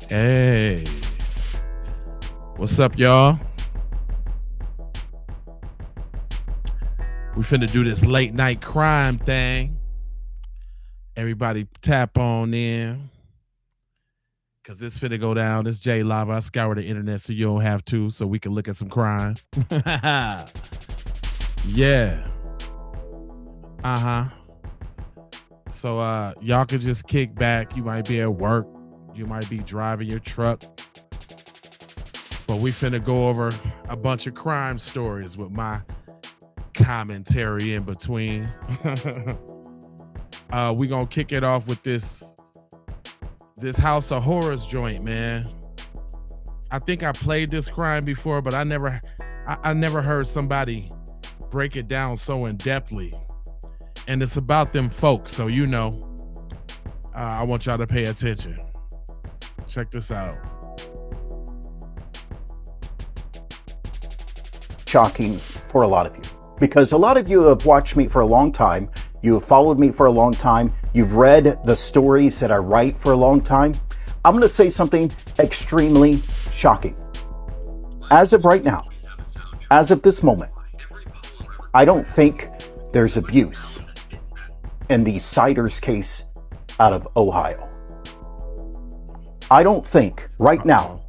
Hey, what's up, y'all? We finna do this late night crime thing. Everybody tap on in. Cause this finna go down. This J Lava. I scour the internet so you don't have to, so we can look at some crime. Yeah. Uh-huh. So y'all can just kick back. You might be at work. You might be driving your truck. But we finna go over a bunch of crime stories with my commentary in between. We gonna kick it off with this House of Horrors joint, man. I think I played this crime before, but I never heard somebody break it down so in-depthly. And it's about them folks, so you know, I want y'all to pay attention. Check this out. Shocking for a lot of you, because a lot of you have watched me for a long time. You have followed me for a long time. You've read the stories that I write for a long time. I'm going to say something extremely shocking. As of right now, as of this moment, I don't think there's abuse in the Siders case out of Ohio. I don't think right now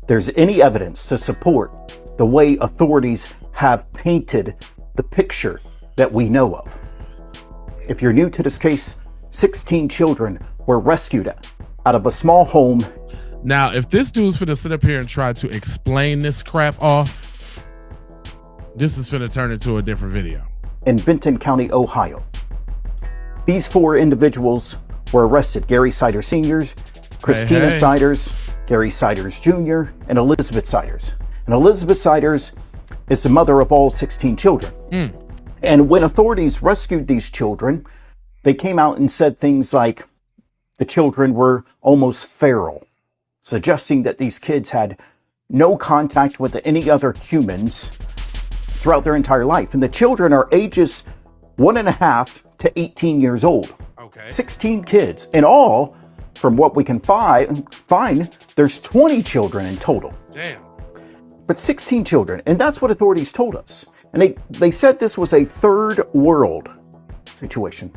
there's any evidence to support the way authorities have painted the picture that we know of. If you're new to this case, 16 children were rescued out of a small home. Now, if this dude's finna sit up here and try to explain this crap off, this is finna turn into a different video. In Benton County, Ohio. These 4 individuals were arrested: Gary Siders Sr., Christina Siders, Gary Siders Jr., and Elizabeth Siders. And Elizabeth Siders is the mother of all 16 children. And when authorities rescued these children, they came out and said things like the children were almost feral, suggesting that these kids had no contact with any other humans throughout their entire life. And the children are ages 1.5 to 18 years old. Okay. 16 kids. In all, from what we can find, there's 20 children in total. Damn. But 16 children, and that's what authorities told us. And they said this was a third world situation,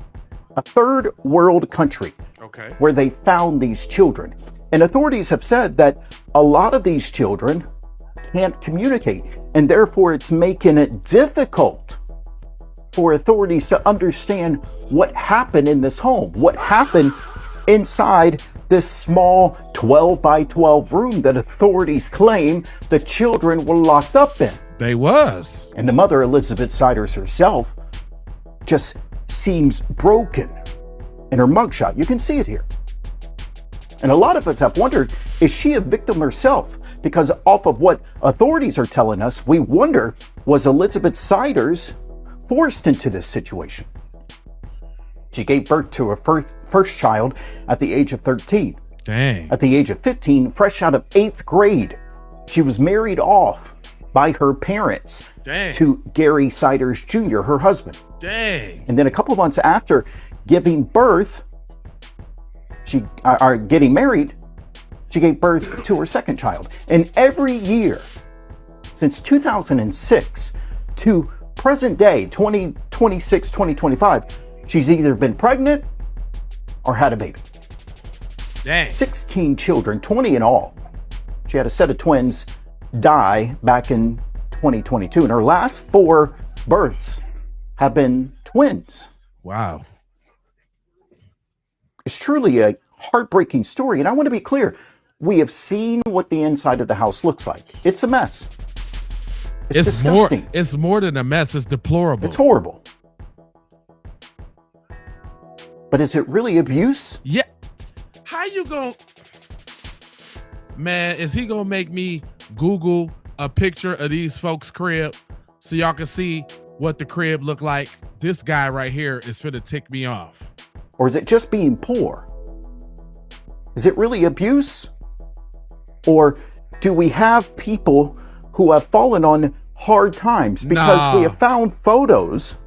a third world country, okay, where they found these children. And authorities have said that a lot of these children can't communicate, and therefore it's making it difficult for authorities to understand what happened in this home, what happened inside this small 12 by 12 room that authorities claim the children were locked up in. They was. And the mother, Elizabeth Siders herself, just seems broken in her mugshot. You can see it here. And a lot of us have wondered, is she a victim herself? Because off of what authorities are telling us, we wonder, was Elizabeth Siders forced into this situation? She gave birth to her first child at the age of 13. Dang. At the age of 15, fresh out of 8th grade, she was married off by her parents to Gary Siders Jr., her husband. Dang. And then a couple months after giving birth, getting married, she gave birth to her second child. And every year since 2006 to present day, 2026, 2025, she's either been pregnant or had a baby. Dang. 16 children, 20 in all. She had a set of twins die back in 2022, and her last 4 births have been twins. Wow. It's truly a heartbreaking story, and I want to be clear. We have seen what the inside of the house looks like. It's a mess. It's disgusting. It's more than a mess. It's deplorable. It's horrible. But is it really abuse? Yeah. How you gonna... Man, is he gonna make me Google a picture of these folks' crib so y'all can see what the crib look like? This guy right here is finna tick me off. Or is it just being poor? Is it really abuse? Or do we have people who have fallen on hard times? Because we have found photos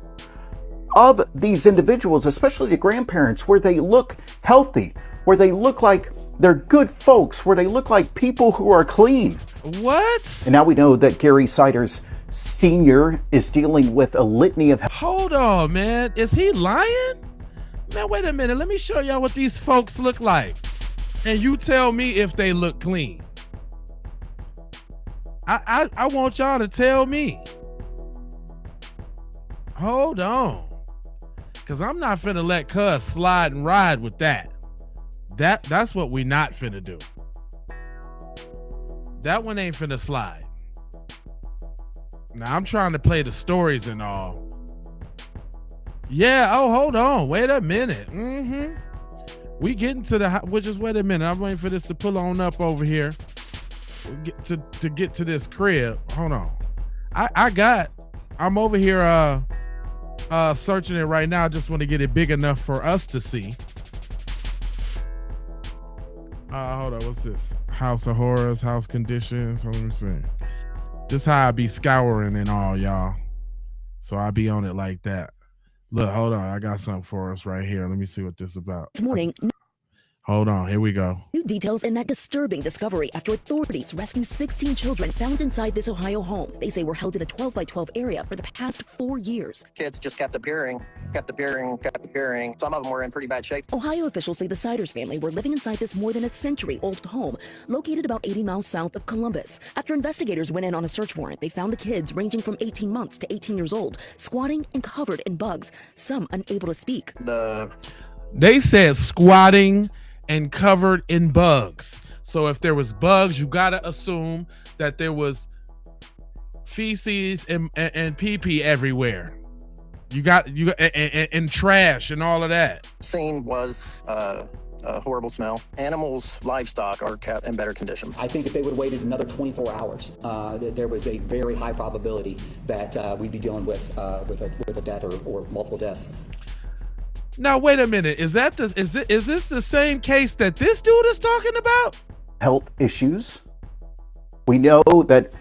of these individuals, especially the grandparents, where they look healthy, where they look like They're good folks where they look like people who are clean. What? And now we know that Gary Siders Sr. is dealing with a litany of... Hold on, man. Is he lying? Man, wait a minute. Let me show y'all what these folks look like. And you tell me if they look clean. I want y'all to tell me. Hold on. Because I'm not finna let cuz slide and ride with that. That's what we not finna do. That one ain't finna slide. Now I'm trying to play the stories and all. Yeah, oh, hold on. Wait a minute. We getting to the, wait a minute. I'm waiting for this to pull on up over here. To get to this crib. Hold on. I'm over here searching it right now. I just want to get it big enough for us to see. Hold on, what's this? House of Horrors, house conditions. Hold on, let me see. This how I be scouring and all, y'all. So I be on it like that. Look, hold on. I got something for us right here. Let me see what this is about. This morning. Hold on, here we go. New details in that disturbing discovery after authorities rescue 16 children found inside this Ohio home. They say were held in a 12 by 12 area for the past 4 years. Kids just kept appearing. Some of them were in pretty bad shape. Ohio officials say the Siders family were living inside this more than a century-old home located about 80 miles south of Columbus. After investigators went in on a search warrant, they found the kids ranging from 18 months to 18 years old, squatting and covered in bugs, some unable to speak. They said squatting and covered in bugs. So if there was bugs, you gotta assume that there was feces and pee-pee everywhere. You got and trash and all of that. Scene was a horrible smell. Animals, livestock are kept in better conditions. I think if they would have waited another 24 hours, there was a very high probability that we'd be dealing with a death or multiple deaths. Now wait a minute. Is this the same case that this dude is talking about? Health issues. We know that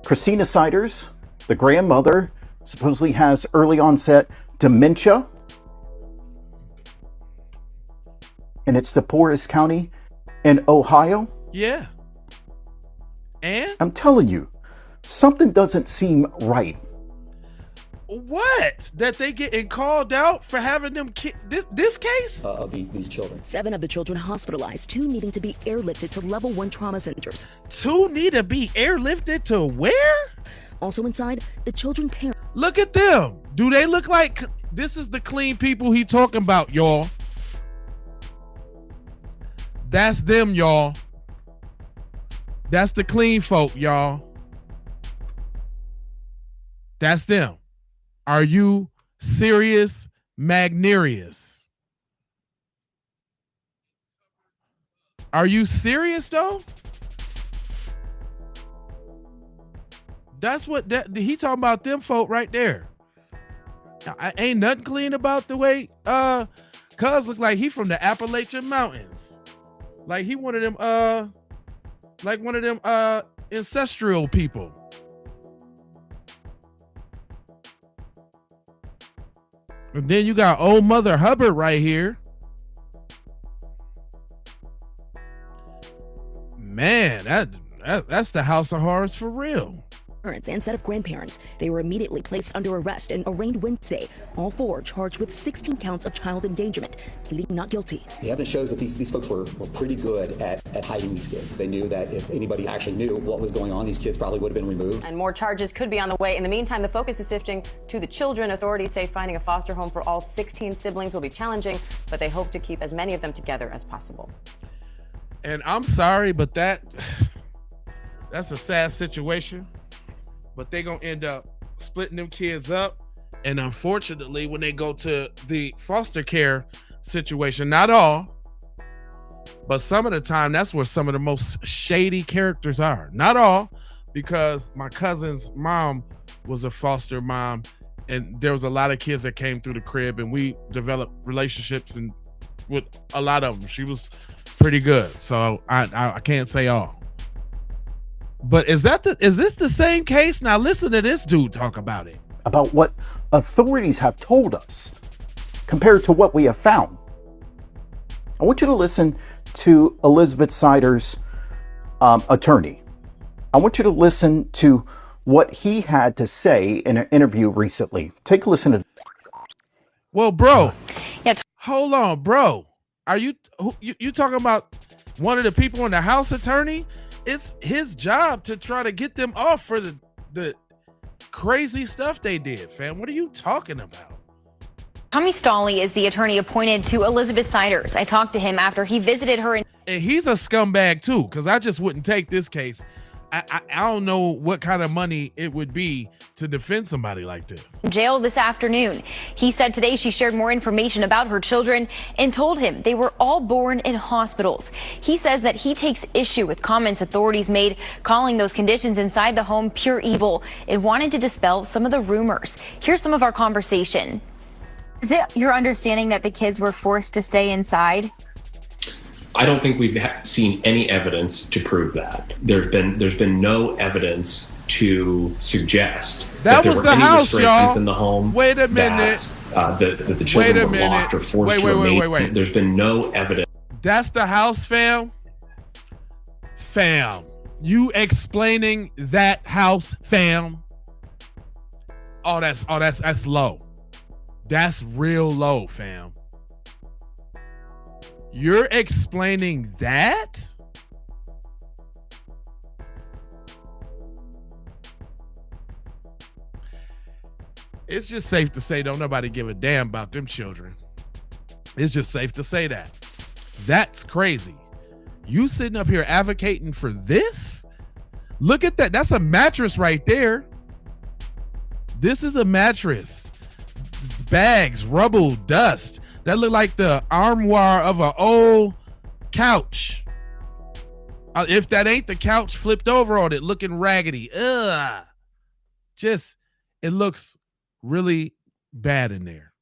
Christina Siders, the grandmother, supposedly has early onset dementia. And it's the poorest county in Ohio. Yeah. And? I'm telling you, something doesn't seem right. What? That they getting called out for having them this case? Of these children. 7 of the children hospitalized, 2 needing to be airlifted to level 1 trauma centers. 2 need to be airlifted to where? Also inside, the children parents. Look at them. Do they look like this is the clean people he talking about, y'all? That's them, y'all. That's the clean folk, y'all. That's them. Are you serious, Magnerius? Are you serious though? That's what he talking about, them folk right there. I ain't nothing clean about the way cuz look like he from the Appalachian Mountains. Like he one of them ancestral people. And then you got old Mother Hubbard right here. Man, that's the House of Horrors for real. And set of grandparents. They were immediately placed under arrest and arraigned Wednesday. All 4 charged with 16 counts of child endangerment, pleading not guilty. The evidence shows that these folks were pretty good at hiding these kids. They knew that if anybody actually knew what was going on, these kids probably would have been removed. And more charges could be on the way. In the meantime, the focus is shifting to the children. Authorities say finding a foster home for all 16 siblings will be challenging, but they hope to keep as many of them together as possible. And I'm sorry, but that's a sad situation. But they gonna end up splitting them kids up. And unfortunately, when they go to the foster care situation, not all, but some of the time, that's where some of the most shady characters are. Not all, because my cousin's mom was a foster mom, and there was a lot of kids that came through the crib, and we developed relationships and with a lot of them. She was pretty good, so I can't say all. But is this the same case? Now listen to this dude talk about it. About what authorities have told us compared to what we have found. I want you to listen to Elizabeth Sider's attorney. I want you to listen to what he had to say in an interview recently. Take a listen to. Well, bro, Yeah. hold on, bro. Are you talking about one of the people in the House attorney? It's his job to try to get them off for the crazy stuff they did, fam. What are you talking about? Tommy Stawley is the attorney appointed to Elizabeth Siders. I talked to him after he visited her in And he's a scumbag too, because I just wouldn't take this case. I don't know what kind of money it would be to defend somebody like this. jail this afternoon. He said today she shared more information about her children and told him they were all born in hospitals. He says that he takes issue with comments authorities made calling those conditions inside the home pure evil and wanted to dispel some of the rumors. Here's some of our conversation. Is it your understanding that the kids were forced to stay inside? I don't think we've seen any evidence to prove that. There's been no evidence to suggest that there was were the any house, restrictions y'all. in the home. Wait a minute. That the children were locked or forced to remain. Wait. There's been no evidence. That's the house, fam. Fam, you explaining that house, fam? Oh, that's low. That's real low, fam. You're explaining that? It's just safe to say don't nobody give a damn about them children. It's just safe to say that. That's crazy. You sitting up here advocating for this? Look at that. That's a mattress right there. This is a mattress. Bags, rubble, dust. That look like the armoire of an old couch. If that ain't the couch flipped over on it, looking raggedy. Ugh. Just, it looks really bad in there.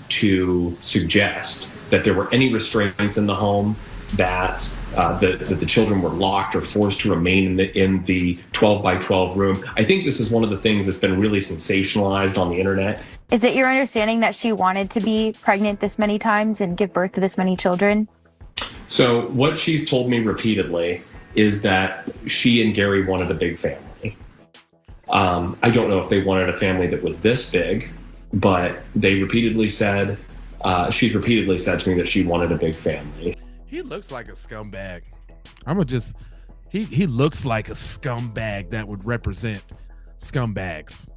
To suggest that there were any restraints in the home, that the children were locked or forced to remain in the 12 by 12 room. I think this is one of the things that's been really sensationalized on the internet. Is it your understanding that she wanted to be pregnant this many times and give birth to this many children? So what she's told me repeatedly is that she and Gary wanted a big family. I don't know if they wanted a family that was this big, but they repeatedly said, she's repeatedly said to me that she wanted a big family. He looks like a scumbag. He looks like a scumbag that would represent scumbags.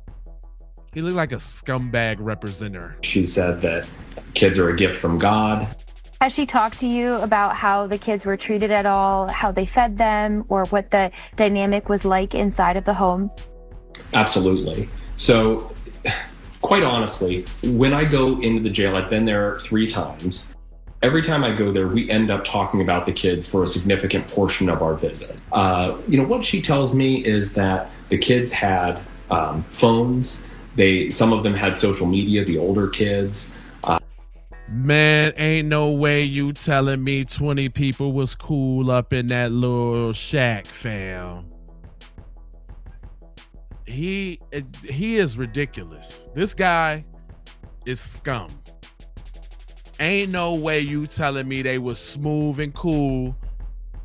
He looked like a scumbag representer. She said that kids are a gift from God. Has she talked to you about how the kids were treated at all, how they fed them, or what the dynamic was like inside of the home? Absolutely. So, quite honestly, when I go into the jail, I've been there 3 times. Every time I go there, we end up talking about the kids for a significant portion of our visit. What she tells me is that the kids had phones. Some of them had social media, the older kids. Man, ain't no way you telling me 20 people was cool up in that little shack, fam. He is ridiculous. This guy is scum. Ain't no way you telling me they was smooth and cool.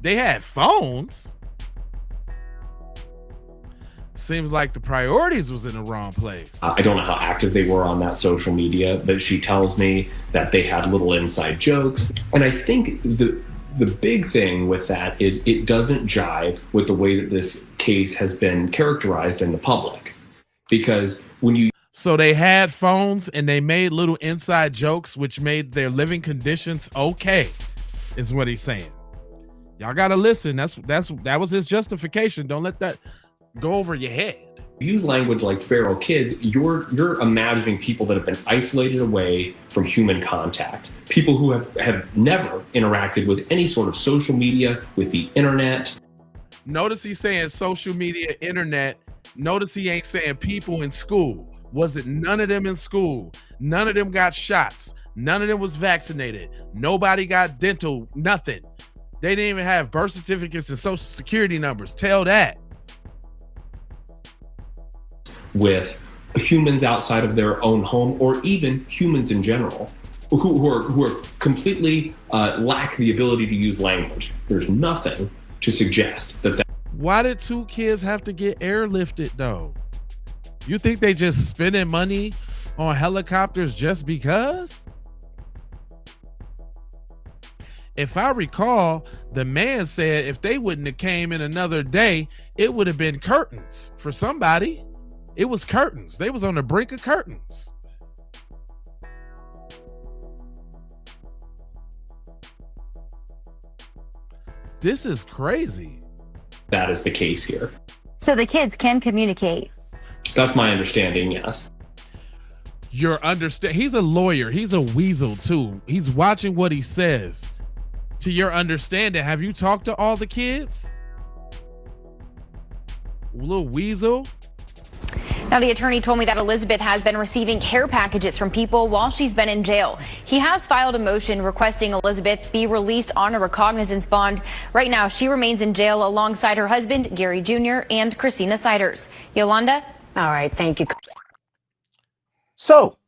They had phones. Seems like the priorities was in the wrong place. I don't know how active they were on that social media, but she tells me that they had little inside jokes. And I think the big thing with that is it doesn't jive with the way that this case has been characterized in the public. Because when you... So they had phones and they made little inside jokes, which made their living conditions okay, is what he's saying. Y'all gotta listen. That was his justification. Don't let that go over your head. Use language like feral kids, you're imagining people that have been isolated away from human contact. People who have never interacted with any sort of social media, with the internet. Notice he's saying social media, internet. Notice he ain't saying people in school. Was it none of them in school? None of them got shots. None of them was vaccinated. Nobody got dental, nothing. They didn't even have birth certificates and social security numbers. Tell that. With humans outside of their own home, or even humans in general. who are completely lack the ability to use language. There's nothing to suggest that. Why did 2 kids have to get airlifted though? You think they just spending money on helicopters just because? If I recall, the man said if they wouldn't have came in another day, it would have been curtains for somebody. It was curtains. They was on the brink of curtains. This is crazy. That is the case here. So the kids can communicate. That's my understanding, yes. He's a lawyer. He's a weasel too. He's watching what he says. To your understanding, have you talked to all the kids? Little weasel. Now, the attorney told me that Elizabeth has been receiving care packages from people while she's been in jail. He has filed a motion requesting Elizabeth be released on a recognizance bond. Right now, she remains in jail alongside her husband, Gary Jr., and Christina Siders. Yolanda? All right, thank you. So,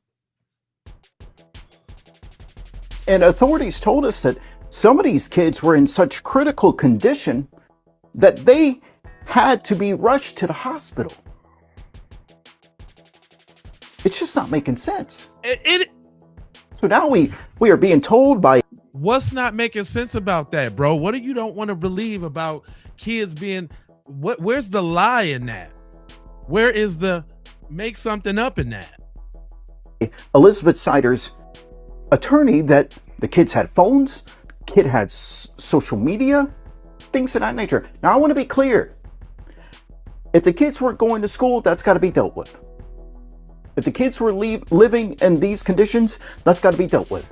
and authorities told us that some of these kids were in such critical condition that they had to be rushed to the hospital. It's just not making sense. So now we are being told by... What's not making sense about that, bro? What do you don't want to believe about kids being... Where's the lie in that? Where is the make something up in that? Elizabeth Siders' attorney that the kids had phones, kid had social media, things of that nature. Now I want to be clear. If the kids weren't going to school, that's got to be dealt with. If the kids were living in these conditions, that's got to be dealt with.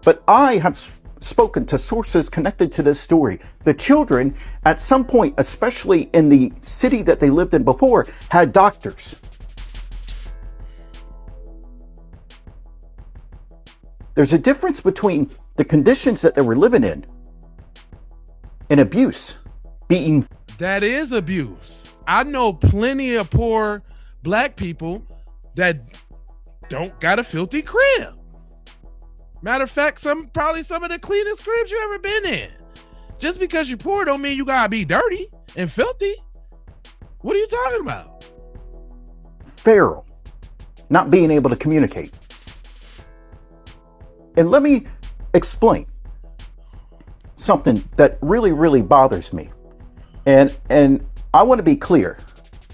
But I have spoken to sources connected to this story. The children, at some point, especially in the city that they lived in before, had doctors. There's a difference between the conditions that they were living in and abuse, beating. That is abuse. I know plenty of poor black people that don't got a filthy crib. Matter of fact, probably some of the cleanest cribs you ever been in. Just because you're poor don't mean you gotta be dirty and filthy. What are you talking about? Feral, not being able to communicate. And let me explain something that really, really bothers me. And I want to be clear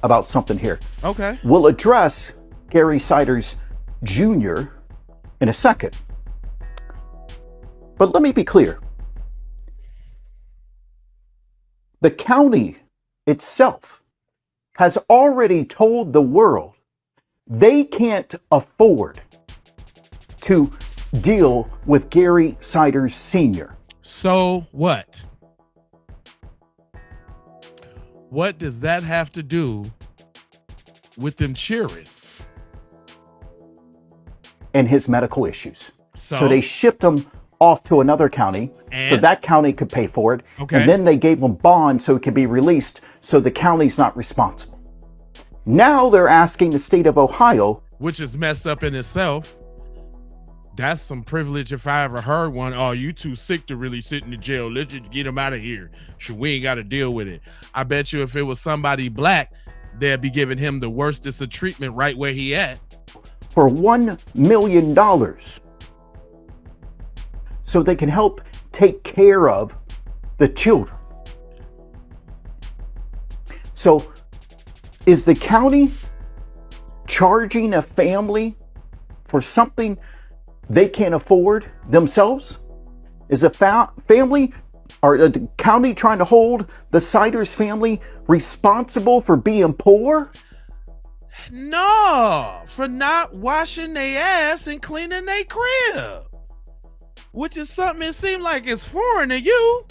about something here. Okay. We'll address Gary Siders Jr. in a second. But let me be clear. The county itself has already told the world they can't afford to deal with Gary Siders Sr. So what? What does that have to do with them cheering? And his medical issues. So they shipped him off to another county so that county could pay for it. Okay. And then they gave him bond so it could be released so the county's not responsible. Now they're asking the state of Ohio, which is messed up in itself. That's some privilege if I ever heard one. Oh, you too sick to really sit in the jail. Let's just get him out of here. Sure, we ain't got to deal with it. I bet you if it was somebody black, they'd be giving him the worstest of treatment right where he at. For $1 million so they can help take care of the children. So is the county charging a family for something they can't afford themselves? Is a family or the county trying to hold the Siders family responsible for being poor? No, for not washing their ass and cleaning their crib, which is something it seemed like it's foreign to you.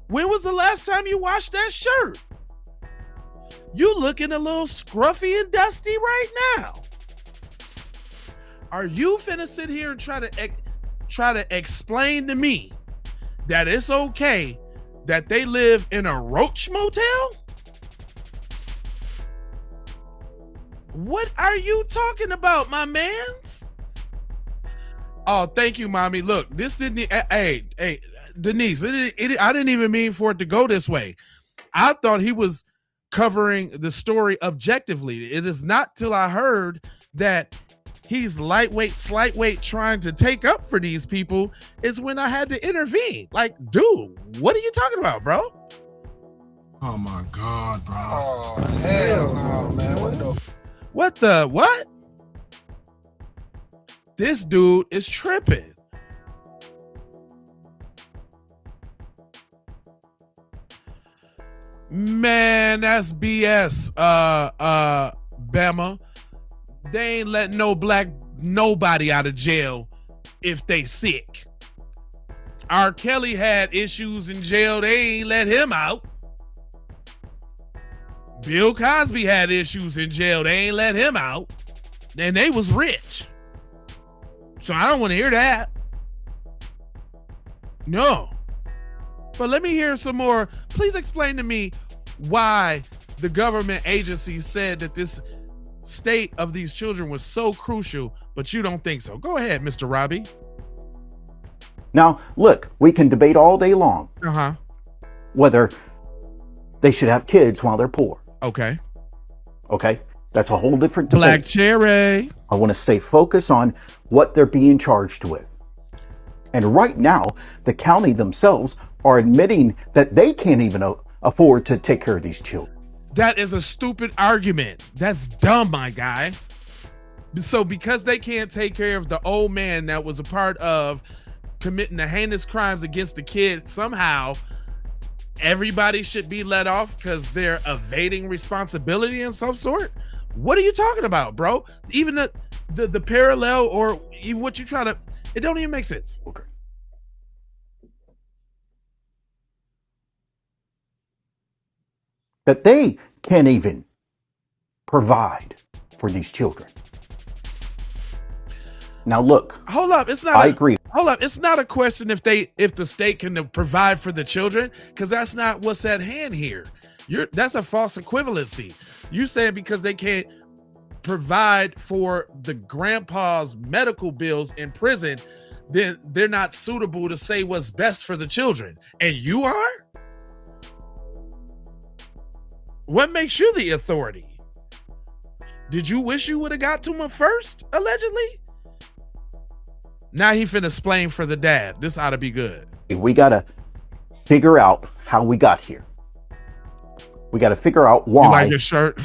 When was the last time you washed that shirt? You looking a little scruffy and dusty right now. Are you finna sit here and try to explain to me that it's okay that they live in a roach motel? What are you talking about, my mans? Oh, thank you, mommy. Look, this didn't. Hey, Denise, I didn't even mean for it to go this way. I thought he was covering the story objectively. It is not till I heard that he's lightweight, slightweight, trying to take up for these people is when I had to intervene. Like, dude, what are you talking about, bro? Oh my God, bro. Oh, hell no, man. What the what? This dude is tripping. Man, that's BS. Bama. They ain't letting nobody out of jail if they sick. R. Kelly had issues in jail. They ain't let him out. Bill Cosby had issues in jail. They ain't let him out. And they was rich. So I don't want to hear that. No. But let me hear some more. Please explain to me why the government agency said that this state of these children was so crucial, but you don't think so. Go ahead, Mr. Robbie. Now, look, we can debate all day long whether they should have kids while they're poor. Okay. Okay? That's a whole different debate. Black Cherry. I want to stay focused on what they're being charged with. And right now, the county themselves are admitting that they can't even afford to take care of these children. That is a stupid argument. That's dumb, my guy. So because they can't take care of the old man that was a part of committing the heinous crimes against the kid, somehow everybody should be let off because they're evading responsibility in some sort? What are you talking about, bro? Even the parallel or even what you try to, it don't even make sense. Okay. That they can't even provide for these children. Now look, hold up, it's not. I agree. Hold up, it's not a question if the state can provide for the children, because that's not what's at hand here. That's a false equivalency. You saying because they can't provide for the grandpa's medical bills in prison, then they're not suitable to say what's best for the children. And you are? What makes you the authority? Did you wish you would have got to him first, allegedly? Now he finna explain for the dad. This ought to be good. We got to figure out how we got here. We got to figure out why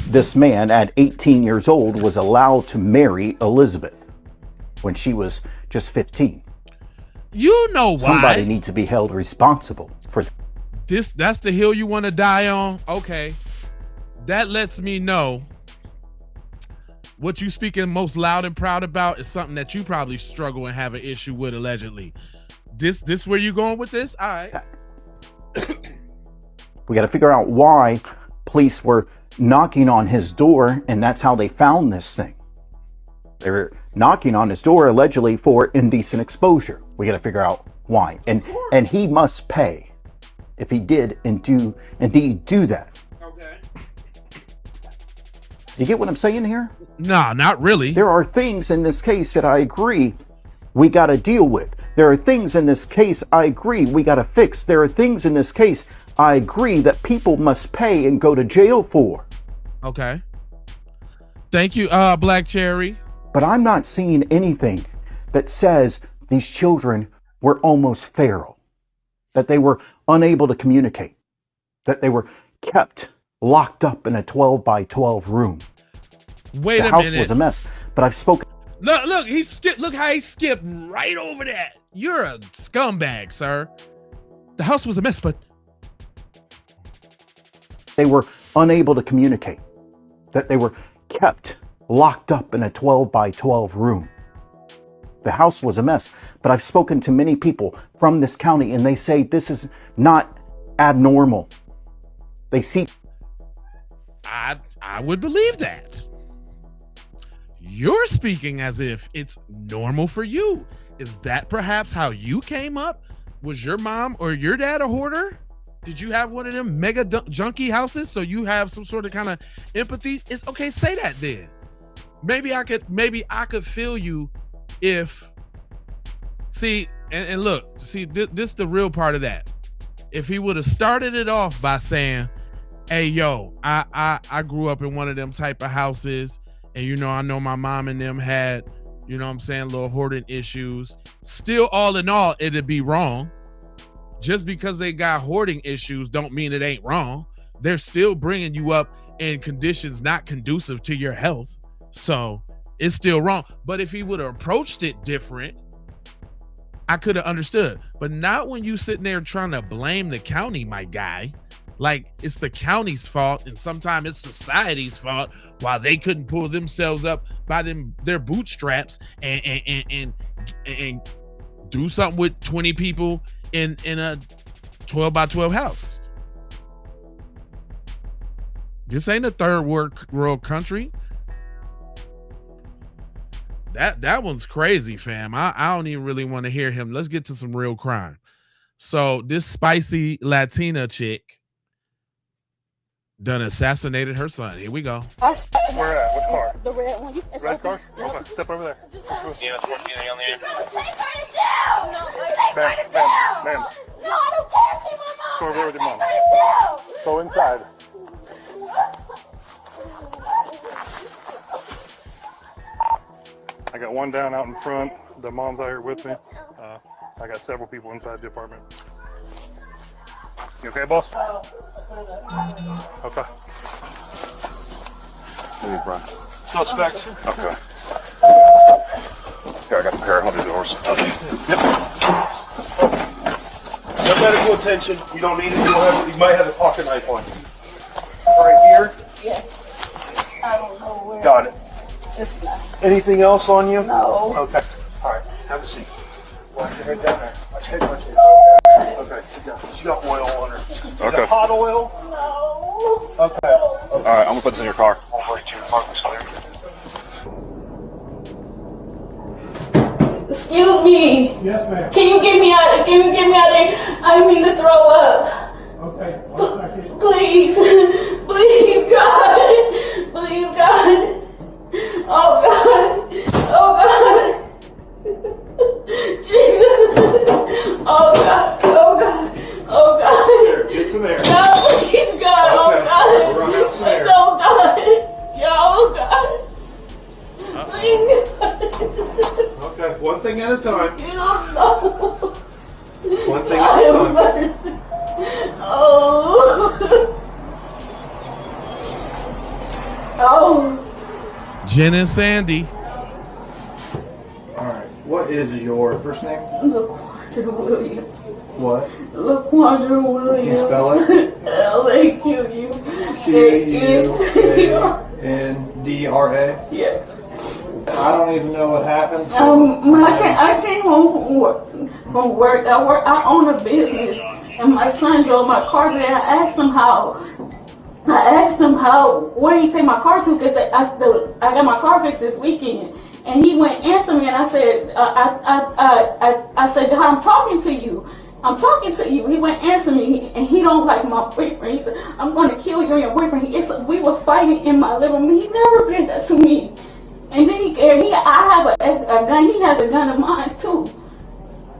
this man at 18 years old was allowed to marry Elizabeth when she was just 15. You know why. Somebody needs to be held responsible for this. That's the hill you want to die on? Okay. That lets me know what you speaking most loud and proud about is something that you probably struggle and have an issue with, allegedly. This where you going with this? All right. We got to figure out why police were knocking on his door, and that's how they found this thing. They were knocking on his door allegedly for indecent exposure. We got to figure out why, and he must pay if he did indeed do that. Okay. You get what I'm saying here? No, not really. There are things in this case that I agree we got to deal with. There are things in this case I agree we got to fix. There are things in this case I agree that people must pay and go to jail for. Okay. Thank you, Black Cherry. But I'm not seeing anything that says these children were almost feral, that they were unable to communicate, that they were kept locked up in a 12 by 12 room. Wait a minute. The house was a mess, but I've spoken. Look, he skipped. Look how he skipped right over that. You're a scumbag, sir. The house was a mess, but they were unable to communicate, that they were kept locked up in a 12 by 12 room. The house was a mess, but I've spoken to many people from this county and they say this is not abnormal. They see. I would believe that. You're speaking as if it's normal for you. Is that perhaps how you came up? Was your mom or your dad a hoarder? Did you have one of them mega junky houses so you have some sort of kind of empathy? It's okay, say that then. Maybe I could feel you if See, and look, see, this the real part of that. If he would have started it off by saying, hey, yo, I grew up in one of them type of houses, and I know my mom and them had, little hoarding issues. Still, all in all, it'd be wrong. Just because they got hoarding issues don't mean it ain't wrong. They're still bringing you up in conditions not conducive to your health. So it's still wrong. But if he would have approached it different, I could have understood. But not when you sitting there trying to blame the county, my guy. Like it's the county's fault, and sometimes it's society's fault while they couldn't pull themselves up by their bootstraps and do something with 20 people in a 12 by 12 house. This ain't a third world country. That one's crazy, fam. I don't even really want to hear him. Let's get to some real crime. So this spicy Latina chick done assassinated her son. Here we go. Where at? What car? The red one. Red car? Okay, step over there. Yeah, anything on the end? Ma'am. No, I don't care. See my mom. Go over there with your mom. 32. Go inside. I got one down out in front. The mom's out here with me. I got several people inside the apartment. You okay, boss? Okay. Hey, Brian. Suspect. Okay. Here, I got the pair. I'll do the doors. Okay. Yep. No medical attention. You don't need it. You might have a pocket knife on you. Right here. Yeah. I don't know where. Got it. It's not. Anything else on you? No. Okay. All right. Have a seat. Watch your head down there. Watch your head. Watch your head. Okay. Sit down. She got oil on her. You got hot oil? No. Okay. All right. I'm gonna put this in your car. 142. Parking's clear. Excuse me. Yes, ma'am. Can you get me out of there? I mean to throw up. Okay. 1 second. Please. Please, God. Please, God. Oh, God. Oh, God. Jesus. Oh, God. Oh, God. Oh, God. Here, get some air. No, please, God. Oh, God. Run out some air. Oh, God. Yo, oh, God. Please, God. Okay. One thing at a time. You don't know. One thing at a time. Oh. Oh. Jen and Sandy. All right. What is your first name? LaQuandra Williams. What? LaQuandra Williams. Can you spell it? LaQuandra. Yes. I don't even know what happened. I came home from work. I own a business, and my son drove my car today. I asked him where he take my car to, because I got my car fixed this weekend, and he went answer me, and I said, I said, I'm talking to you. I'm talking to you. He went answer me, and he don't like my boyfriend. He said, I'm going to kill you and your boyfriend. We were fighting in my living room. He never did that to me. And then I have a gun. He has a gun of mine too.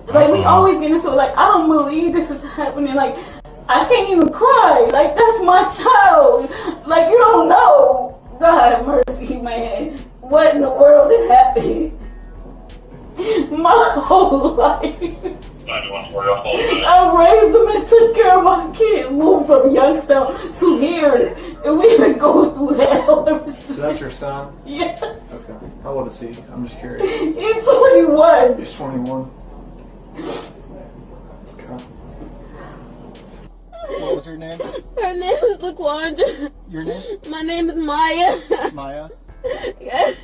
Like we always get into it. Like I don't believe this is happening. Like I can't even cry. Like that's my child. Like you don't know. God mercy, man. What in the world is happening? My whole life. I raised them and took care of my kid. Moved from Youngstown to here, and we've been going through hell ever since. So that's your son? Yes. Okay. How old is he? I'm just curious. He's 21. He's 21. Okay. What was her name? Her name is LaQuandra. Your name? My name is Maya. Maya? Yes.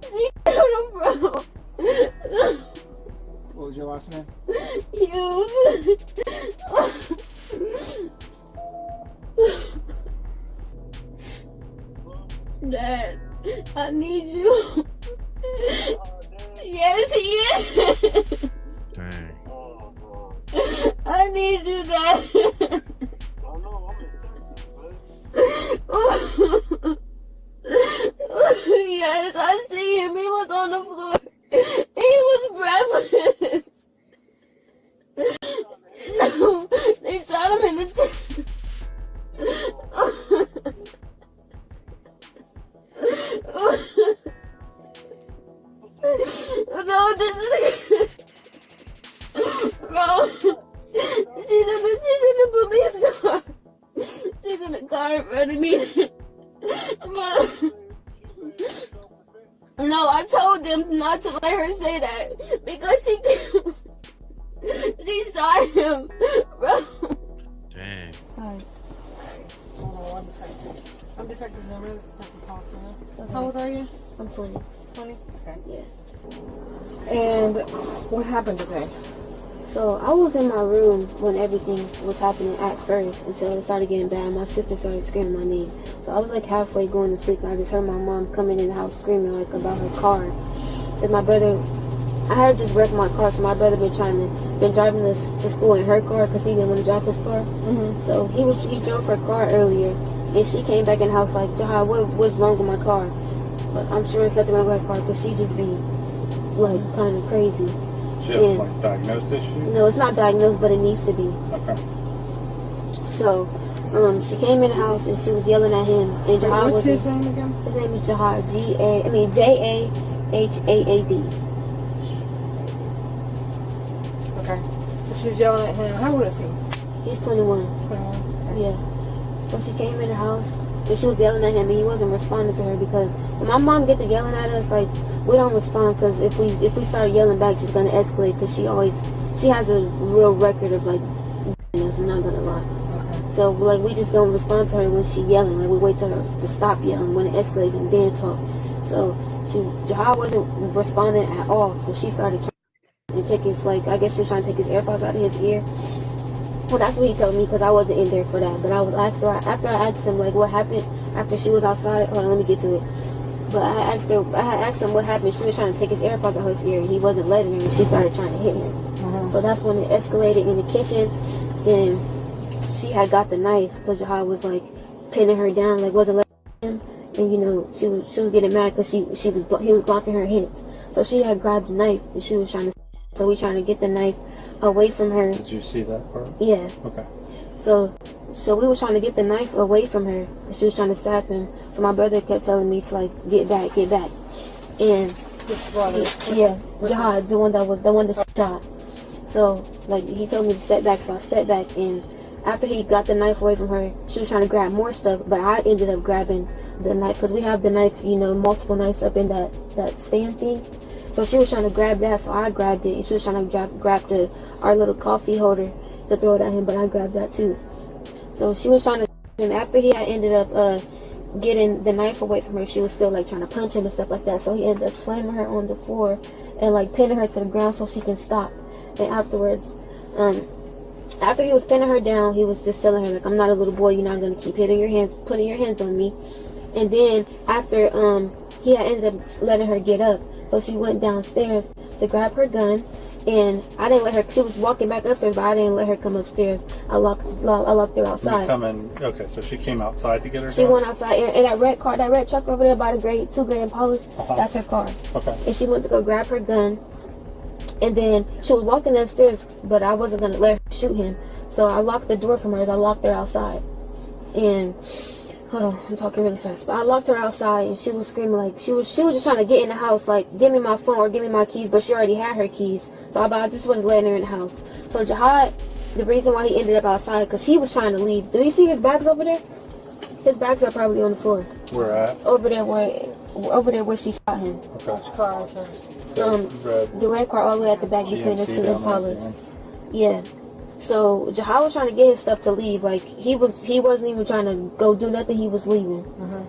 She killed him, bro. What was your last name? Hughes. Dad, I need you. Yes, he is. Dang. I need you, Dad. Yes, I see him. He was on the floor. He They shot him in the chest. No, this is bro. She's in the police car. She's in the car in front of me. No, I told them not to let her say that because she shot him, bro. Dang. Hi. Hold on 1 second. I'm Detective Nimmers, Detective Paulson. How old are you? I'm 20. 20? Okay. Yeah. And what happened today? So I was in my room when everything was happening at first until it started getting bad. My sister started screaming my name. So I was like halfway going to sleep and I just heard my mom coming in the house screaming like about her car. Cause my brother, I had just wrecked my car, so my brother been driving us to school in her car because he didn't want to drive his car. So he drove her car earlier and she came back in the house like, Jahad, what's wrong with my car? But I'm sure it's nothing wrong with her car because she just be like kind of crazy. She has like diagnosed issue? No, it's not diagnosed, but it needs to be. Okay. So, she came in the house and she was yelling at him. And Jahad what's his name again? His name is Jahad. Jahaad. Okay. So she was yelling at him. How old is he? He's 21. 21. Okay. Yeah. So she came in the house and she was yelling at him and he wasn't responding to her because when my mom get to yelling at us, like, we don't respond because if we start yelling back, she's gonna escalate because she has a real record of like us. I'm not gonna lie. Okay. So like we just don't respond to her when she yelling. Like we wait till her to stop yelling when it escalates and then talk. So Jahad wasn't responding at all. So she started trying to take his I guess she was trying to take his AirPods out of his ear. Well, that's what he told me because I wasn't in there for that. But I was after I asked him like what happened after she was outside. Hold on, let me get to it. But I had asked him what happened. She was trying to take his AirPods out of his ear and he wasn't letting her and she started trying to hit him. So that's when it escalated in the kitchen. Then she had got the knife because Jahad was like pinning her down, like wasn't letting him. And you know, she was getting mad because he was blocking her hits. So she had grabbed the knife and she was trying to, so we trying to get the knife away from her. Did you see that part? Yeah. Okay. So we were trying to get the knife away from her and she was trying to stab him. So my brother kept telling me to like get back. And Jahad, the one that shot. So like he told me to step back, so I stepped back and after he got the knife away from her, she was trying to grab more stuff, but I ended up grabbing the knife because we have the knife, you know, multiple knives up in that stand thing. So she was trying to grab that, so I grabbed it and she was trying to grab our little coffee holder to throw it at him, but I grabbed that too. So she was trying to, and after he had ended up getting the knife away from her, she was still like trying to punch him and stuff like that. So he ended up slamming her on the floor and like pinning her to the ground so she can stop. And afterwards, after he was pinning her down, he was just telling her like, I'm not a little boy, you're not gonna keep putting your hands on me. And then after he had ended up letting her get up, so she went downstairs to grab her gun. And I didn't let her. She was walking back upstairs, but I didn't let her come upstairs. I locked her outside. Okay, so she came outside to get her. She went outside, and that red truck over there by the 2 gray Impalas, that's her car. Okay. And she went to go grab her gun, and then she was walking upstairs, but I wasn't gonna let her shoot him, so I locked the door from her. I locked her outside, and hold on, I'm talking really fast. But I locked her outside and she was screaming like she was just trying to get in the house, like give me my phone or give me my keys, but she already had her keys. So I just wasn't letting her in the house. So Jahad, the reason why he ended up outside because he was trying to leave. Do you see his bags over there? His bags are probably on the floor. Where at? Over there where she shot him. Okay. Which car is hers? The red car all the way at the back between the 2 Impalas. Yeah. So Jahad was trying to get his stuff to leave. Like he wasn't even trying to go do nothing. He was leaving.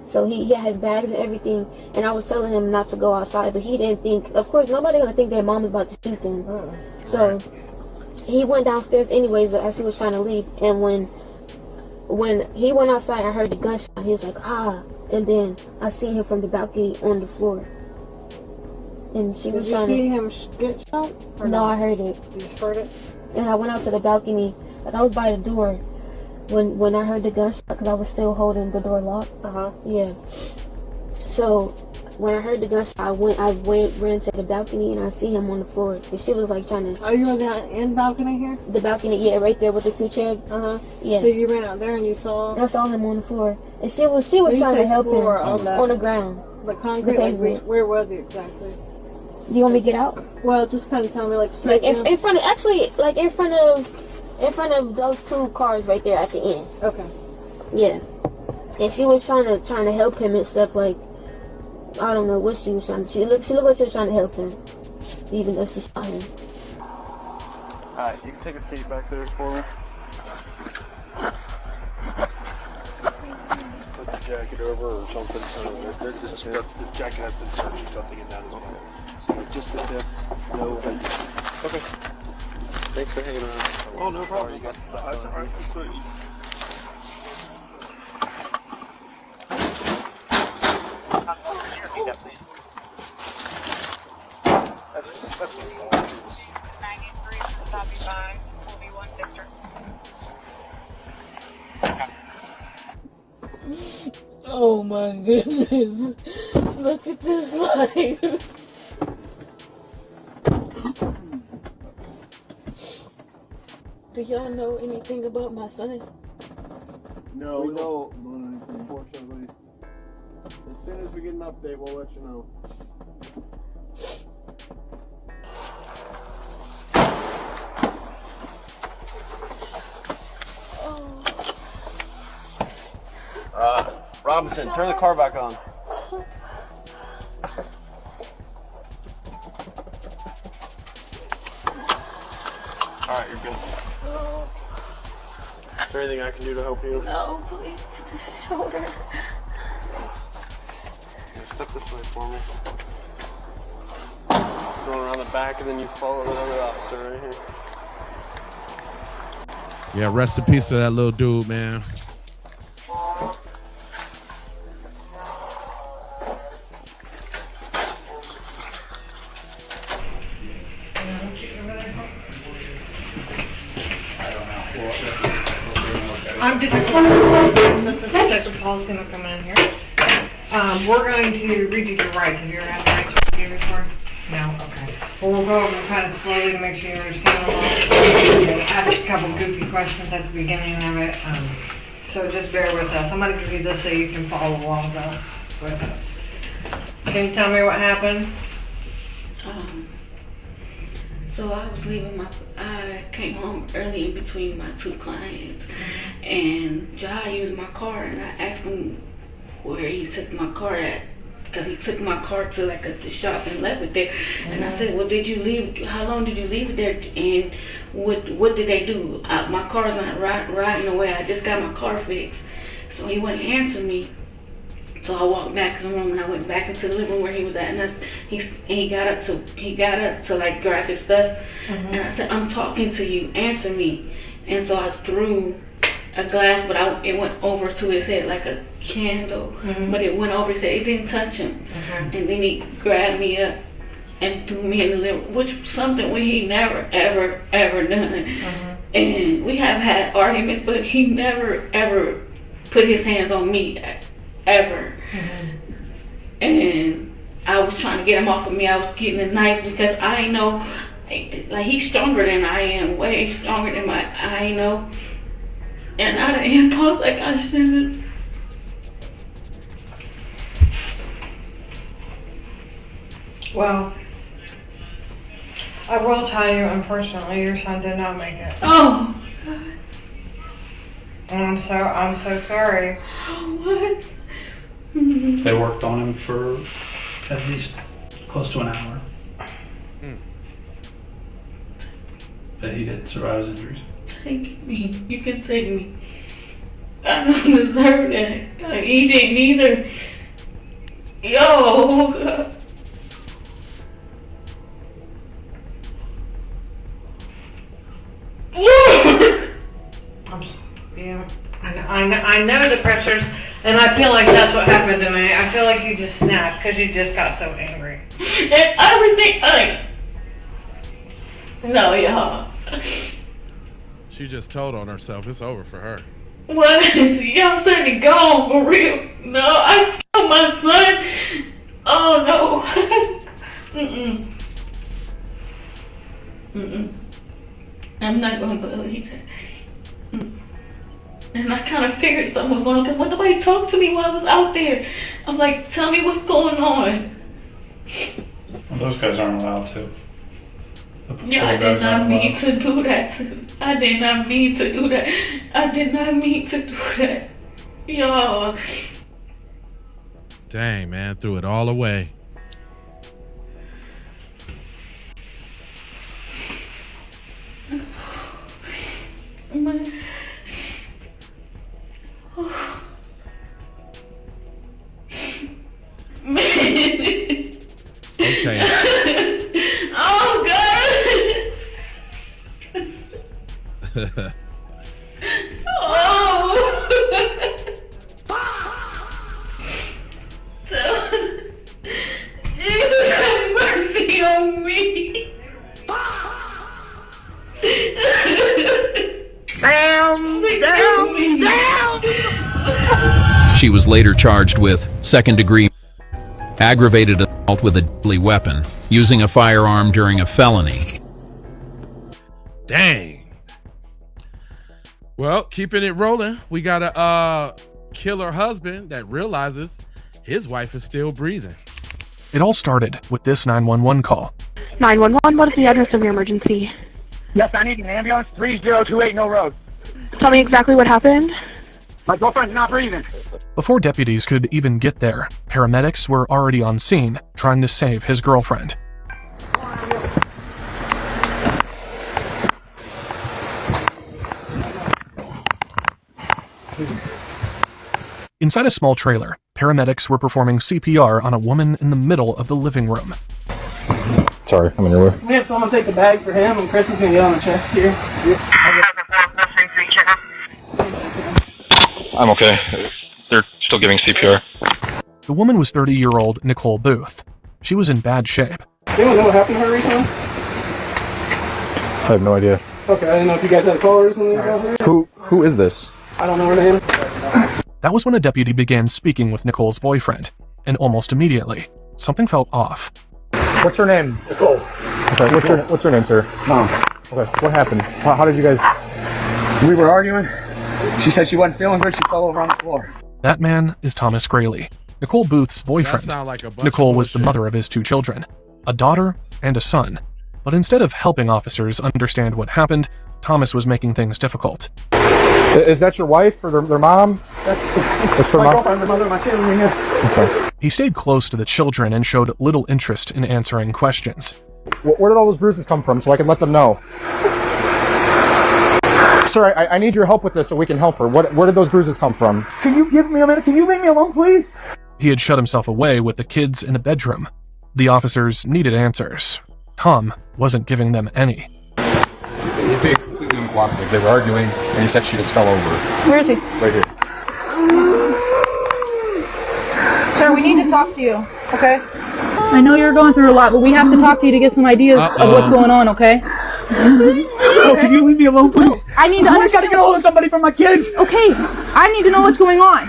So he had his bags and everything. And I was telling him not to go outside, but he didn't think. Of course, nobody gonna think their mom is about to shoot them. So he went downstairs anyways as he was trying to leave. And when he went outside, I heard the gunshot. He was like, ah, and then I seen him from the balcony on the floor. And she was trying to. Did you see him get shot? No, I heard it. You just heard it? And I went out to the balcony, like I was by the door when I heard the gunshot because I was still holding the door locked. Yeah. So when I heard the gunshot, I ran to the balcony, and I see him on the floor. And she was like trying to. Oh, you were in the balcony here? The balcony, yeah, right there with the 2 chairs. Yeah. So you ran out there and you saw? I saw him on the floor, and she was trying to help him on the ground. The concrete. Like, where was he exactly? Do you want me to get out? Well, just kind of tell me, like, straight in front of, actually, like in front of those 2 cars right there at the end. Okay. Yeah. And she was trying to help him and stuff, like, I don't know what she was trying to. She looked like she was trying to help him, even though she shot him. Alright, you can take a seat back there for me. Put the jacket over or something. The jacket has been searched, something in that as well. So just the fifth, no veggies. Okay. Thanks for hanging around. Oh, no problem. You got stuff. That's alright. That's good. That's good. 93 copy by 41 Victor. Oh my goodness. Look at this life. Do y'all know anything about my son? No, we don't know anything, unfortunately. As soon as we get an update, we'll let you know. Robinson, turn the car back on. Alright, you're good. Is there anything I can do to help you? No, please get to the shoulder. Okay, step this way for me. Go around the back and then you follow the other officer right here. Yeah, rest in peace to that little dude, man. I'm This is Detective Policy coming in here. We're going to read you your rights. Have you ever had the rights to review before? No? Okay. Well, we'll go over kind of slowly to make sure you understand them all. We'll ask a couple goofy questions at the beginning of it. So just bear with us. I'm going to give you this so you can follow along with us. Can you tell me what happened? So I came home early in between my 2 clients, and Jai used my car, and I asked him where he took my car at, because he took my car to like the shop and left it there. And I said, well, how long did you leave it there, and what did they do? My car's not riding away, I just got my car fixed. So he wouldn't answer me. So I walked back to the room and I went back into the living room where he was at, and he got up to like grab his stuff, and I said, I'm talking to you, answer me. And so I threw a glass, but it went over to his head like a candle, but it went over his head, it didn't touch him. And then he grabbed me up and threw me in the living room, which was something he never ever done. And we have had arguments, but he never ever put his hands on me ever. And I was trying to get him off of me. I was getting a knife because I know, like, he's stronger than I am, way stronger than I know. And out of impulse, like, I shouldn't. Well, I will tell you, unfortunately, your son did not make it. Oh, God. I'm so sorry. What? They worked on him for at least close to an hour. But he did survive his injuries. Take me. You can take me. I don't deserve that. He didn't either. Yo, God. I'm sorry. Yeah, I know the pressures, and I feel like that's what happened to me. I feel like you just snapped because you just got so angry. And everything, no, y'all. She just told on herself. It's over for her. What? Y'all said he gone for real. No, I killed my son. Oh I'm not going to believe it. And I kind of figured something was going on because when nobody talked to me while I was out there, I'm like, tell me what's going on. Well, those guys aren't allowed to. Yeah, I did not mean to do that. I did not mean to do that. I did not mean to do that. Yo. Dang, man, threw it all away. Okay. Oh God. Oh. Jesus have mercy on me. Down. She was later charged with second-degree aggravated assault with a deadly weapon, using a firearm during a felony. Dang. Well, keeping it rolling, we got a killer husband that realizes his wife is still breathing. It all started with this 911 call. 911, what is the address of your emergency? Yes, I need an ambulance, 3028 No Road. Tell me exactly what happened. My girlfriend's not breathing. Before deputies could even get there, paramedics were already on scene, trying to save his girlfriend. Inside a small trailer, paramedics were performing CPR on a woman in the middle of the living room. Sorry, I'm in your way. We have someone take the bag for him, and Chris is going to get on the chest here. I'm okay. They're still giving CPR. The woman was 30-year-old Nicole Booth. She was in bad shape. Does anyone know what happened to her recently? I have no idea. Okay, I didn't know if you guys had a call or something about her. Who is this? I don't know her name. That was when a deputy began speaking with Nicole's boyfriend, and almost immediately, something felt off. What's her name? Nicole. Okay, what's her name, sir? Tom. Okay, what happened? How did you guys... We were arguing. She said she wasn't feeling good. She fell over on the floor. That man is Thomas Graley, Nicole Booth's boyfriend. Like Nicole was the mother of his two children, a daughter and a son. But instead of helping officers understand what happened, Thomas was making things difficult. Is that your wife or their mom? That's her my mom? girlfriend, the mother of my children, yes. Okay. He stayed close to the children and showed little interest in answering questions. Where did all those bruises come from so I can let them know? Sir, I need your help with this so we can help her. Where did those bruises come from? Can you give me a minute? Can you leave me alone, please? He had shut himself away with the kids in a bedroom. The officers needed answers. Tom wasn't giving them any. He's being completely uncooperative. They were arguing, and he said she just fell over. Where is he? Right here. Sir, we need to talk to you, okay? I know you're going through a lot, but we have to talk to you to get some ideas of what's going on, okay? Oh, can you leave me alone, please? I need to understand. I gotta get hold of somebody for my kids. Okay, I need to know what's going on.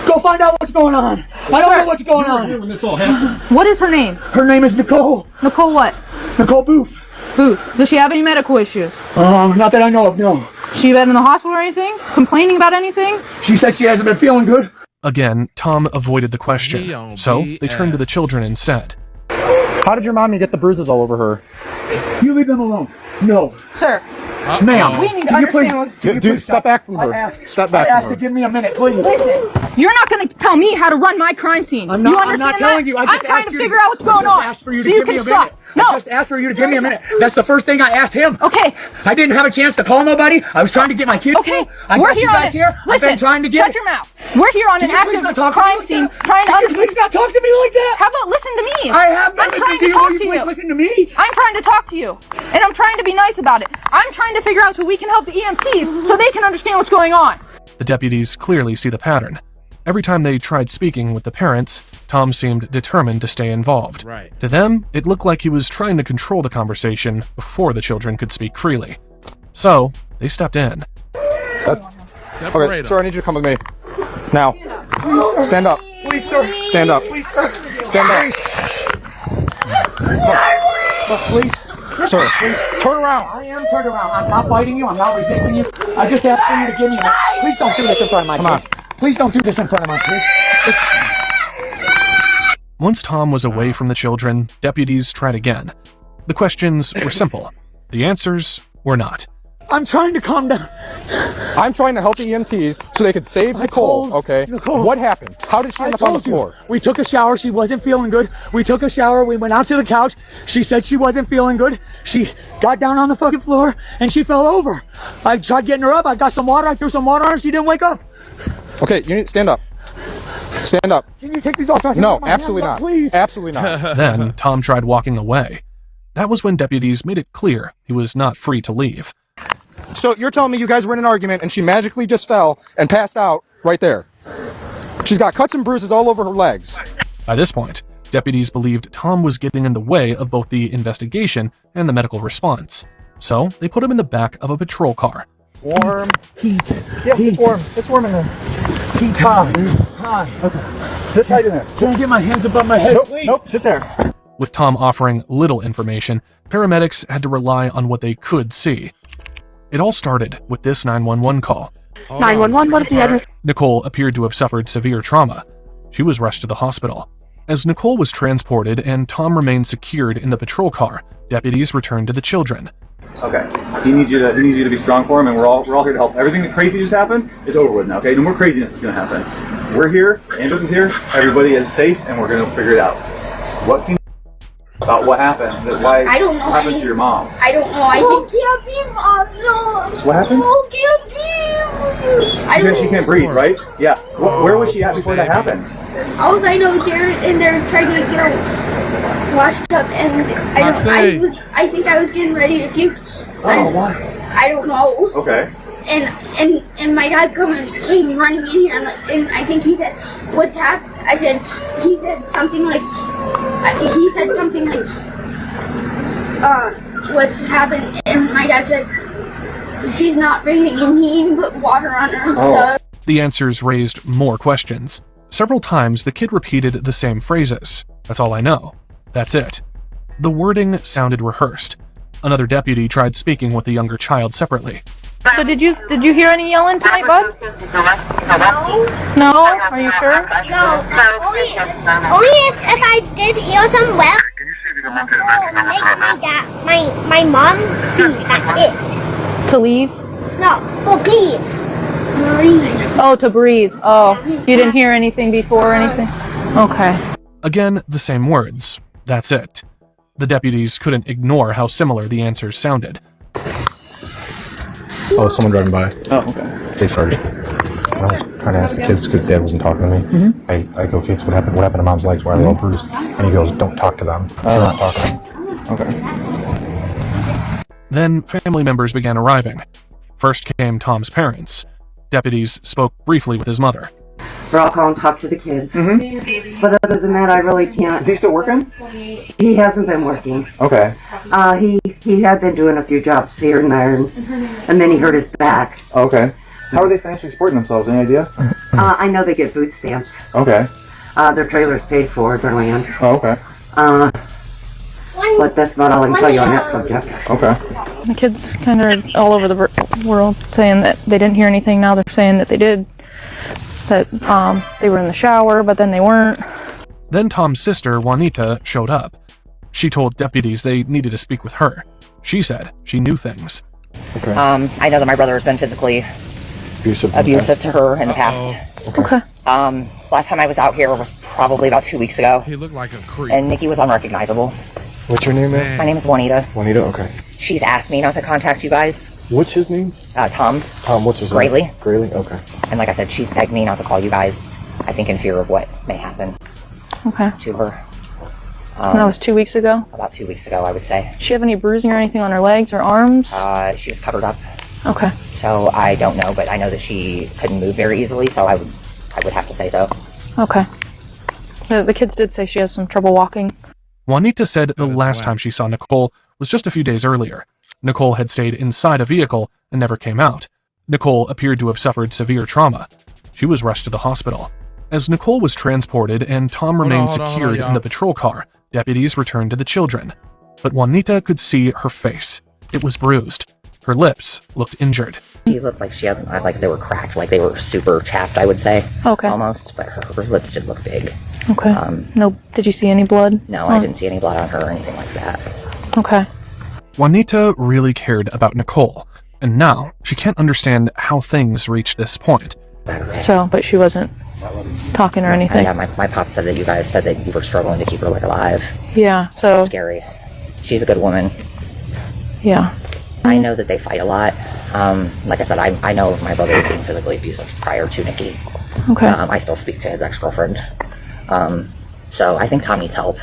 Go find out what's going on. I don't know what's going on. When this all happened. What is her name? Her name is Nicole. Nicole what? Nicole Booth. Booth. Does she have any medical issues? Not that I know of, no. She been in the hospital or anything? Complaining about anything? She says she hasn't been feeling good. Again, Tom avoided the question, so they turned to the children instead. How did your mommy get the bruises all over her? You leave them alone. No. Sir. Ma'am. We need to understand Dude, step back from her. Step back I asked from to her. give me a minute, please. Listen, you're not going to tell me how to run my crime scene. I'm not, you I'm understand not telling that? you. I I'm just trying asked to you figure out what's going on. I just asked for you to so give you me can a stop. minute. No. I just asked for you to give me a minute. That's the first thing I asked him. Okay. I didn't have a chance to call nobody. I was trying to get my kids. Okay. I We're got you here guys on here. Listen, I've been trying to get shut your mouth. We're here on Can an you please active not talk to me crime like scene that? trying to Can you understand. please not talk to me like that? How about listen to me? I have been I'm listening trying to you. talk Will you to please listen to me? I'm trying to talk to you, and I'm trying to be nice about it. I'm trying to figure out so we can help the EMTs so they can understand what's going on. The deputies clearly see the pattern. Every time they tried speaking with the parents, Tom seemed determined to stay involved. Right. To them, it looked like he was trying to control the conversation before the children could speak freely. So, they stepped in. That's... Okay, sir, I need you to come with me. Now. Stand up. Please, sir. Stand up. Please, sir. Stand up. Please. Sir, please. Turn around. I am turned around. I'm not fighting you. I'm not resisting you. I just asked for you to give me a... Please don't do this in front of my kids. Please don't do this in front of my kids. Once Tom was away from the children, deputies tried again. The questions were simple. The answers were not. I'm trying to calm down. I'm trying to help the EMTs so they could save Nicole, okay? Nicole. What happened? How did she end up on the floor? We took a shower. She wasn't feeling good. We took a shower. We went out to the couch. She said she wasn't feeling good. She got down on the fucking floor and she fell over. I tried getting her up. I got some water. I threw some water on her. She didn't wake up. Okay, you need to stand up. Stand up. Can you take these off so I can No, get my absolutely hands up, not. please? Absolutely not. Then Tom tried walking away. That was when deputies made it clear he was not free to leave. So you're telling me you guys were in an argument and she magically just fell and passed out right there? She's got cuts and bruises all over her legs. By this point, deputies believed Tom was getting in the way of both the investigation and the medical response. So they put him in the back of a patrol car. Warm. Heat. Yes, it's warm. It's warm in there. Heat. Hot. Okay. Sit tight in there. Can't get my hands above my head, please. Nope. Sit there. With Tom offering little information, paramedics had to rely on what they could see. It all started with this 911 call. 911, what is the address? Nicole appeared to have suffered severe trauma. She was rushed to the hospital. As Nicole was transported and Tom remained secured in the patrol car, deputies returned to the children. Okay. He needs you to be strong for him, and we're all here to help. Everything that crazy just happened is over with now. Okay, no more craziness is going to happen. We're here. Ambulance is here. Everybody is safe, and we're going to figure it out. What can you about what happened? Why I don't know. What happened to your mom? I don't know. I What happened? She can't breathe, right? Yeah. Where was she at before that happened? All I know, they're trying to get her washed up, and I think I was getting ready to puke. Oh, why? I don't know. Okay. And my dad came running in here, and I think he said, "What's happened?" He said something like, "What's happened?" And my dad said, "She's not breathing," and he even put water on her and stuff. The answers raised more questions. Several times the kid repeated the same phrases. "That's all I know. That's it." The wording sounded rehearsed. Another deputy tried speaking with the younger child separately. So did you hear any yelling tonight, bud? No? Are you sure? No. Only if I did hear some well. My mom beat. That's it. To leave? No, for breathe. Oh, to breathe. Oh, you didn't hear anything before or anything? Okay. Again, the same words. That's it. The deputies couldn't ignore how similar the answers sounded. Oh, someone driving by. Oh, okay. Hey, Sergeant. I was trying to ask the kids because Dad wasn't talking to me. I go, kids, what happened? What happened to Mom's legs? Why are they all bruised? And he goes, don't talk to them. They're not talking. Okay. Then family members began arriving. First came Tom's parents. Deputies spoke briefly with his mother. I'll call and talk to the kids. But other than that, I really can't. Is he still working? He hasn't been working. Okay. He had been doing a few jobs here and there, and then he hurt his back. Okay. How are they financially supporting themselves? Any idea? I know they get food stamps. Okay. Their trailer's paid for, their land. Oh, okay. But that's about all I can tell you on that subject. Okay. The kids kind of all over the world saying that they didn't hear anything. Now they're saying that they did. That they were in the shower, but then they weren't. Then Tom's sister, Juanita, showed up. She told deputies they needed to speak with her. She said she knew things. Okay. I know that my brother has been physically abusive to her in the past. Okay. Last time I was out here was probably about 2 weeks ago. He looked like a creep. And Nikki was unrecognizable. What's your name, man? My name is Juanita. Juanita, okay. She's asked me not to contact you guys. What's his name? Tom. Tom, what's his Grayley. name? Grayley, okay. And like I said, she's begged me not to call you guys, I think in fear of what may happen Okay. to her. And that was 2 weeks ago? About 2 weeks ago, I would say. Does she have any bruising or anything on her legs or arms? She was covered up. Okay. So I don't know, but I know that she couldn't move very easily, so I would have to say so. Okay. The kids did say she has some trouble walking. Juanita said the last time she saw Nicole was just a few days earlier. Nicole had stayed inside a vehicle and never came out. Nicole appeared to have suffered severe trauma. She was rushed to the hospital. As Nicole was transported and Tom remained secured in the patrol car, Deputies returned to the children, but Juanita could see her face. It was bruised. Her lips looked injured. She looked like she had, like they were cracked, like they were super chapped, I would say. Okay. Almost, but her lips did look big. Okay. No, did you see any blood? No, I didn't see any blood on her or anything like that. Okay. Juanita really cared about Nicole, and now she can't understand how things reached this point. So, but she wasn't talking or anything? Yeah, my pop said that you guys said that you were struggling to keep her like alive. Yeah, so... That's scary. She's a good woman. Yeah. I know that they fight a lot. Like I said, I know my brother was being physically abusive prior to Nikki. Okay. I still speak to his ex-girlfriend. So I think Tom needs help.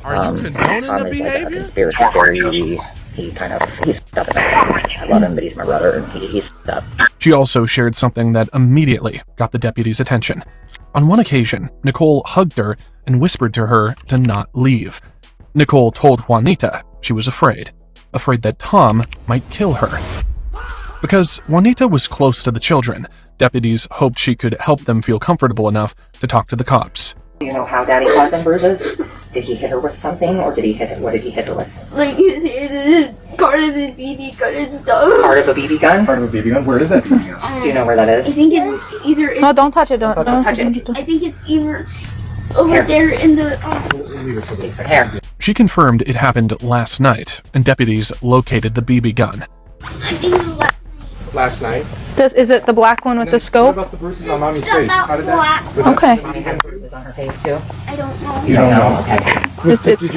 Are you condoning Tom the is behavior? like a conspiracy theory. He's up in that. I love him, but he's my brother, and he's up. She also shared something that immediately got the deputy's attention. On one occasion, Nicole hugged her and whispered to her to not leave. Nicole told Juanita she was afraid that Tom might kill her. Because Juanita was close to the children, deputies hoped she could help them feel comfortable enough to talk to the cops. Do you know how Daddy caused them bruises? Did he hit her with something, or did he hit her? What did he hit her with? Like, it's part of the BB gun and stuff. Part of a BB gun? Part of a BB gun? Where is that BB gun? Do you know where that is? I think it's either... No, don't touch it. Don't touch it. I think it's either over there in the... Here. She confirmed it happened last night, and deputies located the BB gun. I think it was Last night. Is it the black one with the scope? What about the bruises on Mommy's face? How did that? Okay. Mommy has bruises on her face too. I don't know. You don't know. Okay.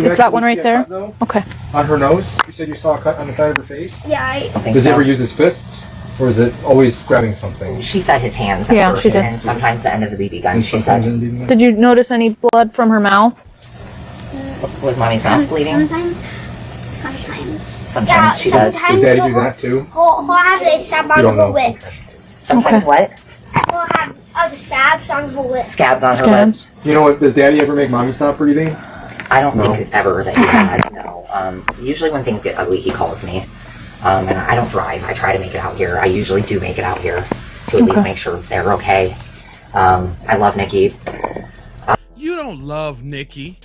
It's that one right there? Okay. On her nose? You said you saw a cut on the side of her face? Yeah, Does he ever use his fists? Or is it always grabbing something? She said his hands. Yeah, first, she did. And sometimes the end of the BB gun. She said. Did you notice any blood from her mouth? Was Mommy's mouth bleeding? Sometimes she does. Does Daddy do that too? He'll have a stab on You don't her know. lips. Sometimes what? He'll have other stabs on her lips. Scabs on her lips. You know what? Does Daddy ever make Mommy stop breathing? I don't think ever that he has, no. Usually when things get ugly, he calls me. And I don't drive. I try to make it out here. I usually do make it out here to at least make sure they're okay. I love Nikki. You don't love Nikki.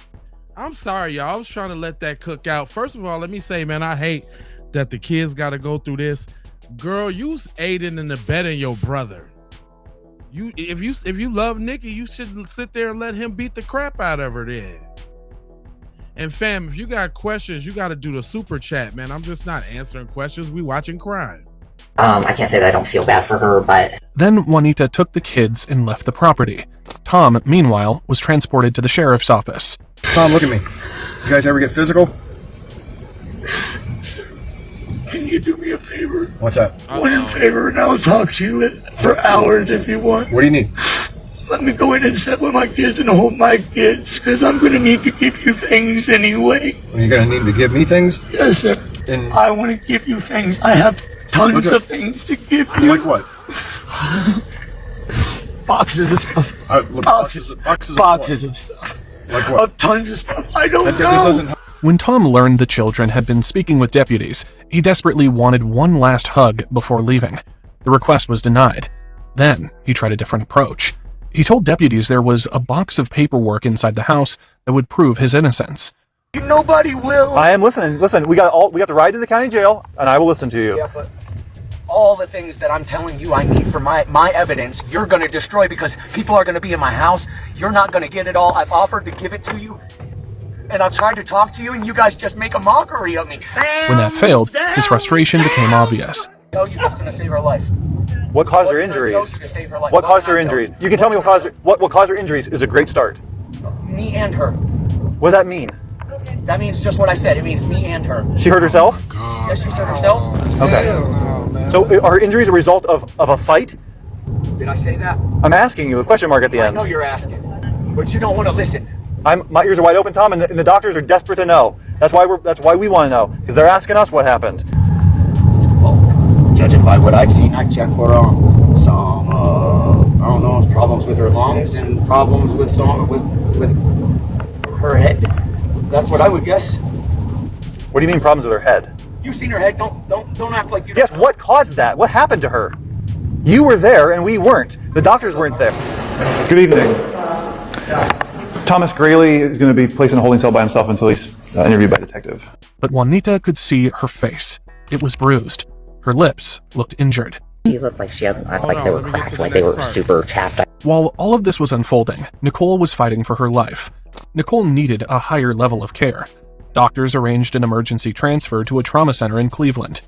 I'm sorry, y'all. I was trying to let that cook out. First of all, let me say, man, I hate that the kids got to go through this. Girl, you's aiding and abetting your brother. If you love Nikki, you shouldn't sit there and let him beat the crap out of her then. And fam, if you got questions, you got to do the super chat, man. I'm just not answering questions. We watching crime. I can't say that I don't feel bad for her, but... Then Juanita took the kids and left the property. Tom, meanwhile, was transported to the sheriff's office. Tom, look at me. You guys ever get physical? Can you do me a favor? What's that? One favor, and I'll talk to you for hours if you want. What do you need? Let me go in and sit with my kids and hold my kids, because I'm going to need to give you things anyway. Are you going to need to give me things? Yes, sir. And I want to give you things. I have tons of things to give you. like what? Boxes of stuff. Boxes of stuff. Like what? Tons of stuff. I don't That know. doesn't help. When Tom learned the children had been speaking with deputies, he desperately wanted one last hug before leaving. The request was denied. Then he tried a different approach. He told deputies there was a box of paperwork inside the house that would prove his innocence. Nobody will. I am listening. Listen, we got the ride to the county jail, and I will listen to you. Yeah, but all the things that I'm telling you I need for my evidence, you're going to destroy because people are going to be in my house. You're not going to get it all. I've offered to give it to you, and I've tried to talk to you, and you guys just make a mockery of me. When that failed, his frustration became obvious. Tell you what's going to save her life. What caused her injuries? What caused her injuries? You can tell me what caused her injuries is a great start. Me and her. What does that mean? That means just what I said. It means me and her. She hurt herself? Yes, she hurt herself. Okay. So are her injuries a result of a fight? Did I say that? I'm asking you a question mark at the end. I know you're asking, but you don't want to listen. My ears are wide open, Tom, and the doctors are desperate to know. That's why we want to know, because they're asking us what happened. Judging by what I've seen, I checked for some I don't know, problems with her lungs and problems with her head. That's what I would guess. What do you mean problems with her head? You've seen her head. Don't act like you. Yes. What caused that? What happened to her? You were there and we weren't. The doctors weren't there. Good evening. Thomas Grayley is going to be placed in a holding cell by himself until he's interviewed by a detective. But Juanita could see her face. It was bruised. Her lips looked injured. She looked like she had, like they were cracked, like they were super chapped. While all of this was unfolding, Nicole was fighting for her life. Nicole needed a higher level of care. Doctors arranged an emergency transfer to a trauma center in Cleveland.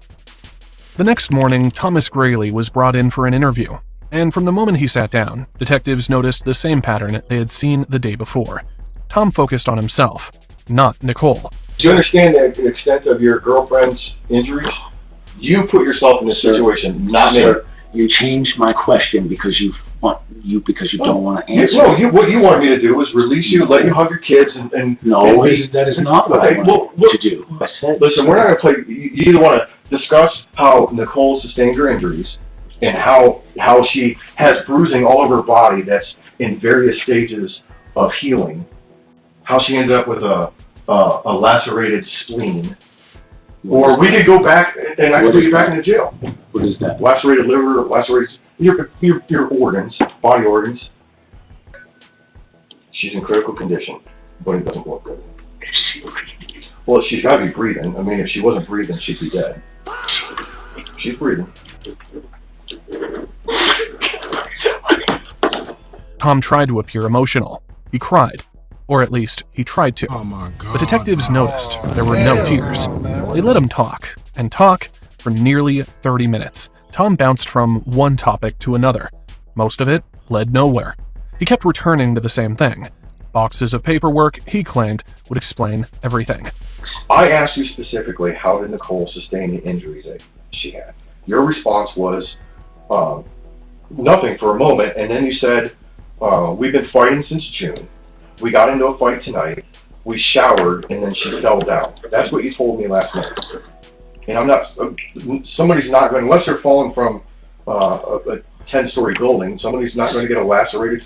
The next morning, Thomas Grayley was brought in for an interview, and from the moment he sat down, detectives noticed the same pattern they had seen the day before. Tom focused on himself, not Nicole. Do you understand the extent of your girlfriend's injuries? You put yourself in this situation, not me. You changed my question because you don't want to answer. No, what you wanted me to do was release you, let you hug your kids, and that is not what I wanted to do. I said, listen, we're not going to play. You either want to discuss how Nicole sustained her injuries and how she has bruising all over her body that's in various stages of healing, how she ended up with a lacerated spleen. Or we could go back and I could put you back into jail. What is that? Lacerated liver, lacerated your organs, body organs. She's in critical condition, but it doesn't look good. Well, she's got to be breathing. I mean, if she wasn't breathing, she'd be dead. She's breathing. Tom tried to appear emotional. He cried. Or at least, he tried to. Oh my God. But detectives noticed there were no tears. They let him talk, and talk for nearly 30 minutes. Tom bounced from one topic to another. Most of it led nowhere. He kept returning to the same thing. Boxes of paperwork, he claimed, would explain everything. I asked you specifically, how did Nicole sustain the injuries that she had? Your response was nothing for a moment, and then you said, we've been fighting since June. We got into a fight tonight, we showered, and then she fell down. That's what you told me last night. And I'm not, somebody's not going, unless they're falling from a 10-story building, somebody's not going to get a lacerated.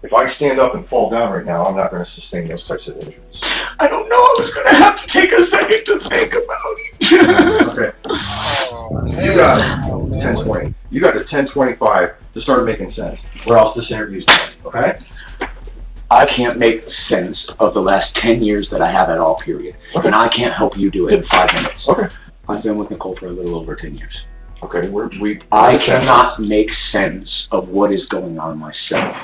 If I stand up and fall down right now, I'm not going to sustain those types of injuries. I don't know, I was going to have to take a second to think about it. Okay. You got 10:20. You got the 10:25 to start making sense, or else this interview's done, okay? I can't make sense of the last 10 years that I have at all, period. Okay. And I can't help you do it in 5 minutes. Okay. I've been with Nicole for a little over 10 years. Okay, I cannot make sense of what is going on myself.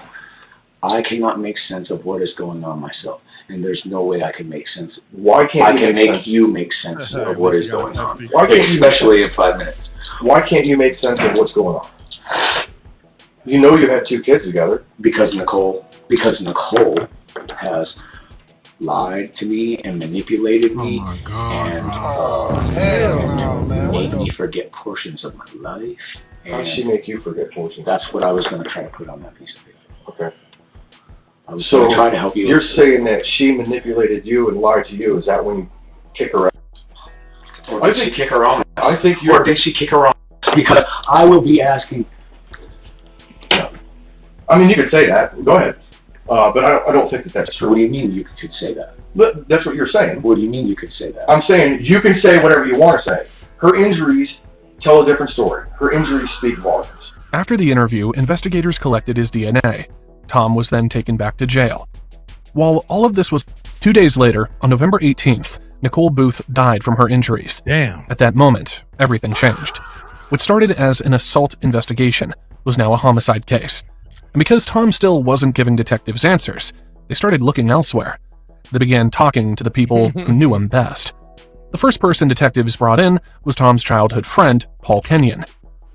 I cannot make sense of what is going on myself. And there's no way I can make sense. Why can't I can make you make sense of what is going on? Why can't you, especially in 5 minutes. Why can't you make sense of what's going on? You know you had 2 kids together. Because Nicole has lied to me and manipulated me and made me forget portions of my life. How did she make you forget portions? That's what I was going to try to put on that piece of paper. Okay. I was going to try to help you. You're saying that she manipulated you and lied to you. Is that when you kick her out? Or did she kick her own? I think you're... Or did she kick her own? Because I will be asking... I mean, you could say that. Go ahead. But I don't think that's true. What do you mean you could say that? That's what you're saying. What do you mean you could say that? I'm saying you can say whatever you want to say. Her injuries tell a different story. Her injuries speak volumes. After the interview, investigators collected his DNA. Tom was then taken back to jail. While all of this was 2 days later, on November 18th, Nicole Booth died from her injuries. Damn. At that moment, everything changed. What started as an assault investigation was now a homicide case. And because Tom still wasn't giving detectives answers, they started looking elsewhere. They began talking to the people who knew him best. The first person detectives brought in was Tom's childhood friend, Paul Kenyon.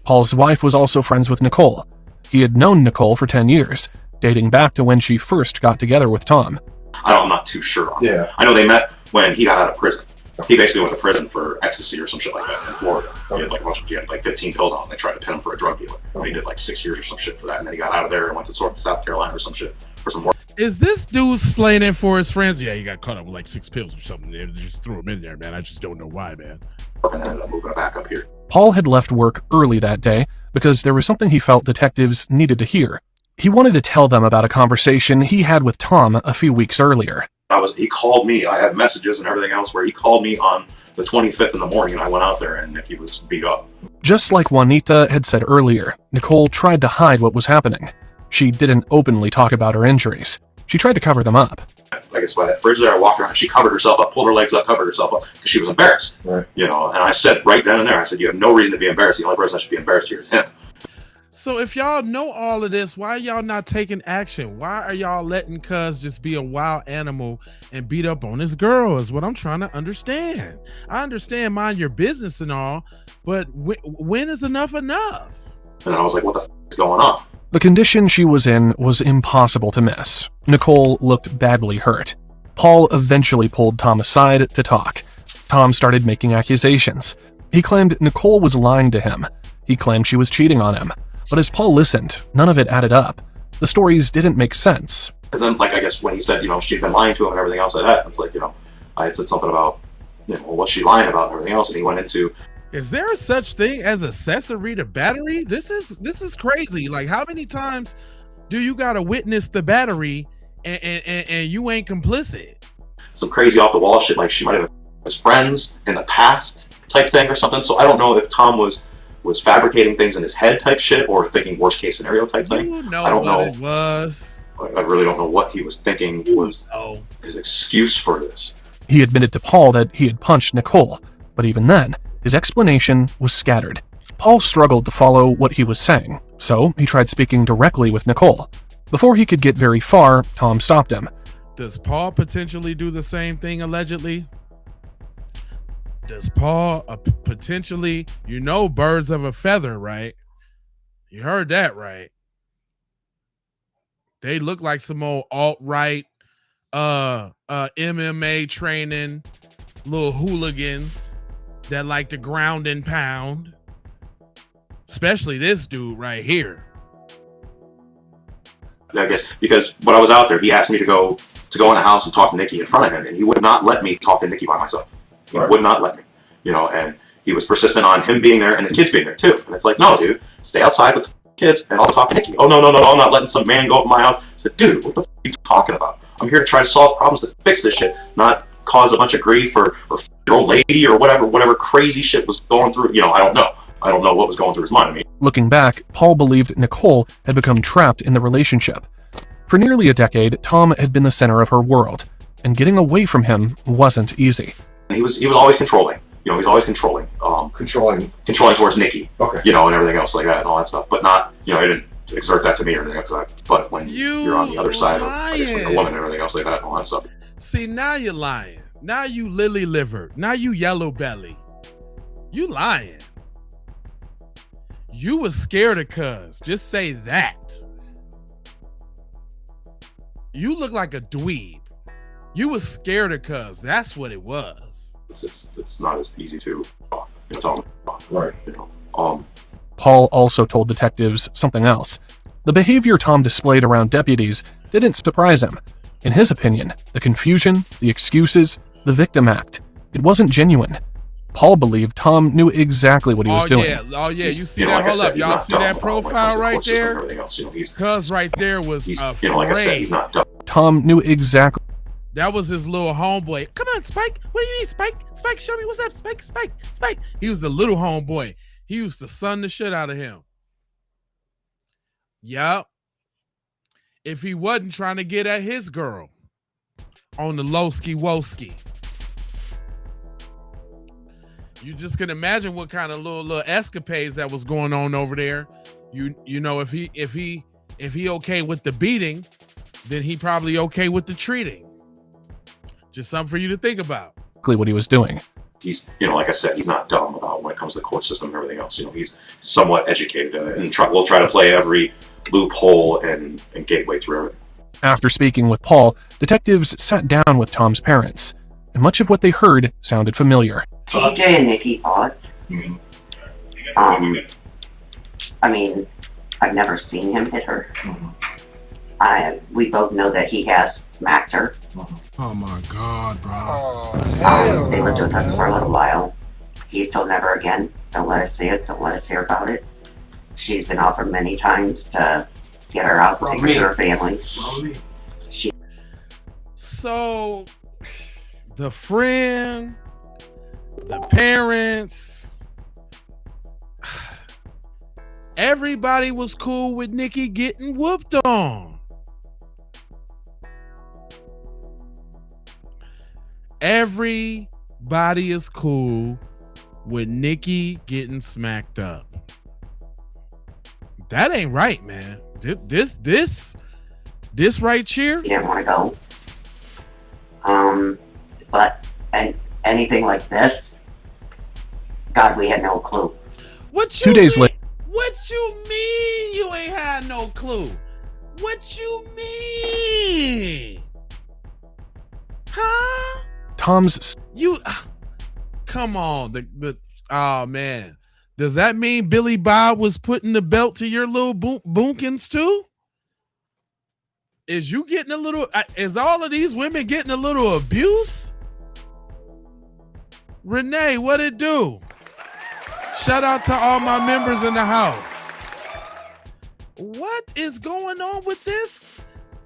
Paul's wife was also friends with Nicole. He had known Nicole for 10 years, dating back to when she first got together with Tom. I'm not too sure on that. I know they met when he got out of prison. He basically went to prison for ecstasy or some shit like that in Florida. He had like 15 pills on him. They tried to pin him for a drug dealer. He did like 6 years or some shit for that, and then he got out of there and went to South Carolina or some shit for some more. Is this dude explaining for his friends? Yeah, he got caught up with like 6 pills or something. They just threw him in there, man. I just don't know why, man. And then ended up moving back up here. Paul had left work early that day because there was something he felt detectives needed to hear. He wanted to tell them about a conversation he had with Tom a few weeks earlier. He called me. I had messages and everything else where he called me on the 25th in the morning, and I went out there and he was beat up. Just like Juanita had said earlier, Nicole tried to hide what was happening. She didn't openly talk about her injuries. She tried to cover them up. I guess by that fridge there, I walked around. She covered herself up, pulled her legs up, covered herself up because she was embarrassed. Right. You know, and I said right then and there, I said, you have no reason to be embarrassed. The only person that should be embarrassed here is him. So if y'all know all of this, why are y'all not taking action? Why are y'all letting Cuz just be a wild animal and beat up on his girl is what I'm trying to understand. I understand mind your business and all, but when is enough enough? And I was like, what the f is going on? The condition she was in was impossible to miss. Nicole looked badly hurt. Paul eventually pulled Tom aside to talk. Tom started making accusations. He claimed Nicole was lying to him. He claimed she was cheating on him. But as Paul listened, none of it added up. The stories didn't make sense. And then, like, I guess when he said, you know, she'd been lying to him and everything else like that, it's like, you know, I had said something about, you know, what's she lying about and everything else, and he went into, Is there a such thing as accessory to battery? This is crazy. Like, how many times do you gotta witness the battery and you ain't complicit? some crazy off the wall shit, like she might have been his friends in the past type thing or something. So I don't know if Tom was fabricating things in his head type shit or thinking worst case scenario type thing. You know I don't what know. it was. I really don't know what he was thinking was his excuse for this. He admitted to Paul that he had punched Nicole, but even then, his explanation was scattered. Paul struggled to follow what he was saying, so he tried speaking directly with Nicole. Before he could get very far, Tom stopped him. Does Paul potentially do the same thing allegedly? Does Paul potentially, you know, birds of a feather, right? You heard that, right? They look like some old alt-right MMA training little hooligans that like to ground and pound. Especially this dude right here. I guess because when I was out there, he asked me to go in the house and talk to Nikki in front of him, and he would not let me talk to Nikki by myself. He would not let me, you know, and he was persistent on him being there and the kids being there too. And it's like, no, dude, stay outside with the kids and I'll talk to Nikki. Oh, no, I'm not letting some man go up my house. I said, dude, what the f are you talking about? I'm here to try to solve problems to fix this shit, not cause a bunch of grief or your old lady or whatever crazy shit was going through. You know, I don't know. I don't know what was going through his mind. I mean, Looking back, Paul believed Nicole had become trapped in the relationship. For nearly a decade, Tom had been the center of her world, and getting away from him wasn't easy. he was always controlling. You know, he's always controlling. Controlling towards Nikki. Okay. You know, and everything else like that and all that stuff. But not, you know, he didn't exert that to me or anything like that. But when you're on the other side of, I guess, when a woman and everything else like that and all that stuff. See, now you're lying. Now you lily livered. Now you yellow belly. You lying. You was scared of Cuz. Just say that. You look like a dweeb. You was scared of Cuz. That's what it was. It's not as easy to, you know, right. You know, Paul also told detectives something else. The behavior Tom displayed around deputies didn't surprise him. In his opinion, the confusion, the excuses, the victim act, it wasn't genuine. Paul believed Tom knew exactly what he was doing. Oh yeah, you see that? Hold up, y'all see that profile right there? Cuz right there was afraid. Tom knew exactly. That was his little homeboy. Come on, Spike. What do you need, Spike? Spike, show me what's up, Spike. He was the little homeboy. He used to sun the shit out of him. Yup. If he wasn't trying to get at his girl on the lowski woski. You just can imagine what kind of little escapades that was going on over there. You know, if he okay with the beating, then he probably okay with the treating. Just something for you to think about. What he was doing. He's, you know, like I said, he's not dumb about when it comes to the court system and everything else. You know, he's somewhat educated in it, and we'll try to play every loophole and gateway through everything. After speaking with Paul, detectives sat down with Tom's parents, and much of what they heard sounded familiar. TJ and Nikki fought. I mean, I've never seen him hit her. We both know that he has smacked her. Oh my God, bro. They lived with us for a little while. He told never again. Don't let us see it. Don't let us hear about it. She's been offered many times to get her out, take her to her family. So, the friend, the parents, everybody was cool with Nikki getting whooped on. Everybody is cool with Nikki getting smacked up. That ain't right, man. This right here. He didn't want to go. But anything like this, God, we had no clue. What you 2 days later, What you mean you ain't had no clue? What you mean? Huh? Tom's come on. Oh man. Does that mean Billy Bob was putting the belt to your little boonkins too? Is you getting a little? Is all of these women getting a little abuse? Renee, what it do? Shout out to all my members in the house. What is going on with this?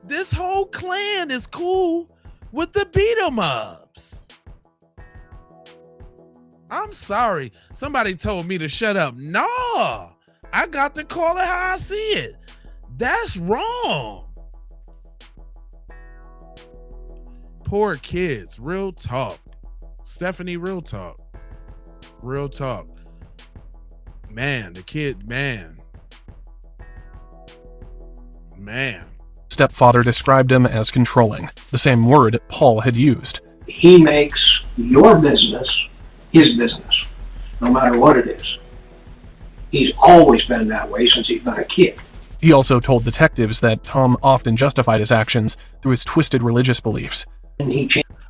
This whole clan is cool with the beat 'em ups. I'm sorry. Somebody told me to shut up. No, I got to call it how I see it. That's wrong. Poor kids. Real talk. Stephanie, real talk. Real talk. Man, the kid, man. stepfather described him as controlling, the same word Paul had used. He makes your business his business, no matter what it is. He's always been that way since he's been a kid. He also told detectives that Tom often justified his actions through his twisted religious beliefs.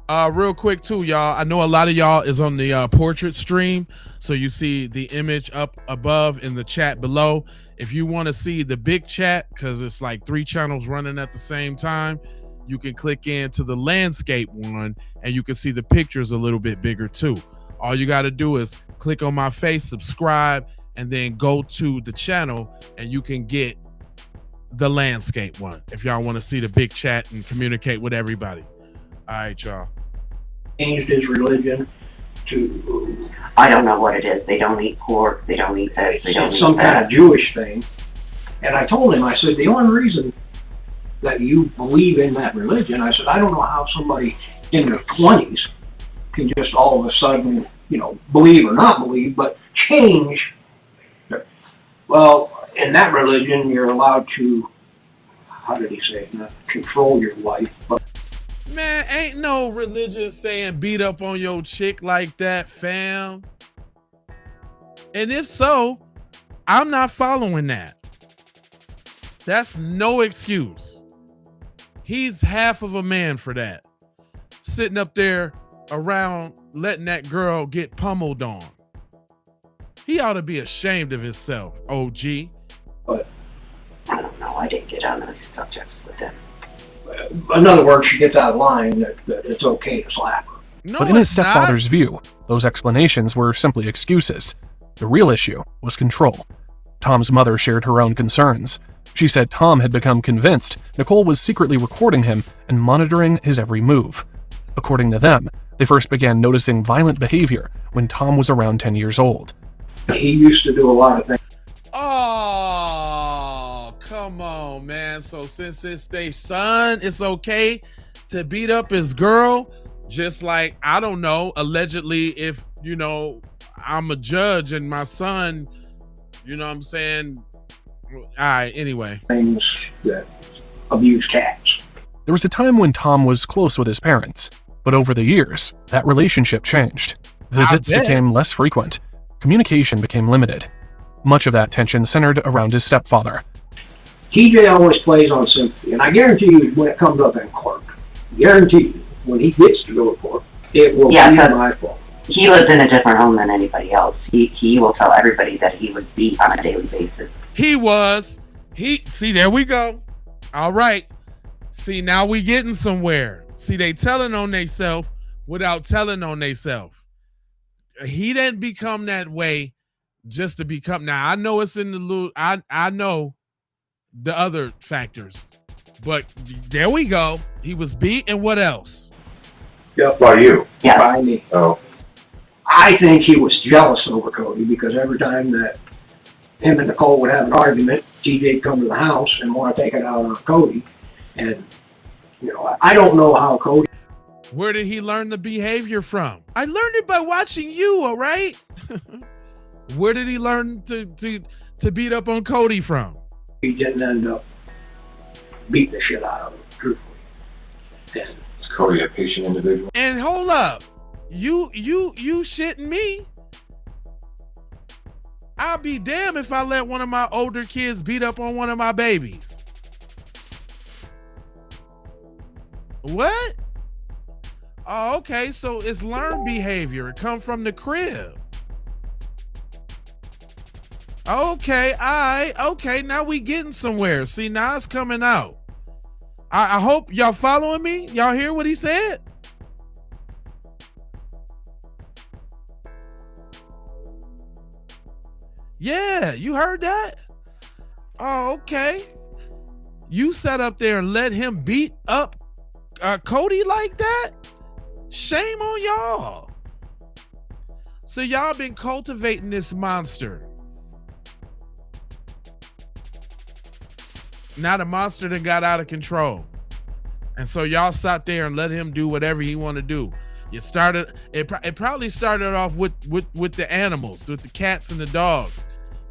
Real quick too, y'all. I know a lot of y'all is on the portrait stream, so you see the image up above in the chat below. If you want to see the big chat, because it's like 3 channels running at the same time, you can click into the landscape one and you can see the pictures a little bit bigger too. All you got to do is click on my face, subscribe, and then go to the channel and you can get the landscape one if y'all want to see the big chat and communicate with everybody. All right, y'all. Changed his religion to... I don't know what it is. They don't eat pork. They don't eat eggs. They don't eat some fat. kind of Jewish thing. And I told him, I said, the only reason that you believe in that religion, I said, I don't know how somebody in their 20s can just all of a sudden, you know, believe or not believe, but change. Well, in that religion, you're allowed to, how did he say it, not control your life, but Man, ain't no religion saying beat up on your chick like that, fam. And if so, I'm not following that. That's no excuse. He's half of a man for that. Sitting up there around letting that girl get pummeled on. He ought to be ashamed of himself, OG. But I don't know. I didn't get on those subjects with him. In other words, she gets out of line that it's okay to slap her. No, but in his stepfather's view, those explanations were simply excuses. The real issue was control. Tom's mother shared her own concerns. She said Tom had become convinced Nicole was secretly recording him and monitoring his every move. According to them, they first began noticing violent behavior when Tom was around 10 years old. He used to do a lot of things. Oh, come on, man. So since it's their son, it's okay to beat up his girl? Just like, I don't know, allegedly, if, you know, I'm a judge and my son, you know what I'm saying? All right, anyway. Things that abuse cats. There was a time when Tom was close with his parents, but over the years, that relationship changed. Visits became less frequent. Communication became limited. Much of that tension centered around his stepfather. TJ always plays on sympathy, and I guarantee you when it comes up in court, guarantee you, when he gets to go to court, it will be my fault. He lives in a different home than anybody else. He will tell everybody that he would beat on a daily basis. See, there we go. All right. See, now we getting somewhere. See, they telling on theyself without telling on theyself. He didn't become that way just to become. Now, I know it's in the loop. I know the other factors, but there we go. He was beat, and what else? Yep, by you. Yeah. By me. Oh. I think he was jealous over Cody because every time that him and Nicole would have an argument, TJ'd come to the house and want to take it out on Cody. And, you know, I don't know how Cody... Where did he learn the behavior from? I learned it by watching you, all right? Where did he learn to beat up on Cody from? He didn't end up beating the shit out of him, truthfully. And Is Cody a patient individual? And hold up. You shitting me? I'll be damned if I let one of my older kids beat up on one of my babies. What? Oh, okay, so it's learned behavior. It come from the crib. Okay, okay, now we getting somewhere. See, now it's coming out. I hope y'all following me. Y'all hear what he said? Yeah, you heard that? Oh, okay. You sat up there and let him beat up Cody like that? Shame on y'all. So y'all been cultivating this monster. Now the monster done got out of control. And so y'all sat there and let him do whatever he want to do. It probably started off with the animals, with the cats and the dogs.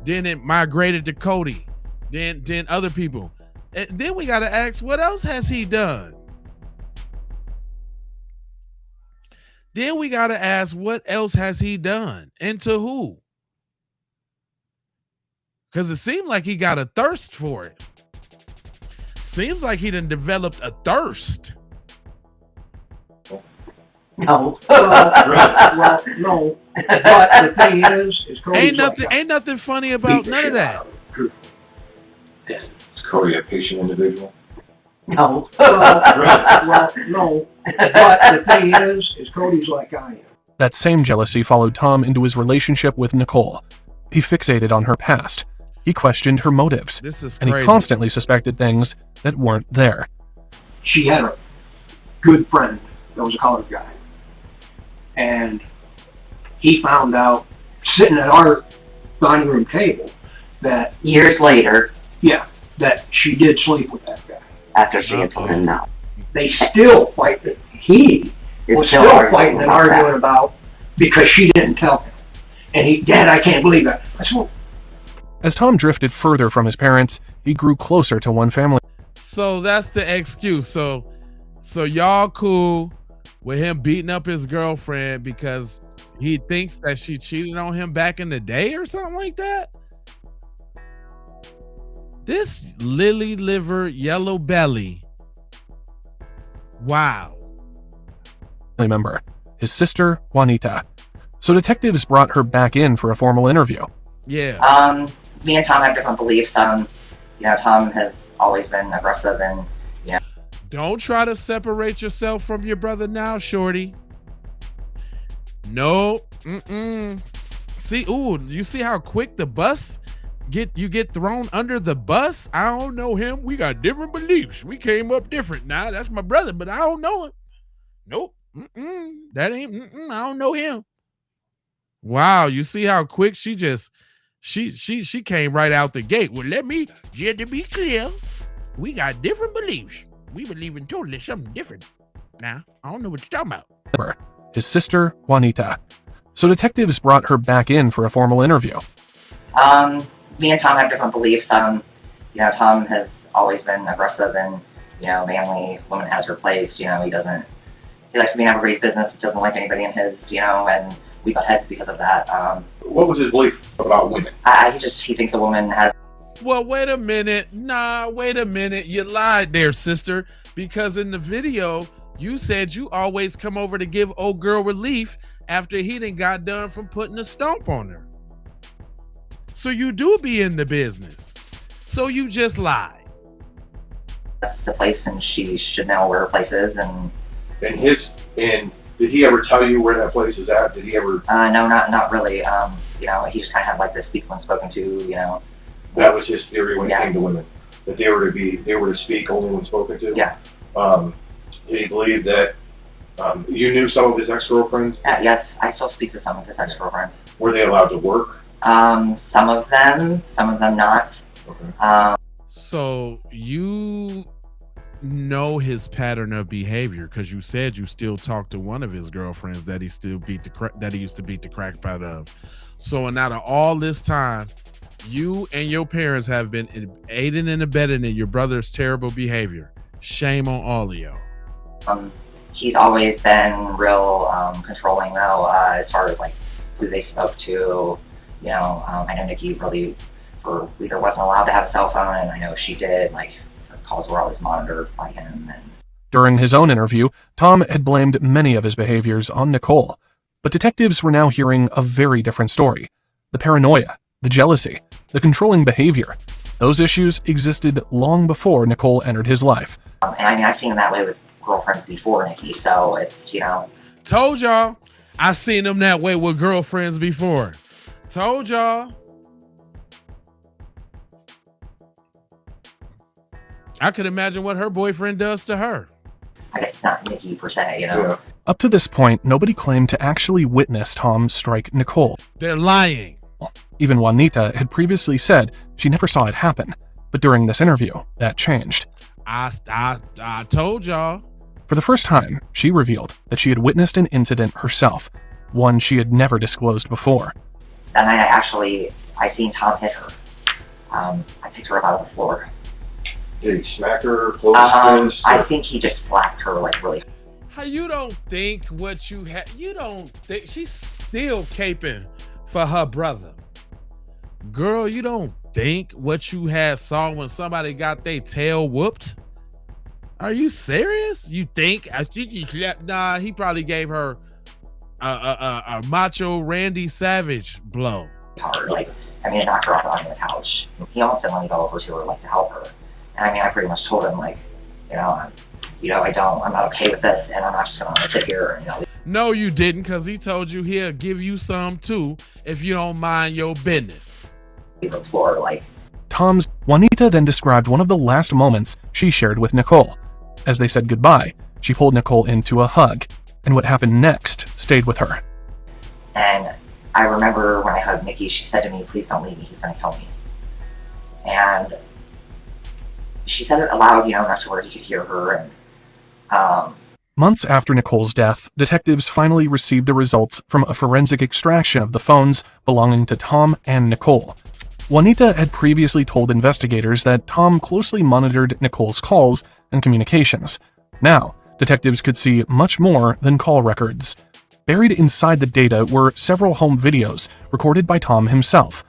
Then it migrated to Cody. Then other people. And then we got to ask, what else has he done? Then we got to ask, what else has he done? And to who? Because it seemed like he got a thirst for it. Seems like he done developed a thirst. no. Well, no. But the thing is Cody's ain't nothing funny about none of that. Is Cody a patient individual? No. Well, no. But the thing is Cody's like I am. That same jealousy followed Tom into his relationship with Nicole. He fixated on her past. He questioned her motives. This is and crazy. He constantly suspected things that weren't there. She had a good friend that was a colored guy. And he found out, sitting at our dining room table, that years later, yeah, that she did sleep with that guy. After she had told him no. They still fight. He was still fighting and arguing about because she didn't tell him. And Dad, I can't believe that. I said, well, as Tom drifted further from his parents, he grew closer to one family. So that's the excuse. So y'all cool with him beating up his girlfriend because he thinks that she cheated on him back in the day or something like that? This lily liver, yellow belly. Wow. Member, his sister, Juanita. So detectives brought her back in for a formal interview. Yeah. Me and Tom have different beliefs. Tom has always been aggressive and, Don't try to separate yourself from your brother now, shorty. No. See, you see how quick the bus you get thrown under the bus? I don't know him. We got different beliefs. We came up different. Nah, that's my brother, but I don't know him. Nope. That ain't, I don't know him. Wow, you see how quick she came right out the gate. Well, just to be clear, we got different beliefs. We believe in totally something different. Now, I don't know what you're talking about. His sister, Juanita. So detectives brought her back in for a formal interview. Me and Tom have different beliefs. Tom has always been aggressive and, manly. Woman has her place. He likes to be in everybody's business. Doesn't like anybody in his, and we butt heads because of that. What was his belief about women? He thinks a woman has. Well, wait a minute. Nah, wait a minute. You lied there, sister. Because in the video, you said you always come over to give old girl relief after he done got done from putting a stomp on her. So you do be in the business. So you just lied. That's the place, and she should know where her place is. And did he ever tell you where that place is at? Did he ever? No, not really. He just kind of had like this speak when spoken to. That was his theory when it came to women, that they were to speak only when spoken to. Yeah. Did he believe that you knew some of his ex-girlfriends? Yes, I still speak to some of his ex-girlfriends. Were they allowed to work? Some of them not. Okay. So you know his pattern of behavior? Because you said you still talk to one of his girlfriends that he still that he used to beat the crack out of. So, and out of all this time, you and your parents have been aiding and abetting in your brother's terrible behavior. Shame on all of y'all. He's always been real controlling though, as far as like who they spoke to. You know, I know Nikki really either wasn't allowed to have a cell phone, and I know she did. Like, her calls were always monitored by him. And During his own interview, Tom had blamed many of his behaviors on Nicole. But detectives were now hearing a very different story. The paranoia, the jealousy, the controlling behavior. Those issues existed long before Nicole entered his life. and I mean, I've seen him that way with girlfriends before, Nikki, so it's, you know. Told y'all. I seen him that way with girlfriends before. Told y'all. I could imagine what her boyfriend does to her. I guess not Nikki per se, you know. Yeah. Up to this point, nobody claimed to actually witness Tom strike Nicole. They're lying. Even Juanita had previously said she never saw it happen. But during this interview, that changed. I told y'all. For the first time, she revealed that she had witnessed an incident herself, one she had never disclosed before. That night, I seen Tom hit her. I picked her up out of the floor. Did he smack her? Close his fist? I think he just slapped her like really. How you don't think what you had? You don't think she's still caping for her brother? Girl, you don't think what you had saw when somebody got their tail whooped? Are you serious? You think? I think he slapped. Nah, he probably gave her a macho Randy Savage blow. Hard, like, I mean, it knocked her off on the couch. He almost didn't let me go over to her, like, to help her. And I mean, I pretty much told him, like, I'm not okay with this, and I'm not just gonna sit here, No, you didn't, because he told you he'll give you some too if you don't mind your business. leave the floor, like. Tom's Juanita then described one of the last moments she shared with Nicole. As they said goodbye, she pulled Nicole into a hug, and what happened next stayed with her. And I remember when I hugged Nikki, she said to me, "Please don't leave me, he's gonna kill me." And she said it aloud, not to where he could hear her, and Months after Nicole's death, detectives finally received the results from a forensic extraction of the phones belonging to Tom and Nicole. Juanita had previously told investigators that Tom closely monitored Nicole's calls and communications. Now, detectives could see much more than call records. Buried inside the data were several home videos recorded by Tom himself.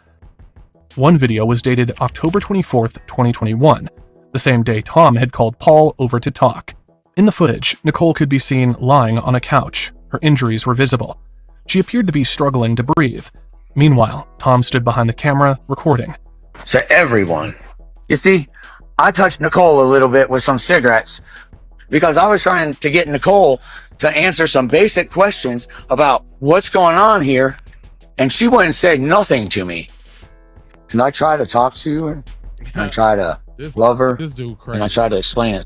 One video was dated October 24th, 2021, the same day Tom had called Paul over to talk. In the footage, Nicole could be seen lying on a couch. Her injuries were visible. She appeared to be struggling to breathe. Meanwhile, Tom stood behind the camera, recording. To everyone. You see, I touched Nicole a little bit with some cigarettes because I was trying to get Nicole to answer some basic questions about what's going on here, and she wouldn't say nothing to me. And I try to talk to her, and I try to love her, and I try to explain it.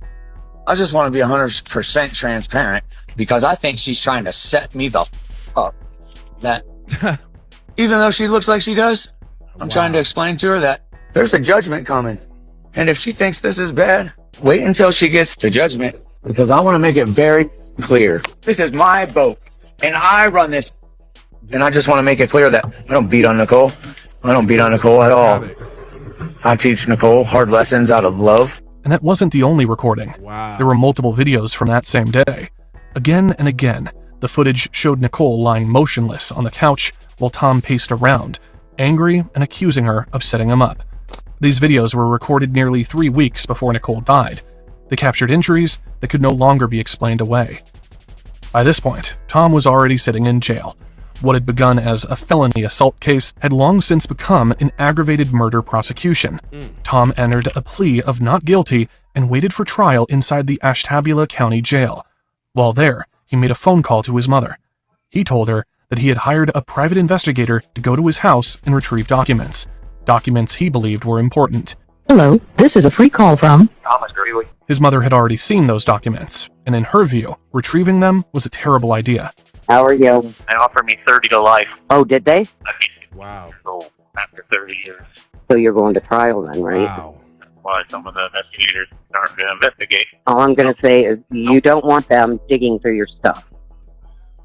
I just want to be 100% transparent because I think she's trying to set me the up. That even though she looks like she does, I'm trying to explain to her that there's a judgment coming. And if she thinks this is bad, wait until she gets to judgment, because I want to make it very clear. This is my boat, and I run this. And I just want to make it clear that I don't beat on Nicole. I don't beat on Nicole at all. I teach Nicole hard lessons out of love. And that wasn't the only recording. Wow. There were multiple videos from that same day. Again and again, the footage showed Nicole lying motionless on the couch while Tom paced around, angry and accusing her of setting him up. These videos were recorded nearly 3 weeks before Nicole died. They captured injuries that could no longer be explained away. By this point, Tom was already sitting in jail. What had begun as a felony assault case had long since become an aggravated murder prosecution. Tom entered a plea of not guilty and waited for trial inside the Ashtabula County Jail. While there, he made a phone call to his mother. He told her that he had hired a private investigator to go to his house and retrieve documents. Documents he believed were important. Hello, this is a free call from Thomas Greeley. His mother had already seen those documents, and in her view, retrieving them was a terrible idea. How are you? They offered me 30 to life. Oh, did they? Wow. So after 30 years. So you're going to trial then, right? Wow. why some of the investigators aren't going to investigate. All I'm going to say is you don't want them digging through your stuff.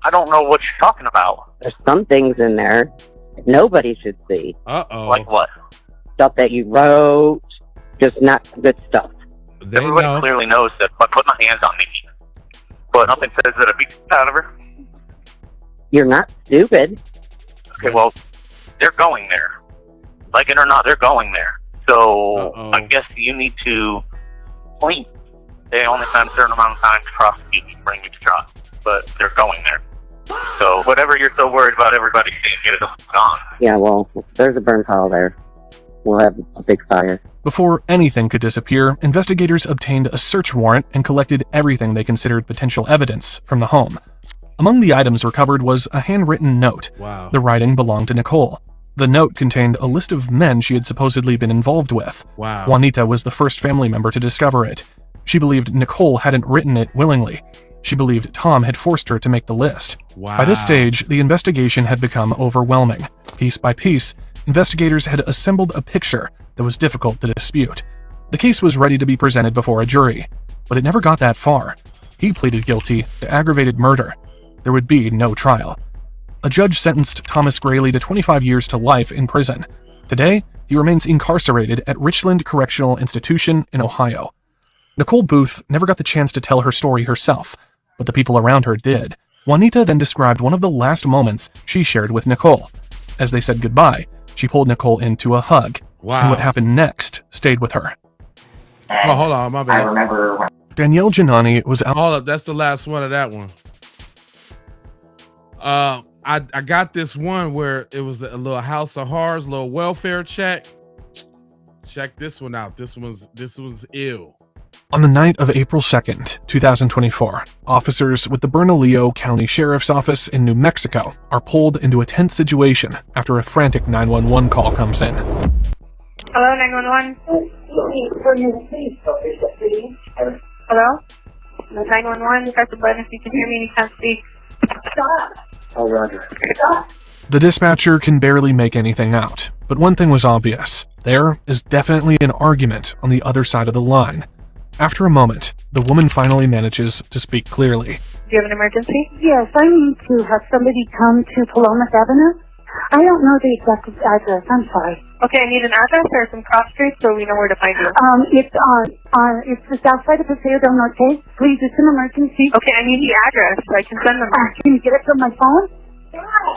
I don't know what you're talking about. There's some things in there that nobody should see. Uh-oh. Like what? Stuff that you wrote, just not good stuff. Everybody clearly knows that I put my hands on Nikki, but nothing says that I beat the out of her. You're not stupid. Okay, well, they're going there. Like it or not, they're going there. So I guess you need to point. They only have a certain amount of time to prosecute and bring you to trial, but they're going there. So whatever you're so worried about everybody seeing, get it gone. Yeah, well, if there's a burn pile there, we'll have a big fire. Before anything could disappear, investigators obtained a search warrant and collected everything they considered potential evidence from the home. Among the items recovered was a handwritten note. Wow. The writing belonged to Nicole. The note contained a list of men she had supposedly been involved with. Wow. Juanita was the first family member to discover it. She believed Nicole hadn't written it willingly. She believed Tom had forced her to make the list. Wow. By this stage, the investigation had become overwhelming. Piece by piece, investigators had assembled a picture that was difficult to dispute. The case was ready to be presented before a jury, but it never got that far. He pleaded guilty to aggravated murder. There would be no trial. A judge sentenced Thomas Grayley to 25 years to life in prison. Today, he remains incarcerated at Richland Correctional Institution in Ohio. Nicole Booth never got the chance to tell her story herself, but the people around her did. Juanita then described one of the last moments she shared with Nicole. As they said goodbye, she pulled Nicole into a hug. Wow. And what happened next stayed with her. Oh, hold on, my bad. I remember when Danielle Giannani was out. Hold up, that's the last one of that one. I got this one where it was a little house of horrors, little welfare check. Check this one out. This one's ill. On the night of April 2nd, 2024, officers with the Bernalillo County Sheriff's Office in New Mexico are pulled into a tense situation after a frantic 911 call comes in. Hello, 911. Hello? 911, press the button if you can hear me and you can't speak. Stop. Oh, Roger. The dispatcher can barely make anything out, but one thing was obvious. There is definitely an argument on the other side of the line. After a moment, the woman finally manages to speak clearly. Do you have an emergency? Yes, I need to have somebody come to Palomas Avenue. I don't know the exact address. I'm sorry. Okay, I need an address or some cross streets so we know where to find you. It's it's the south side of Paseo del Norte. Please, it's an emergency. Okay, I need the address so I can send them. Can you get it from my phone?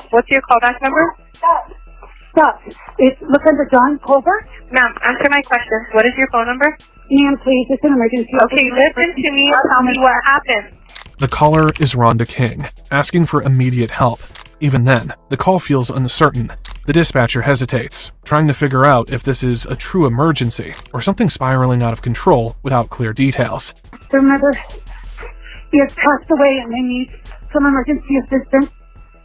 What's your callback number? Stop. Look under John Colbert. Ma'am, answer my questions. What is your phone number? Ma'am, please, it's an emergency. Okay, listen to me and tell me what happened. The caller is Rhonda King, asking for immediate help. Even then, the call feels uncertain. The dispatcher hesitates, trying to figure out if this is a true emergency or something spiraling out of control without clear details. Their mother is passed away and they need some emergency assistance.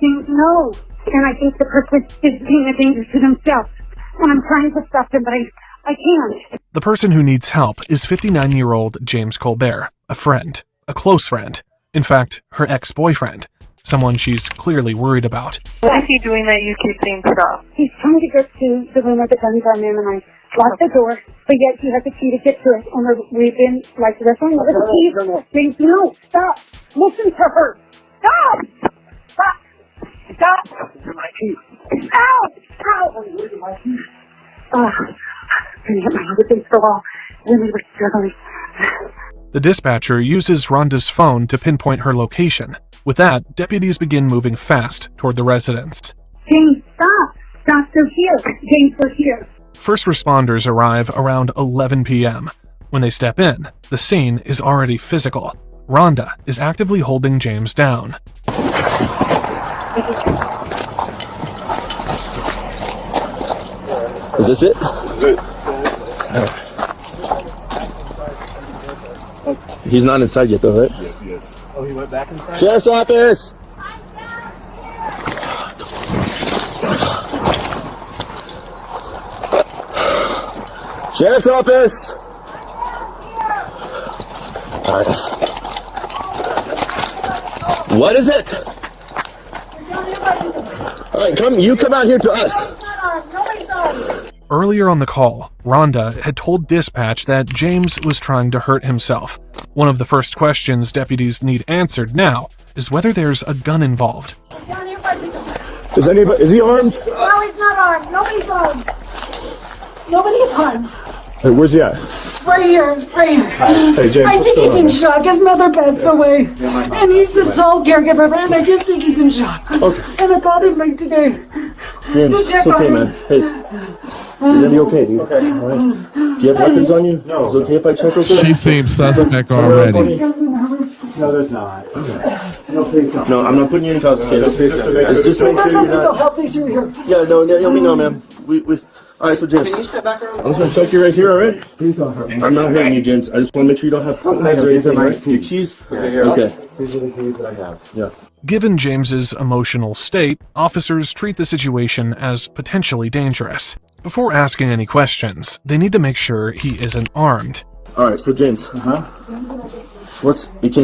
No, and I think the person is being a danger to themselves. And I'm trying to stop them, but I can't. The person who needs help is 59-year-old James Colbert, a friend, a close friend. In fact, her ex-boyfriend, someone she's clearly worried about. What is he doing that you keep saying stop? He's trying to get to the room where the guns are in, and I locked the door, but yet he has a key to get to it. And we've been, like, wrestling over the key. James, no, stop. Listen to her. Stop. Stop. Stop. Where's my key? Ow. Ow. Where's my key? I hit my head against the wall, and we were struggling. The dispatcher uses Rhonda's phone to pinpoint her location. With that, deputies begin moving fast toward the residence. James, stop! Stop, they're here! James, they're here! First responders arrive around 11 p.m. When they step in, the scene is already physical. Rhonda is actively holding James down. Is this it? Good. He's not inside yet, though, right? Yes, yes. Oh, he went back inside? Sheriff's office! Sheriff's office! All right. What is it? All right, you come out here to us. Earlier on the call, Rhonda had told dispatch that James was trying to hurt himself. One of the first questions deputies need answered now is whether there's a gun involved. Is he armed? No, he's not armed. Nobody's armed. Nobody's armed. Hey, where's he at? Right here, right here. Hey, James, I what's think going he's on, in man? shock. His mother passed away. And he's the sole caregiver, and I just think he's in shock. Okay. And I called him like today. James, To check it's okay, on man. him. Hey, you're gonna be okay, dude. Okay. All right. Do you have weapons on you? No. Is it okay if I check over? She seems suspect already. No, there's not. No, please don't. No, I'm not putting you in cuffs, kid. Just to make It's just sure. make sure There's a you're mental not. health issue here. Yeah, no, we know, man. We. All right, so James. Can you step back around? I'm just gonna check you right here, all right? Please don't hurt me. I'm not hurting you, James. I just want to make sure you don't have pockets or These are anything, my right? Your keys? Okay. These are the keys that I have. Yeah. Given James's emotional state, officers treat the situation as potentially dangerous. Before asking any questions, they need to make sure he isn't armed. All right, so James. Can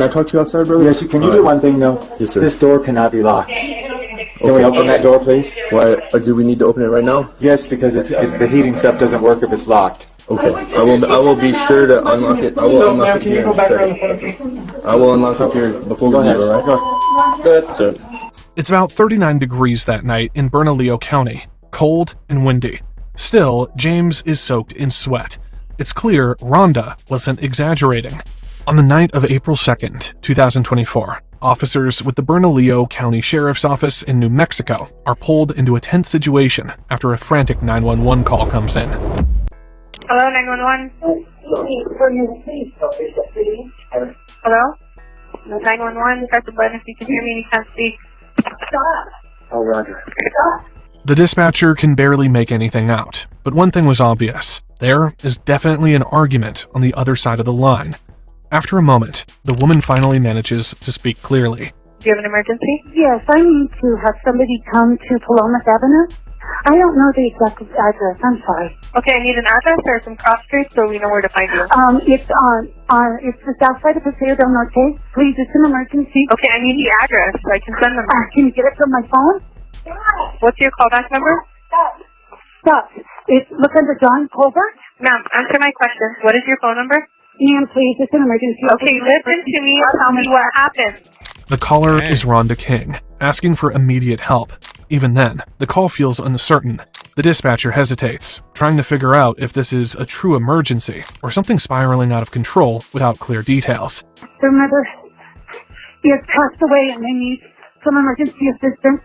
I talk to you outside, brother? Yes, can you do one thing though? Yes, sir. This door cannot be locked. Can we open that door, please? Why? Do we need to open it right now? Yes, because it's the heating stuff doesn't work if it's locked. Okay. I will be sure to unlock it. I will unlock it here. I will unlock it here before we leave, all right? Go ahead. Sir. It's about 39 degrees that night in Bernalillo County, cold and windy. Still, James is soaked in sweat. It's clear Rhonda wasn't exaggerating. On the night of April 2nd, 2024, officers with the Bernalillo County Sheriff's Office in New Mexico are pulled into a tense situation after a frantic 911 call comes in. Hello, 911. Hello? 911, press the button if you can hear me and you can't speak. Stop! Oh, Roger. The dispatcher can barely make anything out, but one thing was obvious. There is definitely an argument on the other side of the line. After a moment, the woman finally manages to speak clearly. Do you have an emergency? Yes, I need to have somebody come to Palomas Avenue. I don't know the exact address. I'm sorry. Okay, I need an address or some cross streets so we know where to find you. It's it's the south side of Paseo del Norte. Please, it's an emergency. Okay, I need the address so I can send them. Can you get it from my phone? What's your callback number? Stop. Look under John Colbert. Ma'am, answer my question. What is your phone number? Ma'am, please, it's an emergency. Okay, listen to me and tell me what happened. The caller is Rhonda King, asking for immediate help. Even then, the call feels uncertain. The dispatcher hesitates, trying to figure out if this is a true emergency or something spiraling out of control without clear details. Their mother is passed away and they need some emergency assistance.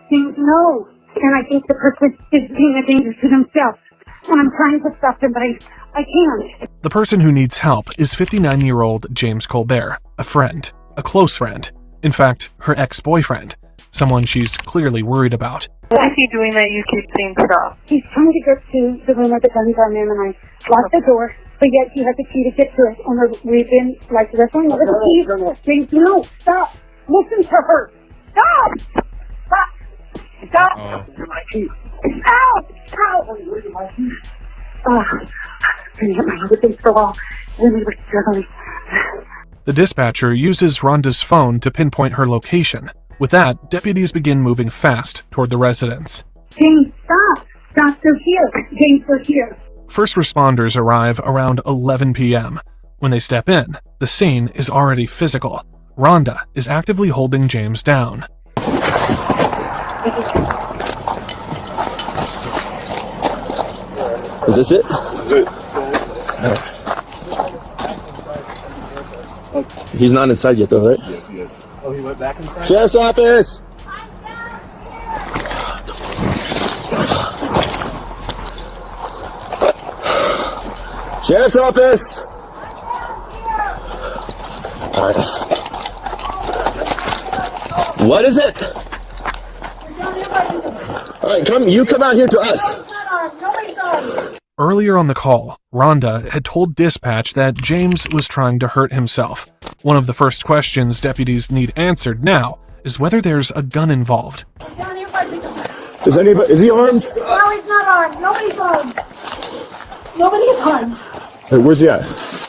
Things no. And I think the person is being a danger to themselves. And I'm trying to stop them, but I can't. The person who needs help is 59-year-old James Colbert, a friend, a close friend. In fact, her ex-boyfriend, someone she's clearly worried about. What is he doing that you keep saying stop? He's trying to get to the room where the guns are in, and I locked the door, but yet he has the key to get to it. And we've been like wrestling over the keys. Saying, no, stop. Listen to her. Stop. Stop. Stop. Ow. Ow. Can hit my head against the wall. Then we were struggling. The dispatcher uses Rhonda's phone to pinpoint her location. With that, deputies begin moving fast toward the residence. James, stop! Stop, they're here! James, they're here! First responders arrive around 11 p.m. When they step in, the scene is already physical. Rhonda is actively holding James down. Is this it? Good. He's not inside yet, though, right? Yes, he is. Oh, he went back inside? Sheriff's office! Sheriff's office! All right. What is it? All right, come out here to us. Earlier on the call, Rhonda had told dispatch that James was trying to hurt himself. One of the first questions deputies need answered now is whether there's a gun involved. Is he armed? No, he's not armed. Nobody's armed. Nobody's armed. Hey, where's he at?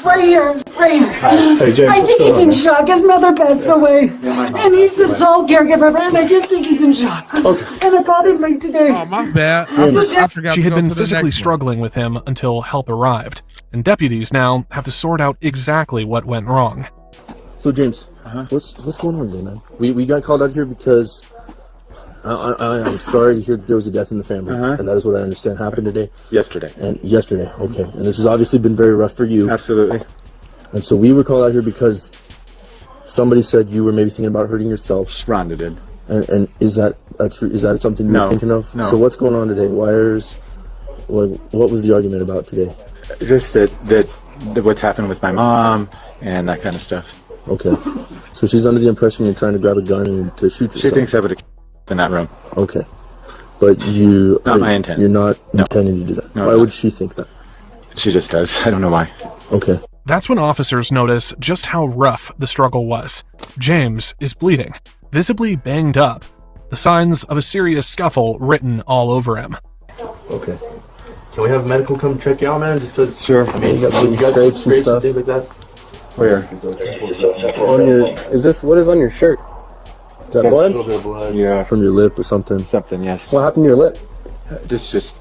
Right here. Hey, James, I think what's he's going in on, shock. His mother passed away. And he's the sole caregiver, and I just think he's in shock. Okay. And I called him late today. Oh, my bad. I forgot She to had go been to the physically next one. struggling with him until help arrived, and deputies now have to sort out exactly what went wrong. So James, what's going on today, man? We got called out here because I'm sorry to hear that there was a death in the family, and that is what I understand happened today. Yesterday. Okay. And this has obviously been very rough for you. Absolutely. And so we were called out here because somebody said you were maybe thinking about hurting yourself. Rhonda did. And is that something you're thinking of? No. So what's going on today? What was the argument about today? Just that what's happened with my mom and that kind of stuff. Okay. So she's under the impression you're trying to grab a gun and to shoot yourself. She thinks I would have in that room. Okay. But Not my intent. You're not intending to do that. No, Why no. would she think that? She just does. I don't know why. Okay. That's when officers notice just how rough the struggle was. James is bleeding, visibly banged up, the signs of a serious scuffle written all over him. Okay. Can we have medical come check you out, man? Just because. Sure. I mean, you got some scrapes and stuff. Things like that. Where? What is on your shirt? Is that blood? A little bit of blood. Yeah. From your lip or something? Something, yes. What happened to your lip? Just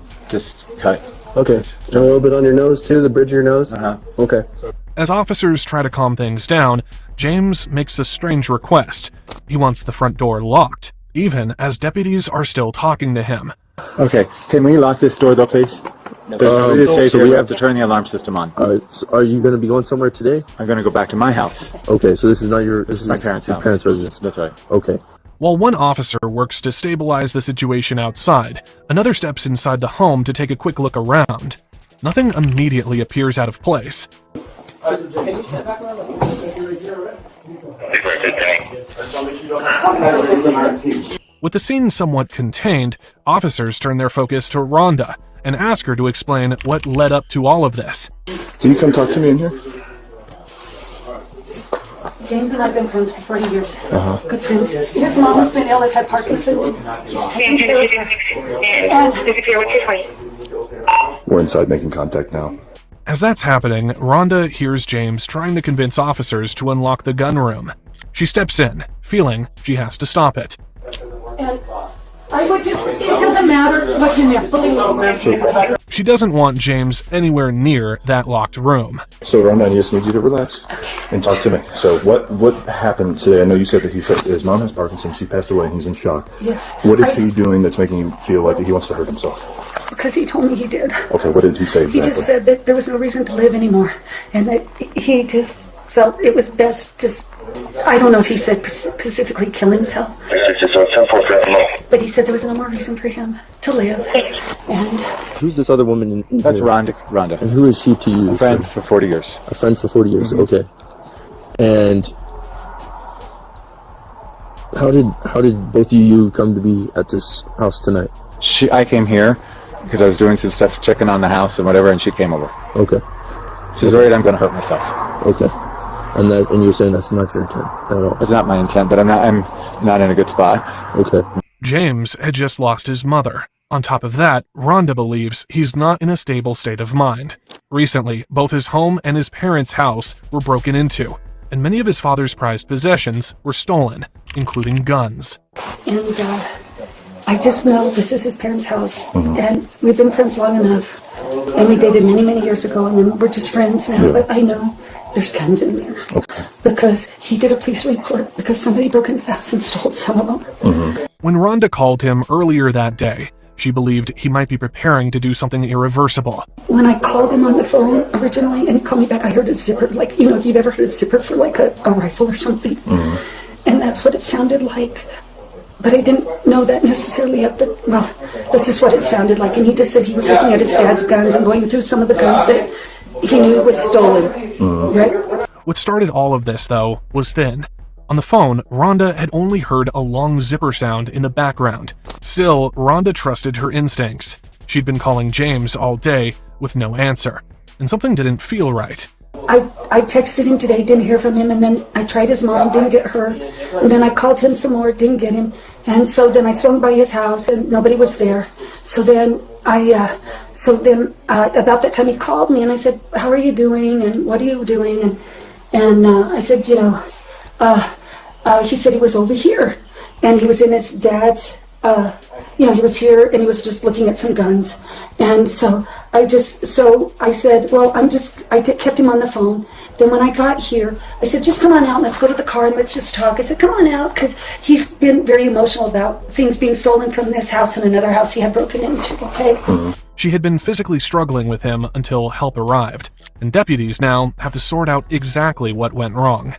cut. Okay. And a little bit on your nose too, the bridge of your nose? Okay. As officers try to calm things down, James makes a strange request. He wants the front door locked, even as deputies are still talking to him. Okay. Can we lock this door though, please? So we have to turn the alarm system on. So are you going to be going somewhere today? I'm going to go back to my house. Okay, so this is not your... This is my parents' your house. parents' residence. That's right. Okay. While one officer works to stabilize the situation outside, another steps inside the home to take a quick look around. Nothing immediately appears out of place. With the scene somewhat contained, officers turn their focus to Rhonda and ask her to explain what led up to all of this. Can you come talk to me in here? James and I have been friends for 40 years. Good friends. His mom has been ill, has had Parkinson's. He's taking care of her. And We're inside making contact now. As that's happening, Rhonda hears James trying to convince officers to unlock the gun room. She steps in, feeling she has to stop it. And I would just, it doesn't matter what's in there, believe me. She doesn't want James anywhere near that locked room. So Rhonda, I just need you to relax and talk to me. So what happened today? I know you said that he said his mom has Parkinson's. She passed away and he's in shock. Yes. What is he doing that's making him feel like he wants to hurt himself? Because he told me he did. Okay, what did he say exactly? He just said that there was no reason to live anymore. And that he just felt it was best just, I don't know if he said specifically kill himself. But he said there was no more reason for him to live. And Who's this other woman in That's here? Rhonda. And who is she to you? A friend for 40 years. A friend for 40 years, okay. And how did both of you come to be at this house tonight? I came here because I was doing some stuff, checking on the house and whatever, and she came over. Okay. She's worried I'm going to hurt myself. Okay. And you're saying that's not your intent at all? It's not my intent, but I'm not in a good spot. Okay. James had just lost his mother. On top of that, Rhonda believes he's not in a stable state of mind. Recently, both his home and his parents' house were broken into, and many of his father's prized possessions were stolen, including guns. And I just know this is his parents' house, and we've been friends long enough. And we dated many, many years ago, and then we're just friends now. But I know there's guns in there. Okay. Because he did a police report because somebody broke into the house and stole some of them. When Rhonda called him earlier that day, she believed he might be preparing to do something irreversible. When I called him on the phone originally, and he called me back, I heard a zipper, like, you know, if you've ever heard a zipper for like a rifle or something. And that's what it sounded like. But I didn't know that necessarily well, that's just what it sounded like. And he just said he was looking at his dad's guns and going through some of the guns that he knew was stolen, right? What started all of this, though, was then. On the phone, Rhonda had only heard a long zipper sound in the background. Still, Rhonda trusted her instincts. She'd been calling James all day with no answer, and something didn't feel right. I texted him today, didn't hear from him, and then I tried his mom, didn't get her, and then I called him some more, didn't get him, and so then I swung by his house and nobody was there. So then so then about that time he called me and I said, how are you doing and what are you doing? And I said, he said he was over here and he was in his dad's, he was here and he was just looking at some guns. And so I said, well, I kept him on the phone. Then when I got here, I said, just come on out, let's go to the car and let's just talk. I said, come on out, because he's been very emotional about things being stolen from this house and another house he had broken into, okay? She had been physically struggling with him until help arrived, and deputies now have to sort out exactly what went wrong.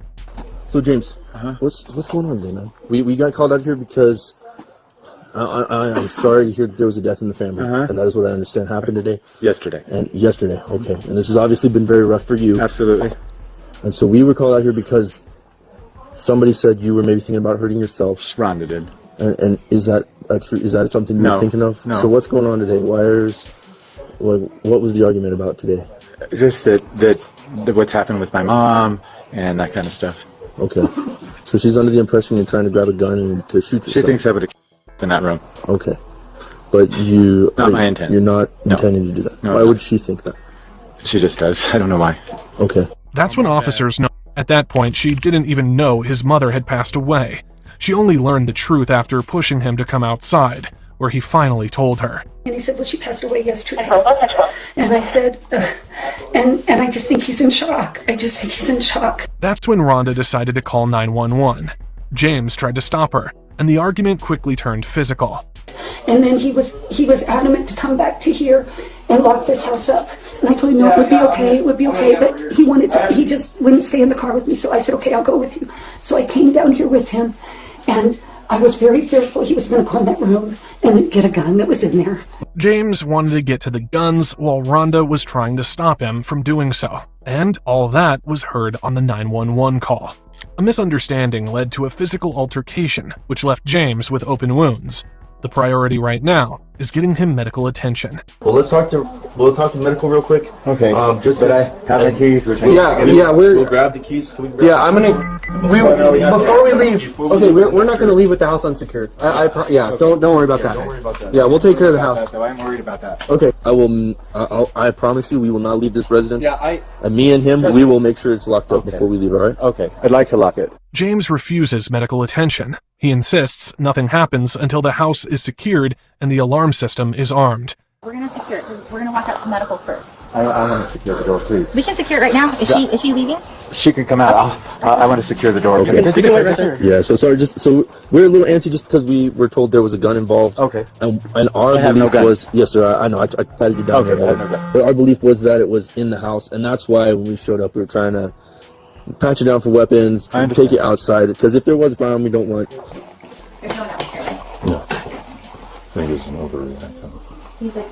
So James, what's going on today, man? We got called out here because I'm sorry to hear that there was a death in the family, and that is what I understand happened today. Yesterday. Okay. And this has obviously been very rough for you. Absolutely. And so we were called out here because somebody said you were maybe thinking about hurting yourself. Rhonda did. And is that something you're thinking of? No. So what's going on today? What was the argument about today? Just that what's happened with my mom and that kind of stuff. Okay. So she's under the impression you're trying to grab a gun and to shoot yourself. She thinks I would have in that room. Okay. But not my intent. You're not intending to do that. No, Why would she think that? She just does. I don't know why. Okay. That's when officers know. At that point, she didn't even know his mother had passed away. She only learned the truth after pushing him to come outside, where he finally told her. And he said, well, she passed away yesterday. And I said, and I just think he's in shock. I just think he's in shock. That's when Rhonda decided to call 911. James tried to stop her, and the argument quickly turned physical. And then he was adamant to come back to here and lock this house up. And I told him, no, it would be okay. But he just wouldn't stay in the car with me. So I said, okay, I'll go with you. So I came down here with him, and I was very fearful he was going to go in that room and get a gun that was in there. James wanted to get to the guns while Rhonda was trying to stop him from doing so. And all that was heard on the 911 call. A misunderstanding led to a physical altercation, which left James with open wounds. The priority right now is getting him medical attention. Well, let's talk to medical real quick. Okay. But I have the keys. We'll grab the keys. Can we grab Before we leave. Okay, we're not gonna leave with the house unsecured. Don't worry about that. Don't worry about that. Yeah, we'll take care of the house. I'm worried about that. Okay. I promise you, we will not leave this residence. Yeah, and me and him, we will make sure it's locked up before we leave. All right? Okay. I'd like to lock it. James refuses medical attention. He insists nothing happens until the house is secured and the alarm system is armed. We're gonna secure it. We're gonna walk out to medical first. I want to secure the door, please. We can secure it right now. Is she leaving? She can come out. I want to secure the door. Okay. You can wait right there. Yeah. So sorry. So we're a little antsy just because we were told there was a gun involved. Okay. And our belief was yes, sir. I know. I patted you down. Okay. But our belief was that it was in the house, and that's why when we showed up, we were trying to pat you down for weapons, take you outside. Because if there was a firearm, we don't want. There's no one else here, right? No. I think it's an overreaction. He's like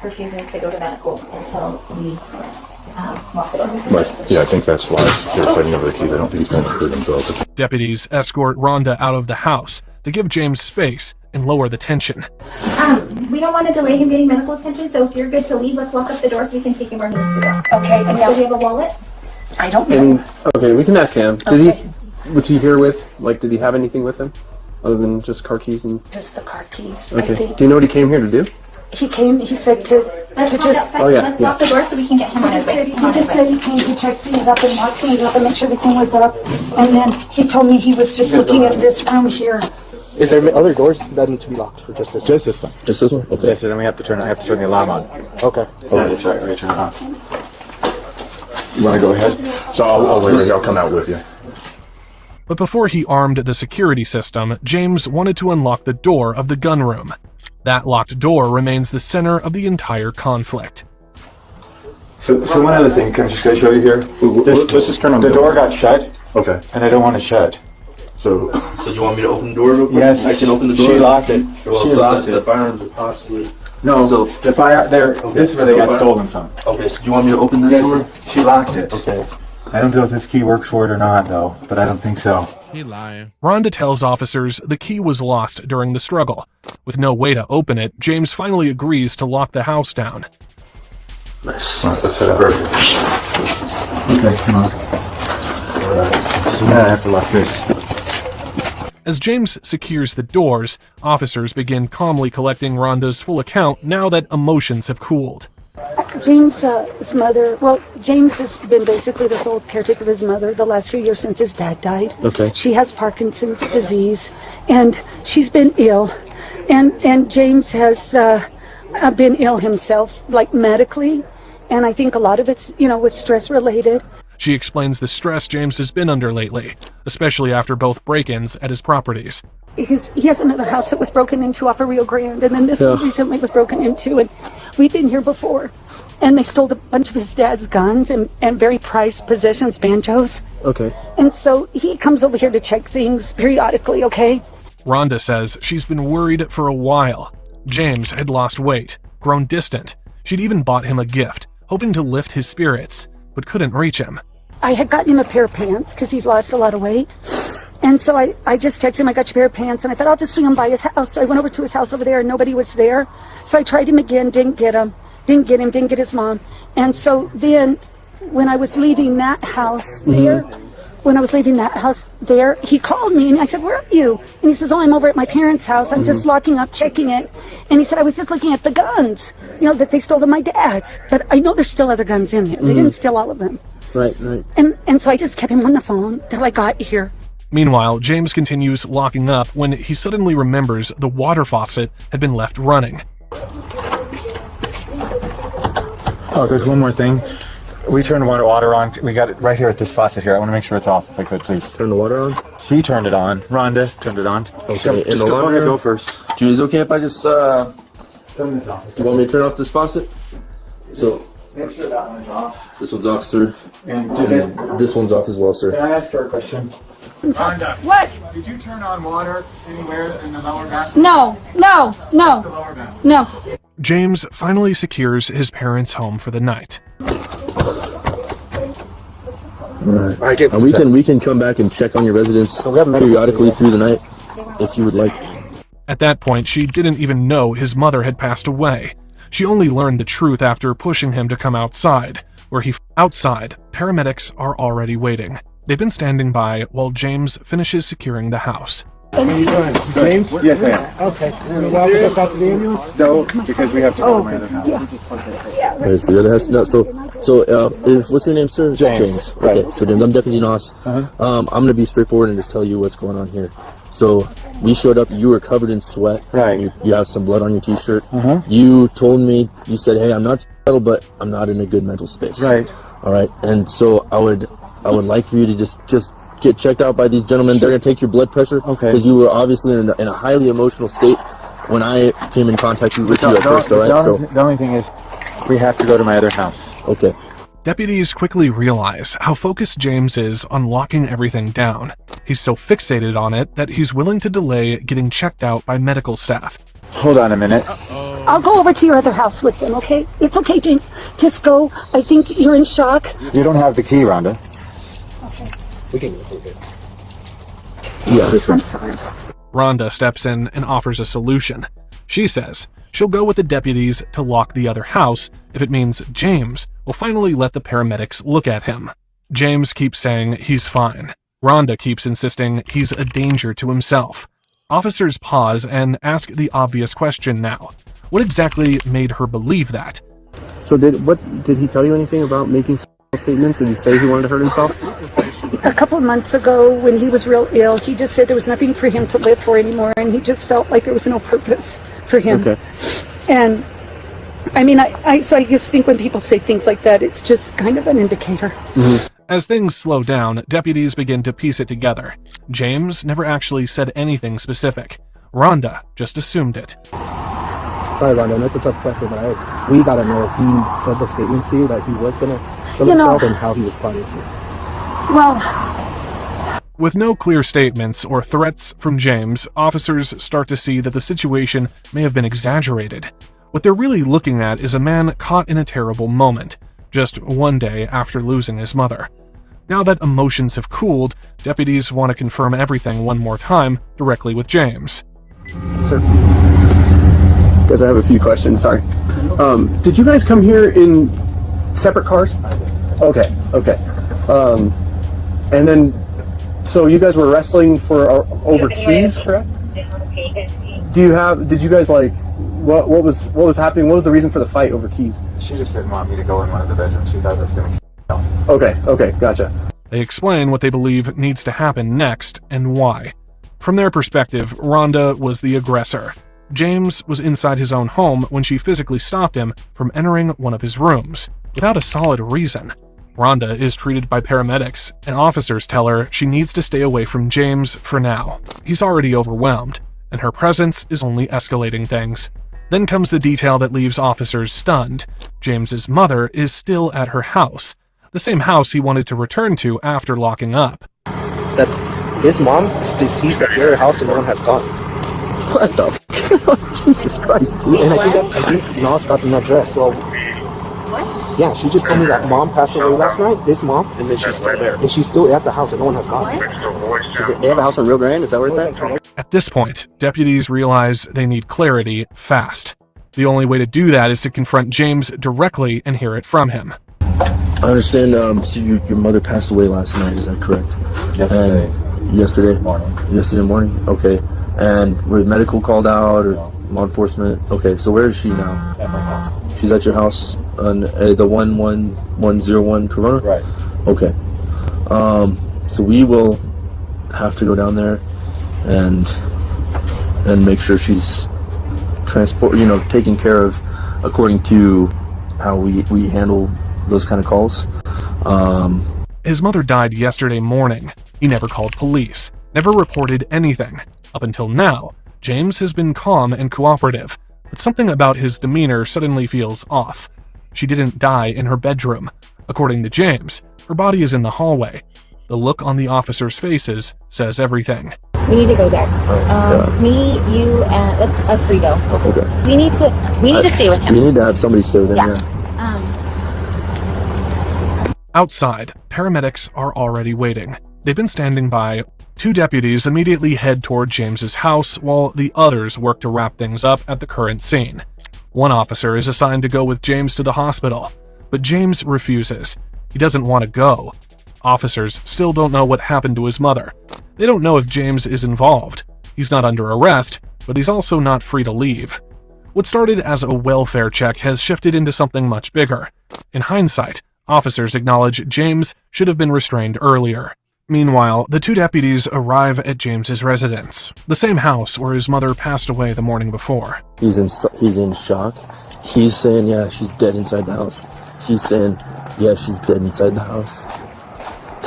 refusing to go to medical until we lock the door. I think that's why they're fighting over the keys. I don't think he's going to hurt himself. Deputies escort Rhonda out of the house to give James space and lower the tension. We don't want to delay him getting medical attention, so if you're good to leave, let's lock up the door so we can take him where he needs to go. Okay. And Does he have a wallet? I don't know. Okay, we can ask him. Was he here with, did he have anything with him? Other than just car keys and... Just the car keys, Okay. I think. Do you know what he came here to do? He said to Let's just... walk outside. Let's lock the door so we can get him on his way. He just said he came to check things up and lock things up and make sure everything was up. And then he told me he was just looking at this room here. Is there other doors that need to be locked, or just this? Just this one. Just this one? Okay. Yes, and then I have to turn the alarm on. Okay. That's right. We're going to turn it on. You want to go ahead? So I'll wait right here. I'll come out with you. But before he armed the security system, James wanted to unlock the door of the gun room. That locked door remains the center of the entire conflict. So one other thing, can I just show you here? Let's just turn on the door. Got shut. Okay. And I don't want it shut. So you want me to open the door real quick? Yes. I can open the door. She locked it. She locked it. The firearms are possibly... No, so the fire there. Okay. This is where they got stolen from. Okay, so do you want me to open this door? She locked it. Okay. I don't know if this key works for it or not, though, but I don't think so. He lying. Rhonda tells officers the key was lost during the struggle. With no way to open it, James finally agrees to lock the house down. Nice. Let's set up. Okay, come on. I have to lock this. As James secures the doors, officers begin calmly collecting Rhonda's full account now that emotions have cooled. James's mother, well, James has been basically the sole caretaker of his mother the last few years since his dad died. Okay. She has Parkinson's disease, and she's been ill. And James has been ill himself, like medically, and I think a lot of it's, was stress related. She explains the stress James has been under lately, especially after both break-ins at his properties. He has another house that was broken into off of Rio Grande, and then this one recently was broken into, and we've been here before. And they stole a bunch of his dad's guns and very prized possessions, banjos. Okay. And so he comes over here to check things periodically, okay? Rhonda says she's been worried for a while. James had lost weight, grown distant. She'd even bought him a gift, hoping to lift his spirits, but couldn't reach him. I had gotten him a pair of pants because he's lost a lot of weight. And so I just texted him, I got you a pair of pants, and I thought I'll just swing him by his house. So I went over to his house over there and nobody was there. So I tried him again, didn't get him, didn't get his mom. And so then when I was leaving that house there, he called me and I said, "Where are you?" And he says, "Oh, I'm over at my parents' house. I'm just locking up, checking it." And he said, "I was just looking at the guns, that they stole to my dad's. But I know there's still other guns in there. They didn't steal all of them." Right. And so I just kept him on the phone till I got here. Meanwhile, James continues locking up when he suddenly remembers the water faucet had been left running. Oh, there's one more thing. We turned water on. We got it right here at this faucet here. I want to make sure it's off, if I could, please. Turn the water on? She turned it on. Rhonda turned it on. Okay. Just go ahead, go first. Julie, is it okay if I just, turn this off? You want me to turn off this faucet? So, Make sure that one is off. this one's off, sir. And This one's off as well, sir. Can I ask her a question? Rhonda. What? Did you turn on water anywhere in the lower bathroom? No. James finally secures his parents' home for the night. Alright. And we can come back and check on your residence periodically through the night, if you would like. At that point, she didn't even know his mother had passed away. She only learned the truth after pushing him to come outside, outside, paramedics are already waiting. They've been standing by while James finishes securing the house. James? Yes, I am. Okay. You walk us out to the ambulance? No, because we have to go to my other house. Okay, so the other house. No, what's your name, sir? James. Okay, Right. so James, I'm Deputy Noss. I'm gonna be straightforward and just tell you what's going on here. So we showed up. You were covered in sweat. Right. You have some blood on your T-shirt. You told me. You said, "Hey, I'm not settled, but I'm not in a good mental space." Right. All right. And so I would like for you to just get checked out by these gentlemen. They're gonna take your blood pressure. Okay. Because you were obviously in a highly emotional state when I came in contact with you at first. All right. So the only thing is, we have to go to my other house. okay. Deputies quickly realize how focused James is on locking everything down. He's so fixated on it that he's willing to delay getting checked out by medical staff. Hold on a minute. I'll go over to your other house with them, okay? It's okay, James. Just go. I think you're in shock. You don't have the key, Rhonda. We can go. Yeah, this I'm one. sorry. Rhonda steps in and offers a solution. She says she'll go with the deputies to lock the other house if it means James will finally let the paramedics look at him. James keeps saying he's fine. Rhonda keeps insisting he's a danger to himself. Officers pause and ask the obvious question now. What exactly made her believe that? So did he tell you anything about making statements? Did he say he wanted to hurt himself? A couple of months ago, when he was real ill, he just said there was nothing for him to live for anymore, and he just felt like there was no purpose for him. Okay. And I mean, I just think when people say things like that, it's just kind of an indicator. As things slow down, deputies begin to piece it together. James never actually said anything specific. Rhonda just assumed it. Sorry, Rhonda, that's a tough question, but we gotta know if he said those statements to you that he was gonna kill himself and how he was plotting to. Well, with no clear statements or threats from James, officers start to see that the situation may have been exaggerated. What they're really looking at is a man caught in a terrible moment, just one day after losing his mother. Now that emotions have cooled, deputies want to confirm everything one more time directly with James. Sir, guys, I have a few questions. Sorry. Did you guys come here in separate cars? Okay. And then So you guys were wrestling for over keys, correct? Did you guys like, what was happening? What was the reason for the fight over keys? She just didn't want me to go in one of the bedrooms. She thought it was going to Okay, gotcha. They explain what they believe needs to happen next and why. From their perspective, Rhonda was the aggressor. James was inside his own home when she physically stopped him from entering one of his rooms, without a solid reason. Rhonda is treated by paramedics, and officers tell her she needs to stay away from James for now. He's already overwhelmed, and her presence is only escalating things. Then comes the detail that leaves officers stunned. James's mother is still at her house, the same house he wanted to return to after locking up. That his mom is deceased at their house and no one has gone. What the? Jesus Christ, dude. And I think Nas got in that dress. So. What? Yeah, she just told me that mom passed away last night, his mom, and then she's still there. And she's still at the house and no one has gone. They have a house on Rio Grande? Is that where it's at? At this point, deputies realize they need clarity fast. The only way to do that is to confront James directly and hear it from him. I understand, so your mother passed away last night, is that correct? Yesterday morning? Okay. And were medical called out or law enforcement? Okay, so where is she now? At my house. She's at your house on the 11101 Corona? Right. Okay. So we will have to go down there and make sure she's taken care of according to how we handle those kind of calls. His mother died yesterday morning. He never called police, never reported anything. Up until now, James has been calm and cooperative, but something about his demeanor suddenly feels off. She didn't die in her bedroom. According to James, her body is in the hallway. The look on the officers' faces says everything. We need to go there. Me, you, and let's us three go. Okay. We need to stay with him. We need to have somebody stay with him. Yeah. Outside, paramedics are already waiting. They've been standing by. Two deputies immediately head toward James's house while the others work to wrap things up at the current scene. One officer is assigned to go with James to the hospital, but James refuses. He doesn't want to go. Officers still don't know what happened to his mother. They don't know if James is involved. He's not under arrest, but he's also not free to leave. What started as a welfare check has shifted into something much bigger. In hindsight, officers acknowledge James should have been restrained earlier. Meanwhile, the two deputies arrive at James's residence, the same house where his mother passed away the morning before. He's in shock. He's saying, yeah, she's dead inside the house. She's saying, yeah, she's dead inside the house.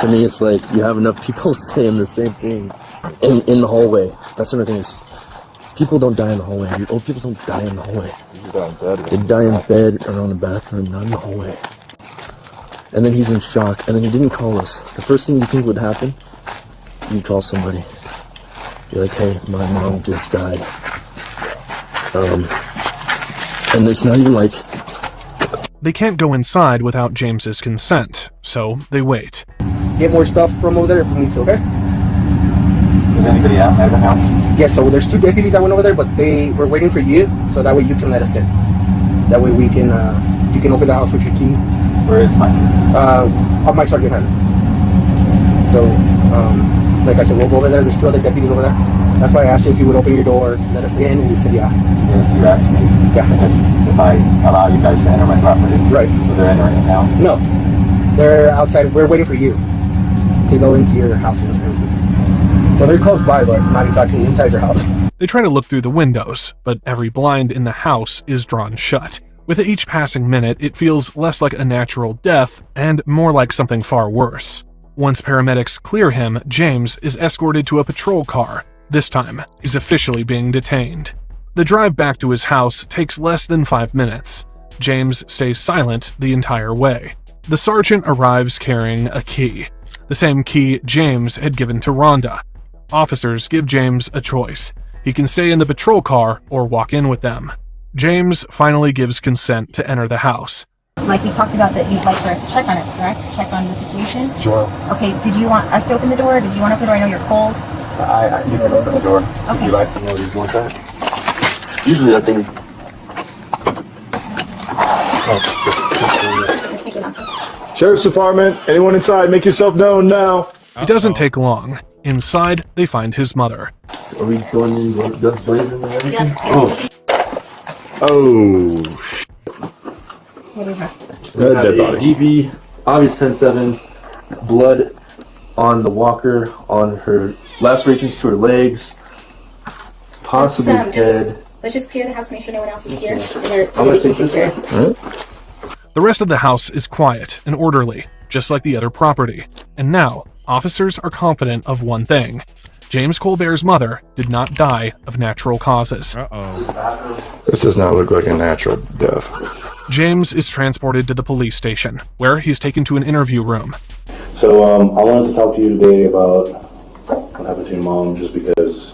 To me, it's like you have enough people saying the same thing in the hallway. That's another thing is people don't die in the hallway. Old people don't die in the hallway. They die in bed or on the bathroom, not in the hallway. And then he's in shock, and then he didn't call us. The first thing you think would happen, you'd call somebody. You're like, hey, my mom just died. And it's not even like... They can't go inside without James's consent, so they wait. Get more stuff from over there if we need to, okay? Is anybody at the house? Yes, so there's two deputies that went over there, but they were waiting for you, so that way you can let us in. That way we can, you can open the house with your key. Where is my key? My sergeant has it. So, like I said, we'll go over there. There's two other deputies over there. That's why I asked you if you would open your door, let us in, and you said yeah. Yes, you asked me if I allow you guys to enter my property. Right. So they're entering it now? No. They're outside. We're waiting for you to go into your house and everything. So they're close by, but not exactly inside your house. They try to look through the windows, but every blind in the house is drawn shut. With each passing minute, it feels less like a natural death and more like something far worse. Once paramedics clear him, James is escorted to a patrol car. This time, he's officially being detained. The drive back to his house takes less than 5 minutes. James stays silent the entire way. The sergeant arrives carrying a key, the same key James had given to Rhonda. Officers give James a choice. He can stay in the patrol car or walk in with them. James finally gives consent to enter the house. Like we talked about that you'd like for us to check on it, correct? Check on the situation? Sure. Okay, did you want us to open the door? Did you want to open the door? I know you're cold. You can open the door. Okay. You like to know you want that? Usually that thing... Sheriff's Department, anyone inside, make yourself known now. It doesn't take long. Inside, they find his mother. Are we going in guns blazing and everything? Yes. Oh. What do you have? Dead body. DB, obvious 10-7, blood on the walker, on her last reachings to her legs, possibly head. Let's just clear the house, make sure no one else is here. So I'm gonna we can take this secure. The rest of the house is quiet and orderly, just like the other property. And now, officers are confident of one thing. James Colbert's mother did not die of natural causes. This does not look like a natural death. James is transported to the police station, where he's taken to an interview room. So I wanted to talk to you today about what happened to your mom, just because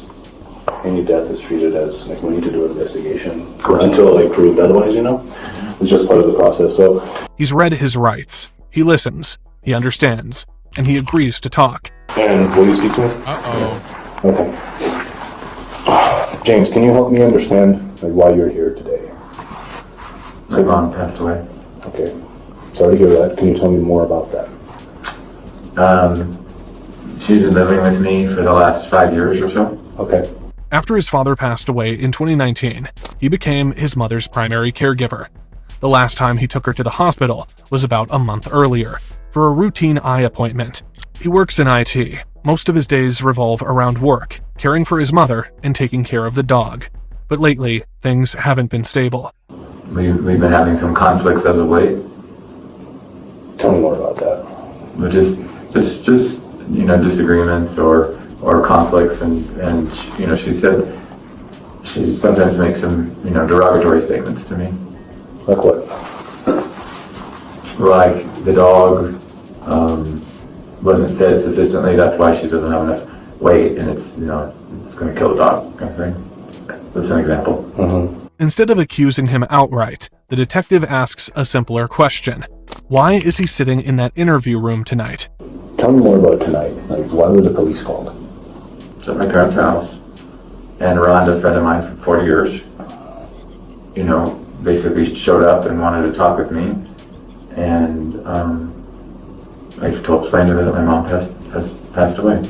any death is treated as, like, we need to do an investigation until, like, proved otherwise, you know? It's just part of the process, so. He's read his rights. He listens. He understands. And he agrees to talk. And will you speak to me? Okay. James, can you help me understand, like, why you're here today? My mom passed away. Okay. Sorry to hear that. Can you tell me more about that? She's been living with me for the last 5 years or so. Okay. After his father passed away in 2019, he became his mother's primary caregiver. The last time he took her to the hospital was about a month earlier, for a routine eye appointment. He works in IT. Most of his days revolve around work, caring for his mother, and taking care of the dog. But lately, things haven't been stable. We've been having some conflicts as of late. Tell me more about that. But just you know, disagreements or conflicts, and you know, she said she sometimes makes some, you know, derogatory statements to me. Like what? Like the dog wasn't fed sufficiently, that's why she doesn't have enough weight, and it's, you know, it's going to kill the dog, kind of thing. That's an example. Instead of accusing him outright, the detective asks a simpler question. Why is he sitting in that interview room tonight? Tell me more about tonight. Like, why were the police called? It's at my parents' house, and Rhonda, a friend of mine for 40 years, you know, basically showed up and wanted to talk with me, and I just explained to her that my mom has passed away.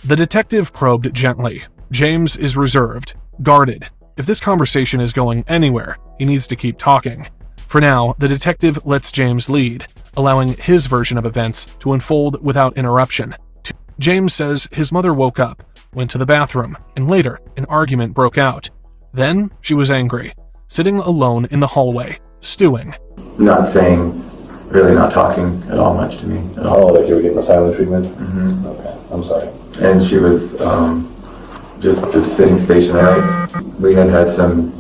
The detective probed gently. James is reserved, guarded. If this conversation is going anywhere, he needs to keep talking. For now, the detective lets James lead, allowing his version of events to unfold without interruption. James says his mother woke up, went to the bathroom, and later, an argument broke out. Then, she was angry, sitting alone in the hallway, stewing. Not saying, really not talking at all much to me at all. Oh, like you were getting the silent treatment? Mm-hmm. Okay, I'm sorry. And she was just sitting stationary. We had some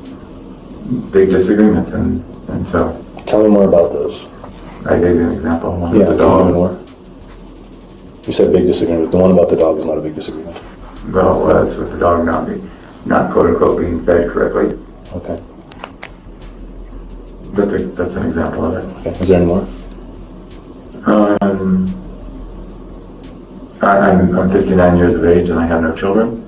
big disagreements, and so. Tell me more about those. I gave you an example. One Yeah, with the dog. more. You said big disagreement. The one about the dog is not a big disagreement. Well, it was with the dog not quote unquote being fed correctly. Okay. That's an example of it. Okay. Is there any more? I'm 59 years of age and I have no children.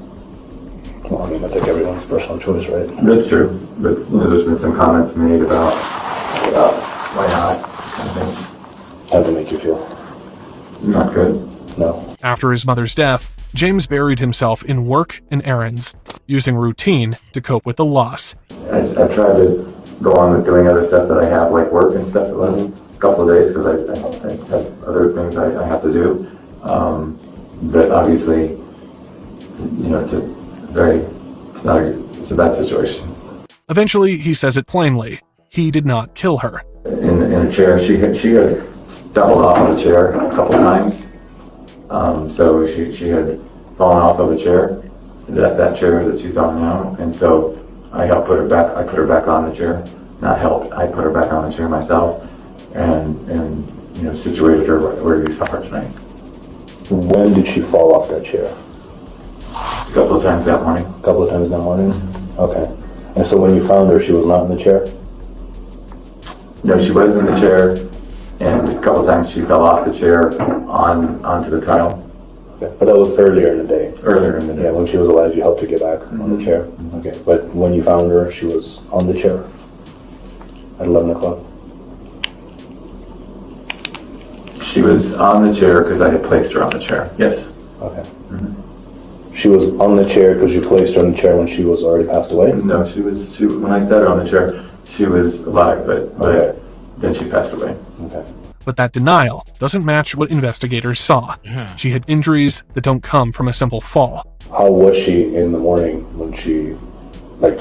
Well, I mean, that's like everyone's personal choice, right? That's true, but you know, there's been some comments made about why not. How did it make you feel? Not good. No. After his mother's death, James buried himself in work and errands, using routine to cope with the loss. I tried to go on with doing other stuff that I have, like work and stuff, the last couple of days, because I have other things I have to do. But obviously, you know, it's a bad situation. Eventually, he says it plainly. He did not kill her. In a chair, she had stumbled off of the chair a couple times. So she had fallen off of a chair, that chair that she's on now, and so I helped put her back. I put her back on the chair. Not helped. I put her back on the chair myself, and you know, situated her where you saw her tonight. When did she fall off that chair? A couple of times that morning. A couple of times that morning? Okay. And so when you found her, she was not in the chair? No, she was in the chair, and a couple of times she fell off the chair onto the tile. Okay. But that was earlier in the day? Earlier in the day. Yeah, when she was alive, you helped her get back on the chair? Okay. But when you found her, she was on the chair at 11 o'clock? She was on the chair because I had placed her on the chair, yes. Okay. She was on the chair because you placed her on the chair when she was already passed away? No, when I sat her on the chair, she was alive, but then she passed away. Okay. But that denial doesn't match what investigators saw. She had injuries that don't come from a simple fall. How was she in the morning when she, like,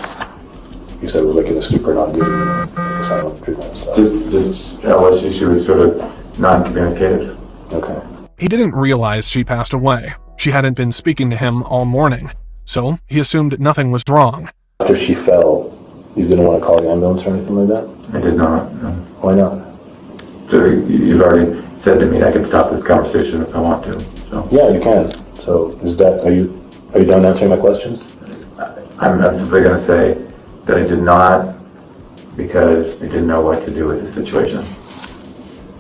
you said was like in a stupor, not doing like silent treatment and stuff? Just how was she? She was sort of non-communicative. Okay. He didn't realize she passed away. She hadn't been speaking to him all morning, so he assumed nothing was wrong. After she fell, you didn't want to call the ambulance or anything like that? I did not. No. Why not? So you've already said to me I can stop this conversation if I want to. So. Yeah, you can. So is that, are you done answering my questions? I'm simply going to say that I did not because I didn't know what to do with the situation.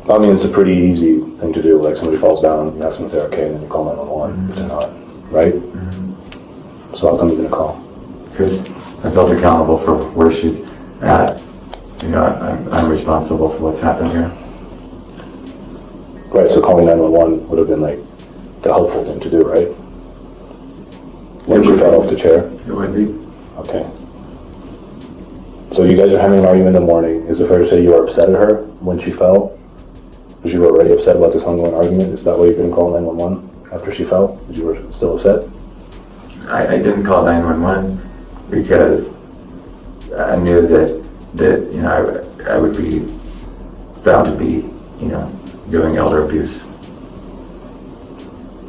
I mean, it's a pretty easy thing to do. Like somebody falls down, you ask them if they're okay, and then you call 911 if they're not, right? So how come you didn't call? Because I felt accountable for where she's at. You know, I'm responsible for what's happened here. Right, so calling 911 would have been like the helpful thing to do, right? When she fell off the chair? It would be. Okay. So you guys are having an argument in the morning. Is it fair to say you were upset at her when she fell? Because you were already upset about this ongoing argument? Is that why you didn't call 911 after she fell? Because you were still upset? I didn't call 911 because I knew that you know I would be found to be, you know, doing elder abuse.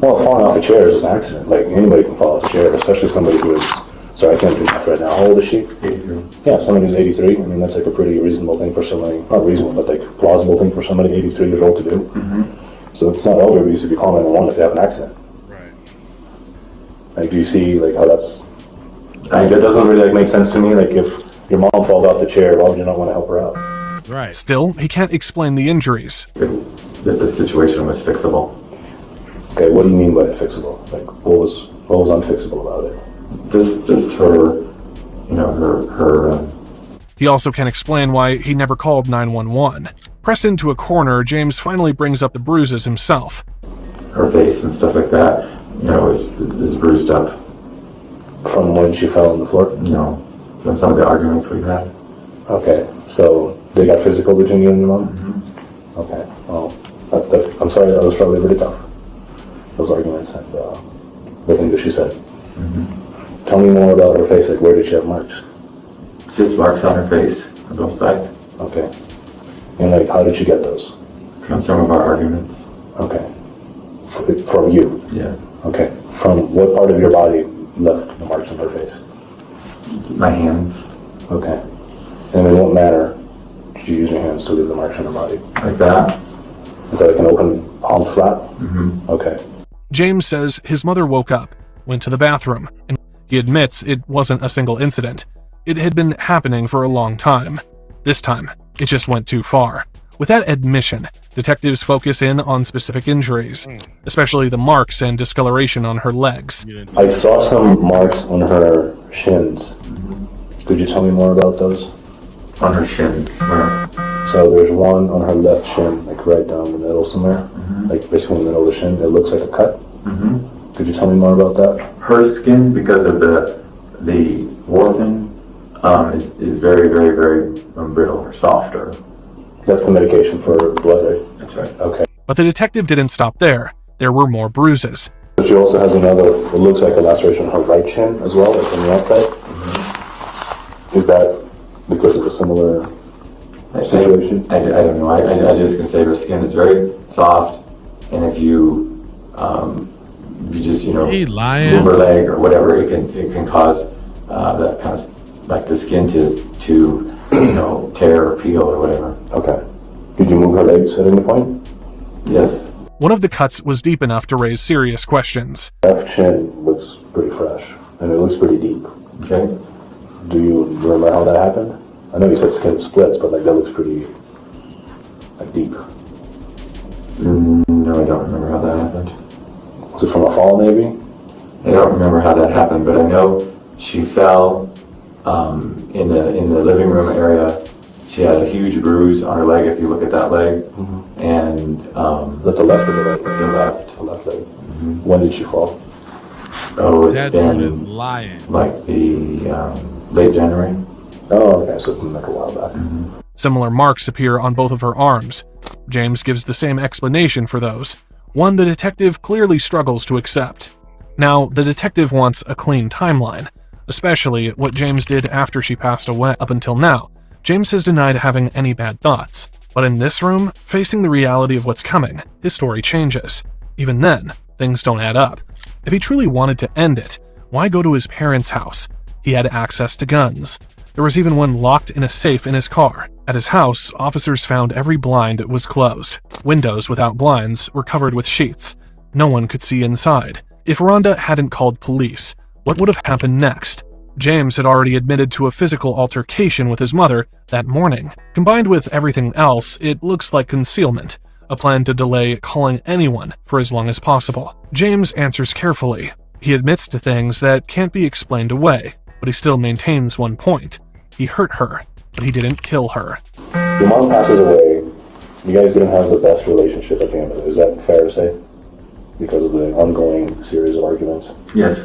Well, falling off a chair is an accident. Like, anybody can fall off a chair, especially somebody who is, sorry, I can't do math right now. How old is she? 83. Yeah, somebody who's 83. I mean, that's like a pretty reasonable thing for somebody, not reasonable, but like plausible thing for somebody 83 years old to do. Mm-hmm. So it's not elder abuse if you call 911 if they have an accident. Right. Like, do you see like how that's, I mean, that doesn't really like make sense to me. Like, if your mom falls off the chair, why would you not want to help her out? Right. Still, he can't explain the injuries. That the situation was fixable. Okay, what do you mean by fixable? Like, what was unfixable about it? Just her, you know, her. He also can't explain why he never called 911. Pressed into a corner, James finally brings up the bruises himself. Her face and stuff like that, you know, is bruised up. From when she fell on the floor? No, from some of the arguments we've had. Okay, so they got physical between you and your mom? Mm-hmm. Okay, well, I'm sorry, that was probably really tough. Those arguments and the thing that she said. Mm-hmm. Tell me more about her face. Like, where did she have marks? She has marks on her face, on both sides. Okay. And like, how did she get those? From some of our arguments. Okay. From you? Yeah. Okay. From what part of your body left the marks on her face? My hands. Okay. And it won't matter. Did you use your hands to leave the marks on her body? Like that? Is that like an open palm slap? Mm-hmm. Okay. James says his mother woke up, went to the bathroom, and he admits it wasn't a single incident. It had been happening for a long time. This time, it just went too far. With that admission, detectives focus in on specific injuries, especially the marks and discoloration on her legs. I saw some marks on her shins. Mm-hmm. Could you tell me more about those? On her shins? Where? So there's one on her left shin, like right down the middle somewhere, like basically in the middle of the shin. It looks like a cut. Mm-hmm. Could you tell me more about that? Her skin, because of the warping, is very, very, very brittle or softer. That's the medication for blood, right? That's right. Okay. But the detective didn't stop there. There were more bruises. She also has another, it looks like a laceration on her right shin as well, like on the outside. Mm-hmm. Is that because of a similar situation? I don't know. I just can say her skin is very soft, and if you just, you know, move her leg or whatever, it can cause that kind of, like the skin to you know, tear or peel or whatever. Okay. Did you move her legs at any point? Yes. One of the cuts was deep enough to raise serious questions. Left shin looks pretty fresh, and it looks pretty deep. Okay. Do you remember how that happened? I know you said skin splits, but like that looks pretty like deep. No, I don't remember how that happened. Was it from a fall, maybe? I don't remember how that happened, but I know she fell in the living room area. She had a huge bruise on her leg. If you look at that leg, and that's the left or the right leg? The left. The left leg. Mm-hmm. When did she fall? Oh, it's That been dude is lying. like the late January. Oh, okay, so it's been like a while back. Similar marks appear on both of her arms. James gives the same explanation for those, one the detective clearly struggles to accept. Now, the detective wants a clean timeline, especially what James did after she passed away. Up until now, James has denied having any bad thoughts, but in this room, facing the reality of what's coming, his story changes. Even then, things don't add up. If he truly wanted to end it, why go to his parents' house? He had access to guns. There was even one locked in a safe in his car. At his house, officers found every blind was closed. Windows without blinds were covered with sheets. No one could see inside. If Rhonda hadn't called police, what would have happened next? James had already admitted to a physical altercation with his mother that morning. Combined with everything else, it looks like concealment, a plan to delay calling anyone for as long as possible. James answers carefully. He admits to things that can't be explained away, but he still maintains one point. He hurt her, but he didn't kill her. Your mom passes away. You guys didn't have the best relationship at the end of it. Is that fair to say? Because of the ongoing series of arguments? Yes.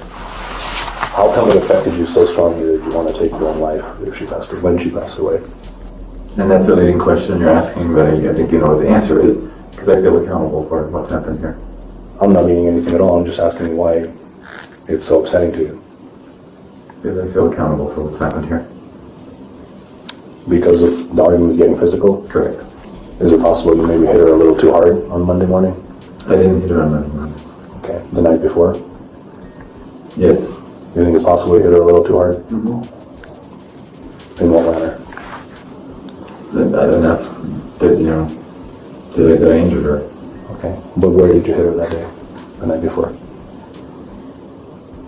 How come it affected you so strongly that you want to take your own life when she passed away? And that's a leading question you're asking, but I think you know what the answer is, because I feel accountable for what's happened here. I'm not meaning anything at all. I'm just asking why it's so upsetting to you. Because I feel accountable for what's happened here. Because of the argument was getting physical? Correct. Is it possible you maybe hit her a little too hard on Monday morning? I didn't hit her on Monday morning. Okay. The night before? Yes. You think it's possible you hit her a little too hard? In what manner? Not enough that, that I injured her. Okay. But where did you hit her that day? The night before?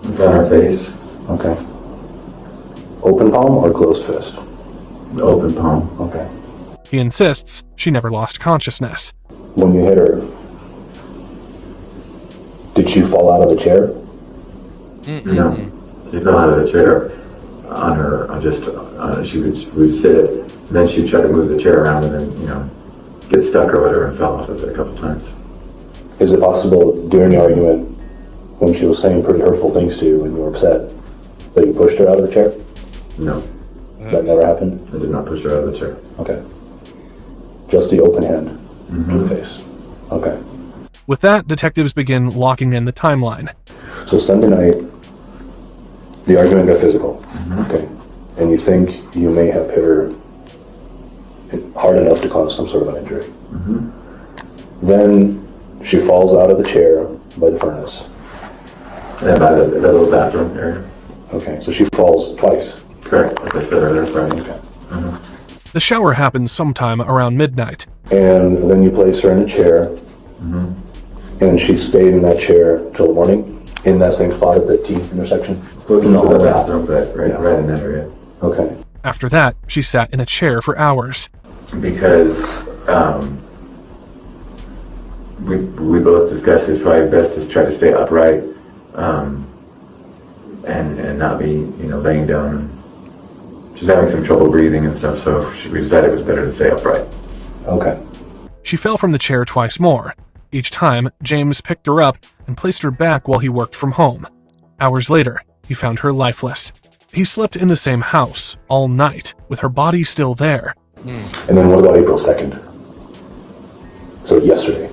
On her face. Okay. Open palm or closed fist? Open palm. Okay. He insists she never lost consciousness. When you hit her, did she fall out of the chair? No. She fell out of the chair on her, she would sit, and then she'd try to move the chair around and then, get stuck or whatever and fell off of it a couple times. Is it possible during the argument, when she was saying pretty hurtful things to you and you were upset, that you pushed her out of the chair? No. That never happened? I did not push her out of the chair. Okay. Just the open hand to the face. Okay. With that, detectives begin locking in the timeline. So Sunday night, the argument got physical. Okay. And you think you may have hit her hard enough to cause some sort of an injury. Then she falls out of the chair by the furnace. Yeah, by the little bathroom area. Okay, so she falls twice. Correct, like I said earlier, Friday. Okay. The shower happens sometime around midnight. And then you place her in a chair, and she stayed in that chair till the morning, in that same spot at the T intersection. Close to the bathroom, but right in that area. Okay. After that, she sat in a chair for hours. Because we both discussed it's probably best to try to stay upright and not be, laying down. She's having some trouble breathing and stuff, so we decided it was better to stay upright. Okay. She fell from the chair twice more. Each time, James picked her up and placed her back while he worked from home. Hours later, he found her lifeless. He slept in the same house all night, with her body still there. And then what about April 2nd? So yesterday.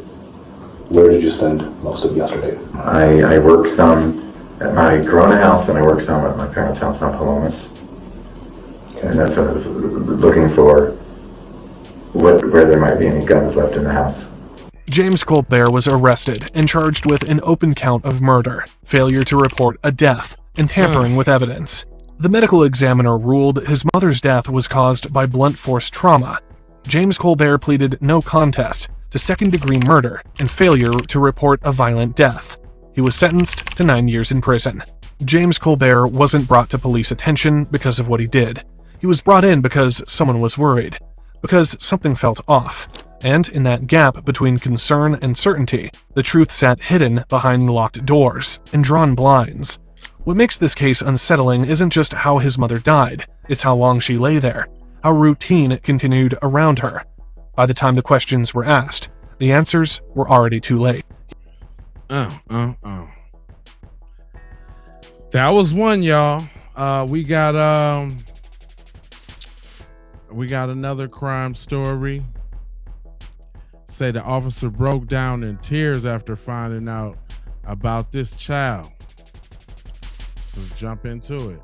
Where did you spend most of yesterday? I worked some at my Corona house, and I worked some at my parents' house in Palomas. And that's what I was looking for, where there might be any guns left in the house. James Colbert was arrested and charged with an open count of murder, failure to report a death, and tampering with evidence. The medical examiner ruled his mother's death was caused by blunt force trauma. James Colbert pleaded no contest to second-degree murder and failure to report a violent death. He was sentenced to 9 years in prison. James Colbert wasn't brought to police attention because of what he did. He was brought in because someone was worried, because something felt off. And in that gap between concern and certainty, the truth sat hidden behind locked doors and drawn blinds. What makes this case unsettling isn't just how his mother died, it's how long she lay there, how routine continued around her. By the time the questions were asked, the answers were already too late. That was one, y'all. We got another crime story. Say the officer broke down in tears after finding out about this child. So let's jump into it.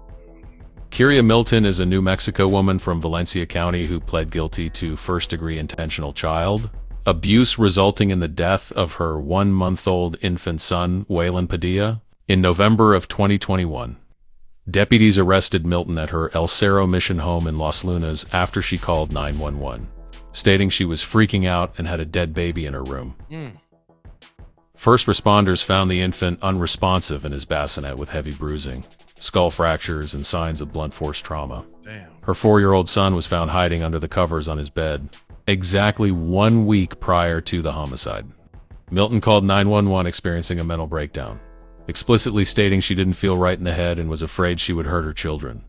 Kyria Milton is a New Mexico woman from Valencia County who pled guilty to first-degree intentional child abuse resulting in the death of her 1-month-old infant son, Waylon Padilla, in November of 2021. Deputies arrested Milton at her El Cerro Mission home in Los Lunas after she called 911, stating she was freaking out and had a dead baby in her room. First responders found the infant unresponsive in his bassinet with heavy bruising, skull fractures, and signs of blunt force trauma. Damn. Her 4-year-old son was found hiding under the covers on his bed, exactly 1 week prior to the homicide. Milton called 911 experiencing a mental breakdown, explicitly stating she didn't feel right in the head and was afraid she would hurt her children.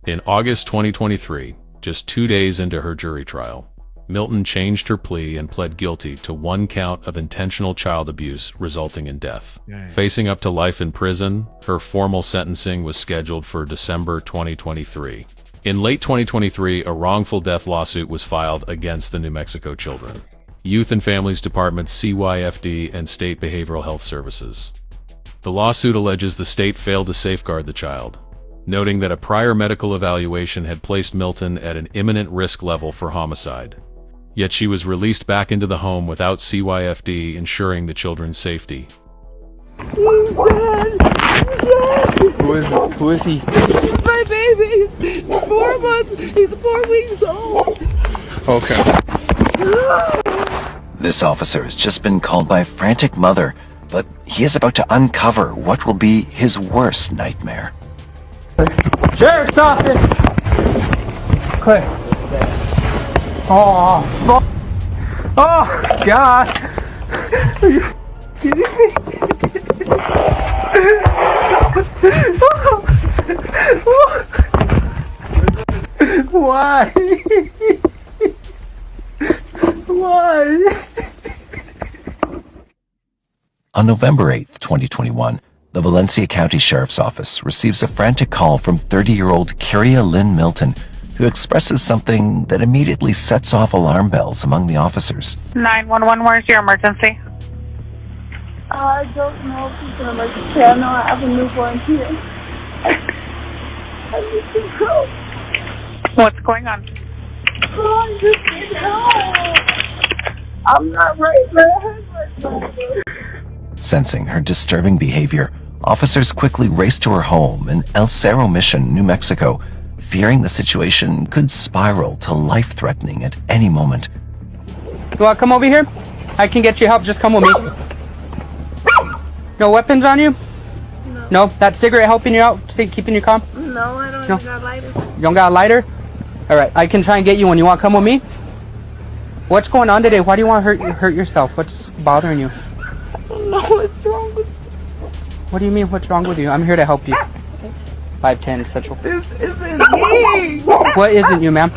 In August 2023, just 2 days into her jury trial, Milton changed her plea and pled guilty to 1 count of intentional child abuse resulting in death. Dang. Facing up to life in prison, her formal sentencing was scheduled for December 2023. In late 2023, a wrongful death lawsuit was filed against the New Mexico Children, Youth and Families Department CYFD and State Behavioral Health Services. The lawsuit alleges the state failed to safeguard the child, noting that a prior medical evaluation had placed Milton at an imminent risk level for homicide. Yet she was released back into the home without CYFD ensuring the children's safety. He's dead. Who is he? He's my baby. He's 4 months. He's 4 weeks old. Okay. This officer has just been called by a frantic mother, but he is about to uncover what will be his worst nightmare. Sheriff's office! Clear. Oh, fuck. Oh, God. Are you kidding me? Why? Why? On November 8th, 2021, the Valencia County Sheriff's Office receives a frantic call from 30-year-old Kyria Lynn Milton, who expresses something that immediately sets off alarm bells among the officers. 911, where's your emergency? I don't know if it's an emergency. I know I have a newborn here. I need some help. What's going on? Oh, I just need help. I'm not right, man. Sensing her disturbing behavior, officers quickly race to her home in El Cerro Mission, New Mexico, fearing the situation could spiral to life-threatening at any moment. You want to come over here? I can get you help. Just come with me. No weapons on you? No. That cigarette helping you out? Keeping you calm? No, I don't even got a lighter. You don't got a lighter? Alright, I can try and get you one. You want to come with me? What's going on today? Why do you want to hurt yourself? What's bothering you? I don't know what's wrong with me. What do you mean, what's wrong with you? I'm here to help you. 5'10", etc. This isn't me. What isn't you, ma'am?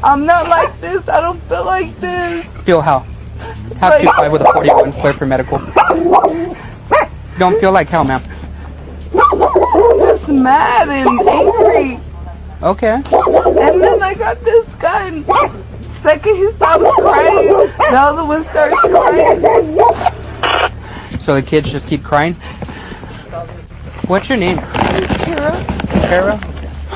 I'm not like this. I don't feel like this. Feel how? Have 2.5 with a 41, clear for medical. Don't feel like how, ma'am? I'm just mad and angry. Okay. And then I got this guy, and second he stops crying, the other one starts crying. So the kids just keep crying? What's your name? Kara. Kara?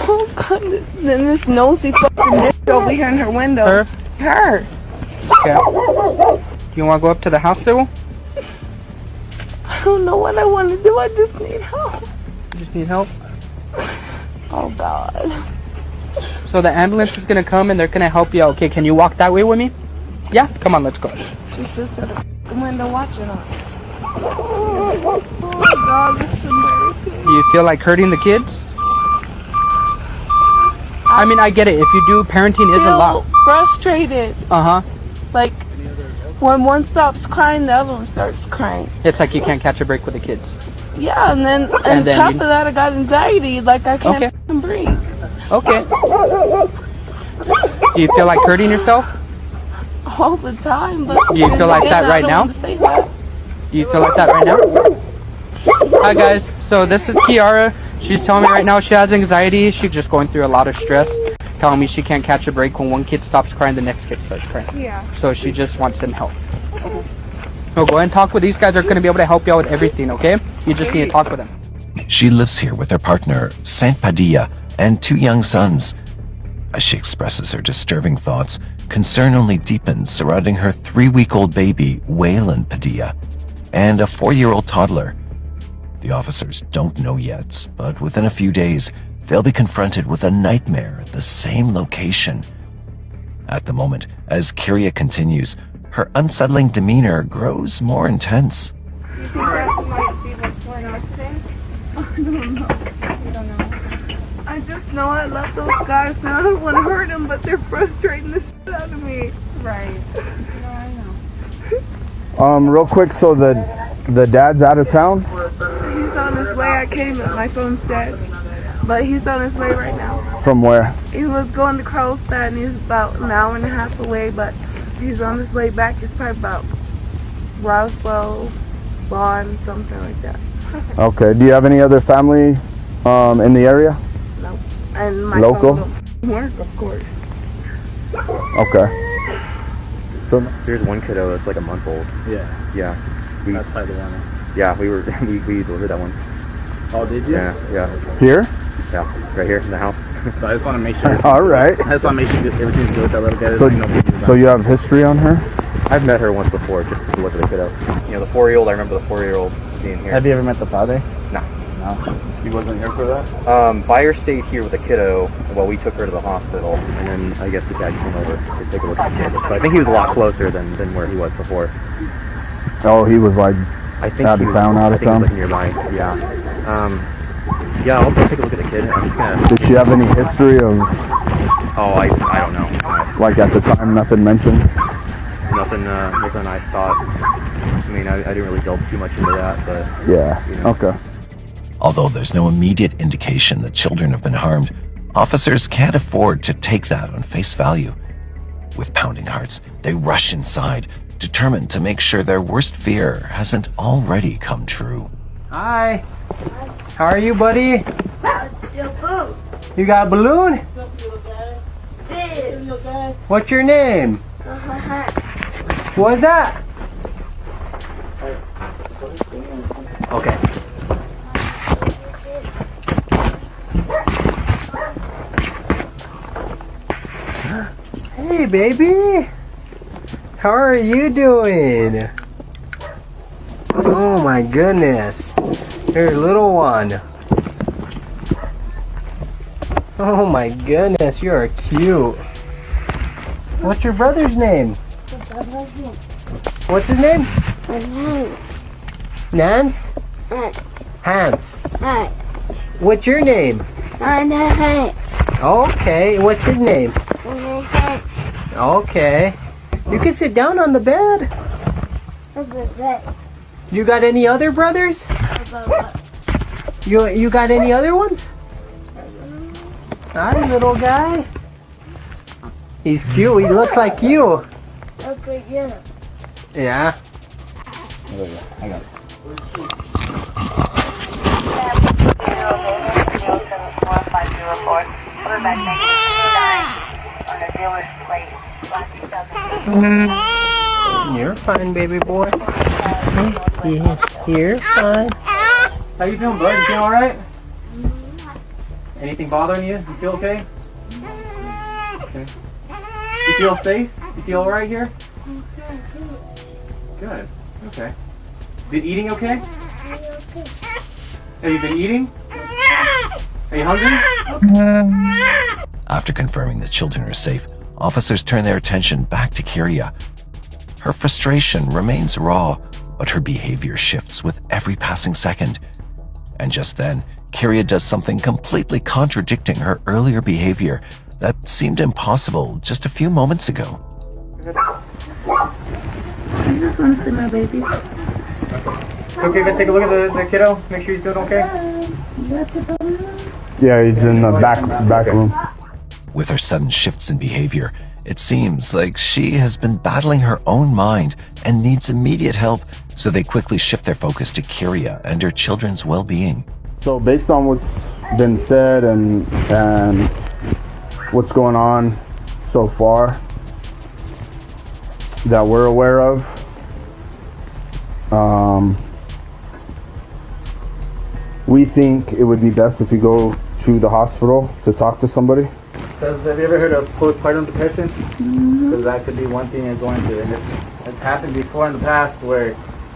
Oh God, then this nosy fucking bitch over here in her window. Her? Her. Okay. Do you want to go up to the hospital? I don't know what I want to do. I just need help. You just need help? Oh God. So the ambulance is going to come and they're going to help you out. Okay, can you walk that way with me? Yeah? Come on, let's go. She sits at the window watching us. Oh God, this is embarrassing. Do you feel like hurting the kids? I mean, I get it. If you do, parenting is a lot. Frustrated. Uh-huh. Like, when one stops crying, the other one starts crying. It's like you can't catch a break with the kids. Yeah, and then on top of that, I got anxiety. Like, I can't breathe. Okay. Do you feel like hurting yourself? All the time, but... Do you feel like that right now? Do you feel like that right now? Hi guys, so this is Kiara. She's telling me right now she has anxiety. She's just going through a lot of stress. Telling me she can't catch a break. When one kid stops crying, the next kid starts crying. Yeah. So she just wants some help. So go ahead and talk with these guys. Are going to be able to help you out with everything, okay? You just need to talk with them. She lives here with her partner, Saint Padilla, and 2 young sons. As she expresses her disturbing thoughts, concern only deepens surrounding her 3-week-old baby, Waylon Padilla, and a 4-year-old toddler. The officers don't know yet, but within a few days, they'll be confronted with a nightmare at the same location. At the moment, as Kyria continues, her unsettling demeanor grows more intense. You think that might be what's going on today? I don't know. You don't know? I just know I love those guys and I don't want to hurt them, but they're frustrating the shit out of me. Right. No, I know. Real quick, so the dad's out of town? He's on his way. I came and my phone's dead. But he's on his way right now. From where? He was going to Carlstadt and he's about an hour and a half away, but he's on his way back. It's probably about Roswell, Bond, something like that. Okay. Do you have any other family in the area? No. And my Local? phone don't work, of course. Okay. So there's one kiddo that's like a month old. Yeah. Yeah. That's probably the one. Yeah, we delivered that one. Oh, did you? Yeah. Here? Yeah, right here in the house. So I just want to make sure. All right. I just want to make sure everything's good with that little guy. So you have history on her? I've met her once before, just to look at the kiddo. You know, the 4-year-old. I remember the 4-year-old being here. Have you ever met the father? No. No. He wasn't here for that? Buyer stayed here with the kiddo while we took her to the hospital, and then I guess the dad came over to take a look at the kid. So I think he was a lot closer than where he was before. Oh, he was like out of town. I think he was like nearby. Yeah. Yeah, I'll take a look at the kid. I'm just gonna... Did she have any history of? Oh, I don't know. Like at the time, nothing mentioned. Nothing I thought. I mean, I didn't really delve too much into that, but yeah. You know. Okay. Although there's no immediate indication that children have been harmed, officers can't afford to take that on face value. With pounding hearts, they rush inside, determined to make sure their worst fear hasn't already come true. Hi. How are you, buddy? You got a balloon? What's your name? What's that? Okay. Hey, baby. How are you doing? Oh my goodness. You're a little one. Oh my goodness, you are cute. What's your brother's name? What's his name? Nance? Hans. What's your name? Okay, what's his name? Okay. You can sit down on the bed. You got any other brothers? You got any other ones? Hi, little guy. He's cute. He looks like you. Okay, yeah. Yeah. I got it. You're fine, baby boy. You're fine. How you feeling, bud? You feel all right? Anything bothering you? You feel okay? Okay. You feel safe? You feel all right here? Good. Okay. Been eating okay? Have you been eating? Are you hungry? After confirming the children are safe, officers turn their attention back to Kyria. Her frustration remains raw, but her behavior shifts with every passing second. And just then, Kyria does something completely contradicting her earlier behavior that seemed impossible just a few moments ago. I just want to see my baby. Okay, go take a look at the kiddo. Make sure he's doing okay. Yeah, he's in the back room. With her sudden shifts in behavior, it seems like she has been battling her own mind and needs immediate help so they quickly shift their focus to Kyria and her children's well-being. So based on what's been said and what's going on so far that we're aware of, we think it would be best if you go to the hospital to talk to somebody. Have you ever heard of postpartum depression? Because that could be one thing you're going through. And it's happened before in the past where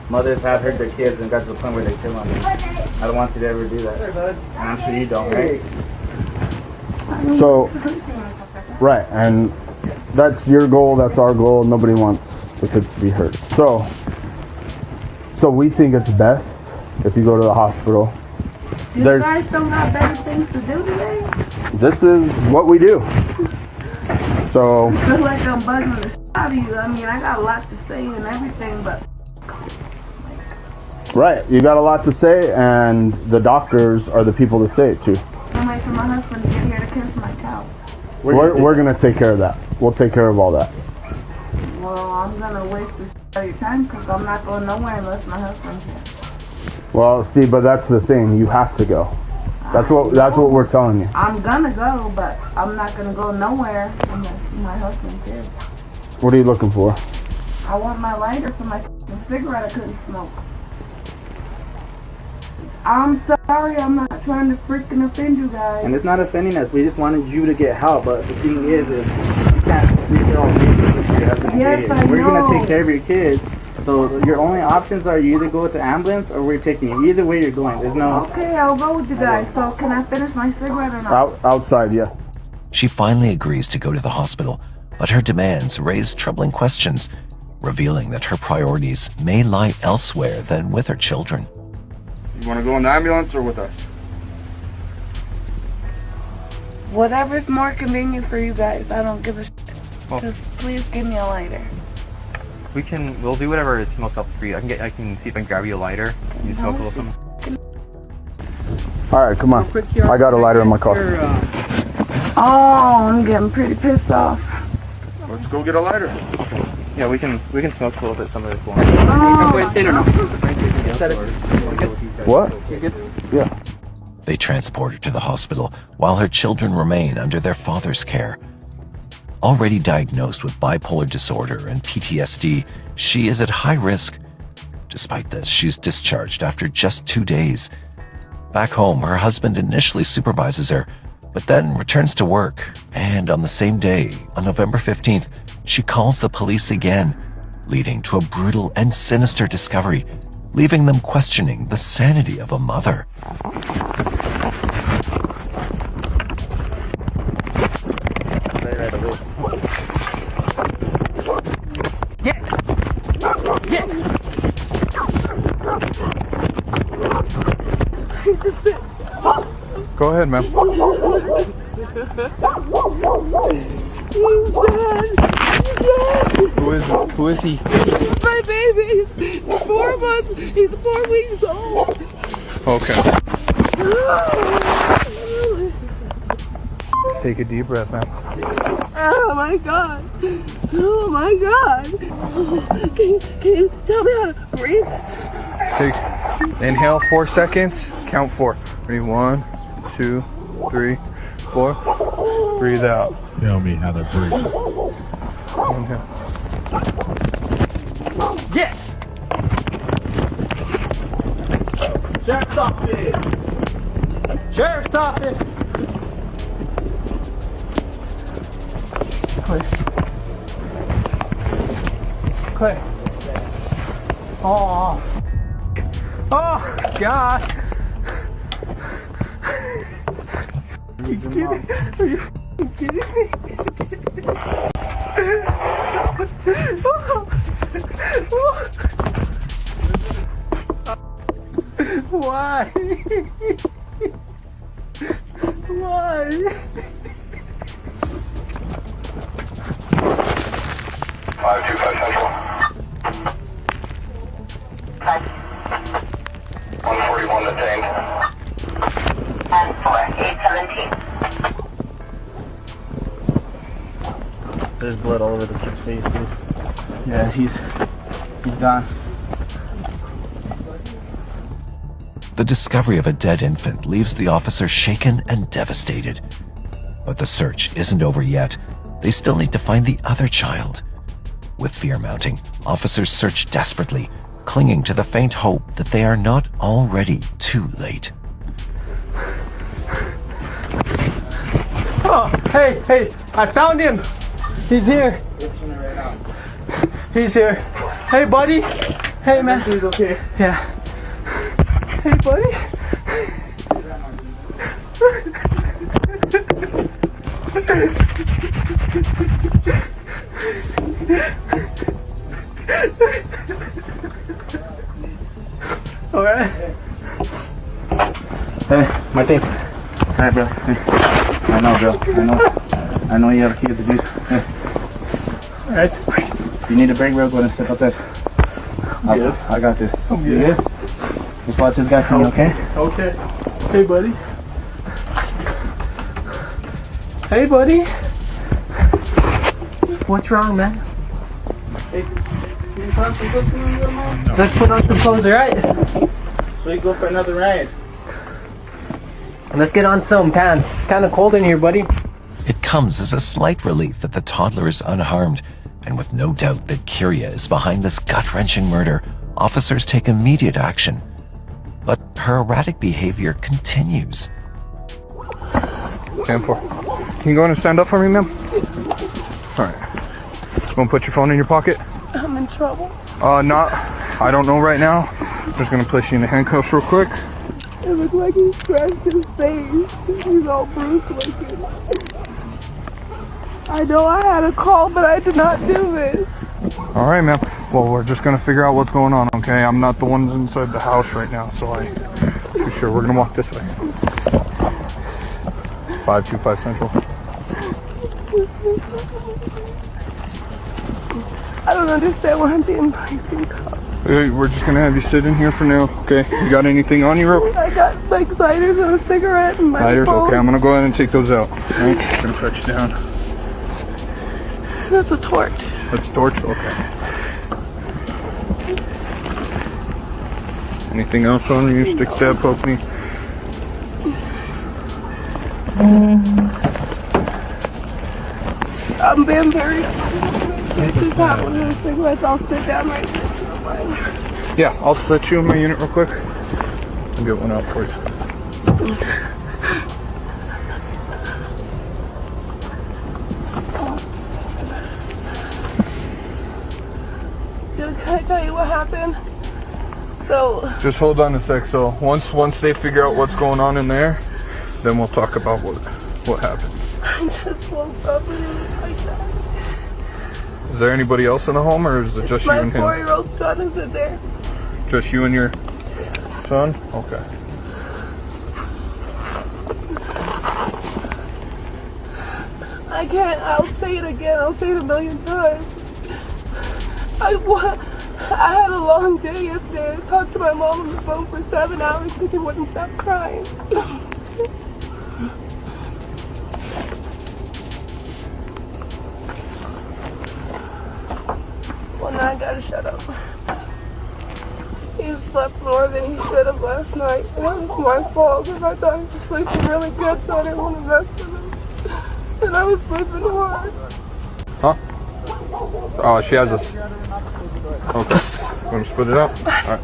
mothers have hurt their kids and got to the point where they kill them. I don't want you to ever do that. And I'm sure you don't, right? So, right, and that's your goal, that's our goal. Nobody wants the kids to be hurt. So we think it's best if you go to the hospital. You guys don't have better things to do today? This is what we do. So, I feel like I'm bugging the shit out of you. I mean, I got a lot to say and everything, but... right, you got a lot to say, and the doctors are the people to say it to. I'm waiting for my husband to get here to kiss my cow. We're going to take care of that. We'll take care of all that. Well, I'm going to waste this shit of your time because I'm not going nowhere unless my husband's here. Well, see, but that's the thing. You have to go. That's what we're telling you. I'm gonna go, but I'm not gonna go nowhere unless my husband's here. What are you looking for? I want my lighter for my cigarette I couldn't smoke. I'm sorry, I'm not trying to freaking offend you guys. And it's not offending us. We just wanted you to get help. But the thing is you can't take care of your husband. Yes, I We're know. gonna take care of your kids. So your only options are you either go with the ambulance or we're taking you. Either way you're going. There's no... Okay, I'll go with you guys. So can I finish my cigarette or not? Outside, yes. She finally agrees to go to the hospital, but her demands raise troubling questions, revealing that her priorities may lie elsewhere than with her children. You want to go in the ambulance or with us? Whatever's more convenient for you guys. I don't give a shit. Just please give me a lighter. We'll do whatever is most helpful for you. I can see if I can grab you a lighter. Can you smoke a little something? All right, come on. I got a lighter in my car. Oh, I'm getting pretty pissed off. Let's go get a lighter. Yeah, we can smoke a little bit. Some of this one. What? Yeah. They transport her to the hospital while her children remain under their father's care. Already diagnosed with bipolar disorder and PTSD, she is at high risk. Despite this, she's discharged after just 2 days. Back home, her husband initially supervises her, but then returns to work. And on the same day, on November 15th, she calls the police again, leading to a brutal and sinister discovery, leaving them questioning the sanity of a mother. Go ahead, ma'am. He's dead. Who is he? He's my baby. He's 4 months. He's 4 weeks old. Okay. Let's take a deep breath, ma'am. Oh my god. Oh my god. Can you tell me how to breathe? Inhale 4 seconds. Count 4. Ready? 1, 2, 3, 4. Breathe out. Tell me how to breathe. Inhale. Yeah. Sheriff's office. Sheriff's office. Clay. Oh. Oh, God. Are you kidding? Are you kidding me? Why? Why? 525 Central. 141 detained. And 4817. There's blood all over the kid's face, dude. Yeah, he's gone. The discovery of a dead infant leaves the officer shaken and devastated. But the search isn't over yet. They still need to find the other child. With fear mounting, officers search desperately, clinging to the faint hope that they are not already too late. Oh, hey, I found him. He's here. He's here. Hey, buddy. Hey, man. He's okay. Yeah. Hey, buddy. All right. Hey, my thing. All right, bro. Hey. I know, bro. I know you have kids, dude. Hey. All right. If you need a break, bro, go ahead and step outside. I got this. I'm good. You good? Just watch this guy for me, okay? Okay. Hey, buddy. Hey, buddy. What's wrong, man? Hey, can you put on some clothes for me, man? Let's put on some clothes, alright? So we go for another ride. Let's get on some pants. It's kind of cold in here, buddy. It comes as a slight relief that the toddler is unharmed, and with no doubt that Kyria is behind this gut-wrenching murder, officers take immediate action. But her erratic behavior continues. 10-4. Can you go in and stand up for me, ma'am? Alright. Gonna put your phone in your pocket? I'm in trouble. I don't know right now. Just gonna place you in the handcuffs real quick. It looked like he scratched his face. He's all bruised looking. I know I had a call, but I did not do this. Alright, ma'am. Well, we're just gonna figure out what's going on, okay? I'm not the ones inside the house right now, so for sure. We're gonna walk this way. 525 Central. I don't understand why I'm being placed in cuffs. Hey, we're just gonna have you sit in here for now, okay? You got anything on you, Rope? I got like lighters and a cigarette and my Lighters? phone. Okay, I'm gonna go ahead and take those out. Alright, just gonna put you down. That's a torch. That's a torch? Okay. Anything else on you? Stick, stab, poke me? I'm being very. Just have one of those cigarettes. I'll sit down right here. Yeah, I'll set you in my unit real quick. I'll get one out for you. Dude, can I tell you what happened? So. Just hold on a sec. So once they figure out what's going on in there, then we'll talk about what happened. I just woke up and it was like that. Is there anybody else in the home, or is it just you and him? My 4-year-old son is in there. Just you and your son? Okay. I can't. I'll say it again. I'll say it 1,000,000 times. I had a long day yesterday. I talked to my mom on the phone for 7 hours because he wouldn't stop crying. Well, now I gotta shut up. He slept more than he should have last night. And it was my fault because I thought he was sleeping really good, so I didn't want to mess with him. And I was sleeping hard. Huh? Oh, she has this. Okay. Want to split it up? Alright.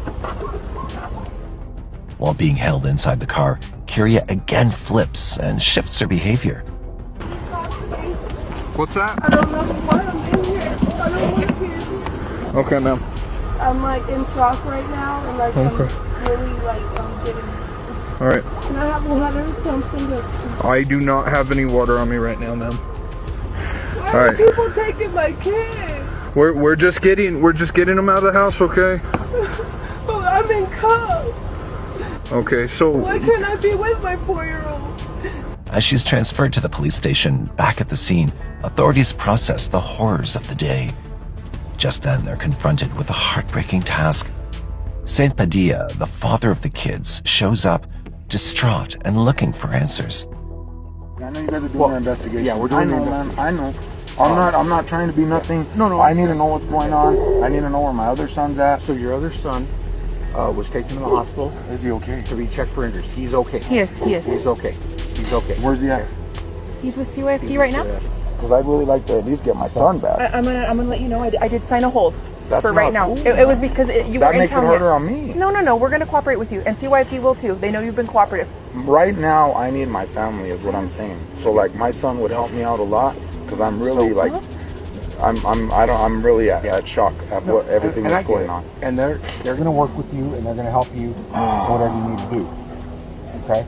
While being held inside the car, Kyria again flips and shifts her behavior. What's that? I don't know why I'm in here. I don't want to be in here. Okay, ma'am. I'm like in shock right now, and like Okay. I'm really like I'm getting. Alright. Can I have water or something? I do not have any water on me right now, ma'am. Why are Alright. people taking my kids? We're just getting them out of the house, okay? Well, I'm in cuffs. Okay, so Why can't I be with my 4-year-old? As she's transferred to the police station, back at the scene, authorities process the horrors of the day. Just then, they're confronted with a heartbreaking task. Saint Padilla, the father of the kids, shows up, distraught and looking for answers. I know you guys are doing your investigation. Yeah, we're doing I know, our man. I know. I'm not trying to be nothing. No. I need to know what's going on. I need to know where my other son's at. So your other son was taken to the hospital. Is he okay? To be checked for injuries. He's okay. He is. He's okay. He's okay. Where's he at? He's with CYFD right now. Because I'd really like to at least get my son back. I'm gonna let you know. I did sign a hold That's for right not now. cool. It was because you were That in makes it town harder yet. on me. No. We're gonna cooperate with you, and CYFD will too. They know you've been cooperative. Right now, I need my family, is what I'm saying. So like, my son would help me out a lot because I'm really I'm really at shock at what everything that's going on. And they're going to work with you, and they're going to help you whatever you need to do. Okay.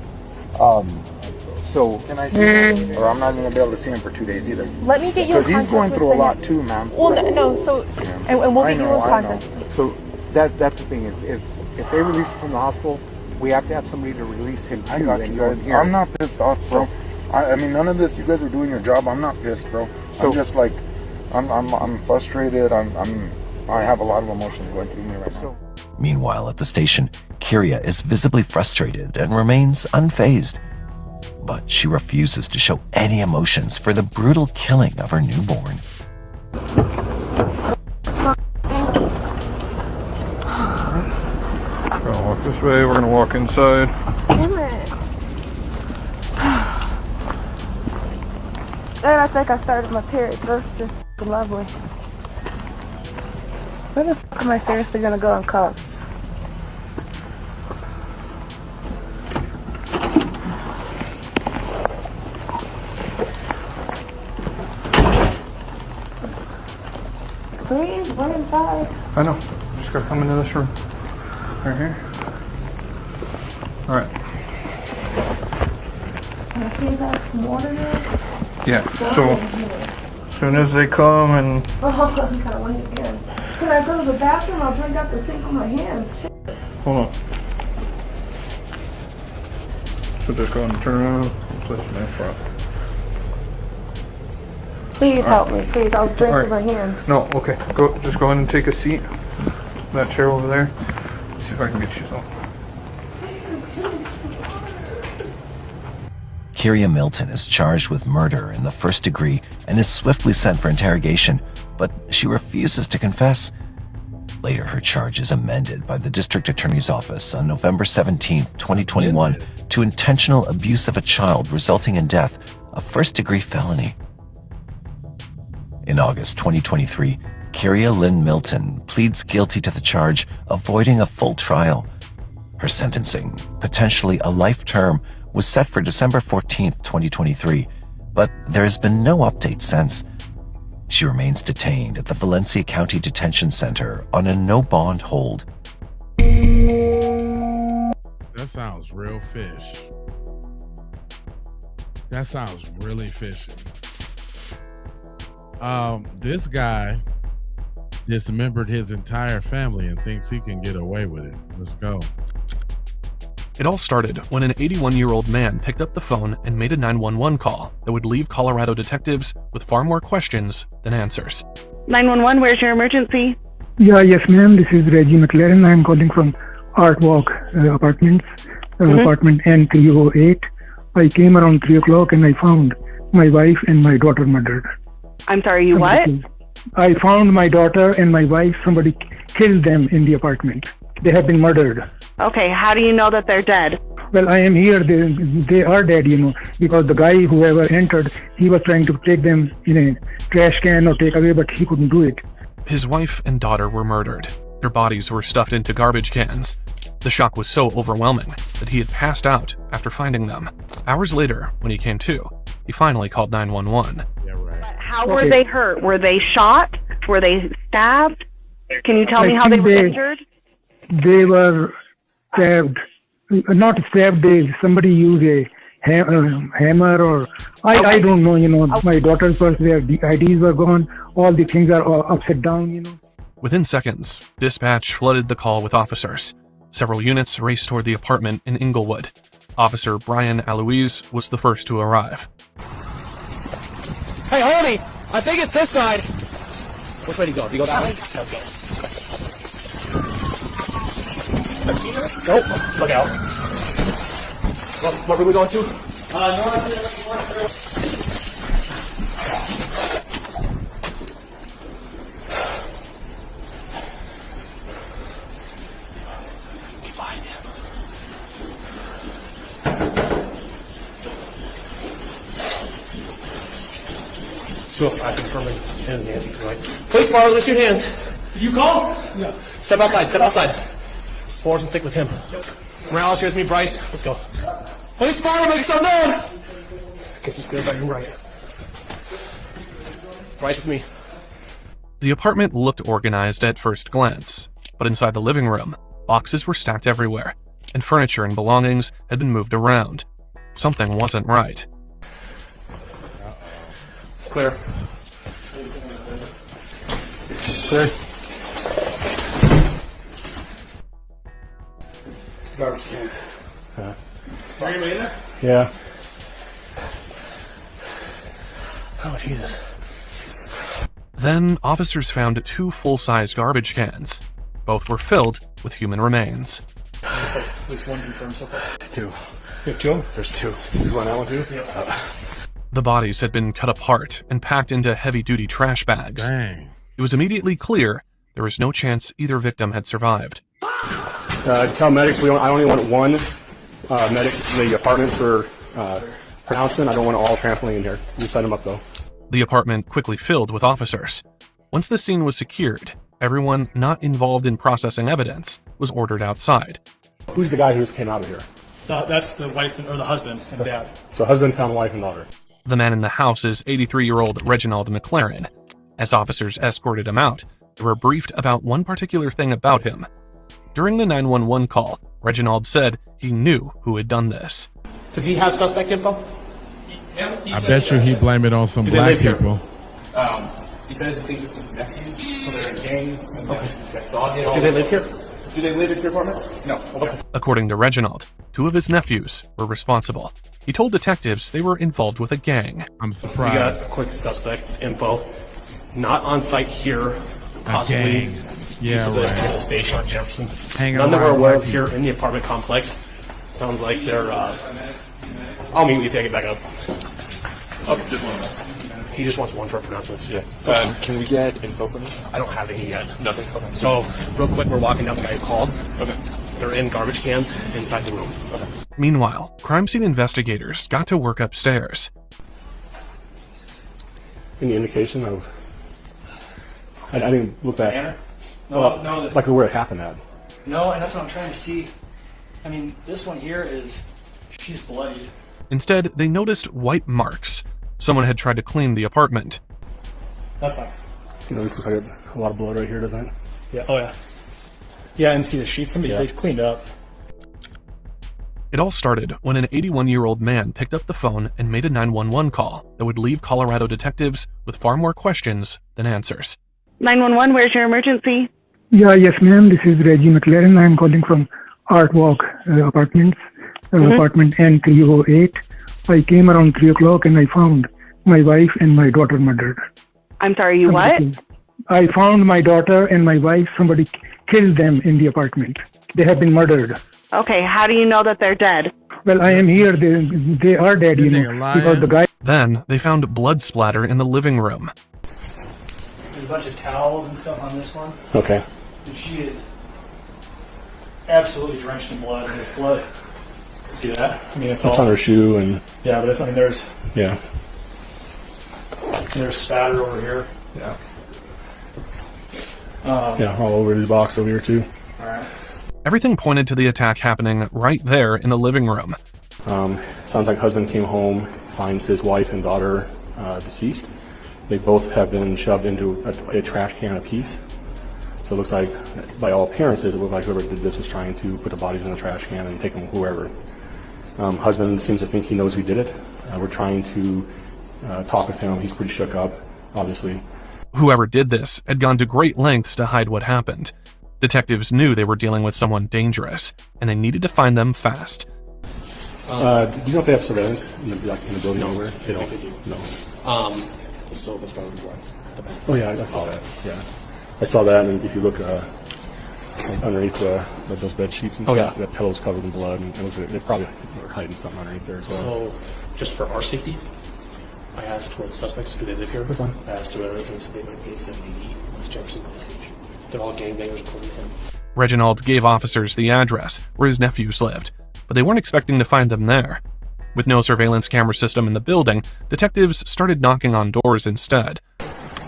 So can I see him? Or I'm not going to be able to see him for 2 days either. Let me get you. Because he's going through a lot too, man. Well, no. So and we'll get you in contact. So that's the thing is if they release him from the hospital, we have to have somebody to release him too. I got you guys. I'm not pissed off, bro. I mean, none of this. You guys are doing your job. I'm not pissed, bro. I'm just like, I'm frustrated. I have a lot of emotions going through me right now. Meanwhile, at the station, Kyria is visibly frustrated and remains unfazed. But she refuses to show any emotions for the brutal killing of her newborn. We're gonna walk this way, we're gonna walk inside. Damn it. Then I think I started my period. That's just lovely. Where the fuck am I seriously gonna go in cuffs? Please, run inside. I know, just gotta come into this room. Right here. Alright. Can I see that some water there? Yeah, so as soon as they come and Oh, you gotta wait again. Can I go to the bathroom? I'll drink out the sink with my hands. Shit. hold on. So just go ahead and turn around and place it in front. Please help me. Please, I'll drink Alright. with my hands. No, okay. Just go ahead and take a seat. That chair over there. See if I can get you some. Kyria Milton is charged with murder in the first degree and is swiftly sent for interrogation, but she refuses to confess. Later, her charge is amended by the District Attorney's Office on November 17, 2021, to intentional abuse of a child resulting in death, a first-degree felony. In August 2023, Kyria Lynn Milton pleads guilty to the charge avoiding a full trial. Her sentencing, potentially a life term, was set for December 14, 2023, but there has been no update since. She remains detained at the Valencia County Detention Center on a no-bond hold. That sounds real fish. That sounds really fishy. This guy dismembered his entire family and thinks he can get away with it. Let's go. It all started when an 81-year-old man picked up the phone and made a 911 call that would leave Colorado detectives with far more questions than answers. 911, where's your emergency? Yeah, yes, ma'am. This is Reggie McLaren. I'm calling from Art Walk Apartments, apartment N308. I came around 3 o'clock and I found my wife and my daughter murdered. I'm sorry, you what? I found my daughter and my wife. Somebody killed them in the apartment. They have been murdered. Okay, how do you know that they're dead? Well, I am here. They are dead, because the guy, whoever entered, he was trying to take them in a trash can or take away, but he couldn't do it. His wife and daughter were murdered. Their bodies were stuffed into garbage cans. The shock was so overwhelming that he had passed out after finding them. Hours later, when he came to, he finally called 911. How were they hurt? Were they shot? Were they stabbed? Can you tell me how they were injured? They were stabbed. Not stabbed, somebody used a hammer or... I don't know, my daughter's purse, their IDs were gone. All the things are all upside down, Within seconds, dispatch flooded the call with officers. Several units raced toward the apartment in Inglewood. Officer Brian Aloise was the first to arrive. Hey, homie! I think it's this side. Which way do you go? Do you go that way? Let's go. Nope. Look out. What room are we going to? fine. So I confirm it and Nancy, right? Police bar, lift your hands. Did you call? No. Step outside, step outside. Force and stick with him. Yep. Morales, here's me, Bryce. Let's go. Police bar, make yourself known! Okay, just go back and right. Bryce with me. The apartment looked organized at first glance, but inside the living room, boxes were stacked everywhere, and furniture and belongings had been moved around. Something wasn't right. Clear. Clear. Garbage cans. Are you in there? Yeah. Oh, Jesus. Then officers found 2 full-size garbage cans. Both were filled with human remains. It's like at least one confirmed so far. 2. You have 2? There's 2. You want that one too? Yeah. The bodies had been cut apart and packed into heavy-duty trash bags. Dang. It was immediately clear there was no chance either victim had survived. Tell medics I only want one medic in the apartment for pronouncement. I don't want all trampling in here. You set them up though. The apartment quickly filled with officers. Once the scene was secured, everyone not involved in processing evidence was ordered outside. Who's the guy who just came out of here? That's the wife or the husband and dad. So husband found wife and daughter. The man in the house is 83-year-old Reginald McLaren. As officers escorted him out, they were briefed about one particular thing about him. During the 911 call, Reginald said he knew who had done this. Does he have suspect info? I bet you he blamed it on some black people. He says he thinks it's his nephews, so they're in gangs. Okay. Do they live here? Do they live at your apartment? No. Okay. According to Reginald, 2 of his nephews were responsible. He told detectives they were involved with a gang. I'm surprised. We got quick suspect info. Not on site here. Possibly yeah, right. The station on Jefferson. Hanging None that we're around aware of here in the apartment complex. Sounds like they're. I'll meet with you. Take it back up. Okay, just one of us. He just wants one for pronouncements. Yeah. Can we get info from him? I don't have any yet. Nothing. Okay. So, real quick, we're walking down the guy who called. Okay. They're in garbage cans inside the room. Okay. Meanwhile, crime scene investigators got to work upstairs. Any indication of? I didn't look back. Banner? No. Like where it happened at. No, and that's what I'm trying to see. I mean, this one here she's bloodied. Instead, they noticed white marks. Someone had tried to clean the apartment. That's fine. You know, this looks like a lot of blood right here, doesn't it? Yeah. Oh, yeah. Yeah, and see the sheets. They cleaned up. It all started when an 81-year-old man picked up the phone and made a 911 call that would leave Colorado detectives with far more questions than answers. 911, where's your emergency? Yeah, yes, ma'am. This is Reggie McLaren. I'm calling from Art Walk Apartments, apartment N308. I came around 3 o'clock and I found my wife and my daughter murdered. I'm sorry, you what? I found my daughter and my wife. Somebody killed them in the apartment. They have been murdered. Okay, how do you know that they're dead? Well, I am here. They are dead, because the guy... Then they found blood splatter in the living room. There's a bunch of towels and stuff on this one. Okay. And she is absolutely drenched in blood. And there's blood. See that? I mean, it's all on her shoe and. Yeah, but there's. Yeah. There's spatter over here. Yeah. Yeah, all over his box over here too. All right. Everything pointed to the attack happening right there in the living room. Sounds like husband came home, finds his wife and daughter deceased. They both have been shoved into a trash can apiece. So it looks like, by all appearances, it looked like whoever did this was trying to put the bodies in a trash can and take them wherever. Husband seems to think he knows who did it. We're trying to talk with him. He's pretty shook up, obviously. Whoever did this had gone to great lengths to hide what happened. Detectives knew they were dealing with someone dangerous, and they needed to find them fast. Do you know if they have surveillance in the building over? They don't. No. So let's go to the Oh yeah, I saw that. Yeah, I saw that, and if you look underneath those bed sheets and stuff, that pillow's covered in blood, and they probably were hiding something underneath there as well. So, just for our safety, I asked where the suspects, do they live here? I asked where they said they might be at 780 West Jefferson Police Station. They're all gangbangers according to him. Reginald gave officers the address where his nephews lived, but they weren't expecting to find them there. With no surveillance camera system in the building, detectives started knocking on doors instead.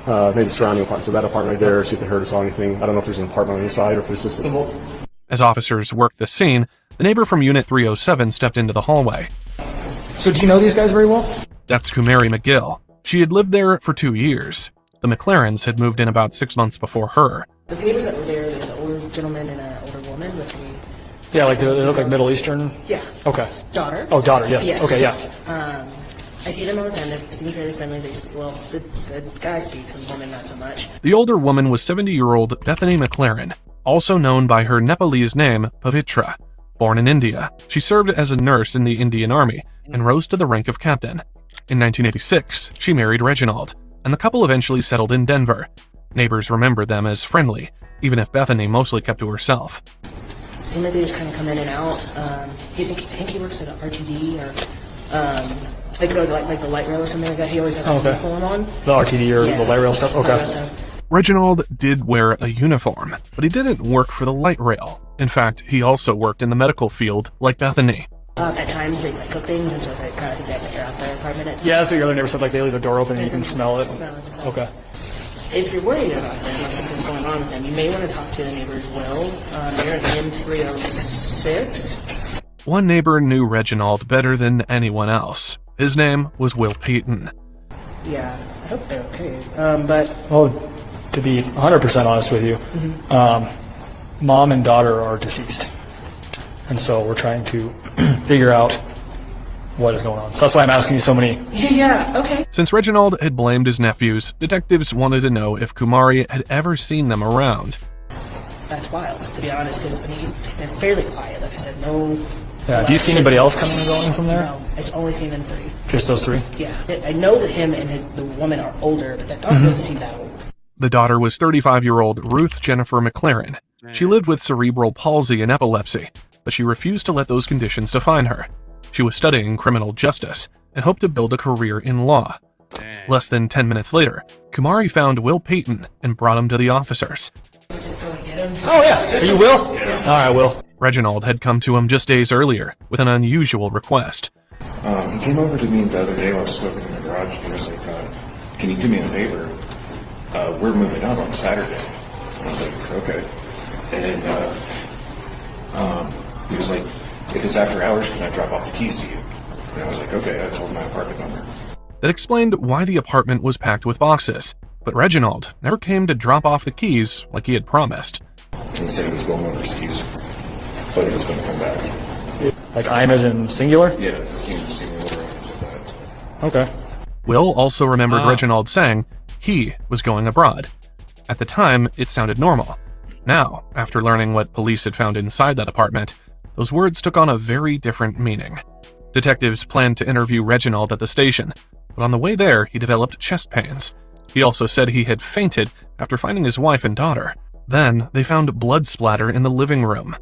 Maybe surrounding apartments. So that apartment right there, see if they heard or saw anything. I don't know if there's an apartment on the side or if there's just As officers worked the scene, the neighbor from Unit 307 stepped into the hallway. So do you know these guys very well? That's Kumari McGill. She had lived there for 2 years. The McLarens had moved in about 6 months before her. The neighbors that were there's an older gentleman and an older woman with me. Yeah, like they look like Middle Eastern? Yeah. Okay. Daughter. Oh, daughter, yes. Yeah. Okay, yeah. I see them all the time. They seem fairly friendly. The guy speaks and the woman not so much. The older woman was 70-year-old Bethany McLaren, also known by her Nepalese name, Pavitra. Born in India, she served as a nurse in the Indian Army and rose to the rank of captain. In 1986, she married Reginald, and the couple eventually settled in Denver. Neighbors remembered them as friendly, even if Bethany mostly kept to herself. It seemed like they just kind of come in and out. I think he works at an RTD or like the light rail or something like that. He always has a uniform on. The RTD or the light rail stuff? Okay. Reginald did wear a uniform, but he didn't work for the light rail. In fact, he also worked in the medical field like Bethany. At times they cook things, and so they kind of think they have to air out their apartment. Yeah, that's what your other neighbor said, like they leave the door open and you can smell it. Okay. If you're worried about them or something's going on with them, you may want to talk to the neighbor as well. They're at M306. One neighbor knew Reginald better than anyone else. His name was Will Payton. Yeah, I hope they're okay. But well, to be 100% honest with you, mom and daughter are deceased. And so we're trying to figure out what is going on. So that's why I'm asking you so many. Yeah, okay. Since Reginald had blamed his nephews, detectives wanted to know if Kumari had ever seen them around. That's wild, to be honest, because I mean, they're fairly quiet. Like I said, no. Yeah. Do you see anybody else coming and going from there? No, it's only seen them three. Just those three? Yeah. I know that him and the woman are older, but that daughter doesn't seem that old. The daughter was 35-year-old Ruth Jennifer McLaren. She lived with cerebral palsy and epilepsy, but she refused to let those conditions define her. She was studying criminal justice and hoped to build a career in law. Less than 10 minutes later, Kumari found Will Payton and brought him to the officers. Oh, yeah. Are you Will? Yeah. All right, Will. Reginald had come to him just days earlier with an unusual request. He came over to me the other day while I was smoking in the garage, and he was like, can you do me a favor? We're moving out on Saturday. I was like, okay. And he was like, if it's after hours, can I drop off the keys to you? And I was like, okay. I told him my apartment number. That explained why the apartment was packed with boxes, but Reginald never came to drop off the keys like he had promised. He said he was going overseas, but he was going to come back. Like I'm as in singular? Yeah, singular. Okay. Will also remembered Reginald saying he was going abroad. At the time, it sounded normal. Now, after learning what police had found inside that apartment, those words took on a very different meaning. Detectives planned to interview Reginald at the station, but on the way there, he developed chest pains. He also said he had fainted after finding his wife and daughter. Then, they found blood splatter in the living room.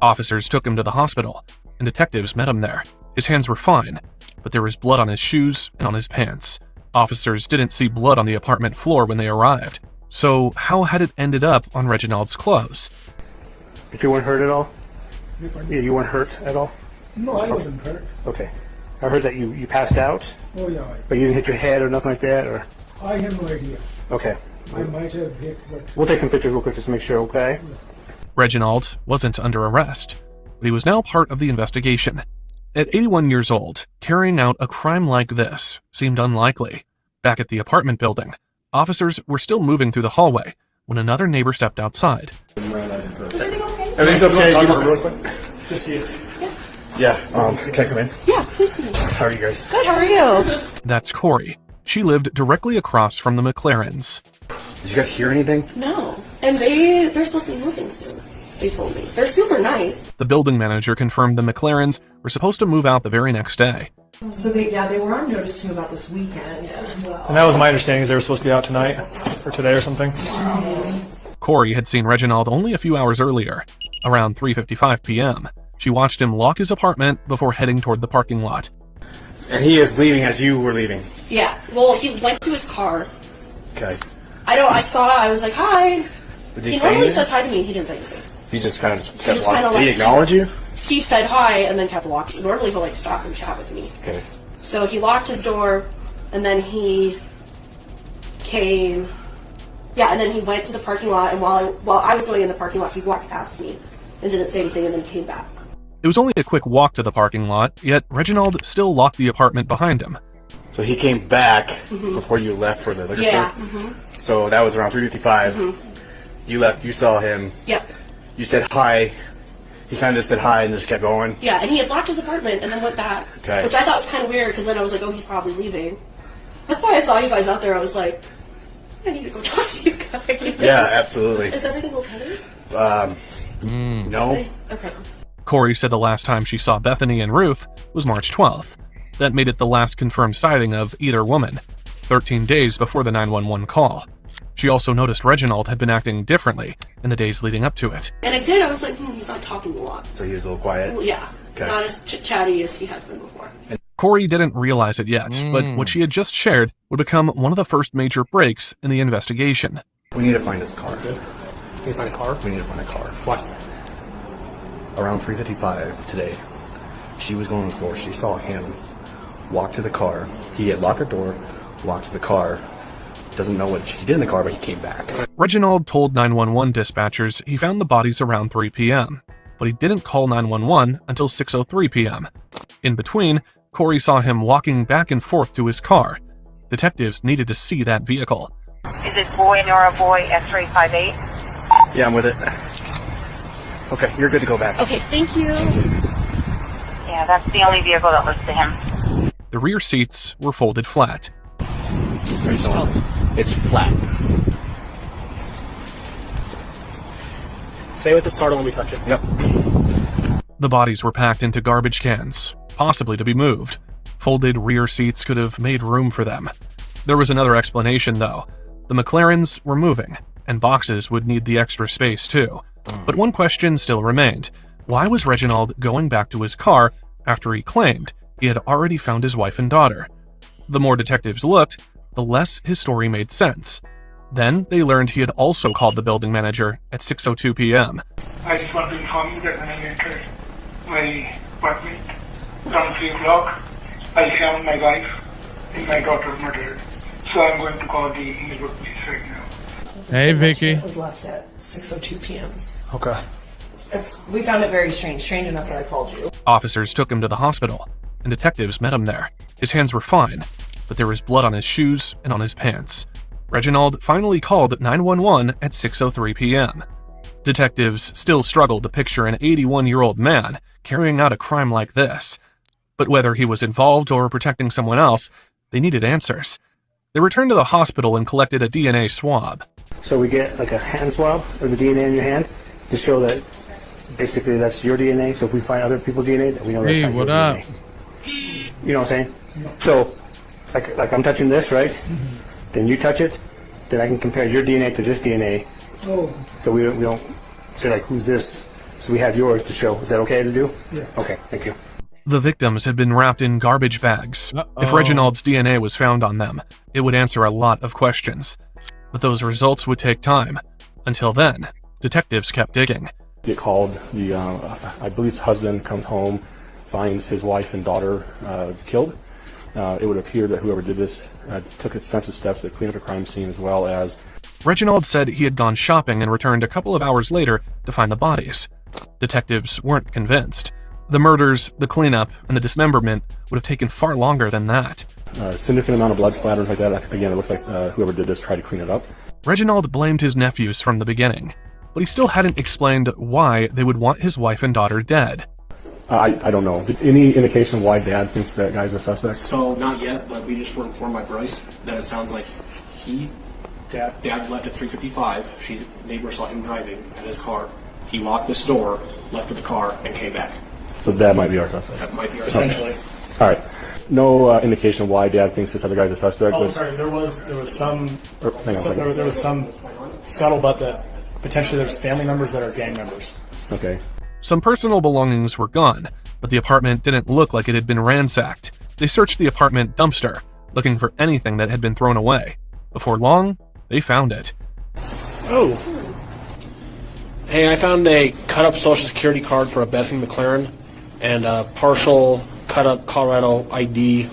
Officers took him to the hospital, and detectives met him there. His hands were fine, but there was blood on his shoes and on his pants. Officers didn't see blood on the apartment floor when they arrived. So, how had it ended up on Reginald's clothes? But you weren't hurt at all? Yeah, you weren't hurt at all? No, I wasn't hurt. Okay. I heard that you passed out? Oh, yeah. But you didn't hit your head or nothing like that? Or? I have no idea. Okay. I might have hit, but... We'll take some pictures real quick just to make sure, okay? Reginald wasn't under arrest, but he was now part of the investigation. At 81 years old, carrying out a crime like this seemed unlikely. Back at the apartment building, officers were still moving through the hallway when another neighbor stepped outside. Everything's okay. You want real quick? Just see it. Yeah. Can I come in? Yeah, please come in. How are you guys? Good, how are you? That's Corey. She lived directly across from the McLarens. Did you guys hear anything? No. And they're supposed to be moving soon. They told me. They're super nice. The building manager confirmed the McLarens were supposed to move out the very next day. So they were on notice to move out this weekend as well. And that was my understanding, is they were supposed to be out tonight or today or something. Corey had seen Reginald only a few hours earlier, around 3:55 p.m. She watched him lock his apartment before heading toward the parking lot. And he is leaving as you were leaving? Yeah. Well, he went to his car. Okay. I was like, hi. Did He say normally anything? says hi to me, and he didn't say anything. He just kind of He kept just walking. kinda Did he like- acknowledge you? He said hi and then kept walking. Normally he'll like stop and chat with me. Okay. So he locked his door, and then he came. Yeah, and then he went to the parking lot, and while I was going in the parking lot, he walked past me and didn't say anything, and then came back. It was only a quick walk to the parking lot, yet Reginald still locked the apartment behind him. So he came back Mhm. before you left for the liquor Yeah. store? Mhm. So that was around 3:55. Mhm. You left, you saw him. Yep. You said hi. He kind of just said hi and just kept going. Yeah, and he had locked his apartment and then went back, Okay. which I thought was kind of weird because then I was like, oh, he's probably leaving. That's why I saw you guys out there. I was like, I need to go talk to you guys. Yeah, absolutely. Is everything okay? No. Okay. Corey said the last time she saw Bethany and Ruth was March 12th. That made it the last confirmed sighting of either woman, 13 days before the 911 call. She also noticed Reginald had been acting differently in the days leading up to it. And I did. I was like, he's not talking a lot. So he was a little quiet? Well, yeah. Okay. Not as chatty as he has been before. Corey didn't realize it yet, but what she had just shared would become one of the first major breaks in the investigation. We need to find his car. Good. We need to find a car? We need to find a car. Why? Around 3:55 today, she was going to the store. She saw him walk to the car. He had locked the door, walked to the car. Doesn't know what he did in the car, but he came back. Reginald told 911 dispatchers he found the bodies around 3 p.m., but he didn't call 911 until 6:03 p.m. In between, Corey saw him walking back and forth to his car. Detectives needed to see that vehicle. Is it boy Nora boy X-ray 58? Yeah, I'm with it. Okay, you're good to go back. Okay, thank you. Yeah, that's the only vehicle that looks to him. The rear seats were folded flat. It's flat. Stay with this car when we touch it. Yep. The bodies were packed into garbage cans, possibly to be moved. Folded rear seats could have made room for them. There was another explanation, though. The McLarens were moving, and boxes would need the extra space, too. But one question still remained. Why was Reginald going back to his car after he claimed he had already found his wife and daughter? The more detectives looked, the less his story made sense. Then they learned he had also called the building manager at 6:02 p.m. I just want to inform you that when I entered my apartment around 3 o'clock, I found my wife and my daughter murdered. So I'm going to call the Unresolved police right now. Hey, Vicky. It was left at 6:02 p.m. Okay. We found it very strange. Strange enough that I called you. Officers took him to the hospital, and detectives met him there. His hands were fine, but there was blood on his shoes and on his pants. Reginald finally called 911 at 6:03 p.m. Detectives still struggled to picture an 81-year-old man carrying out a crime like this. But whether he was involved or protecting someone else, they needed answers. They returned to the hospital and collected a DNA swab. So we get like a hand swab of the DNA in your hand to show that basically that's your DNA. So if we find other people's DNA, that we know that's Hey, not your what up? DNA. You know what I'm saying? So, like I'm touching this, right? Then you touch it, then I can compare your DNA to this DNA. Oh. So we don't say like who's this. So we have yours to show. Is that okay to do? Yeah. Okay, thank you. The victims had been wrapped in garbage bags. If Reginald's DNA was found on them, it would answer a lot of questions. But those results would take time. Until then, detectives kept digging. Get called. I believe his husband comes home, finds his wife and daughter killed. It would appear that whoever did this took extensive steps to clean up the crime scene, as well as... Reginald said he had gone shopping and returned a couple of hours later to find the bodies. Detectives weren't convinced. The murders, the cleanup, and the dismemberment would have taken far longer than that. Significant amount of blood splatters like that. Again, it looks like whoever did this tried to clean it up. Reginald blamed his nephews from the beginning, but he still hadn't explained why they would want his wife and daughter dead. I don't know. Any indication why Dad thinks that guy's a suspect? So, not yet, but we just were informed by Bryce that it sounds like Dad left at 3:55. Neighbor saw him driving in his car. He locked this door, left with the car, and came back. So Dad might be our suspect. That might be our Potentially. suspect. All right. No indication why Dad thinks this other guy's a suspect. Oh, but- sorry. There was some Hang on a second. there was some scuttlebutt that potentially there's family members that are gang members. Okay. Some personal belongings were gone, but the apartment didn't look like it had been ransacked. They searched the apartment dumpster, looking for anything that had been thrown away. Before long, they found it. Oh, Hey, I found a cut-up Social Security card for a Bethany McLaren and a partial cut-up Colorado ID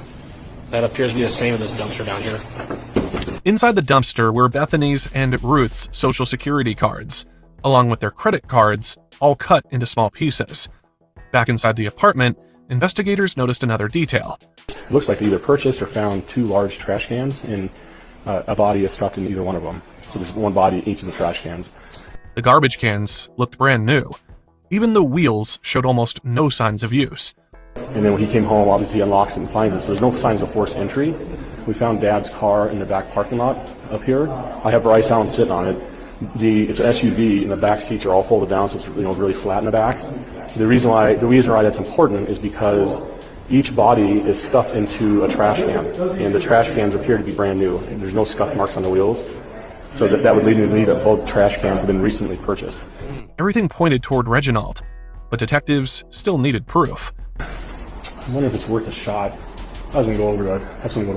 that appears to be the same in this dumpster down here. Inside the dumpster were Bethany's and Ruth's Social Security cards, along with their credit cards, all cut into small pieces. Back inside the apartment, investigators noticed another detail. It looks like they either purchased or found 2 large trash cans, and a body is stuffed in either one of them. So there's one body in each of the trash cans. The garbage cans looked brand new. Even the wheels showed almost no signs of use. And then when he came home, obviously he unlocks it and finds it. So there's no signs of forced entry. We found Dad's car in the back parking lot up here. I have Bryce Allen sitting on it. It's an SUV, and the back seats are all folded down, so it's really flat in the back. The reason why that's important is because each body is stuffed into a trash can, and the trash cans appear to be brand new. And there's no scuff marks on the wheels, so that would lead me to believe that both trash cans have been recently purchased. Everything pointed toward Reginald, but detectives still needed proof. I wonder if it's worth a shot. I was going to go over to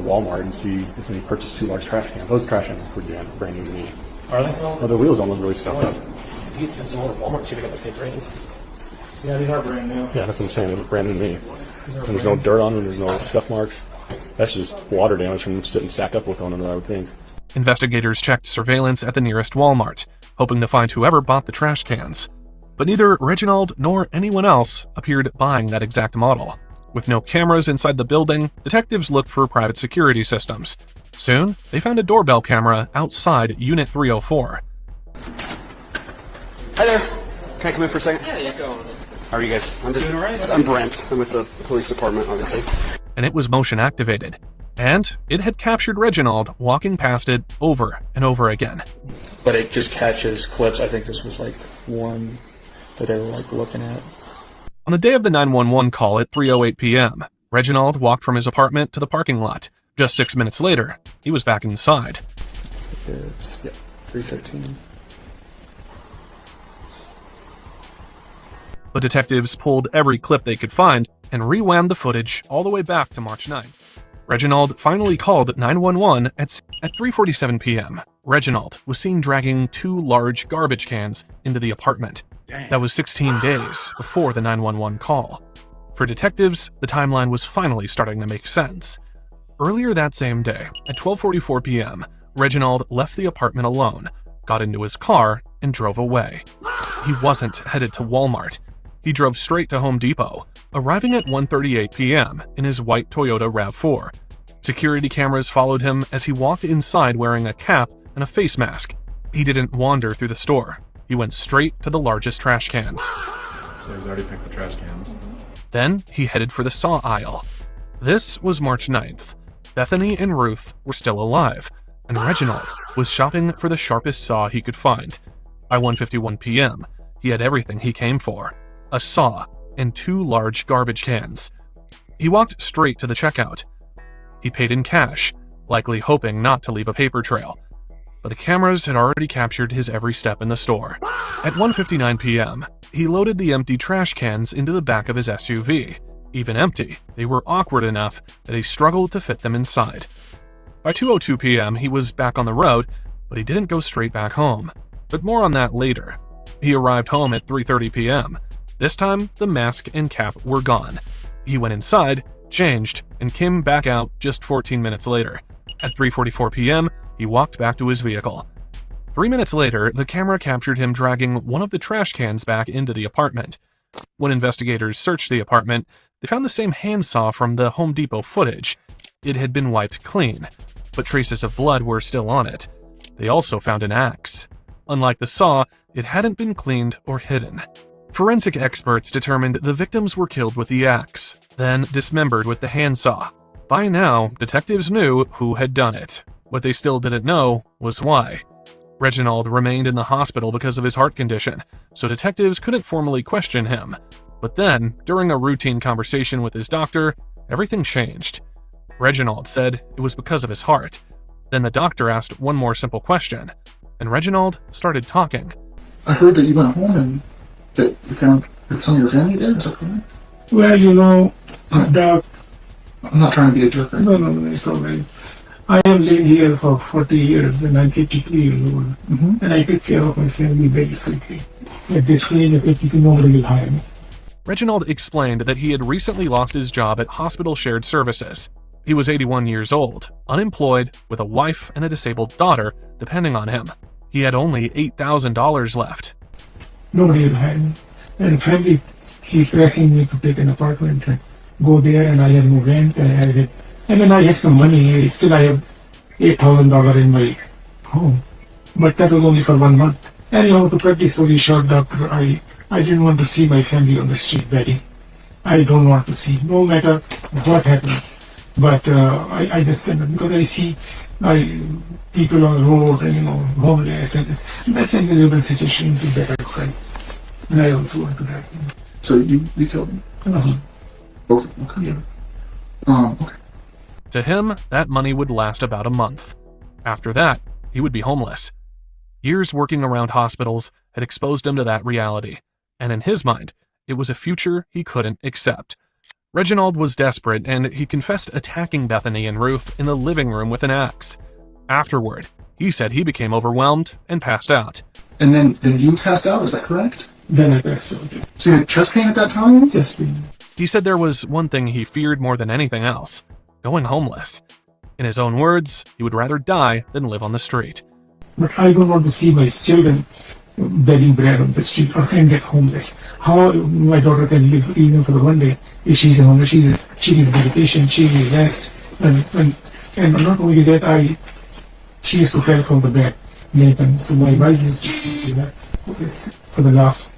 Walmart and see if they purchased 2 large trash cans. Those trash cans are pretty brand new to me. Are they? Well, the wheels don't look really scuffed up. You can send some over to Walmart and see if they got the same brand. Yeah, these are brand new. Yeah, that's what I'm saying. They look brand new to me. And there's no dirt on them. There's no scuff marks. That's just water damage from sitting stacked up with one another, I would think. Investigators checked surveillance at the nearest Walmart, hoping to find whoever bought the trash cans. But neither Reginald nor anyone else appeared buying that exact model. With no cameras inside the building, detectives looked for private security systems. Soon, they found a doorbell camera outside Unit 304. Hi there. Can I come in for a second? Yeah, go on. How are you guys? Doing all right? I'm Brent. I'm with the police department, obviously. And it was motion activated. And it had captured Reginald walking past it over and over again. But it just catches clips. I think this was like one that they were like looking at. On the day of the 911 call at 3:08 p.m., Reginald walked from his apartment to the parking lot. Just 6 minutes later, he was back inside. It's 3:13. But detectives pulled every clip they could find and rewound the footage all the way back to March 9th. Reginald finally called 911 at 3:47 p.m. Reginald was seen dragging 2 large garbage cans into the apartment. That was 16 days before the 911 call. For detectives, the timeline was finally starting to make sense. Earlier that same day, at 12:44 p.m., Reginald left the apartment alone, got into his car, and drove away. He wasn't headed to Walmart. He drove straight to Home Depot, arriving at 1:38 p.m. in his white Toyota RAV4. Security cameras followed him as he walked inside wearing a cap and a face mask. He didn't wander through the store. He went straight to the largest trash cans. So he's already picked the trash cans. Then he headed for the saw aisle. This was March 9th. Bethany and Ruth were still alive, and Reginald was shopping for the sharpest saw he could find. By 1:51 p.m., he had everything he came for: a saw and 2 large garbage cans. He walked straight to the checkout. He paid in cash, likely hoping not to leave a paper trail. But the cameras had already captured his every step in the store. At 1:59 p.m., he loaded the empty trash cans into the back of his SUV. Even empty, they were awkward enough that he struggled to fit them inside. By 2:02 p.m., he was back on the road, but he didn't go straight back home. But more on that later. He arrived home at 3:30 p.m. This time, the mask and cap were gone. He went inside, changed, and came back out just 14 minutes later. At 3:44 p.m., he walked back to his vehicle. 3 minutes later, the camera captured him dragging one of the trash cans back into the apartment. When investigators searched the apartment, they found the same handsaw from the Home Depot footage. It had been wiped clean, but traces of blood were still on it. They also found an axe. Unlike the saw, it hadn't been cleaned or hidden. Forensic experts determined the victims were killed with the axe, then dismembered with the handsaw. By now, detectives knew who had done it. What they still didn't know was why. Reginald remained in the hospital because of his heart condition, so detectives couldn't formally question him. But then, during a routine conversation with his doctor, everything changed. Reginald said it was because of his heart. Then the doctor asked one more simple question, and Reginald started talking. I heard that you went home and that you found some of your family there, is that correct? Well, you know, Doc. I'm not trying to be a jerk. No, it's okay. I have lived here for 40 years and I'm 52 years old. And I take care of my family very safely. At this age of 52, nobody will hire me. Reginald explained that he had recently lost his job at Hospital Shared Services. He was 81 years old, unemployed, with a wife and a disabled daughter depending on him. He had only $8,000 left. Nobody will hire me. And family keep pressing me to take an apartment and go there, and I have no rent. And then I have some money. Still, I have $8,000 in my home. But that was only for 1 month. Anyhow, to cut this story short, doctor, I didn't want to see my family on the street begging. I don't want to see, no matter what happens. But I just cannot, because I see people on the road and, homeless, and that's a miserable situation to better cry. And I also want to die. So you killed him? Both of them? Okay. Yeah. Okay. To him, that money would last about a month. After that, he would be homeless. Years working around hospitals had exposed him to that reality, and in his mind, it was a future he couldn't accept. Reginald was desperate, and he confessed attacking Bethany and Ruth in the living room with an axe. Afterward, he said he became overwhelmed and passed out. And then you passed out, is that correct? Then I passed out. So you had chest pain at that time? Chest pain. He said there was one thing he feared more than anything else: going homeless. In his own words, he would rather die than live on the street. But I don't want to see my children begging bread on the street and get homeless. How my daughter can live even for the 1 day if she's homeless? She needs medication, she needs rest, and not only that, she used to fall from the bed many times. So my wife used to do that for the last,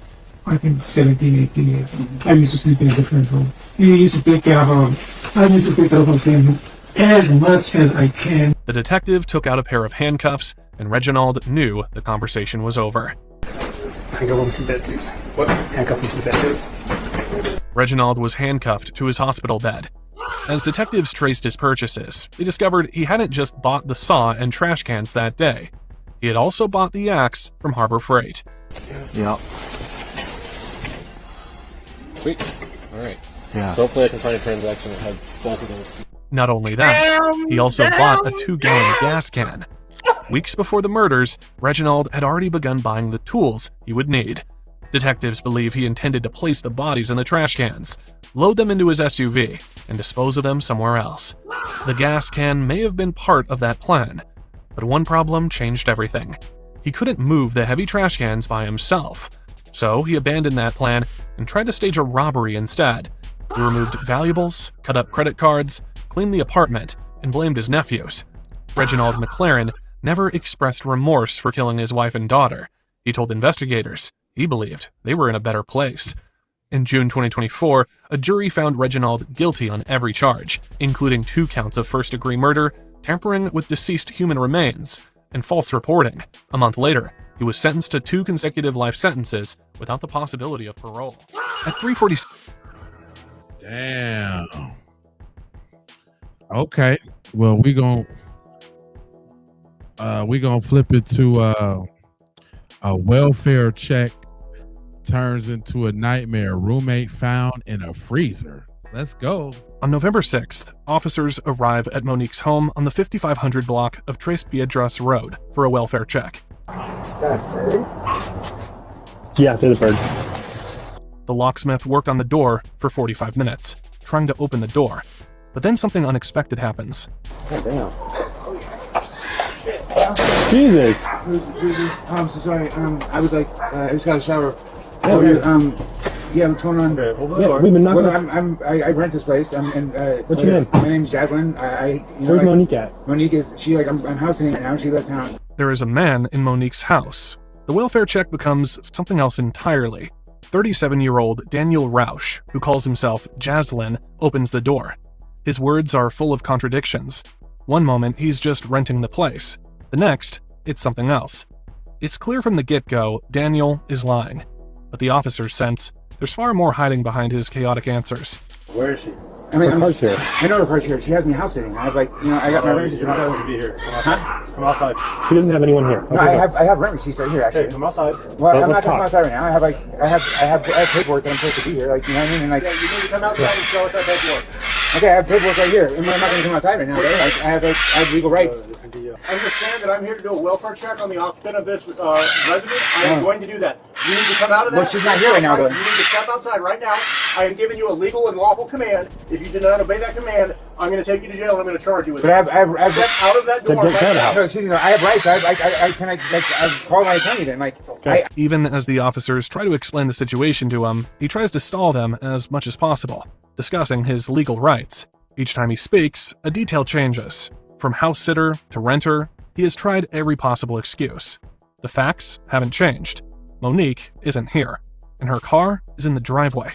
I think, 17, 18 years. I used to sleep in a different room. We used to take care of her. I used to take care of her family as much as I can. The detective took out a pair of handcuffs, and Reginald knew the conversation was over. Handcuff him to bed, please. What? Handcuff him to the bed, please. Reginald was handcuffed to his hospital bed. As detectives traced his purchases, they discovered he hadn't just bought the saw and trash cans that day. He had also bought the axe from Harbor Freight. Yeah. Sweet. All right. Yeah. So hopefully I can find a transaction that has both of those. Not only that, he also bought a 2-gallon gas can. Weeks before the murders, Reginald had already begun buying the tools he would need. Detectives believe he intended to place the bodies in the trash cans, load them into his SUV, and dispose of them somewhere else. The gas can may have been part of that plan, but one problem changed everything. He couldn't move the heavy trash cans by himself, so he abandoned that plan and tried to stage a robbery instead. He removed valuables, cut up credit cards, cleaned the apartment, and blamed his nephews. Reginald McLaren never expressed remorse for killing his wife and daughter. He told investigators he believed they were in a better place. In June 2024, a jury found Reginald guilty on every charge, including 2 counts of first-degree murder, tampering with deceased human remains, and false reporting. A month later, he was sentenced to 2 consecutive life sentences without the possibility of parole. At 3:40. Damn. Okay. Well, we gonna flip it to a welfare check turns into a nightmare. Roommate found in a freezer. Let's go. On November 6th, officers arrive at Monique's home on the 5500 block of Tres Piedras Road for a welfare check. Yeah, they're the bird. The locksmith worked on the door for 45 minutes, trying to open the door. But then something unexpected happens. Oh, damn. Jesus. I'm so sorry. I was like, I just got a shower. Yeah, Yeah, what's going on? Yeah, we've been knocking. I rent this place. What's your name? My name's Jaslyn. Where's Monique at? Monique is I'm housing her now. She left town. There is a man in Monique's house. The welfare check becomes something else entirely. 37-year-old Daniel Rausch, who calls himself Jaslyn, opens the door. His words are full of contradictions. One moment, he's just renting the place. The next, it's something else. It's clear from the get-go Daniel is lying, but the officers sense there's far more hiding behind his chaotic answers. Where is she? Her car's here. I know her car's here. She has me house sitting. I have I got my rent receipt. You're not supposed to be here. Come outside. She doesn't have anyone here. No, I have rent receipts right here. Actually, hey, come outside. Well, I'm not coming outside right now. I have paperwork that I'm supposed to be here. Like, you know what I mean? And like, yeah, you need to come outside and show us that paperwork. Okay, I have paperwork right here. I'm not going to come outside right now, though. I have legal rights. Understand that I'm here to do a welfare check on the occupant of this residence. I am going to do that. You need to come out of that. Well, she's not here right now, though. You need to step outside right now. I am giving you a legal and lawful command. If you do not obey that command, I'm going to take you to jail and I'm going to charge you with it. But I've step out of that door right now. No, excuse me, I have rights. I call my attorney then. Even as the officers try to explain the situation to him, he tries to stall them as much as possible, discussing his legal rights. Each time he speaks, a detail changes. From house sitter to renter, he has tried every possible excuse. The facts haven't changed. Monique isn't here, and her car is in the driveway.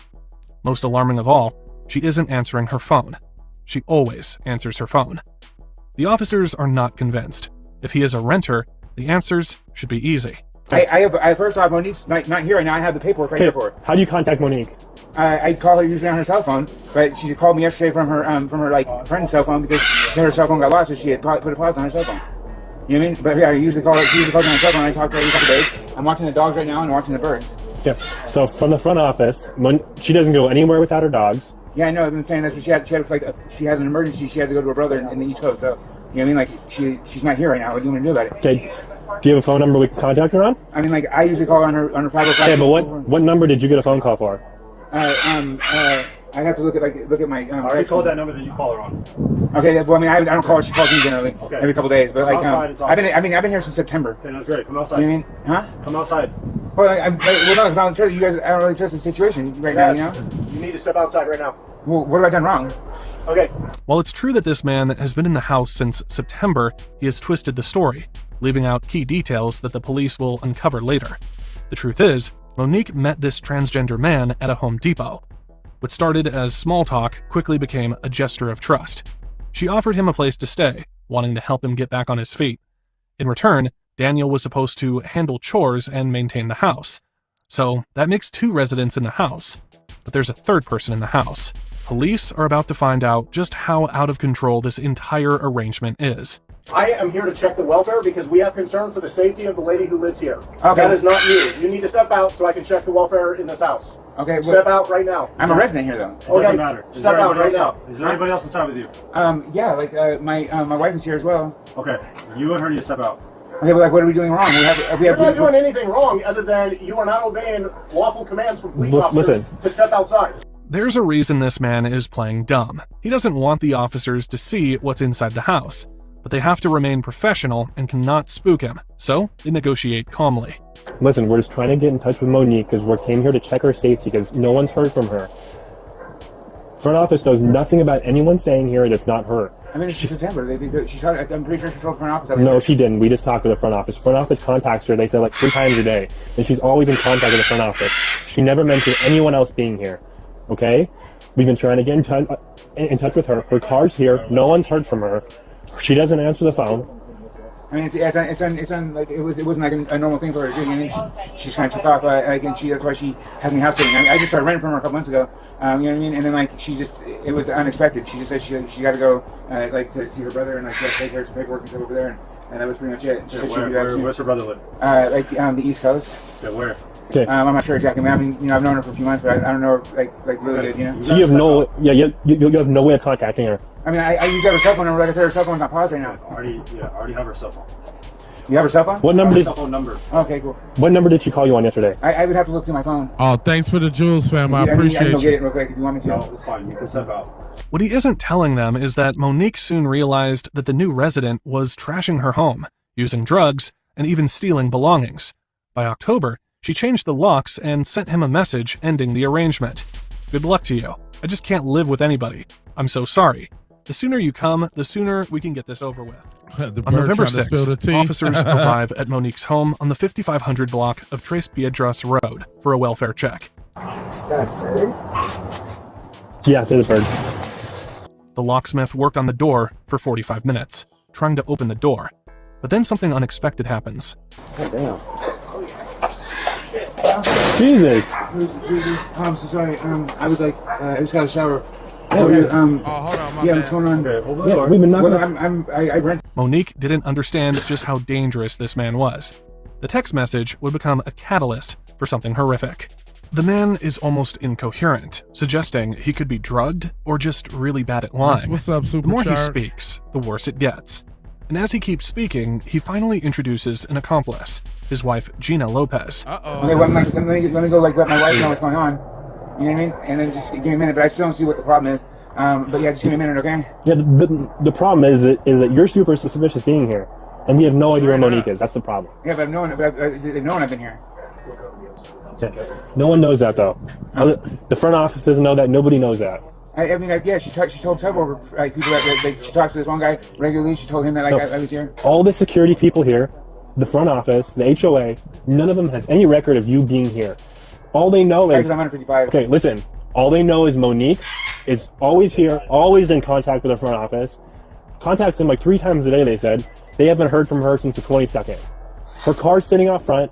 Most alarming of all, she isn't answering her phone. She always answers her phone. The officers are not convinced. If he is a renter, the answers should be easy. I first off, Monique's not here right now. I have the paperwork right here for her. How do you contact Monique? I call her usually on her cell phone, but she called me yesterday from her like friend's cell phone because she said her cell phone got lost, so she had put a pause on her cell phone. You know what I mean? But yeah, I usually call her. She usually calls me on her cell phone. I talk to her every couple days. I'm watching the dogs right now and watching the birds. Yeah. So from the front office, she doesn't go anywhere without her dogs. Yeah, I know. I've been saying that's what she had. She had an emergency. She had to go to her brother in the East Coast. So you know what I mean? Like she's not here right now. What do you want to do about it? Okay. Do you have a phone number we can contact her on? I mean, like I usually call her on her 505. Okay, but what number did you get a phone call for? I'd have to look at my. I already called that number that you call her on. Okay, well, I mean, I don't call her. She calls me generally every couple days. But like, outside, I've been here since September. Okay, that's great. Come outside. You know what I mean? Huh? Come outside. Well, no, I don't trust you guys. I don't really trust the situation right now. You know? You need to step outside right now. Well, what have I done wrong? Okay. While it's true that this man has been in the house since September, he has twisted the story, leaving out key details that the police will uncover later. The truth is, Monique met this transgender man at a Home Depot. What started as small talk quickly became a gesture of trust. She offered him a place to stay, wanting to help him get back on his feet. In return, Daniel was supposed to handle chores and maintain the house. So that makes 2 residents in the house. But there's a third person in the house. Police are about to find out just how out of control this entire arrangement is. I am here to check the welfare because we have concern for the safety of the lady who lives here. Okay. That is not you. You need to step out so I can check the welfare in this house. Okay. Step out right now. I'm a resident here, though. It doesn't matter. Step out right now. Is there anybody else inside with you? Yeah, like my wife is here as well. Okay. You and her need to step out. Okay, but like, what are we doing wrong? You're not doing anything wrong other than you are not obeying lawful commands from police officers to step outside. There's a reason this man is playing dumb. He doesn't want the officers to see what's inside the house, but they have to remain professional and cannot spook him, so they negotiate calmly. Listen, we're just trying to get in touch with Monique because we came here to check her safety because no one's heard from her. Front office knows nothing about anyone staying here that's not her. I mean, it's September. I'm pretty sure she told front office. No, she didn't. We just talked to the front office. Front office contacts her, they say like 3 times a day, and she's always in contact with the front office. She never mentioned anyone else being here. Okay? We've been trying to get in touch with her. Her car's here. No one's heard from her. She doesn't answer the phone. I mean, it's on like it wasn't like a normal thing for her to do. And she kind of took off, and that's why she has me house sitting. I mean, I just started renting from her a couple months ago. You know what I mean? And then like it was unexpected. She just said she got to go like to see her brother and like take care of some paperwork and stuff over there. And that was pretty much it. Where's her brother live? Like the East Coast. Yeah, where? Okay. I'm not sure exactly. I mean, I've known her for a few months, but I don't know like really good. You know. So you have you have no way of contacting her. I mean, I use her cell phone number. Like I said, her cell phone's on pause right now. I already have her cell phone. You have her cell phone? What number? Cell phone number. Okay, cool. What number did she call you on yesterday? I would have to look through my phone. Oh, thanks for the jewels, fam. I appreciate I can go get you. it real quick if you want me to. No, it's fine. You can step out. What he isn't telling them is that Monique soon realized that the new resident was trashing her home, using drugs, and even stealing belongings. By October, she changed the locks and sent him a message ending the arrangement. Good luck to you. I just can't live with anybody. I'm so sorry. The sooner you come, the sooner we can get this over with. On November 6th, officers arrive at Monique's home on the 5500 block of Tres Piedras Road for a welfare check. Yeah, they're the bird. The locksmith worked on the door for 45 minutes, trying to open the door. But then something unexpected happens. God damn. Jesus. I'm so sorry. I was like, I just got a shower. Hold on, I'm torn on. Yeah, we've been knocking. I rent. Monique didn't understand just how dangerous this man was. The text message would become a catalyst for something horrific. The man is almost incoherent, suggesting he could be drugged or just really bad at lying. What's up, The more he Supercharged? speaks, the worse it gets. And as he keeps speaking, he finally introduces an accomplice, his wife, Gina Lopez. Okay, well, let me go like let my wife know what's going on. You know what I mean? And then just give me a minute, but I still don't see what the problem is. But yeah, just give me a minute, okay? Yeah, the problem is that you're super suspicious being here, and we have no idea where Monique is. That's the problem. Yeah, but they've known I've been here. Okay. No one knows that though. The front office doesn't know that. Nobody knows that. I mean, like, yeah, she told several people that she talks to this one guy regularly. She told him that I was here. All the security people here, the front office, the HOA, none of them has any record of you being here. All they know is... I'm 155. Okay, listen. All they know is Monique is always here, always in contact with the front office. Contacts them like 3 times a day, they said. They haven't heard from her since the 22nd. Her car's sitting out front.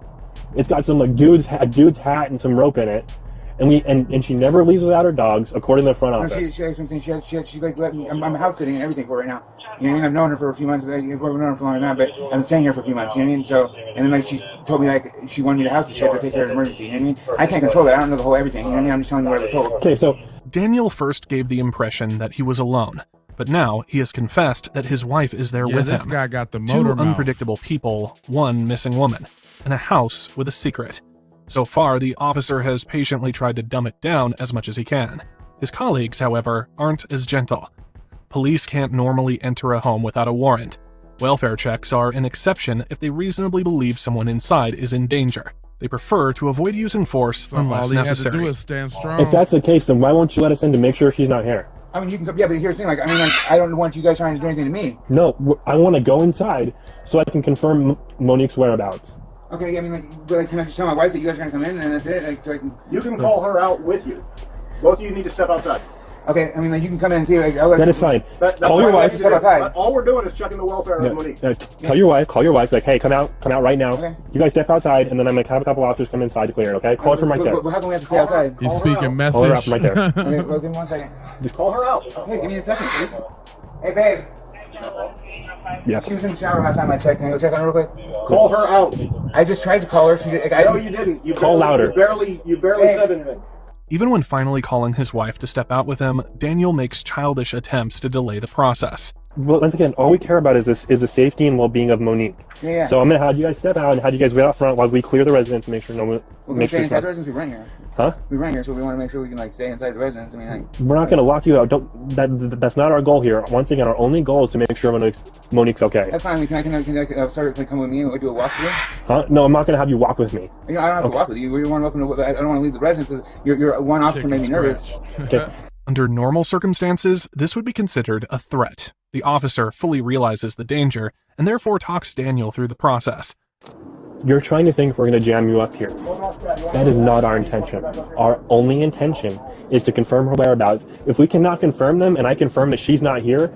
It's got some like dude's hat and some rope in it. And she never leaves without her dogs, according to the front office. She's like letting me. I'm house sitting and everything for right now. You know what I mean? I've known her for a few months. We've known her for longer than that, but I've been staying here for a few months. You know what I mean? So, and then like she told me like she wanted me to house the shit to take care of an emergency. You know what I mean? I can't control that. I don't know the whole everything. You know what I mean? I'm just telling you what I was told. Okay, so Daniel first gave the impression that he was alone, but now he has confessed that his wife is there with this him. guy got the 2 motor mouth. unpredictable people, 1 missing woman, and a house with a secret. So far, the officer has patiently tried to dumb it down as much as he can. His colleagues, however, aren't as gentle. Police can't normally enter a home without a warrant. Welfare checks are an exception if they reasonably believe someone inside is in danger. They prefer to avoid using force unless All he had to necessary. do is stand strong. if that's the case, then why won't you let us in to make sure she's not here? I mean, you can come. Yeah, but here's the thing. Like, I mean, like, I don't want you guys trying to do anything to me. No, I want to go inside so I can confirm Monique's whereabouts. Okay, I mean, like, can I just tell my wife that you guys are gonna come in and that's it? Like, so I can... You can call her out with you. Both of you need to step outside. Okay, I mean, like, you can come in and see. Like, That is fine. Call your wife. Step outside. All we're doing is checking the welfare of Monique. Call your wife. Like, hey, come out right now. Okay. You guys step outside, and then I'm gonna have a couple officers come inside to clear it. Okay? Call her from right there. How come we have to stay outside? He's speaking message. Call her out from right there. Okay, well, give me 1 second. Just call her out. Hey, give me a second, please. Hey, babe. Yeah. She was in the shower last time I checked. Can I go check on her real quick? Call her out. I just tried to call her. She did. No, you didn't. You Call louder. You barely said anything. Even when finally calling his wife to step out with him, Daniel makes childish attempts to delay the process. Well, once again, all we care about is the safety and well-being of Monique. Yeah. So I'm gonna have you guys step out and have you guys wait out front while we clear the residence and make sure no one. Well, we stay inside the residence. We rent here. Huh? We rent here, so we want to make sure we can like stay inside the residence. I mean, like. We're not gonna lock you out. That's not our goal here. Once again, our only goal is to make sure Monique's okay. That's fine. Can I start like come with me and do a walk through? Huh? No, I'm not gonna have you walk with me. You know, I don't have to walk with you. You want to open the. I don't want to leave the residence because your one officer made me nervous. Okay. Under normal circumstances, this would be considered a threat. The officer fully realizes the danger and therefore talks Daniel through the process. You're trying to think we're going to jam you up here. That is not our intention. Our only intention is to confirm her whereabouts. If we cannot confirm them and I confirm that she's not here,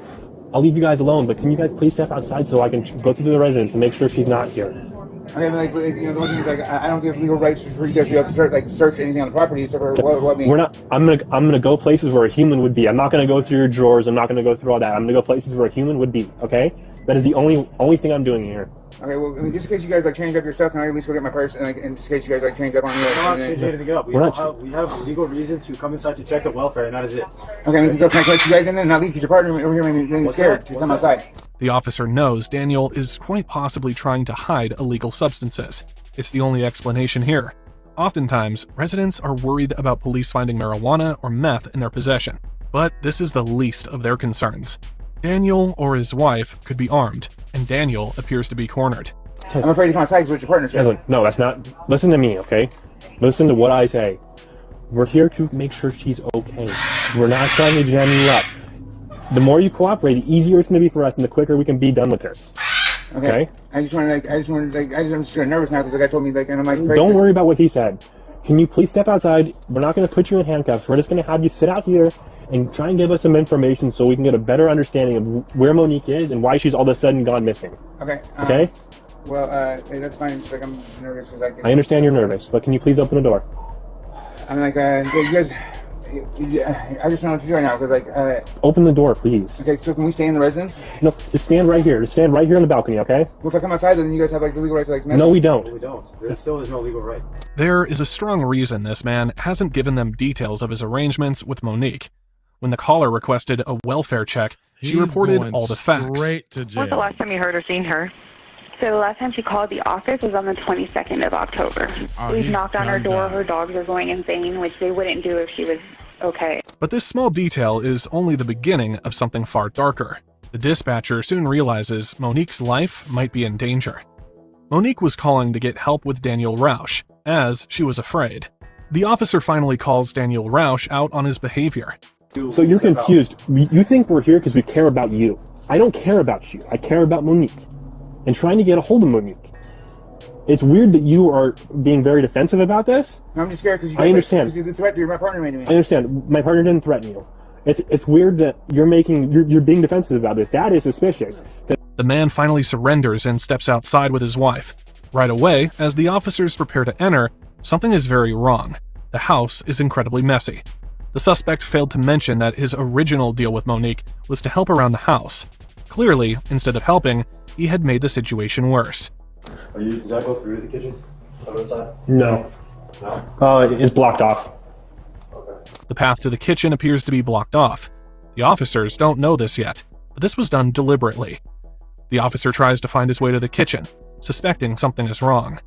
I'll leave you guys alone. But can you guys please step outside so I can go through the residence and make sure she's not here? Okay, but like, you know, the one thing is like I don't give legal rights for you guys to be able to search anything on the property except for what means. We're not. I'm gonna go places where a human would be. I'm not gonna go through your drawers. I'm not gonna go through all that. I'm gonna go places where a human would be. Okay, that is the only thing I'm doing here. Okay, well, I mean, just in case you guys like change up your stuff, can I at least go get my purse and just in case you guys like change up on me? We're not changing anything up. We have legal reason to come inside to check the welfare, and that is it. Okay, I mean, can I let you guys in and not leave because your partner over here made me scared to come outside. The officer knows Daniel is quite possibly trying to hide illegal substances. It's the only explanation here. Oftentimes, residents are worried about police finding marijuana or meth in their possession, but this is the least of their concerns. Daniel or his wife could be armed, and Daniel appears to be cornered. I'm afraid to come outside because what your partner says. No, that's not. Listen to me, okay? Listen to what I say. We're here to make sure she's okay. We're not trying to jam you up. The more you cooperate, the easier it's going to be for us, and the quicker we can be done with this. Okay? I'm just nervous now because the guy told me and I'm like. Don't worry about what he said. Can you please step outside? We're not going to put you in handcuffs. We're just going to have you sit out here and try and give us some information so we can get a better understanding of where Monique is and why she's all of a sudden gone missing. Okay. Okay? Well, that's fine. Just like I'm nervous because I understand you're nervous, but can you please open the door? I'm like, you guys. I just don't know what to do right now because Open the door, please. Okay, so can we stay in the residence? No, just stand right here. Just stand right here on the balcony, okay? Well, if I come outside, then you guys have like the legal right to like. No, we don't. We don't. There still is no legal right. There is a strong reason this man hasn't given them details of his arrangements with Monique. When the caller requested a welfare check, she reported all the facts. Straight to jail. When's the last time you heard or seen her? So the last time she called the office was on the 22nd of October. We've knocked on her door. Her dogs are going insane, which they wouldn't do if she was okay. But this small detail is only the beginning of something far darker. The dispatcher soon realizes Monique's life might be in danger. Monique was calling to get help with Daniel Rausch, as she was afraid. The officer finally calls Daniel Rausch out on his behavior. So you're confused. You think we're here because we care about you. I don't care about you. I care about Monique. And trying to get a hold of Monique. It's weird that you are being very defensive about this. I'm just scared because I understand. Because the threat my partner made to me. I understand. My partner didn't threaten you. It's weird that you're being defensive about this. That is suspicious. The man finally surrenders and steps outside with his wife. Right away, as the officers prepare to enter, something is very wrong. The house is incredibly messy. The suspect failed to mention that his original deal with Monique was to help around the house. Clearly, instead of helping, he had made the situation worse. Does that go through the kitchen? On the side? No. It's blocked off. The path to the kitchen appears to be blocked off. The officers don't know this yet, but this was done deliberately. The officer tries to find his way to the kitchen, suspecting something is wrong.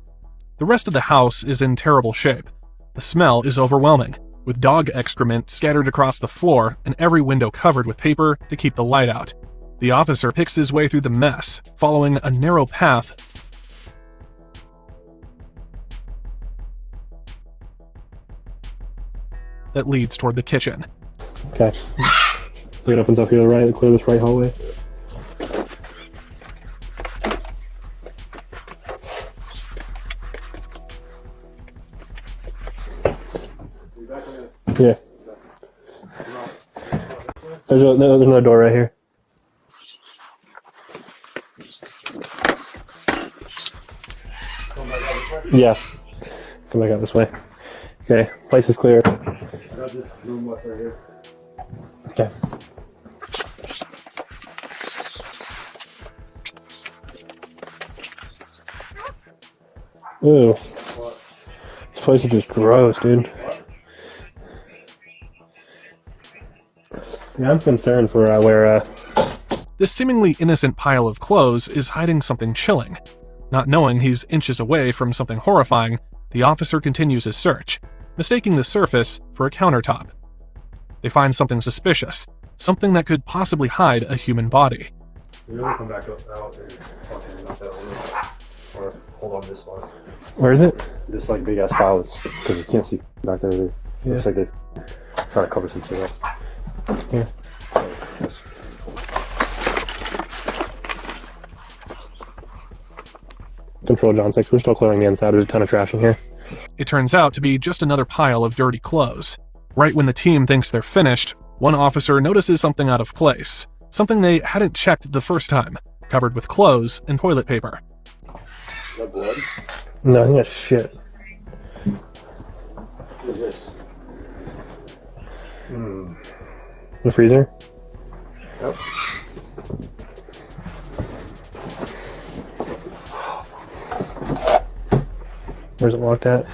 The rest of the house is in terrible shape. The smell is overwhelming, with dog excrement scattered across the floor and every window covered with paper to keep the light out. The officer picks his way through the mess, following a narrow path that leads toward the kitchen. Okay. So it opens up here to the right, clear this right hallway. Yeah. There's another door right here. Yeah. Come back out this way. Okay, place is clear. Got this room left right here. Okay. Ooh. This place is just gross, dude. Yeah, I'm concerned for where This seemingly innocent pile of clothes is hiding something chilling. Not knowing he's inches away from something horrifying, the officer continues his search, mistaking the surface for a countertop. They find something suspicious, something that could possibly hide a human body. We really come back out and knock that over. Or hold on this one. Where is it? This like big ass pile is because you can't see back there. It looks like they try to cover some shit up. Yeah. Control John 6, we're still clearing the inside. There's a ton of trash in here. It turns out to be just another pile of dirty clothes. Right when the team thinks they're finished, one officer notices something out of place, something they hadn't checked the first time, covered with clothes and toilet paper. Is that blood? No, I think that's shit. What is this? The freezer? Yep. Where's it locked at?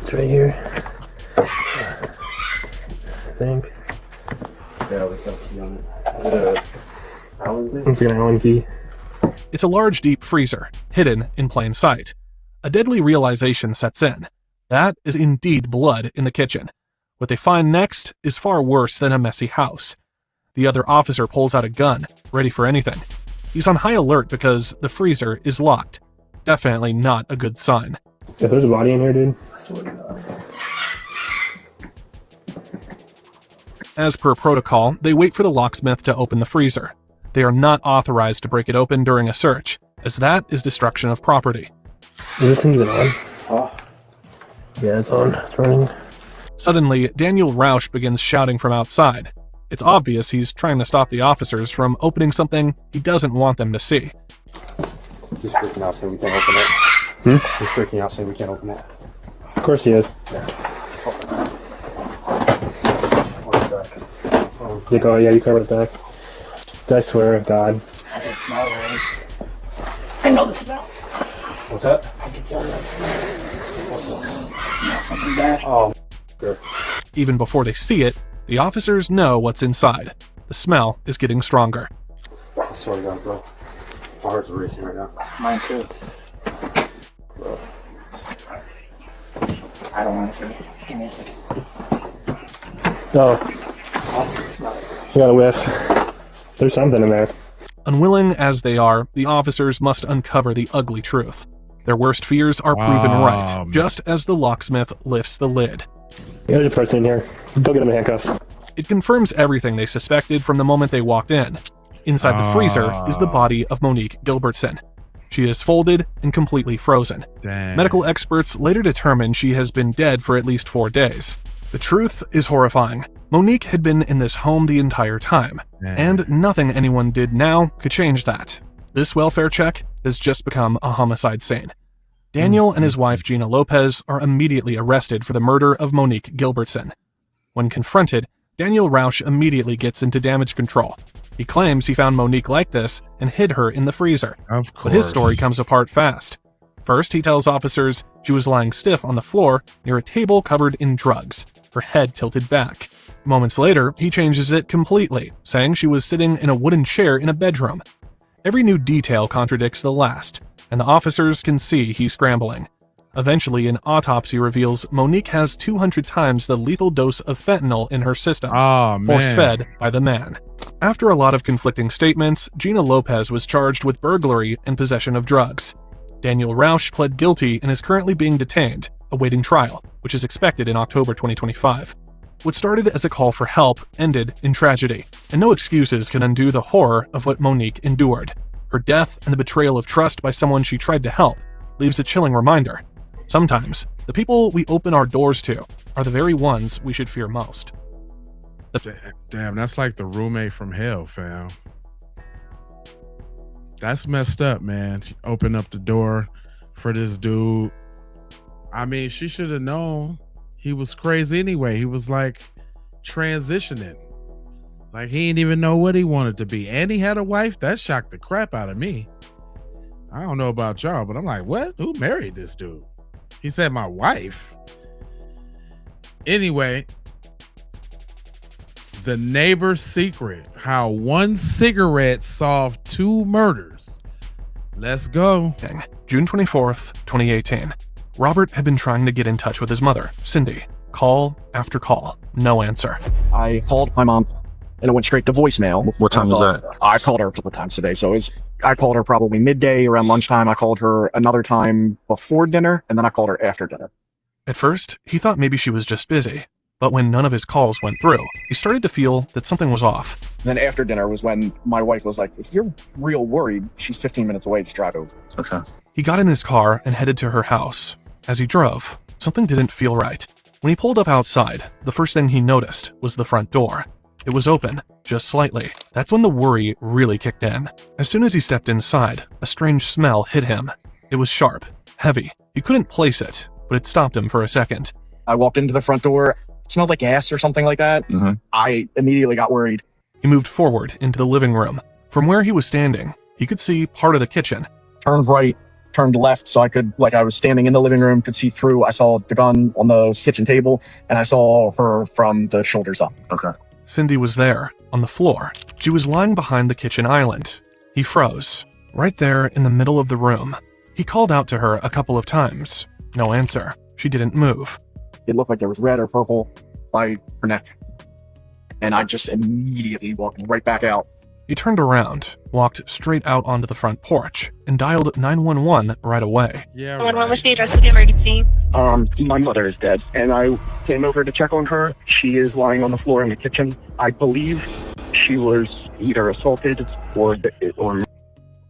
It's right here. I think. Yeah, it's got a key on it. Is it a Allen thing? It's an Allen key. It's a large, deep freezer, hidden in plain sight. A deadly realization sets in. That is indeed blood in the kitchen. What they find next is far worse than a messy house. The other officer pulls out a gun, ready for anything. He's on high alert because the freezer is locked. Definitely not a good sign. If there's a body in here, dude. As per protocol, they wait for the locksmith to open the freezer. They are not authorized to break it open during a search, as that is destruction of property. Is this thing even on? Oh. Yeah, it's on. It's running. Suddenly, Daniel Rausch begins shouting from outside. It's obvious he's trying to stop the officers from opening something he doesn't want them to see. He's freaking out saying we can't open it. He's freaking out saying we can't open it. Of course he is. You go, yeah, you cover it back. I swear to God. I know the smell. What's that? I can tell you. Smell something bad. Oh, Even before they see it, the officers know what's inside. The smell is getting stronger. I swear to God, bro. My heart's racing right now. Mine too. Bro. I don't want to see. Give me a second. Oh. You got a whiff. There's something in there. Unwilling as they are, the officers must uncover the ugly truth. Their worst fears are proven right, just as the locksmith lifts the lid. There's a person in here. Go get him in handcuffs. It confirms everything they suspected from the moment they walked in. Inside the freezer is the body of Monique Gilbertson. She is folded and completely frozen. Dang. Medical experts later determined she has been dead for at least 4 days. The truth is horrifying. Monique had been in this home the entire time, and nothing anyone did now could change that. This welfare check has just become a homicide scene. Daniel and his wife Gina Lopez are immediately arrested for the murder of Monique Gilbertson. When confronted, Daniel Rausch immediately gets into damage control. He claims he found Monique like this and hid her in the freezer. Of course. But his story comes apart fast. First, he tells officers she was lying stiff on the floor near a table covered in drugs, her head tilted back. Moments later, he changes it completely, saying she was sitting in a wooden chair in a bedroom. Every new detail contradicts the last, and the officers can see he's scrambling. Eventually, an autopsy reveals Monique has 200 times the lethal dose of fentanyl in her system, force-fed by the man. After a lot of conflicting statements, Gina Lopez was charged with burglary and possession of drugs. Daniel Rausch pled guilty and is currently being detained, awaiting trial, which is expected in October 2025. What started as a call for help ended in tragedy, and no excuses can undo the horror of what Monique endured. Her death and the betrayal of trust by someone she tried to help leaves a chilling reminder. Sometimes, the people we open our doors to are the very ones we should fear most. Damn, that's like the roommate from hell, fam. That's messed up, man. She opened up the door for this dude. I mean, she should have known he was crazy anyway. He was like transitioning. Like he didn't even know what he wanted to be. And he had a wife. That shocked the crap out of me. I don't know about y'all, but I'm like, what? Who married this dude? He said my wife. Anyway, the neighbor's secret. How one cigarette solved 2 murders. Let's go. June 24th, 2018. Robert had been trying to get in touch with his mother, Cindy. Call after call. No answer. I called my mom and it went straight to voicemail. What time was that? I called her a couple of times today. So I called her probably midday, around lunchtime. I called her another time before dinner, and then I called her after dinner. At first, he thought maybe she was just busy. But when none of his calls went through, he started to feel that something was off. Then after dinner was when my wife was like, if you're real worried, she's 15 minutes away, just drive over. Okay. He got in his car and headed to her house. As he drove, something didn't feel right. When he pulled up outside, the first thing he noticed was the front door. It was open, just slightly. That's when the worry really kicked in. As soon as he stepped inside, a strange smell hit him. It was sharp, heavy. He couldn't place it, but it stopped him for a second. I walked into the front door. It smelled like gas or something like that. Mm-hmm. I immediately got worried. He moved forward into the living room. From where he was standing, he could see part of the kitchen. Turned right, turned left, so I could, like I was standing in the living room, could see through. I saw the gun on the kitchen table, and I saw her from the shoulders up. Okay. Cindy was there, on the floor. She was lying behind the kitchen island. He froze, right there in the middle of the room. He called out to her a couple of times. No answer. She didn't move. It looked like there was red or purple by her neck. And I just immediately walked right back out. He turned around, walked straight out onto the front porch, and dialed 911 right away. Yeah, What was the address of the emergency? My mother is dead, and I came over to check on her. She is lying on the floor in the kitchen. I believe she was either assaulted or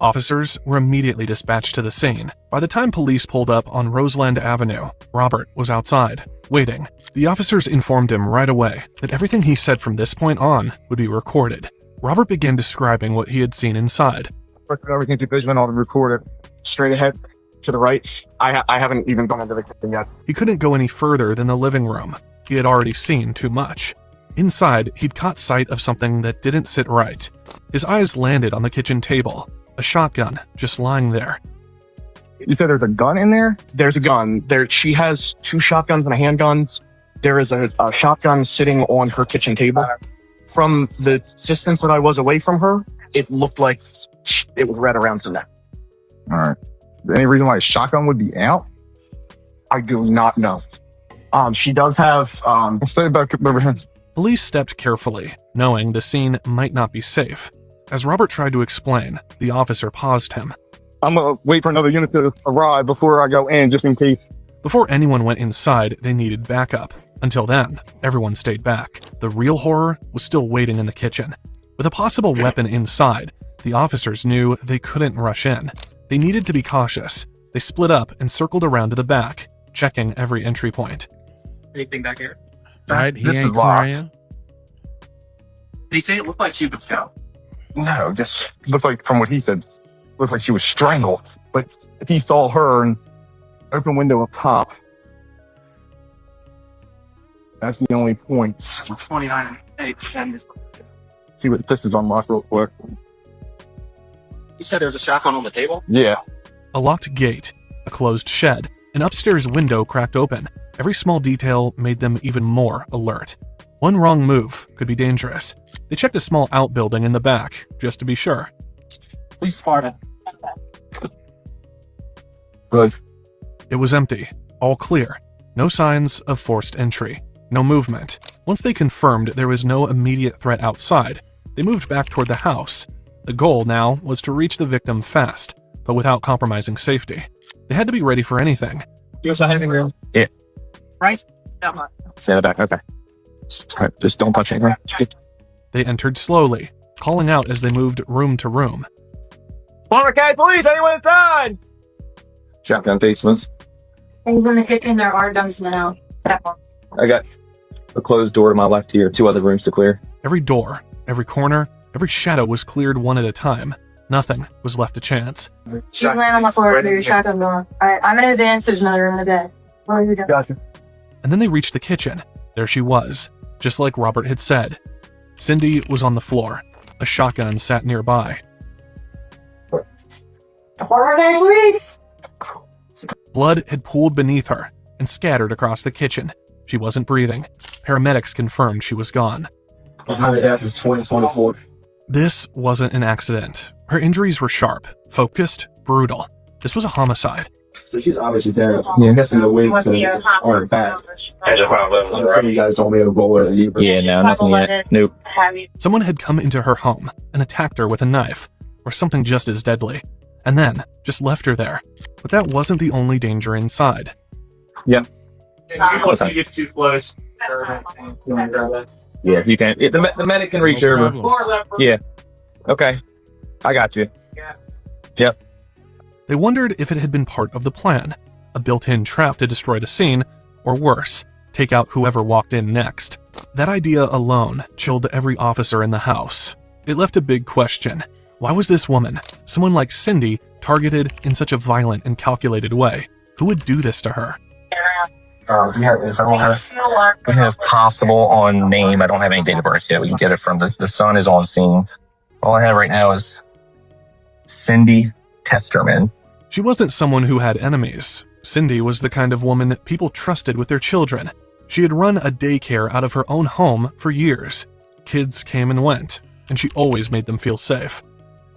Officers were immediately dispatched to the scene. By the time police pulled up on Roseland Avenue, Robert was outside, waiting. The officers informed him right away that everything he said from this point on would be recorded. Robert began describing what he had seen inside. Everything to basement, all recorded. Straight ahead, to the right. I haven't even gone into the kitchen yet. He couldn't go any further than the living room. He had already seen too much. Inside, he'd caught sight of something that didn't sit right. His eyes landed on the kitchen table, a shotgun just lying there. You said there's a gun in there? There's a gun. She has 2 shotguns and a handgun. There is a shotgun sitting on her kitchen table. From the distance that I was away from her, it looked like it was right around the neck. All right. Any reason why a shotgun would be out? I do not know. She does have. Stay back over here. Police stepped carefully, knowing the scene might not be safe. As Robert tried to explain, the officer paused him. I'm gonna wait for another unit to arrive before I go in, just in case. Before anyone went inside, they needed backup. Until then, everyone stayed back. The real horror was still waiting in the kitchen. With a possible weapon inside, the officers knew they couldn't rush in. They needed to be cautious. They split up and circled around to the back, checking every entry point. Anything back here? Right, he This ain't is locked. crying. Did he say it looked like she was out? No, just looked like, from what he said, looked like she was strangled. But if he saw her and open window up top, that's the only point. 29 and 8. See what this is unlocked real quick. He said there's a shotgun on the table? Yeah. A locked gate, a closed shed, an upstairs window cracked open. Every small detail made them even more alert. One wrong move could be dangerous. They checked a small outbuilding in the back, just to be sure. Police department. Good. It was empty, all clear. No signs of forced entry, no movement. Once they confirmed there was no immediate threat outside, they moved back toward the house. The goal now was to reach the victim fast, but without compromising safety. They had to be ready for anything. You also have room? Yeah. Right? Stay in the back, okay. Just don't touch anything. They entered slowly, calling out as they moved room to room. Okay, please, anyone inside? Shotgun basements. He's in the kitchen. There are guns in the house. I got a closed door to my left here, 2 other rooms to clear. Every door, every corner, every shadow was cleared one at a time. Nothing was left to chance. She's laying on the floor with your shotgun going. Alright, I'm in advance. There's another room in the bed. What are you doing? Gotcha. And then they reached the kitchen. There she was, just like Robert had said. Cindy was on the floor. A shotgun sat nearby. Please. Blood had pooled beneath her and scattered across the kitchen. She wasn't breathing. Paramedics confirmed she was gone. My death is 2024. This wasn't an accident. Her injuries were sharp, focused, brutal. This was a homicide. So she's obviously there. Yeah, I guess in the way to on her back. You guys told me to roll her. Yeah, no, nothing yet. Nope. Someone had come into her home and attacked her with a knife, or something just as deadly, and then just left her there. But that wasn't the only danger inside. Yep. Close. You get too close. Yeah, you can. The medic can reach over. Yeah. Okay. I got you. Yep. They wondered if it had been part of the plan, a built-in trap to destroy the scene, or worse, take out whoever walked in next. That idea alone chilled every officer in the house. It left a big question. Why was this woman, someone like Cindy, targeted in such a violent and calculated way? Who would do this to her? We have possible on name. I don't have any date of birth yet. We can get it from the son is on scene. All I have right now is Cindy Testerman. She wasn't someone who had enemies. Cindy was the kind of woman that people trusted with their children. She had run a daycare out of her own home for years. Kids came and went, and she always made them feel safe.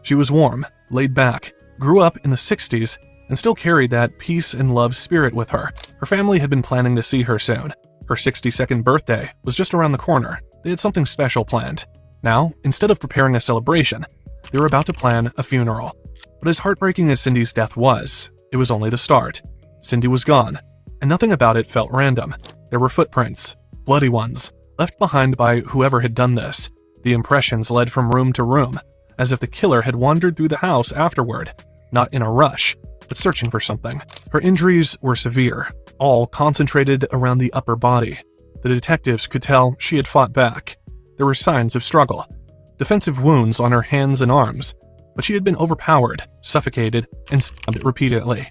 She was warm, laid back, grew up in the 60s, and still carried that peace and love spirit with her. Her family had been planning to see her soon. Her 62nd birthday was just around the corner. They had something special planned. Now, instead of preparing a celebration, they were about to plan a funeral. But as heartbreaking as Cindy's death was, it was only the start. Cindy was gone, and nothing about it felt random. There were footprints, bloody ones, left behind by whoever had done this. The impressions led from room to room, as if the killer had wandered through the house afterward, not in a rush, but searching for something. Her injuries were severe, all concentrated around the upper body. The detectives could tell she had fought back. There were signs of struggle. Defensive wounds on her hands and arms. but she had been overpowered, suffocated, and stabbed repeatedly.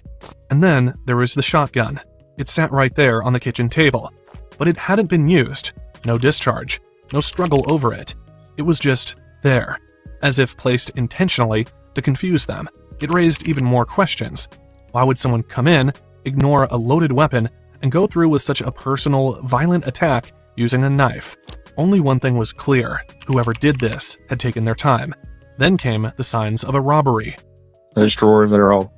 And then there was the shotgun. It sat right there on the kitchen table, but it hadn't been used. No discharge, no struggle over it. It was just there, as if placed intentionally to confuse them. It raised even more questions. Why would someone come in, ignore a loaded weapon, and go through with such a personal, violent attack using a knife? Only one thing was clear: whoever did this had taken their time. Then came the signs of a robbery. There's drawers that are all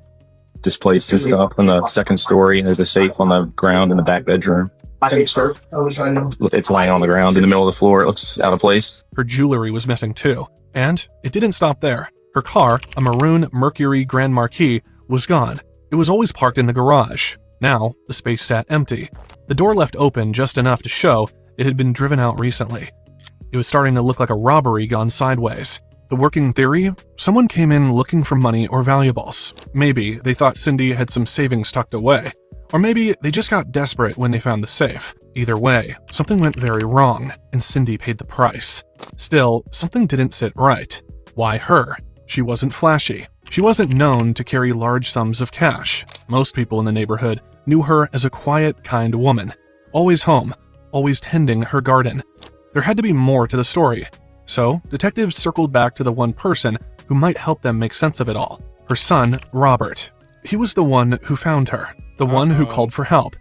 displaced and stuff on the second story, and there's a safe on the ground in the back bedroom. It's lying on the ground in the middle of the floor. It looks out of place. Her jewelry was missing too. And it didn't stop there. Her car, a maroon Mercury Grand Marquis, was gone. It was always parked in the garage. Now, the space sat empty. The door left open just enough to show it had been driven out recently. It was starting to look like a robbery gone sideways. The working theory? Someone came in looking for money or valuables. Maybe they thought Cindy had some savings tucked away. Or maybe they just got desperate when they found the safe. Either way, something went very wrong, and Cindy paid the price. Still, something didn't sit right. Why her? She wasn't flashy. She wasn't known to carry large sums of cash. Most people in the neighborhood knew her as a quiet, kind woman. Always home, always tending her garden. There had to be more to the story. So, detectives circled back to the one person who might help them make sense of it all. Her son, Robert. He was the one who found her, the one who called for help.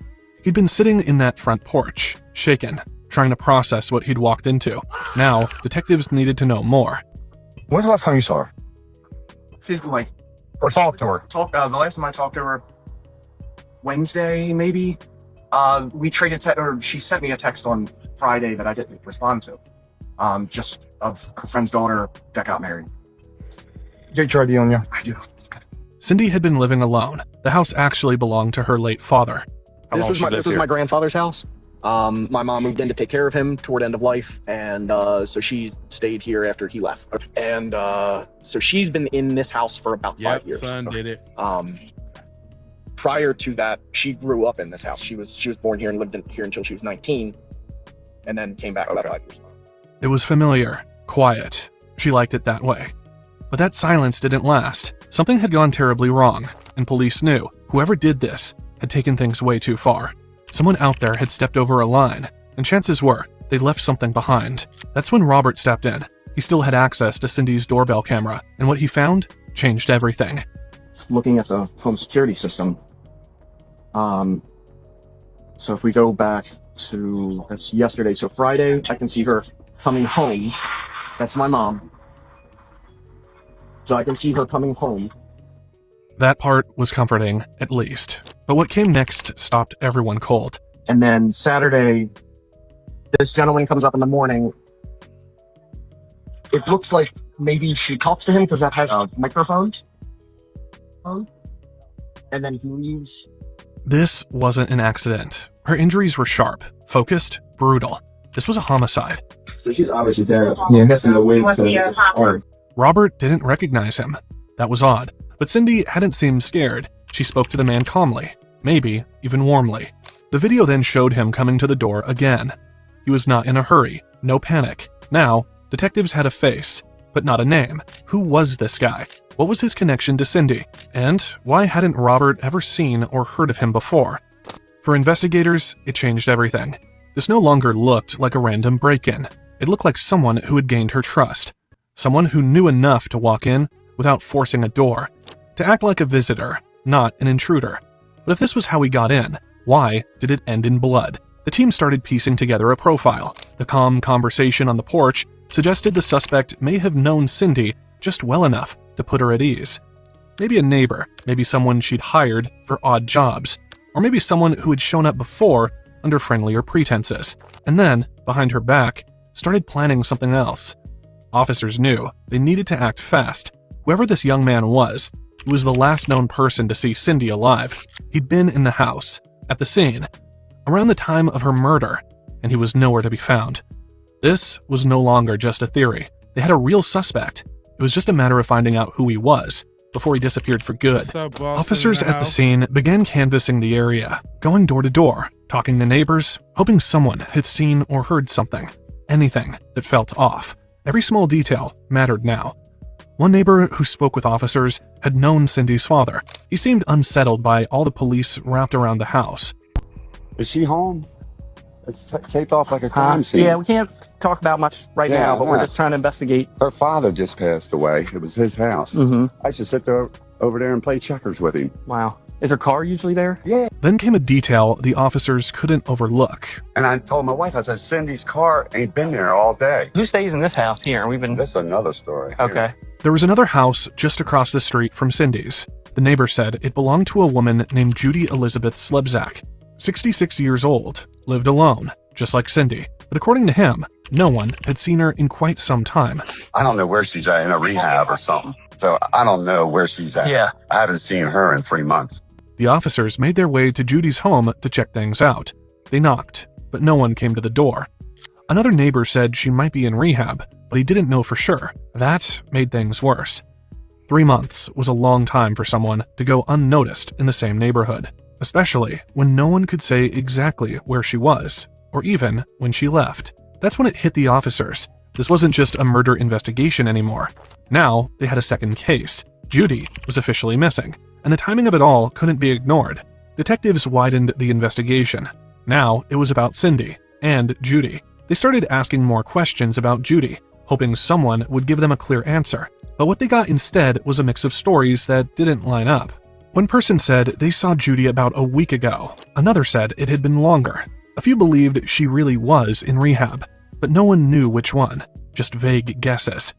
He'd been sitting in that front porch, shaken, trying to process what he'd walked into. Now, detectives needed to know more. When's the last time you saw her? Physically. Or talked to her? The last time I talked to her, Wednesday, maybe. We traded or she sent me a text on Friday that I didn't respond to. Just of her friend's daughter that got married. JTRD on you? I do. Cindy had been living alone. The house actually belonged to her late father. This was my grandfather's house. My mom moved in to take care of him toward end of life, and so she stayed here after he left. And so she's been in this house for about 5 years. Son did it. Prior to that, she grew up in this house. She was born here and lived here until she was 19, and then came back about 5 years. It was familiar, quiet. She liked it that way. But that silence didn't last. Something had gone terribly wrong, and police knew whoever did this had taken things way too far. Someone out there had stepped over a line, and chances were they'd left something behind. That's when Robert stepped in. He still had access to Cindy's doorbell camera, and what he found changed everything. Looking at the home security system, so if we go back to, that's yesterday, so Friday, I can see her coming home. That's my mom. So I can see her coming home. That part was comforting, at least. But what came next stopped everyone cold. And then Saturday, this gentleman comes up in the morning. It looks like maybe she talks to him because that has a microphone. And then he leaves. This wasn't an accident. Her injuries were sharp, focused, brutal. This was a homicide. So she's obviously there. Yeah, that's a way to Robert didn't recognize him. That was odd. But Cindy hadn't seemed scared. She spoke to the man calmly, maybe even warmly. The video then showed him coming to the door again. He was not in a hurry, no panic. Now, detectives had a face, but not a name. Who was this guy? What was his connection to Cindy? And why hadn't Robert ever seen or heard of him before? For investigators, it changed everything. This no longer looked like a random break-in. It looked like someone who had gained her trust. Someone who knew enough to walk in without forcing a door. To act like a visitor, not an intruder. But if this was how he got in, why did it end in blood? The team started piecing together a profile. The calm conversation on the porch suggested the suspect may have known Cindy just well enough to put her at ease. Maybe a neighbor, maybe someone she'd hired for odd jobs, or maybe someone who had shown up before under friendlier pretenses, and then, behind her back, started planning something else. Officers knew they needed to act fast. Whoever this young man was, he was the last known person to see Cindy alive. He'd been in the house, at the scene, around the time of her murder, and he was nowhere to be found. This was no longer just a theory. They had a real suspect. It was just a matter of finding out who he was before he disappeared for good. Officers at the scene began canvassing the area, going door to door, talking to neighbors, hoping someone had seen or heard something. Anything that felt off. Every small detail mattered now. One neighbor who spoke with officers had known Cindy's father. He seemed unsettled by all the police wrapped around the house. Is she home? It's taped off like a crime scene. Yeah, we can't talk about much right now, but we're just trying to investigate. Her father just passed away. It was his house. I used to sit there over there and play checkers with him. Wow. Is her car usually there? Yeah. Then came a detail the officers couldn't overlook. And I told my wife, I said, Cindy's car ain't been there all day. Who stays in this house here? This is another story. Okay. There was another house just across the street from Cindy's. The neighbor said it belonged to a woman named Judy Elizabeth Slebzak, 66 years old, lived alone, just like Cindy. But according to him, no one had seen her in quite some time. I don't know where she's at, in a rehab or something. So I don't know where she's at. Yeah. I haven't seen her in 3 months. The officers made their way to Judy's home to check things out. They knocked, but no one came to the door. Another neighbor said she might be in rehab, but he didn't know for sure. That made things worse. 3 months was a long time for someone to go unnoticed in the same neighborhood, especially when no one could say exactly where she was, or even when she left. That's when it hit the officers. This wasn't just a murder investigation anymore. Now they had a second case. Judy was officially missing, and the timing of it all couldn't be ignored. Detectives widened the investigation. Now it was about Cindy and Judy. They started asking more questions about Judy, hoping someone would give them a clear answer. But what they got instead was a mix of stories that didn't line up. One person said they saw Judy about a week ago. Another said it had been longer. A few believed she really was in rehab, but no one knew which one, just vague guesses.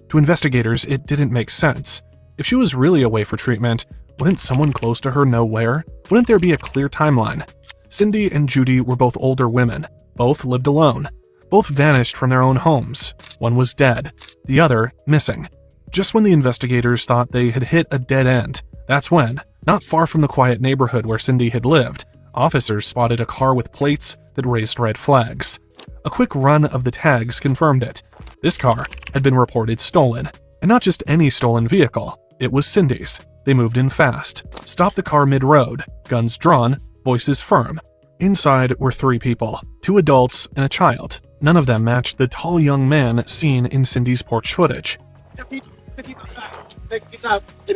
To investigators, it didn't make sense. If she was really away for treatment, wouldn't someone close to her know where? Wouldn't there be a clear timeline? Cindy and Judy were both older women. Both lived alone. Both vanished from their own homes. One was dead, the other missing. Just when the investigators thought they had hit a dead end, that's when, not far from the quiet neighborhood where Cindy had lived, officers spotted a car with plates that raised red flags. A quick run of the tags confirmed it. This car had been reported stolen. And not just any stolen vehicle, it was Cindy's. They moved in fast, stopped the car mid-road, guns drawn, voices firm. Inside were 3 people, 2 adults and a child. None of them matched the tall young man seen in Cindy's porch footage. Give me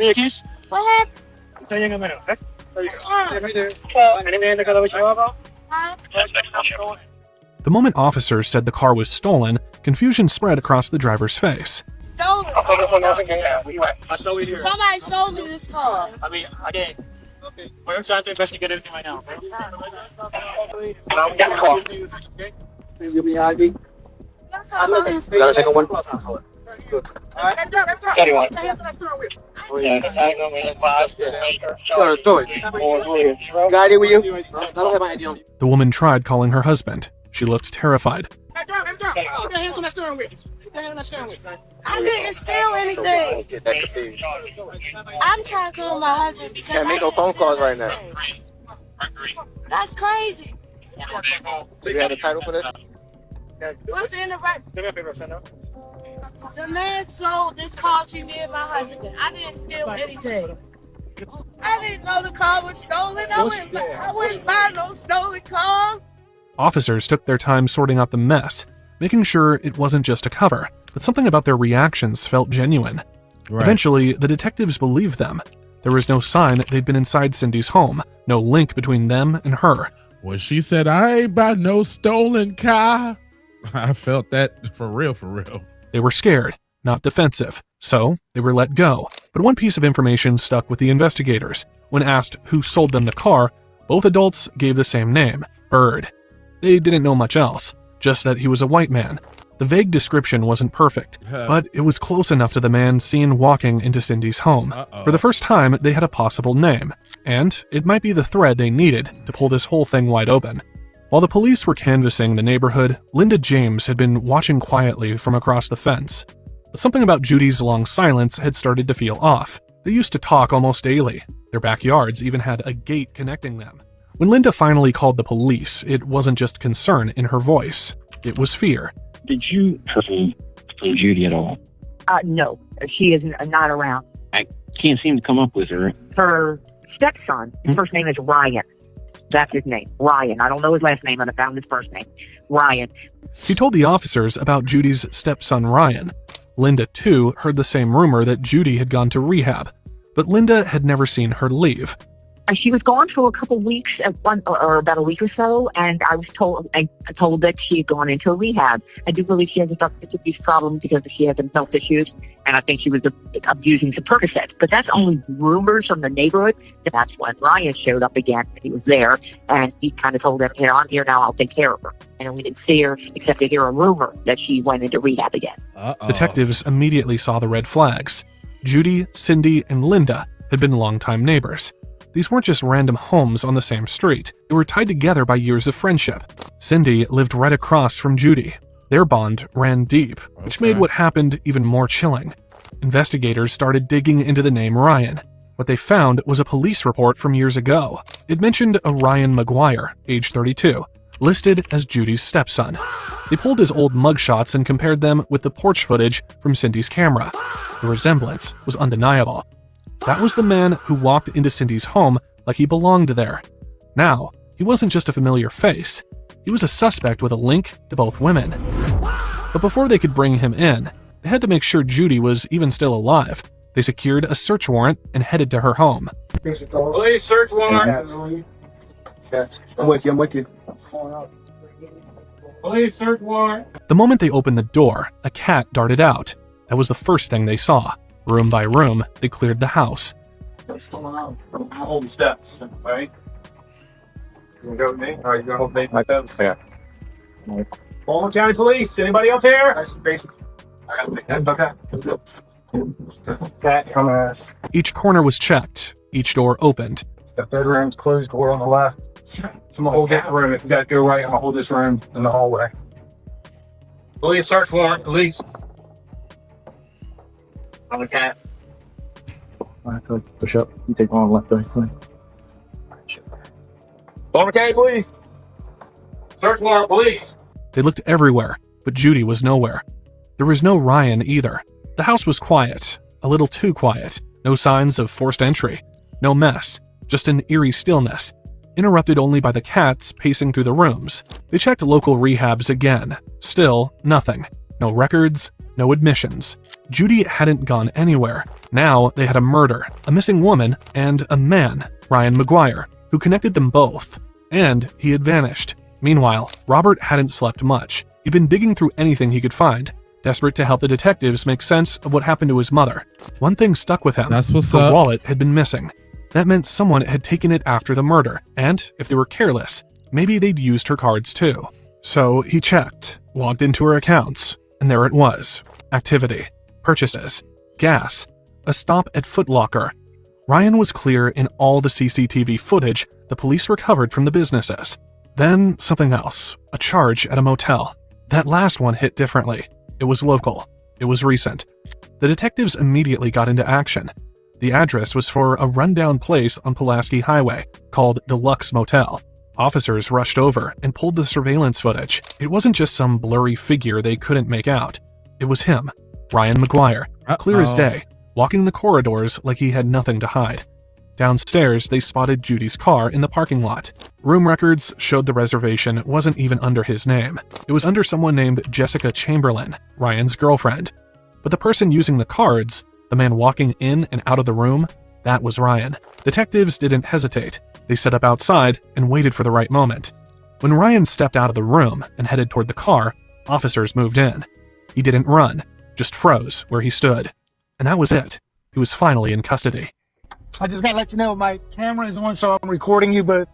your keys. What happened? I'm telling you in a minute, okay? The moment officers said the car was stolen, confusion spread across the driver's face. Stolen. Somebody sold me this car. I mean, I did. Okay. We're trying to investigate everything right now. Give me ID. You got a second one? Anyone? Oh, yeah. You got ID with you? I don't have my ID on me. The woman tried calling her husband. She looked terrified. Keep your hands on that steering wheel. I didn't steal anything. I'm trying to call my husband because Can't make no phone calls right now. That's crazy. Do you have the title for this? What's in the right? The man sold this car to me and my husband. I didn't steal anything. I didn't know the car was stolen. I wouldn't buy no stolen car. Officers took their time sorting out the mess, making sure it wasn't just a cover, but something about their reactions felt genuine. Right. Eventually, the detectives believed them. There was no sign they'd been inside Cindy's home, no link between them and her. When she said, I ain't buy no stolen car, I felt that for real, for real. They were scared, not defensive, so they were let go. But one piece of information stuck with the investigators. When asked who sold them the car, both adults gave the same name, Bird. They didn't know much else, just that he was a white man. The vague description wasn't perfect, but it was close enough to the man seen walking into Cindy's home. For the first time, they had a possible name, and it might be the thread they needed to pull this whole thing wide open. While the police were canvassing the neighborhood, Linda James had been watching quietly from across the fence. But something about Judy's long silence had started to feel off. They used to talk almost daily. Their backyards even had a gate connecting them. When Linda finally called the police, it wasn't just concern in her voice. It was fear. Did you see Judy at all? No, she is not around. I can't seem to come up with her. Her stepson, his first name is Ryan. That's his name, Ryan. I don't know his last name, but I found his first name, Ryan. He told the officers about Judy's stepson, Ryan. Linda, too, heard the same rumor that Judy had gone to rehab, but Linda had never seen her leave. She was gone for a couple weeks, or about a week or so, and I was told that she had gone into a rehab. I do believe she had a substance abuse problem because she had some health issues, and I think she was abusing some Percocet. But that's only rumors from the neighborhood. That's when Ryan showed up again. He was there, and he kind of told them, "Here, I'm here now. I'll take care of her." And we didn't see her except to hear a rumor that she went into rehab again. Detectives immediately saw the red flags. Judy, Cindy, and Linda had been longtime neighbors. These weren't just random homes on the same street. They were tied together by years of friendship. Cindy lived right across from Judy. Their bond ran deep, which made what happened even more chilling. Investigators started digging into the name Ryan. What they found was a police report from years ago. It mentioned a Ryan McGuire, age 32, listed as Judy's stepson. They pulled his old mugshots and compared them with the porch footage from Cindy's camera. The resemblance was undeniable. That was the man who walked into Cindy's home like he belonged there. Now, he wasn't just a familiar face. He was a suspect with a link to both women. But before they could bring him in, they had to make sure Judy was even still alive. They secured a search warrant and headed to her home. Police search warrant. Yes. I'm with you. Police search warrant. The moment they opened the door, a cat darted out. That was the first thing they saw. Room by room, they cleared the house. Hold the steps, right? You gonna go with me? All right, you gonna hold me like that? Yeah. Baltimore County Police. Anybody up there? Cat, come ass. Each corner was checked. Each door opened. The third room's closed. Door on the left. So I'm gonna hold that room. If you guys go right, I'm gonna hold this room in the hallway. Police search warrant. Police. On the cat. I feel like push up. You take one on the left, I think. Baltimore County Police. Search warrant, police. They looked everywhere, but Judy was nowhere. There was no Ryan either. The house was quiet, a little too quiet. No signs of forced entry. No mess, just an eerie stillness, interrupted only by the cats pacing through the rooms. They checked local rehabs again. Still, nothing. No records, no admissions. Judy hadn't gone anywhere. Now they had a murder, a missing woman, and a man, Ryan McGuire, who connected them both. And he had vanished. Meanwhile, Robert hadn't slept much. He'd been digging through anything he could find, desperate to help the detectives make sense of what happened to his mother. One thing stuck with him. That's what's her up. wallet had been missing. That meant someone had taken it after the murder, and if they were careless, maybe they'd used her cards too. So he checked, logged into her accounts, and there it was. Activity, purchases, gas, a stop at Foot Locker. Ryan was clear in all the CCTV footage the police recovered from the businesses. Then something else, a charge at a motel. That last one hit differently. It was local. It was recent. The detectives immediately got into action. The address was for a rundown place on Pulaski Highway called Deluxe Motel. Officers rushed over and pulled the surveillance footage. It wasn't just some blurry figure they couldn't make out. It was him, Ryan McGuire, clear as day, walking the corridors like he had nothing to hide. Downstairs, they spotted Judy's car in the parking lot. Room records showed the reservation wasn't even under his name. It was under someone named Jessica Chamberlain, Ryan's girlfriend. But the person using the cards, the man walking in and out of the room, that was Ryan. Detectives didn't hesitate. They set up outside and waited for the right moment. When Ryan stepped out of the room and headed toward the car, officers moved in. He didn't run, just froze where he stood. And that was it. He was finally in custody. I just gotta let you know my camera is on, so I'm recording you, but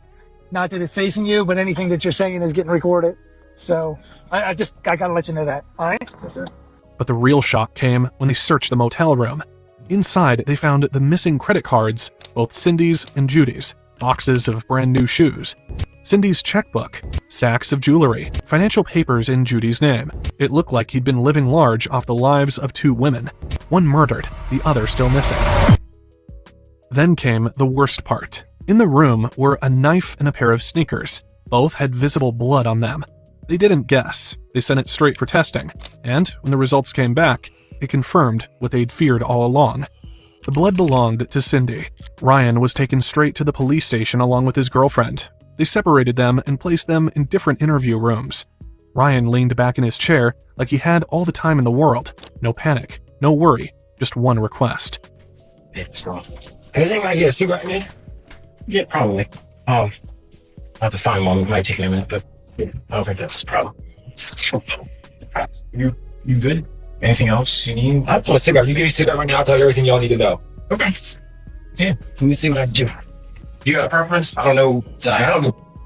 not that it's facing you, but anything that you're saying is getting recorded. So I gotta let you know that. All right? Yes, sir. But the real shock came when they searched the motel room. Inside, they found the missing credit cards, both Cindy's and Judy's, boxes of brand new shoes, Cindy's checkbook, sacks of jewelry, financial papers in Judy's name. It looked like he'd been living large off the lives of two women, one murdered, the other still missing. Then came the worst part. In the room were a knife and a pair of sneakers. Both had visible blood on them. They didn't guess. They sent it straight for testing. And when the results came back, it confirmed what they'd feared all along. The blood belonged to Cindy. Ryan was taken straight to the police station along with his girlfriend. They separated them and placed them in different interview rooms. Ryan leaned back in his chair like he had all the time in the world. No panic, no worry, just one request. Anything I get a cigarette, man? Yeah, probably. I'll have to find one. It might take me a minute, but yeah, I don't think that's a problem. You good? Anything else you need? I want a cigarette. You give me a cigarette right now, I'll tell you everything y'all need to know. Okay. Yeah, let me see what I can do. You got a preference? I don't know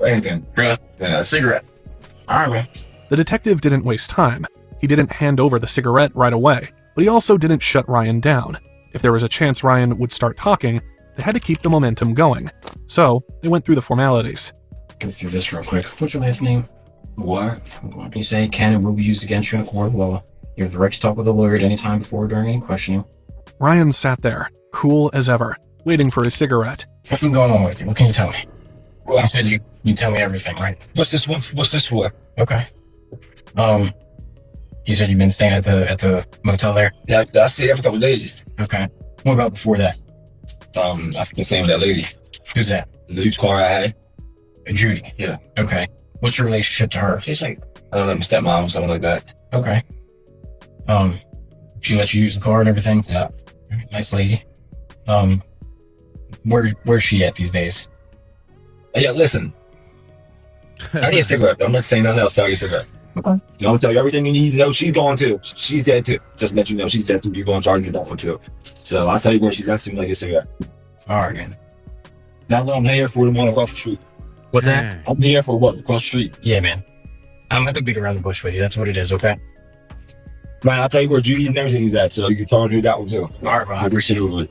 anything. Yeah, a cigarette. All right, man. The detective didn't waste time. He didn't hand over the cigarette right away, but he also didn't shut Ryan down. If there was a chance Ryan would start talking, they had to keep the momentum going. So they went through the formalities. Go through this real quick. What's your last name? What? You say can and will be used against you in a court of law. You have the right to talk with a lawyer at any time before or during any questioning. Ryan sat there, cool as ever, waiting for his cigarette. What's been going on with you? What can you tell me? Well, you said you tell me everything, right? What's this one? What's this for? Okay. You said you've been staying at the motel there? Yeah, I stayed there with a couple days. Okay. What about before that? I've been staying with that lady. Who's that? The huge car I had. Judy. Yeah. Okay. What's your relationship to her? She's like, I don't know, my stepmom, something like that. Okay. She lets you use the car and everything? Yeah. Nice lady. Where's she at these days? Yeah, listen. I need a cigarette. I'm not saying nothing else. Tell you a cigarette. Okay. I'm gonna tell you everything you need to know. She's gone too. She's dead too. Just to let you know, she's dead too. People on charge of that one too. So I'll tell you where she's at. Like a cigarette. All right, man. Now I'm here for the one across the street. What's that? I'm here for what? Across the street. Yeah, man. I'm at the big around the bush with you. That's what it is. Okay. Man, I'll tell you where Judy and everything is at. So you can charge me that one too. All right, man. I appreciate it. Let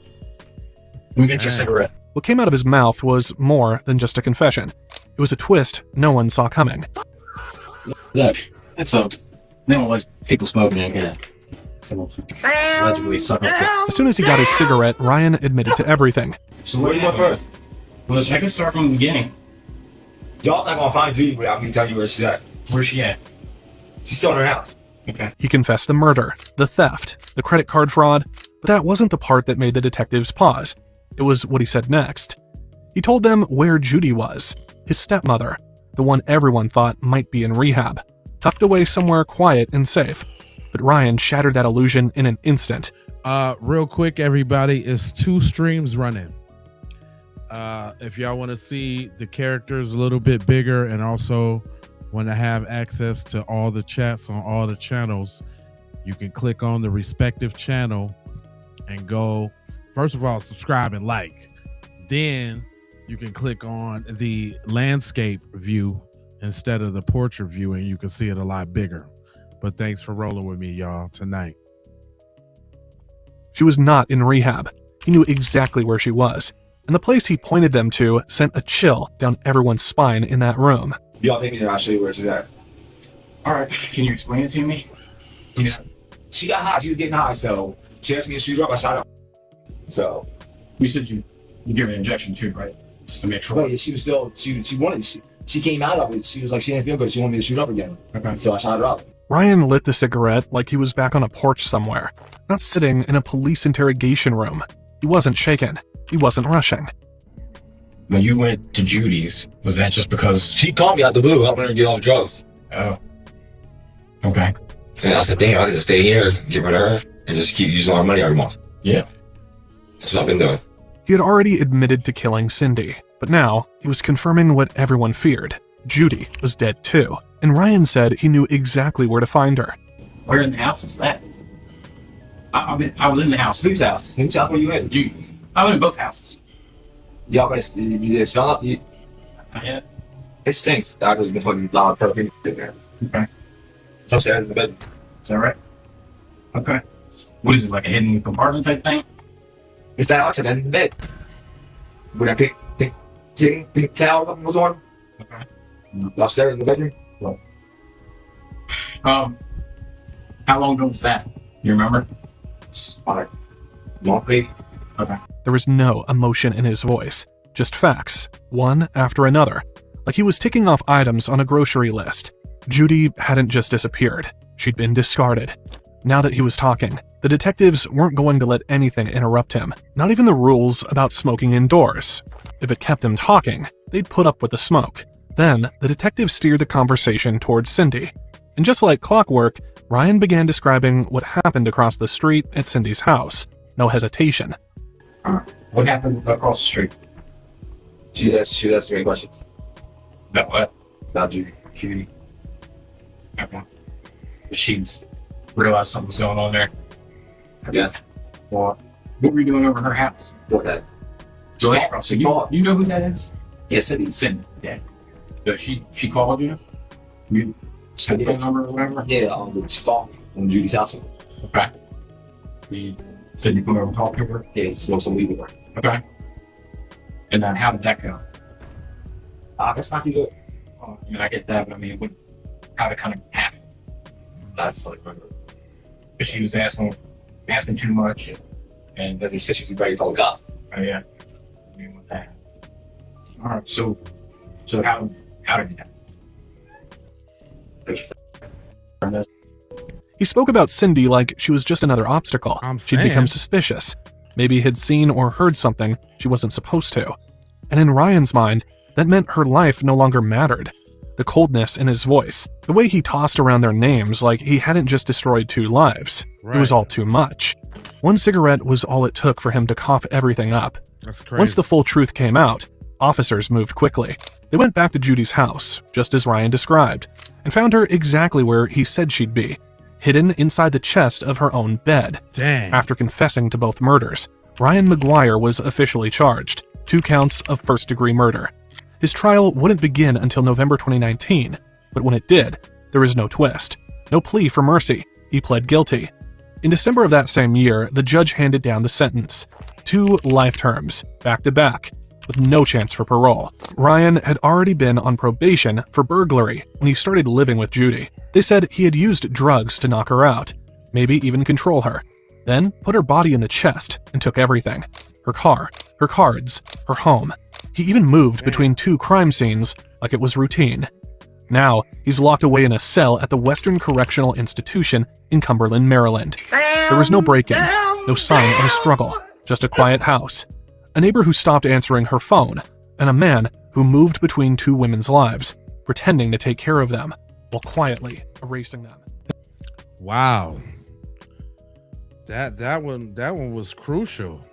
me get your cigarette. What came out of his mouth was more than just a confession. It was a twist no one saw coming. Look, it's a... They don't like people smoking in here. Allegedly suck up. As soon as he got his cigarette, Ryan admitted to everything. So where do you want first? Well, I can start from the beginning. Y'all not gonna find Judy without me telling you where she's at. Where's she at? She's still in her house. Okay. He confessed the murder, the theft, the credit card fraud, but that wasn't the part that made the detectives pause. It was what he said next. He told them where Judy was, his stepmother, the one everyone thought might be in rehab, tucked away somewhere quiet and safe. But Ryan shattered that illusion in an instant. Real quick, everybody, it's 2 streams running. If y'all want to see the characters a little bit bigger and also want to have access to all the chats on all the channels, you can click on the respective channel and go, first of all, subscribe and like. Then you can click on the landscape view instead of the portrait view, and you can see it a lot bigger. But thanks for rolling with me, y'all, tonight. She was not in rehab. He knew exactly where she was, and the place he pointed them to sent a chill down everyone's spine in that room. Y'all take me there, I'll show you where she's at. All right, can you explain it to me? She got high, she was getting high, so she asked me to shoot her up, I shot her. So. You said you gave her an injection too, right? Just to make sure. Oh, yeah, she was still, she wanted, she came out of it, she was like, she didn't feel good, she wanted me to shoot up again. Okay. So I shot her up. Ryan lit the cigarette like he was back on a porch somewhere, not sitting in a police interrogation room. He wasn't shaken. He wasn't rushing. When you went to Judy's, was that just because she called me out the blue, helping her get all the drugs? Oh. Okay. And I said, damn, I could just stay here, get rid of her, and just keep using our money every month. Yeah. That's what I've been doing. He had already admitted to killing Cindy, but now he was confirming what everyone feared. Judy was dead too, and Ryan said he knew exactly where to find her. Where in the house was that? I was in the house. Whose house? Whose house were you in? Judy's. I was in both houses. Y'all, but you smell it? Yeah. It stinks. I just been putting a lot of perfume in there. Okay. So I'm sitting in the bed. Is that right? Okay. What is it, like a hidden compartment type thing? It's that outside in the bed. With that pink towel was on. Okay. Upstairs in the bedroom. Well. How long ago was that? You remember? Like, month maybe. Okay. There was no emotion in his voice, just facts, one after another, like he was ticking off items on a grocery list. Judy hadn't just disappeared, she'd been discarded. Now that he was talking, the detectives weren't going to let anything interrupt him, not even the rules about smoking indoors. If it kept them talking, they'd put up with the smoke. Then, the detectives steered the conversation towards Cindy. And just like clockwork, Ryan began describing what happened across the street at Cindy's house. No hesitation. What happened across the street? She asked 3 questions. About what? About Judy. Okay. She's realized something's going on there. Yes. What were you doing over her house? What that? So you know who that is? Yes, it is. Cindy. Yeah. So she called you? You said the phone number or whatever? Yeah, she called me on Judy's house. Okay. You said you come over and talk to her? Yeah, smoke some weed with her. Okay. And then how did that go? That's not too good. I mean, I get that, but I mean, how did it kind of happen? That's like, because she was asking too much, and as he said, she was ready to call the cops. Oh yeah. I mean, with that. All right. So how did it happen? He spoke about Cindy like she was just another obstacle. She'd become suspicious. Maybe had seen or heard something she wasn't supposed to. And in Ryan's mind, that meant her life no longer mattered. The coldness in his voice, the way he tossed around their names like he hadn't just destroyed 2 lives. It was all too much. 1 cigarette was all it took for him to cough everything up. That's crazy. Once the full truth came out, officers moved quickly. They went back to Judy's house, just as Ryan described, and found her exactly where he said she'd be, hidden inside the chest of her own bed. Dang. After confessing to both murders, Ryan McGuire was officially charged, 2 counts of first-degree murder. His trial wouldn't begin until November 2019, but when it did, there was no twist. No plea for mercy. He pled guilty. In December of that same year, the judge handed down the sentence. 2 life terms, back-to-back, with no chance for parole. Ryan had already been on probation for burglary when he started living with Judy. They said he had used drugs to knock her out, maybe even control her, then put her body in the chest and took everything. Her car, her cards, her home. He even moved between 2 crime scenes like it was routine. Now, he's locked away in a cell at the Western Correctional Institution in Cumberland, Maryland. There was no break-in, no sign of a struggle, just a quiet house, a neighbor who stopped answering her phone, and a man who moved between 2 women's lives, pretending to take care of them while quietly erasing them. Wow. That one was crucial.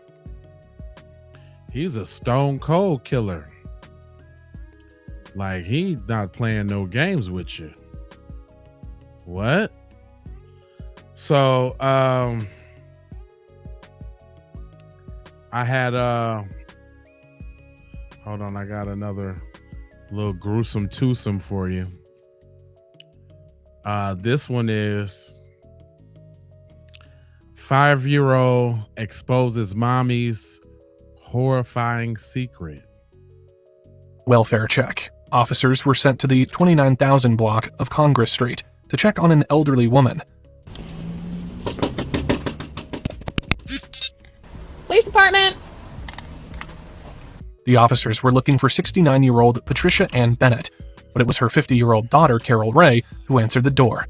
He's a stone cold killer. Like, he's not playing no games with you. What? So, I had, hold on, I got another little gruesome twosome for you. This one is 5-year-old exposes mommy's horrifying secret. Welfare check. Officers were sent to the 29,000 block of Congress Street to check on an elderly woman. Police department! The officers were looking for 69-year-old Patricia Ann Bennett, but it was her 50-year-old daughter, Carol Ray, who answered the door.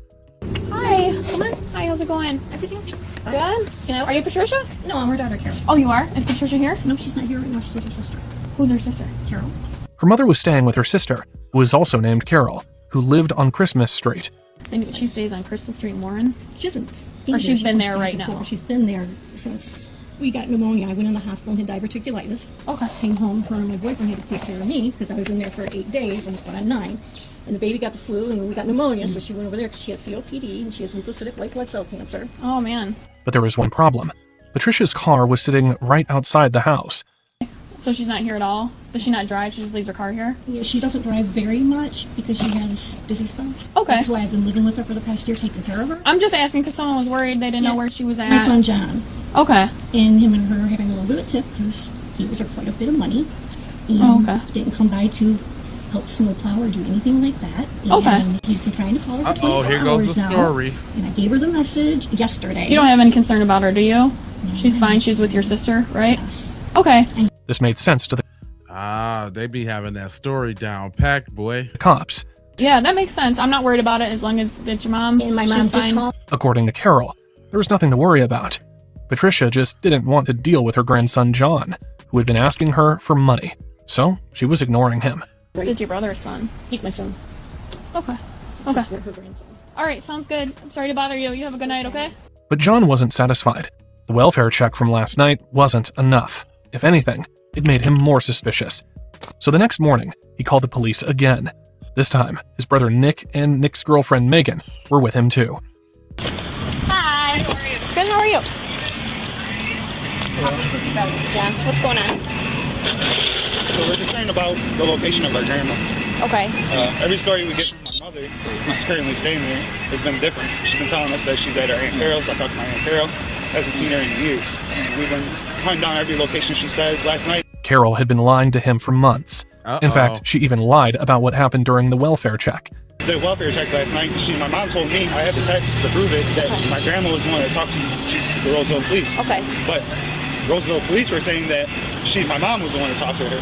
Hi, come on. Hi, how's it going? Everything good? Are you Patricia? No, I'm her daughter, Carol. Oh, you are? Is Patricia here? No, she's not here right now. She's with her sister. Who's her sister? Carol. Her mother was staying with her sister, who was also named Carol, who lived on Christmas Street. And she stays on Crystal Street in Warren? She hasn't stayed Or she's there. been She there comes right back and now? forth. She's been there since we got pneumonia. I went in the hospital and had diverticulitis. Okay. Came home, her and my boyfriend had to take care of me because I was in there for 8 days, almost going on 9. And the baby got the flu and we got pneumonia, so she went over there because she had COPD and she has lymphocytic white blood cell cancer. Oh, man. But there was one problem. Patricia's car was sitting right outside the house. So she's not here at all? Does she not drive? She just leaves her car here? Yeah, she doesn't drive very much because she has busy spells. Okay. That's why I've been living with her for the past year, taking care of her. I'm just asking because someone was worried they didn't know where she was at. My son John. Okay. And him and her having a little bit of tiff because he owes her quite a bit of money. And Oh, okay. didn't come by to help snowplow or do anything like that. And Okay. he's been trying to call her for 24 here hours goes the now. story. And I gave her the message yesterday. You don't have any concern about her, do you? She's fine. She's with your sister, right? Yes. Okay. This made sense to the They be having that story down packed, boy. cops. Yeah, that makes sense. I'm not worried about it as long as it's your mom. And my mom she's did fine. call. According to Carol, there was nothing to worry about. Patricia just didn't want to deal with her grandson John, who had been asking her for money, so she was ignoring him. It's your brother's son. He's my son. Okay. This Okay. is her grandson. All right, sounds good. I'm sorry to bother you. You have a good night, okay? But John wasn't satisfied. The welfare check from last night wasn't enough. If anything, it made him more suspicious. So the next morning, he called the police again. This time, his brother Nick and Nick's girlfriend Megan were with him too. Hi. How are you? Good, how are you? Yeah, what's going on? So we're concerned about the location of our grandma. Okay. Every story we get from my mother, who's currently staying there, has been different. She's been telling us that she's at her Aunt Carol's. I talked to my Aunt Carol. Hasn't seen her in years. We've been hunting down every location she says. Last night, Carol had been lying to him for months. In fact, she even lied about what happened during the welfare check. the welfare check last night. My mom told me, I have the text to prove it, that my grandma was the one that talked to the Roseville police. Okay. But Roseville police were saying that my mom was the one that talked to her.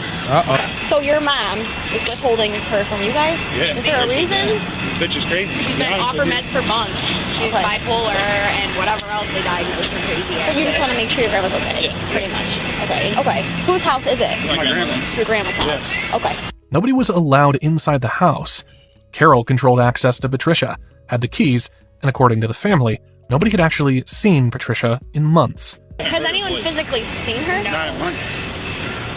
So your mom is withholding her from you guys? Yeah. Is there a reason? This bitch is crazy. She's been off her meds for months. She's bipolar and whatever else they diagnosed her crazy. So you just want to make sure your grandma's okay? Yeah. Pretty much. Okay. Okay. Whose house is it? It's my grandma's. Your grandma's house. Yes. Okay. Nobody was allowed inside the house. Carol controlled access to Patricia, had the keys, and according to the family, nobody had actually seen Patricia in months. Has anyone physically seen her? 9 months.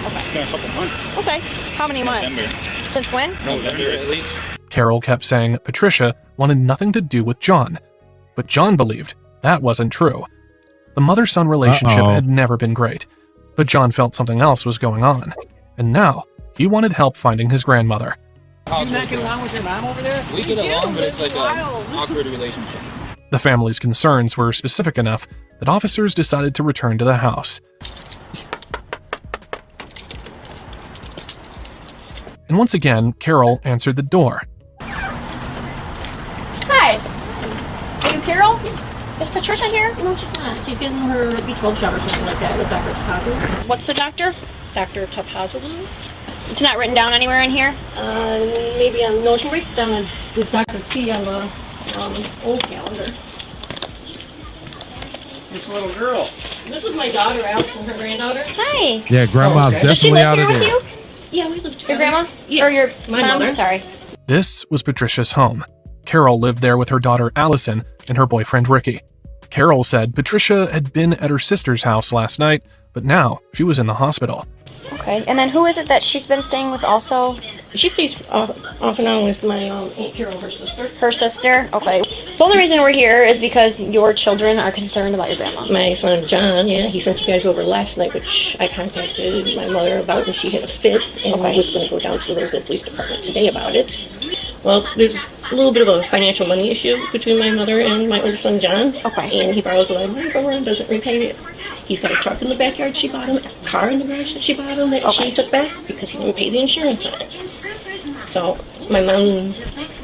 Okay. It's been a couple months. Okay. How many months? November. Since when? November at least. Carol kept saying Patricia wanted nothing to do with John, but John believed that wasn't true. The mother-son relationship had never been great, but John felt something else was going on, and now he wanted help finding his grandmother. Do you not get along with your mom over there? We get along, but it's like an awkward relationship. The family's concerns were specific enough that officers decided to return to the house. And once again, Carol answered the door. Hi. Are you Carol? Yes. Is Patricia here? No, she's not. She's getting her B12 shot or something like that with Dr. Tapazolu. What's the doctor? Dr. Tapazolu? It's not written down anywhere in here? Maybe on, no, she writes it down with Dr. T on the old calendar. This little girl. This is my daughter, Allison, her granddaughter. Hi. Yeah, Grandma's definitely out of there. Does she live here with you? Yeah, we live together. Your grandma? Yeah. Or your My mom? mother. Sorry. This was Patricia's home. Carol lived there with her daughter Allison and her boyfriend Ricky. Carol said Patricia had been at her sister's house last night, but now she was in the hospital. Okay. And then who is it that she's been staying with also? She stays off and on with my Aunt Carol, her sister. Her sister? Okay. The only reason we're here is because your children are concerned about your grandma. My son John, yeah, he sent you guys over last night, which I contacted my mother about when she had a fit, and I was going to go down to the Roseville Police Department today about it. Well, there's a little bit of a financial money issue between my mother and my older son John. Okay. And he borrows a lot of money from her and doesn't repay it. He's got a truck in the backyard she bought him, a car in the garage that she bought him that she took back because he didn't pay the insurance on it. So my mom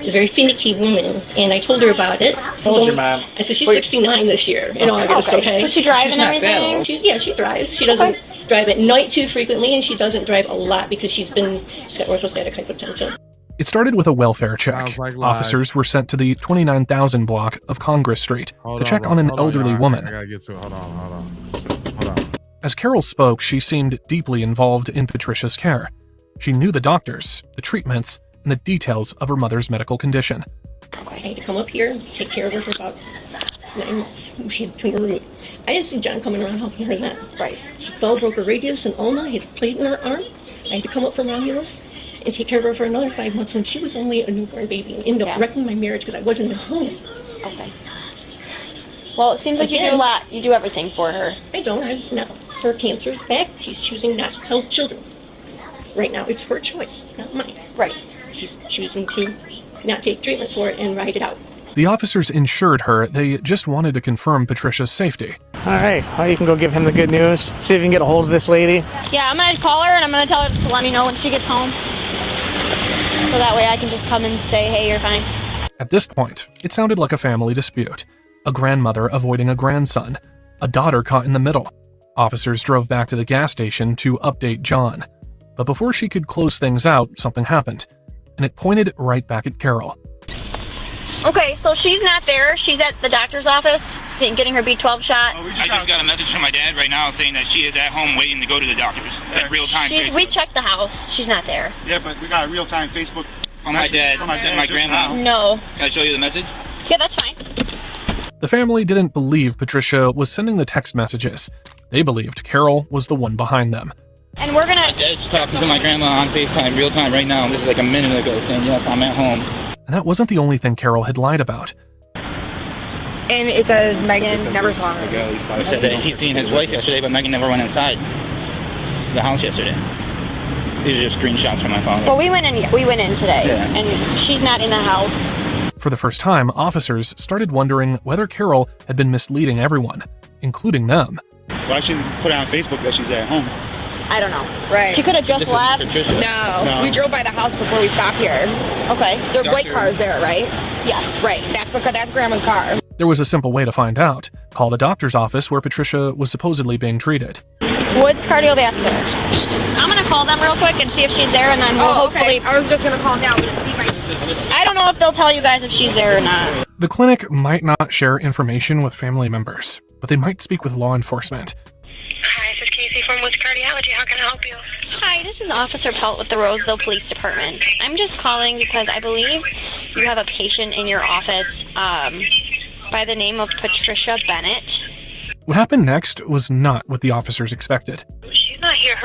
is a very finicky woman, and I told her about it. How old's your mom? I said she's 69 this year in August. Okay. So she drives and everything? She drives. She doesn't drive at night too frequently, and she doesn't drive a lot because she's got orthostatic hypotension. It started with a welfare check. Officers were sent to the 29,000 block of Congress Street to check on an elderly woman. I gotta get to it. Hold on. As Carol spoke, she seemed deeply involved in Patricia's care. She knew the doctors, the treatments, and the details of her mother's medical condition. I had to come up here and take care of her for about 9 months. She had a tumor removed. I didn't see John coming around helping her then. Right. She fell, broke her radius and ulna, his plate in her arm. I had to come up from Romulus and take care of her for another 5 months when she was only a newborn baby and ended up wrecking my marriage because I wasn't at home. Okay. Well, it seems like you do a lot. You do everything for her. I don't. No. Her cancer is back. She's choosing not to tell children. Right now, it's her choice, not mine. Right. She's choosing to not take treatment for it and ride it out. The officers insured her. They just wanted to confirm Patricia's safety. All right. Well, you can go give him the good news. See if you can get a hold of this lady. Yeah, I'm going to call her, and I'm going to tell her to let me know when she gets home. So that way I can just come and say, hey, you're fine. At this point, it sounded like a family dispute. A grandmother avoiding a grandson. A daughter caught in the middle. Officers drove back to the gas station to update John. But before she could close things out, something happened. And it pointed right back at Carol. Okay, so she's not there. She's at the doctor's office getting her B12 shot. I just got a message from my dad right now saying that she is at home waiting to go to the doctors. Like real time. We checked the house. She's not there. Yeah, but we got a real time Facebook from my dad and my grandma. No. Can I show you the message? Yeah, that's fine. The family didn't believe Patricia was sending the text messages. They believed Carol was the one behind them. And we're gonna... My dad's talking to my grandma on FaceTime real time right now. This is like a minute ago saying, yes, I'm at home. And that wasn't the only thing Carol had lied about. And it says Megan never saw her. It said that he's seen his wife yesterday, but Megan never went inside the house yesterday. These are just screenshots from my phone. Well, we went in today, Yeah. and she's not in the house. For the first time, officers started wondering whether Carol had been misleading everyone, including them. Why should put it on Facebook that she's at home? I don't know. Right. She could have just left. No, we drove by the house before we stopped here. Okay. The white car is there, right? Yes. Right. That's Grandma's car. There was a simple way to find out. Call the doctor's office where Patricia was supposedly being treated. Woods Cardiovascular. I'm gonna call them real quick and see if she's there, and then we'll hopefully... I was just gonna call now, but I don't know if they'll tell you guys if she's there or not. The clinic might not share information with family members, but they might speak with law enforcement. Hi, this is Casey from Woods Cardiology. How can I help you? Hi, this is Officer Pelt with the Roseville Police Department. I'm just calling because I believe you have a patient in your office by the name of Patricia Bennett. What happened next was not what the officers expected. She's not here.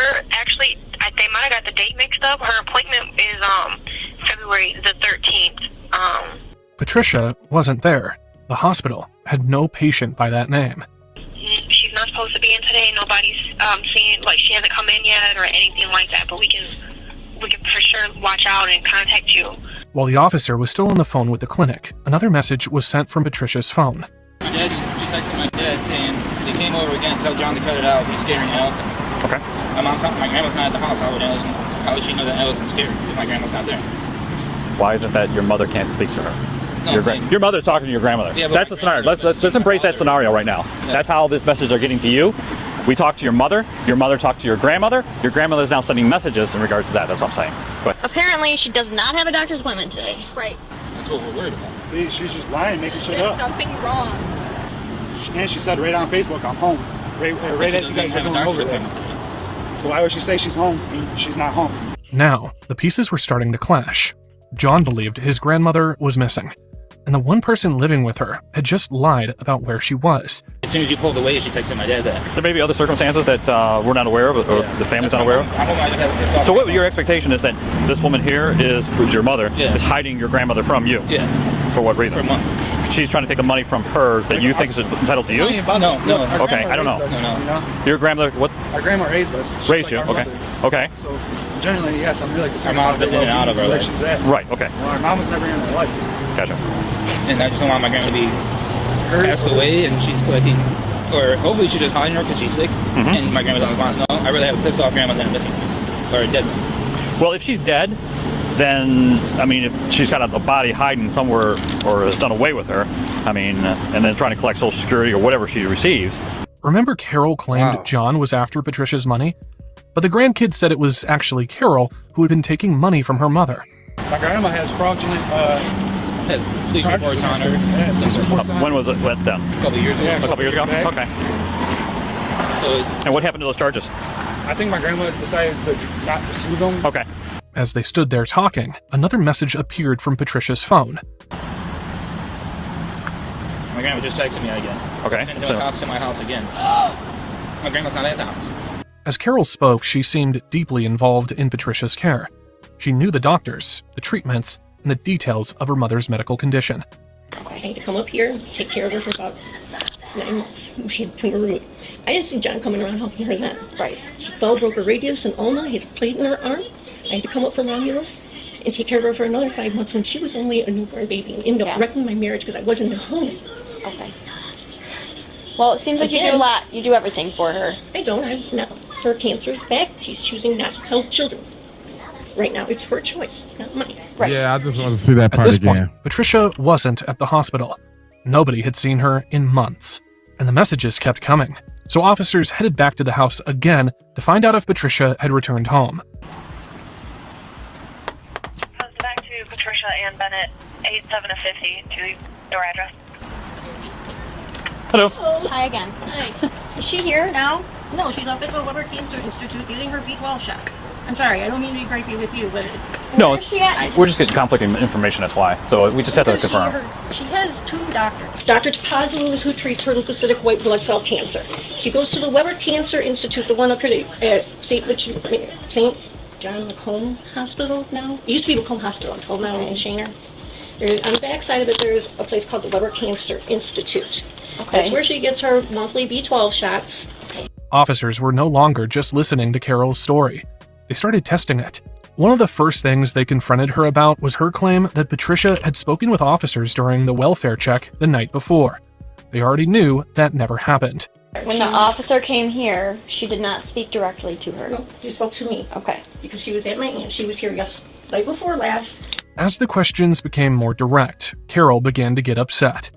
They might have got the date mixed up. Her appointment is February the 13th. Patricia wasn't there. The hospital had no patient by that name. She's not supposed to be in today. Nobody's seen, like, she hasn't come in yet or anything like that. But we can for sure watch out and contact you. While the officer was still on the phone with the clinic, another message was sent from Patricia's phone. She texted my dad saying, they came over again, tell John to cut it out, he's scaring Allison. Okay. My grandma's not at the house, how would she know that Allison's scared if my grandma's not there? Why is it that your mother can't speak to her? No, Your mother's talking to your grandmother. Yeah, but that's the scenario. Let's embrace that scenario right now. Yeah. That's how this messages are getting to you. We talked to your mother talked to your grandmother is now sending messages in regards to that. That's what I'm saying. Go ahead. Apparently, she does not have a doctor's appointment today. Right. That's what we're worried about. See, she's just lying, making shit There's up. something wrong. And she said right on Facebook, I'm home. Right as you guys are going over there. So why would she say she's home and she's not home? Now, the pieces were starting to clash. John believed his grandmother was missing, and the one person living with her had just lied about where she was. As soon as you pulled away, she texted my dad that. There may be other circumstances that we're not aware of, or the family's not aware of. So what your expectation is that this woman here is your mother, is hiding your grandmother from you? Yeah. For what reason? For months. She's trying to take the money from her that you think is entitled to you? No. Okay, I don't know. Your grandmother, what? Our grandma raised us. She's Raised you, like our okay. mother. Okay. So generally, yes, I'm really concerned. Our mom's been in and out of her where life. she's at. Right, okay. Well, our mom was never in her life. Gotcha. And I just don't want my grandma to be passed away and she's collecting, or hopefully she's just hiding her because she's sick and my grandma doesn't want to know. I really have a pissed off grandma than a missing or a dead one. Well, if she's dead, then, I mean, if she's got a body hiding somewhere or has done away with her, I mean, and then trying to collect Social Security or whatever she receives. Remember Carol claimed John was after Patricia's money? But the grandkids said it was actually Carol who had been taking money from her mother. My grandma has fraudulent police reports on her. Yeah, police reports on her. When was it then? A couple years ago. Yeah, A couple years ago? back. Okay. And what happened to those charges? I think my grandma decided to not pursue them. Okay. As they stood there talking, another message appeared from Patricia's phone. My grandma just texted me again. Okay. Sent the cops to my house again. My grandma's not at the house. As Carol spoke, she seemed deeply involved in Patricia's care. She knew the doctors, the treatments, and the details of her mother's medical condition. I had to come up here and take care of her for about 9 months. She had tumor removed. I didn't see John coming around helping her then. Right. She fell, broke her radius and ulna, has a plate in her arm. I had to come up from Romulus and take care of her for another 5 months when she was only a newborn baby. And ended up wrecking my marriage because I wasn't at home. Okay. Well, it seems like you do a lot. You do everything for her. I don't. Her cancer's back. She's choosing not to tell children. Right now, it's her choice, not mine. Right. Yeah, I just want to see that At part this again. point, Patricia wasn't at the hospital. Nobody had seen her in months, and the messages kept coming. So officers headed back to the house again to find out if Patricia had returned home. Back to Patricia Ann Bennett, 8750 to your address. Hello. Hi again. Hi. Is she here now? No, she's off at the Liver Cancer Institute getting her B12 shot. I'm sorry, I don't mean to be gripey with you, but No, Where is she at? we're just getting conflicting information, that's why. So we just have to confirm. She has 2 doctors. Dr. Tapazzo is who treats her leukocytic white blood cell cancer. She goes to the Weber Cancer Institute, the one up here at St. John McComb Hospital now. It used to be McComb Hospital on 12 Mile in Shaner. On the back side of it, there's a place called the Weber Cancer Institute. Okay. That's where she gets her monthly B12 shots. Officers were no longer just listening to Carol's story. They started testing it. One of the first things they confronted her about was her claim that Patricia had spoken with officers during the welfare check the night before. They already knew that never happened. When the officer came here, she did not speak directly to her. No, she spoke to me. Okay. Because she was at my aunt. She was here night before last. As the questions became more direct, Carol began to get upset.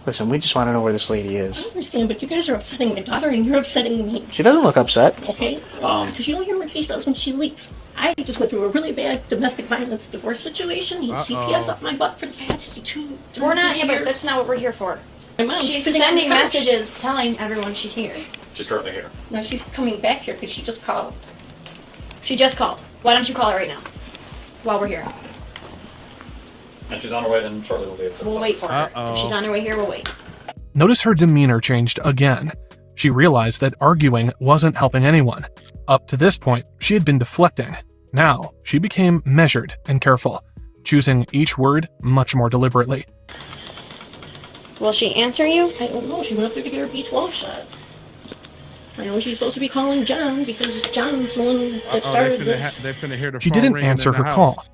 Listen, we just want to know where this lady I is. understand, but you guys are upsetting my daughter and you're upsetting me. She doesn't look upset. Okay? Because you don't hear what she says when she leaves. I just went through a really bad domestic violence divorce situation. He CPS up my butt for the past 2 We're not years. here, but that's not what we're here for. My mom's She's sitting on the sending couch. messages telling everyone she's here. She's currently here. No, she's coming back here because she just called. She just called. Why don't you call her right now? While we're here. And she's on her way, and shortly we'll be able to. We'll wait for her. If she's on her way here, we'll wait. Notice her demeanor changed again. She realized that arguing wasn't helping anyone. Up to this point, she had been deflecting. Now, she became measured and careful, choosing each word much more deliberately. Will she answer you? I don't know. She went up there to get her B12 shot. I know she's supposed to be calling John because John's the one that started this. They finna hear the She phone didn't ringing answer in her the call. house.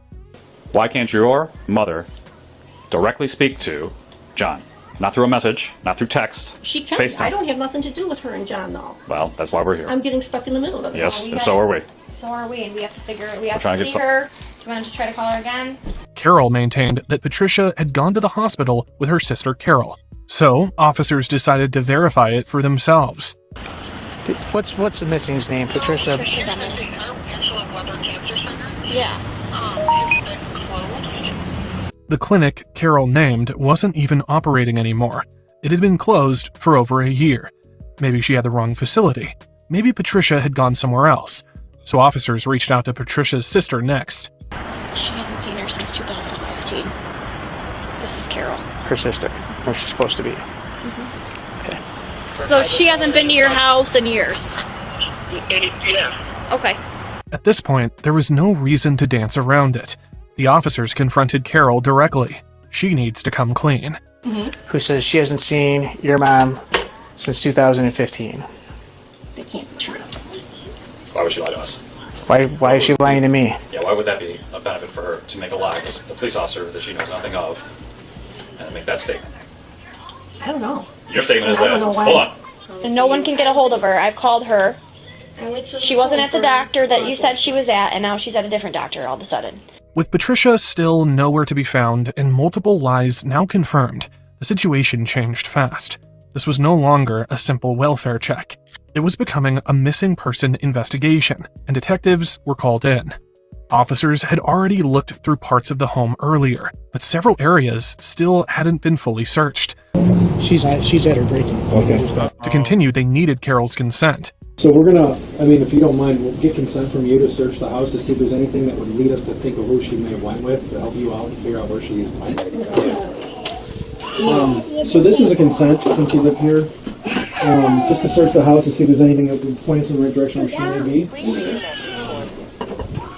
Why can't your mother directly speak to John? Not through a message, not through text. She can. FaceTime. I don't have nothing to do with her and John, though. Well, that's why we're here. I'm getting stuck in the middle of it. Yes, and so are we. So are we, and we have to figure it. We have trying to to see get her. Do you want to just try to call her again? Carol maintained that Patricia had gone to the hospital with her sister Carol. So, officers decided to verify it for themselves. What's the missing's name? Patricia? Yeah. The clinic Carol named wasn't even operating anymore. It had been closed for over a year. Maybe she had the wrong facility. Maybe Patricia had gone somewhere else. So officers reached out to Patricia's sister next. She hasn't seen her since 2015. This is Carol. Her sister. Where she's supposed to be. So she hasn't been to your house in years? Yeah. Okay. At this point, there was no reason to dance around it. The officers confronted Carol directly. She needs to come clean. Who says she hasn't seen your mom since 2015? They can't be true. Why would she lie to us? Why is she lying to me? Yeah, why would that be a benefit for her to make a lie as a police officer that she knows nothing of and make that statement? I don't know. Your statement is I don't that. know why. Hold on. And no one can get a hold of her. I've called her. She wasn't at the doctor that you said she was at, and now she's at a different doctor all of a sudden. With Patricia still nowhere to be found and multiple lies now confirmed, the situation changed fast. This was no longer a simple welfare check. It was becoming a missing person investigation, and detectives were called in. Officers had already looked through parts of the home earlier, but several areas still hadn't been fully searched. She's at her breaking. Okay. To continue, they needed Carol's consent. So we're gonna, if you don't mind, we'll get consent from you to search the house to see if there's anything that would lead us to think of who she may have went with to help you out and figure out where she went. So this is a consent since you live here, just to search the house to see if there's anything that would point us in the right direction where she may be.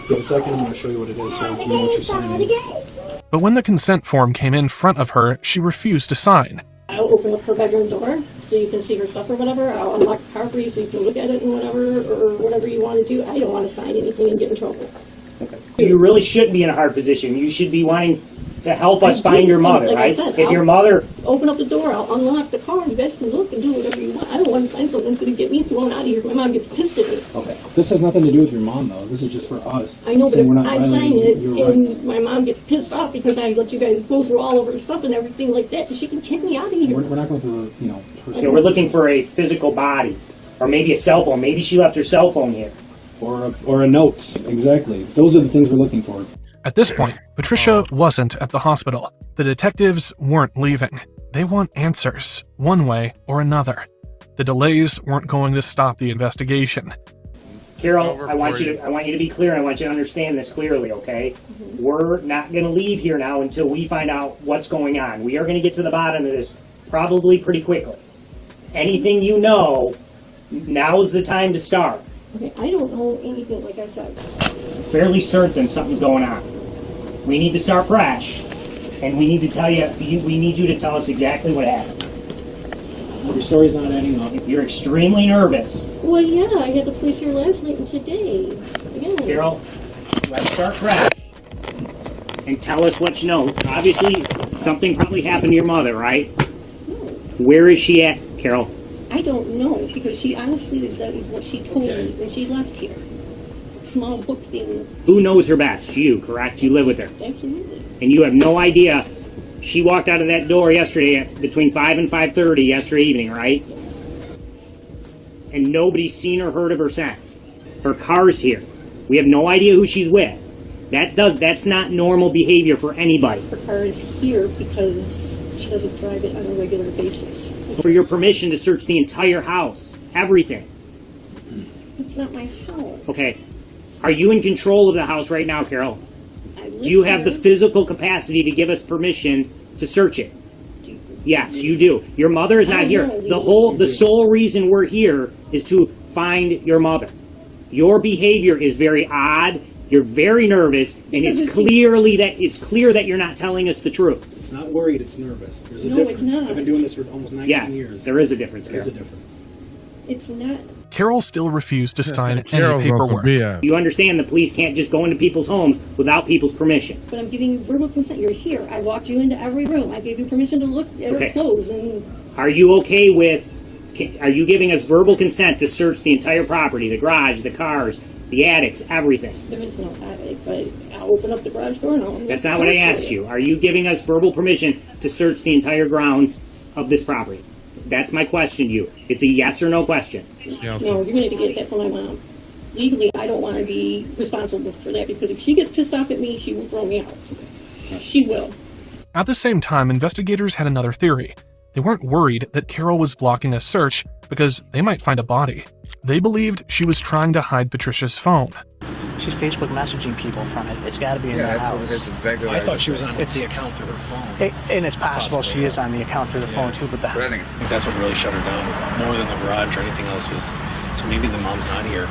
Give a second, I'm going to show you what it is so you know what you're signing. But when the consent form came in front of her, she refused to sign. I'll open up her bedroom door so you can see her stuff or whatever. I'll unlock the car for you so you can look at it and whatever, or whatever you want to do. I don't want to sign anything and get in trouble. You really shouldn't be in a hard position. You should be wanting to help us find your mother, like I right? said, If your mother... Open up the door, I'll unlock the car, you guys can look and do whatever you want. I don't want to sign something that's going to get me thrown out of here if my mom gets pissed at me. Okay. This has nothing to do with your mom, though. This is just for us. I know, but Saying if we're not I sign violating it your and rights. my mom gets pissed off because I let you guys go through all of her stuff and everything like that, she can kick me out of here. We're not going through, we're looking for a physical body. Or maybe a cell phone. Maybe she left her cell phone here. Or a note. Exactly. Those are the things we're looking for. At this point, Patricia wasn't at the hospital. The detectives weren't leaving. They want answers, one way or another. The delays weren't going to stop the investigation. Carol, I want you to be clear. I want you to understand this clearly, okay? We're not going to leave here now until we find out what's going on. We are going to get to the bottom of this probably pretty quickly. Anything you know, now's the time to start. Okay, I don't know anything, like I said. Fairly certain something's going on. We need to start fresh, and we need to tell you. We need you to tell us exactly what happened. Your story's not adding up. You're extremely nervous. Well, yeah, I had the police here last night and today. Again. Carol, let's start fresh. And tell us what you know. Obviously, something probably happened to your mother, right? No. Where is she at, Carol? I don't know, because she honestly said is what she told me when she left here. Small book thing. Who knows her best? You, correct? You live with her. Absolutely. And you have no idea. She walked out of that door yesterday between 5 and 5:30 yesterday evening, right? Yes. And nobody's seen or heard of her since. Her car's here. We have no idea who she's with. That's not normal behavior for anybody. Her car is here because she doesn't drive it on a regular basis. For your permission to search the entire house. Everything. It's not my house. Okay. Are you in control of the house right now, Carol? Do you have the physical capacity to give us permission to search it? Yes, you do. Your mother is not here. The sole reason we're here is to find your mother. Your behavior is very odd. You're very nervous, and it's clear that you're not telling us the truth. It's not worried, it's nervous. There's a No, difference. it's not. I've been doing this for almost 19 years. Yes, there is a difference, Carol. There's a difference. It's not. Carol still refused to sign any Carol's paperwork. You understand the police can't just go into people's homes without people's permission. But I'm giving you verbal consent. You're here. I walked you into every room. I gave you permission to look at her clothes. And Are you okay with? Are you giving us verbal consent to search the entire property, the garage, the cars, the attics, everything? there is no attic, but I'll open up the garage door now. That's not what I asked you. Are you giving us verbal permission to search the entire grounds of this property? That's my question to you. It's a yes or no question. No, you're going to have to get that from my mom. Legally, I don't want to be responsible for that, because if she gets pissed off at me, she will throw me out. She will. At the same time, investigators had another theory. They weren't worried that Carol was blocking a search because they might find a body. They believed she was trying to hide Patricia's phone. She's Facebook messaging people from it. It's got to be in the house. That's exactly I thought she was on the account through her phone. And it's possible she is on the account through the phone too, but I think that's what really shut her down, was more than the garage or anything else. So maybe the mom's not here.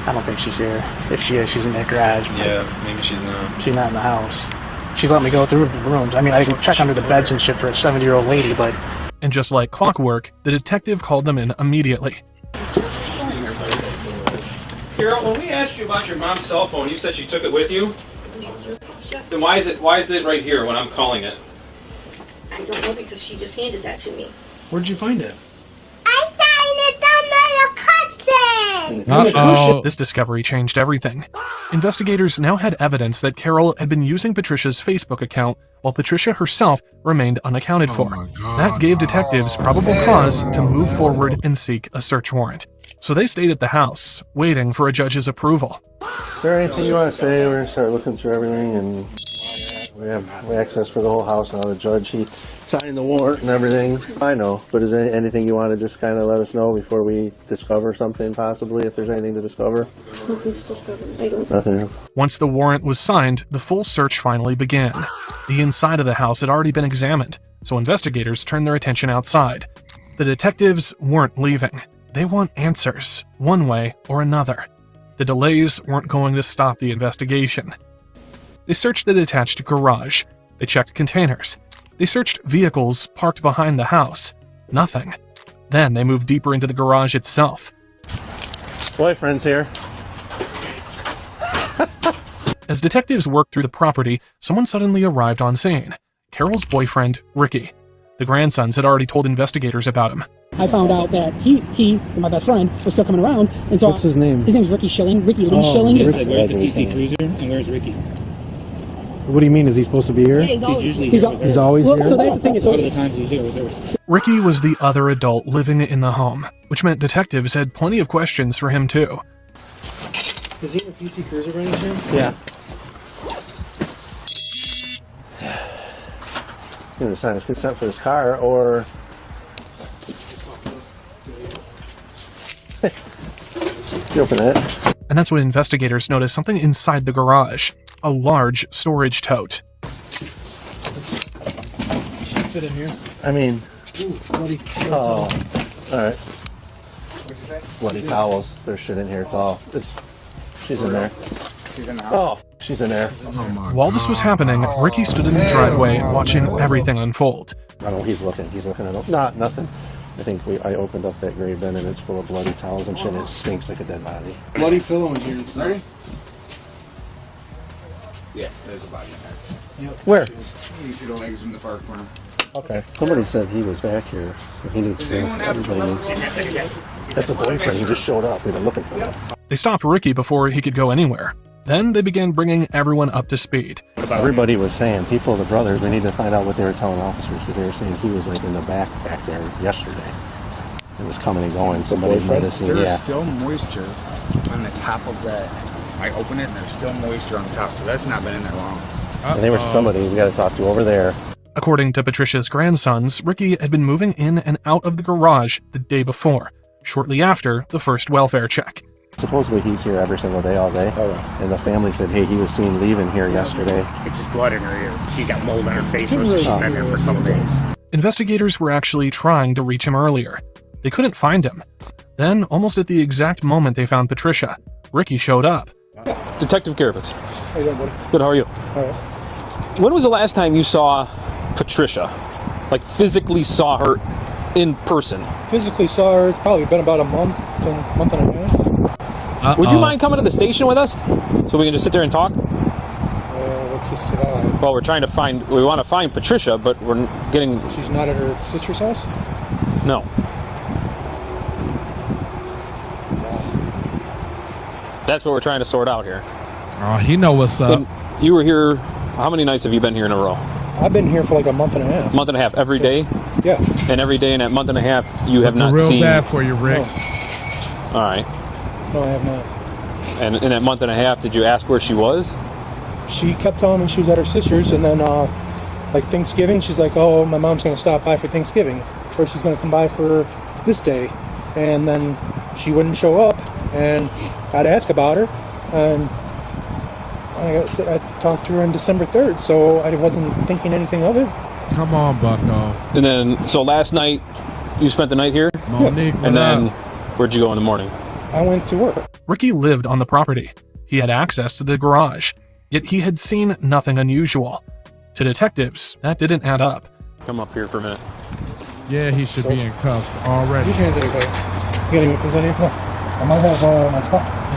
I don't think she's here. If she is, she's in that garage. Yeah, maybe she's not. She's not in the house. She's let me go through the rooms. I mean, I can check under the beds and shit for a 70-year-old lady, but... And just like clockwork, the detective called them in immediately. Carol, when we asked you about your mom's cell phone, you said she took it with you? Then why is it right here when I'm calling it? I don't know, because she just handed that to me. Where'd you find it? This discovery changed everything. Investigators now had evidence that Carol had been using Patricia's Facebook account while Patricia herself remained unaccounted for. That gave detectives probable cause to move forward and seek a search warrant. So they stayed at the house, waiting for a judge's approval. Is there anything you want to say? We're going to start looking through everything, and we have access for the whole house now. The judge, he signed the warrant and everything. I know, but is there anything you want to just kind of let us know before we discover something, possibly, if there's anything to discover? Nothing to discover. I don't. Nothing. Once the warrant was signed, the full search finally began. The inside of the house had already been examined, so investigators turned their attention outside. The detectives weren't leaving. They want answers, one way or another. The delays weren't going to stop the investigation. They searched the detached garage. They checked containers. They searched vehicles parked behind the house. Nothing. Then they moved deeper into the garage itself. Boyfriend's here. As detectives worked through the property, someone suddenly arrived on scene. Carol's boyfriend, Ricky. The grandsons had already told investigators about him. I found out that he, my best friend, was still coming around, and so What's his name? His name is Ricky Schilling, Ricky Lee Schilling. Where's the PC Cruiser and where's Ricky? What do you mean? Is he supposed to be here? Yeah, he's always usually here. He's always here. So that's the thing. What are the times he's here with her? Ricky was the other adult living in the home, which meant detectives had plenty of questions for him too. Is he in the PC Cruiser by any chance? Yeah. You're going to sign his consent for his car, or... You open it. And that's when investigators noticed something inside the garage. A large storage tote. Fit in here. I mean, Ooh, bloody. oh, all right. Bloody towels. There's shit in here. She's in there. She's in the house. Oh, she's in there. While this was happening, Ricky stood in the driveway watching everything unfold. I don't know. He's looking. He's looking at nothing. I think I opened up that grave bin and it's full of bloody towels and shit. It stinks like a dead body. Bloody pillow in here. It's ready? Yeah, there's a body in there. Yep. Where? You see the legs in the far corner. Okay. Somebody said he was back here, so he needs to. Everybody needs to. That's a boyfriend. He just showed up. We've been looking for him. They stopped Ricky before he could go anywhere. Then they began bringing everyone up to speed. Everybody was saying, the brothers, we need to find out what they were telling officers, because they were saying he was like in the back there yesterday. It was coming and going. Somebody might have seen, There's still moisture on the top of that. I open it and there's still moisture on the top, so that's not been in there long. And they were somebody we got to talk to over there. According to Patricia's grandsons, Ricky had been moving in and out of the garage the day before, shortly after the first welfare check. Supposedly he's here every single day, all day. And the family said, hey, he was seen leaving here yesterday. It's just blood in her ear. She's got mold on her face, so she's been there for a couple days. Investigators were actually trying to reach him earlier. They couldn't find him. Then, almost at the exact moment they found Patricia, Ricky showed up. Detective Garibus. How you doing, buddy? Good, how are you? All right. When was the last time you saw Patricia? Like, physically saw her in person? Physically saw her. It's probably been about a month and a half. Would you mind coming to the station with us? So we can just sit there and talk? What's this about? Well, we want to find Patricia, but we're getting... She's not at her sister's house? No. That's what we're trying to sort out here. Oh, he know what's up. And you were here, how many nights have you been here in a row? I've been here for like a month and a half. Month and a half, every day? Yeah. And every day in that month and a half, you have not real seen... bad for you, Rick. No. All right. No, I have not. And in that month and a half, did you ask where she was? She kept telling me she was at her sister's, and then like Thanksgiving, she's like, oh, my mom's going to stop by for Thanksgiving, or she's going to come by for this day. And then she wouldn't show up, and I'd ask about her, and I talked to her on December 3rd, so I wasn't thinking anything of it. Come on, Bucko. And then, so last night, you spent the night here? Monique, and then, where'd you go in the morning? I went to work. Ricky lived on the property. He had access to the garage, yet he had seen nothing unusual. To detectives, that didn't add up. Come up here for a minute. Yeah, he should be in cuffs already. You can't take it. You got any weapons on you? No. I might have my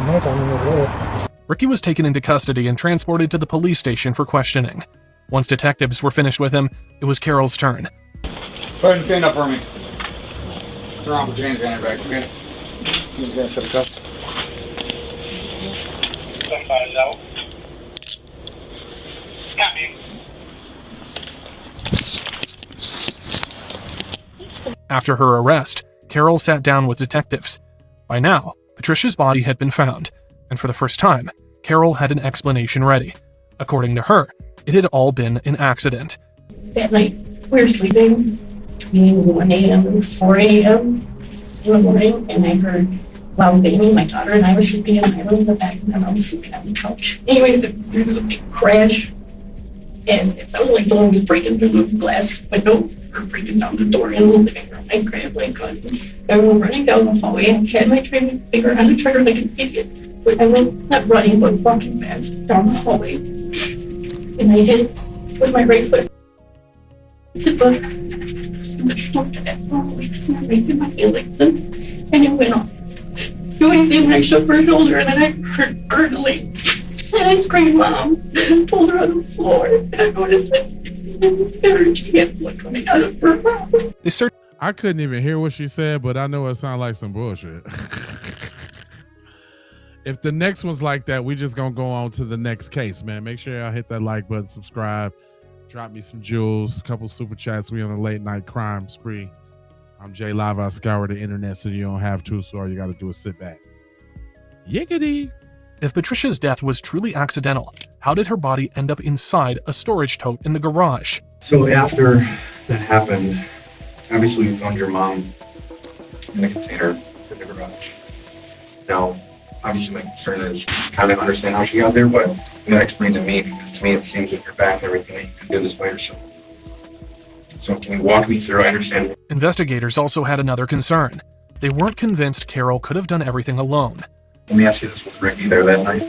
knife on me over there. Ricky was taken into custody and transported to the police station for questioning. Once detectives were finished with him, it was Carol's turn. Go ahead and stand up for me. Turn off the chains behind your back, okay? You just gotta set a cuff. After her arrest, Carol sat down with detectives. By now, Patricia's body had been found, and for the first time, Carol had an explanation ready. According to her, it had all been an accident. That night, we were sleeping between 1 a.m. and 4 a.m. in the morning, and I heard loud banging. My daughter and I were sleeping in my room in the back, and my mom was sleeping on the couch. Anyways, there was a big crash, and it sounded like someone was breaking through the glass window or breaking down the door in the living room. I grabbed my gun, and we were running down the hallway, and had my finger on the trigger like an idiot. But I was not running, but walking fast down the hallway, and I hit with my right foot. And it went off. Doing the when I shook her shoulder, and then I heard gurgling. And I screamed, Mom, and pulled her on the floor. And I noticed that she had blood coming out of her mouth. I couldn't even hear what she said, but I know it sounded like some bullshit. If the next one's like that, we just gonna go on to the next case, man. Make sure y'all hit that like button, subscribe, drop me some jewels, a couple super chats. We on a late night crime spree. I'm Jay Live. I scour the internet so you don't have to, so all you got to do is sit back. Yiggity. If Patricia's death was truly accidental, how did her body end up inside a storage tote in the garage? So after that happened, obviously we found your mom in a container in the garage. Now, obviously my concern is kind of understand how she got there, but you gotta explain to me, because to me it seems like you're back and everything, that you can do this by yourself. So can you walk me through? I understand. Investigators also had another concern. They weren't convinced Carol could have done everything alone. Let me ask you this, was Ricky there that night?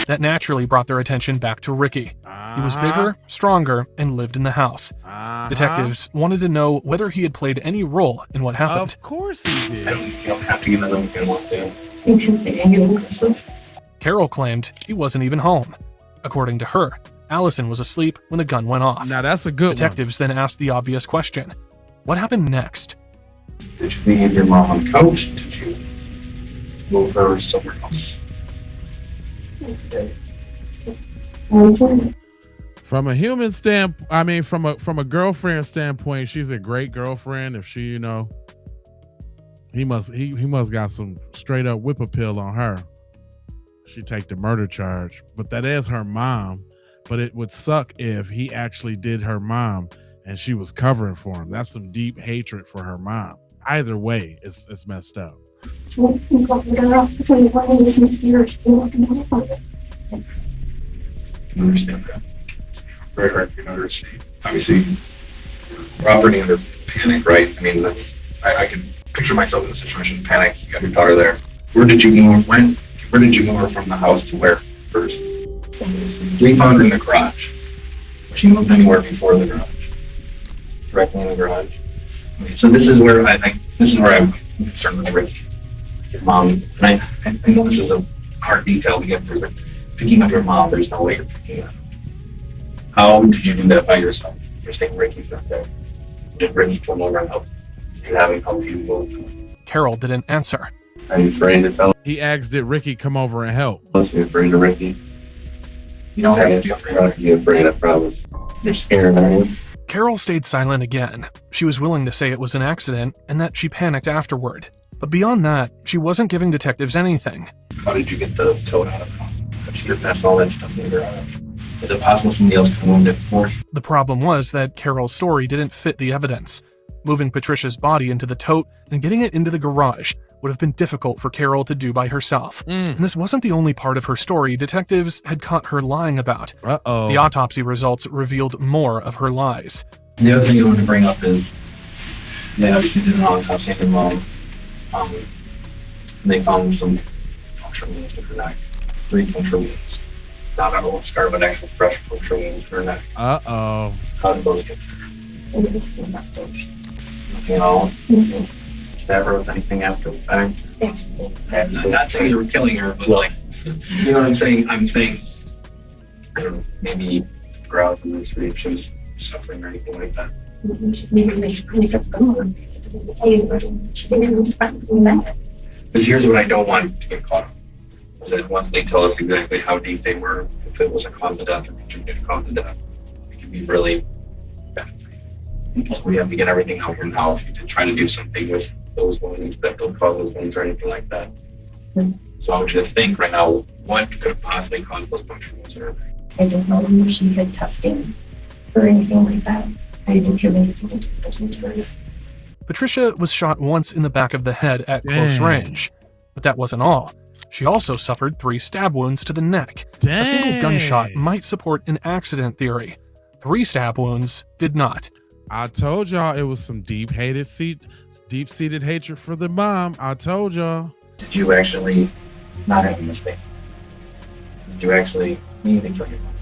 That naturally brought their attention back to Ricky. He was bigger, stronger, and lived in the house. Detectives wanted to know whether he had played any role in what happened. Of course he did. You don't have to give them if you want to. Carol claimed he wasn't even home. According to her, Allison was asleep when the gun went off. Now that's a good Detectives then asked the obvious question. What happened next? Did you leave your mom on the couch? Did you move her somewhere else? From a human standpoint, I mean, from a girlfriend standpoint, she's a great girlfriend. If she, you know, he must got some straight up whip appeal on her. She take the murder charge, but that is her mom. But it would suck if he actually did her mom and she was covering for him. That's some deep hatred for her mom. Either way, it's messed up. I understand that. Very hard for you to understand. Obviously, we're operating under panic, right? I mean, I can picture myself in a situation of panic. You got your daughter there. Where did you move her from the house to where first? We found her in the garage. She moved anywhere before the garage. Directly in the garage. Okay, so this is where I'm concerned with Ricky. Your mom, and I know this is a hard detail to get through, but picking up your mom, there's no way you're picking up. How did you do that by yourself? You're saying Ricky's not there. Did Ricky come over and help? Did you have him help you move? Carol didn't answer. Are you afraid to tell? He asked, did Ricky come over and help? Must be afraid of Ricky. You don't have to be afraid, I promise. You're scared, aren't you? Carol stayed silent again. She was willing to say it was an accident and that she panicked afterward. But beyond that, she wasn't giving detectives anything. How did you get the toad out of the house? How did you get past all that stuff in the garage? Is it possible somebody else could have moved it before? The problem was that Carol's story didn't fit the evidence. Moving Patricia's body into the tote and getting it into the garage would have been difficult for Carol to do by herself. And this wasn't the only part of her story detectives had caught her lying about. The autopsy results revealed more of her lies. The other thing I want to bring up is they obviously did an autopsy on your mom. They found some puncture wounds in her neck. 3 puncture wounds. Not a whole scar, but actual fresh puncture wounds in her neck. How did those get there? Nothing at all? Never was anything after the fact? I'm not saying you were killing her, but like, you know what I'm saying? I'm saying, I don't know, maybe growls in the street, she was suffering or anything like that. Because here's what I don't want to get caught up. Is that once they tell us exactly how deep they were, if it was a cause of death or contributed cause of death, it can be really bad. So we have to get everything out here now to try to do something with those wounds that don't cause those wounds or anything like that. So I want you to think right now, what could have possibly caused those puncture wounds in her neck? I don't know if she had testing or anything like that. I didn't hear anything. Patricia was shot once in the back of the head at close range. But that wasn't all. She also suffered 3 stab wounds to the neck. A single gunshot might support an accident theory. 3 stab wounds did not. I told y'all it was some deep-seated hatred for the mom. I told y'all. Did you actually not have a mistake? Did you actually mean to kill your mom?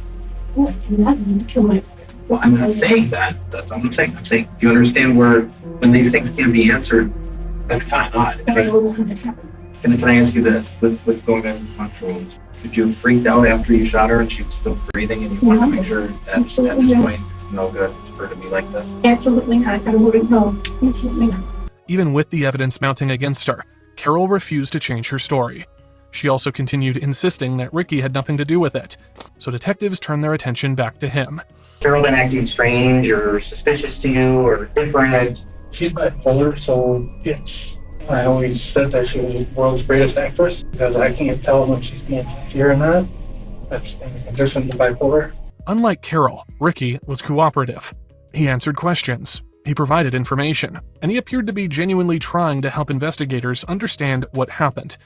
Well, I'm not saying that. That's what I'm saying. I'm saying, do you understand where, when these things can't be answered, that's kind of odd. And can I ask you this, with going back to the puncture wounds, did you freak out after you shot her and she was still breathing and you wanted to make sure that at this point, no good for her to be like this? Absolutely not. I wouldn't know. Absolutely not. Even with the evidence mounting against her, Carol refused to change her story. She also continued insisting that Ricky had nothing to do with it, so detectives turned their attention back to him. Carol been acting strange or suspicious to you or different? She's bipolar, so I always said that she was the world's greatest actress because I can't tell when she's being sincere or not. That's in addition to bipolar. Unlike Carol, Ricky was cooperative. He answered questions, He provided information, and he appeared to be genuinely trying to help investigators understand what happened.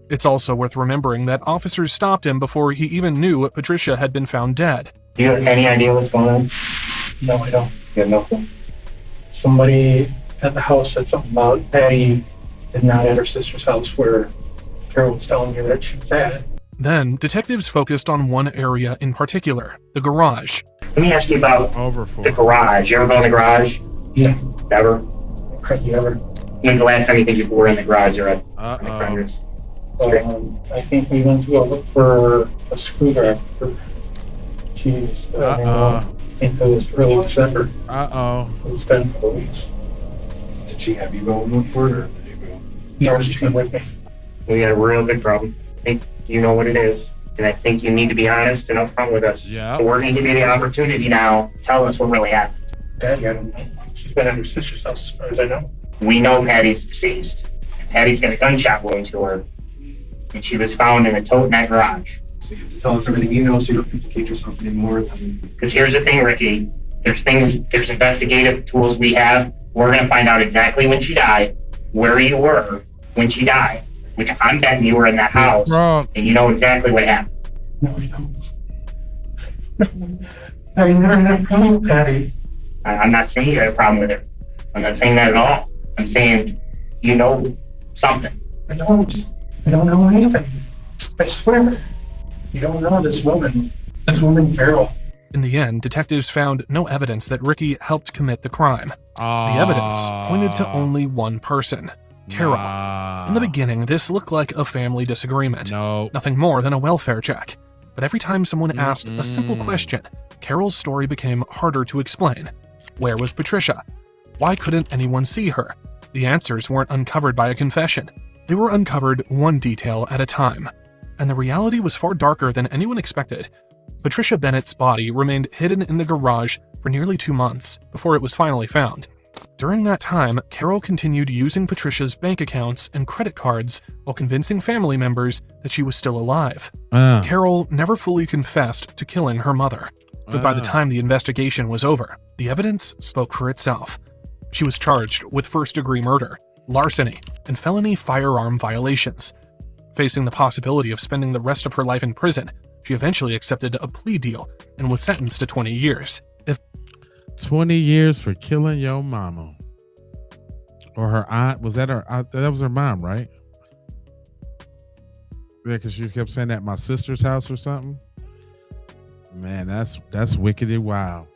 It's also worth remembering that officers stopped him before he even knew Patricia had been found dead. Do you have any idea what's going on? No, I don't. You have nothing? Somebody at the house said something about Patty is not at her sister's house where Carol was telling you that she was at. Then, detectives focused on one area in particular, the garage. Let me ask you about the garage. You ever go in the garage? Yeah. Ever? You ever? When's the last time you think you were in the garage or at I think we went to go look for a screwdriver. Jeez. I think it was early December. It's been a couple weeks. Did she have you go and look for it, or did you go? No, she's been with me. We got a real big problem. I think you know what it is, and I think you need to be honest and upfront with us. Yeah. So we're going to give you the opportunity now. Tell us what really happened. Patty, she's been at her sister's house as far as I know. We know Patty's deceased. Patty's got a gunshot wound to her, and she was found in a tote in that garage. So you have to tell us everything you know so you don't implicate yourself anymore. Because here's the thing, Ricky. There's investigative tools we have. We're going to find out exactly when she died, where you were when she died. Which I'm betting you were in that house, and you know exactly what happened. No, I don't. I never had a problem with Patty. I'm not saying you had a problem with her. I'm not saying that at all. I'm saying you know something. I don't know anything. I swear. You don't know this woman. This woman, Carol. In the end, detectives found no evidence that Ricky helped commit the crime. The evidence pointed to only one person, Carol. In the beginning, this looked like a family disagreement. Nothing more than a welfare check. But every time someone asked a simple question, Carol's story became harder to explain. Where was Patricia? Why couldn't anyone see her? The answers weren't uncovered by a confession. They were uncovered one detail at a time. And the reality was far darker than anyone expected. Patricia Bennett's body remained hidden in the garage for nearly 2 months before it was finally found. During that time, Carol continued using Patricia's bank accounts and credit cards while convincing family members that she was still alive. Carol never fully confessed to killing her mother, but by the time the investigation was over, the evidence spoke for itself. She was charged with first-degree murder, larceny, and felony firearm violations. Facing the possibility of spending the rest of her life in prison, she eventually accepted a plea deal and was sentenced to 20 years. 20 years for killing your mama. Or her aunt. Was that her aunt? That was her mom, right? Yeah, because she kept saying that at my sister's house or something. Man, that's wickedly wild.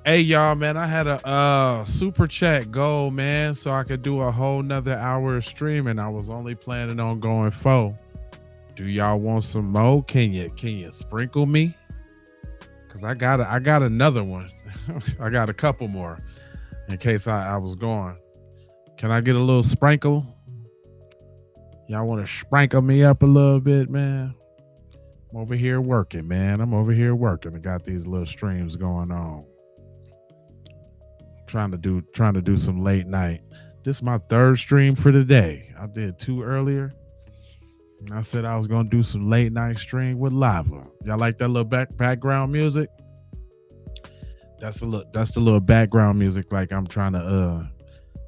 Hey, y'all, man, I had a super chat goal, man, so I could do a whole nother hour of streaming. I was only planning on going 4. Do y'all want some more? Can you sprinkle me? Cause I got another one. I got a couple more in case I was going. Can I get a little sprinkle? Y'all want to sprinkle me up a little bit, man? I'm over here working, man. I'm over here working. I got these little streams going on. Trying to do some late night. This is my 3rd stream for the day. I did 2 earlier. And I said I was gonna do some late night stream with lava. Y'all like that little background music? That's the little background music. Like I'm trying to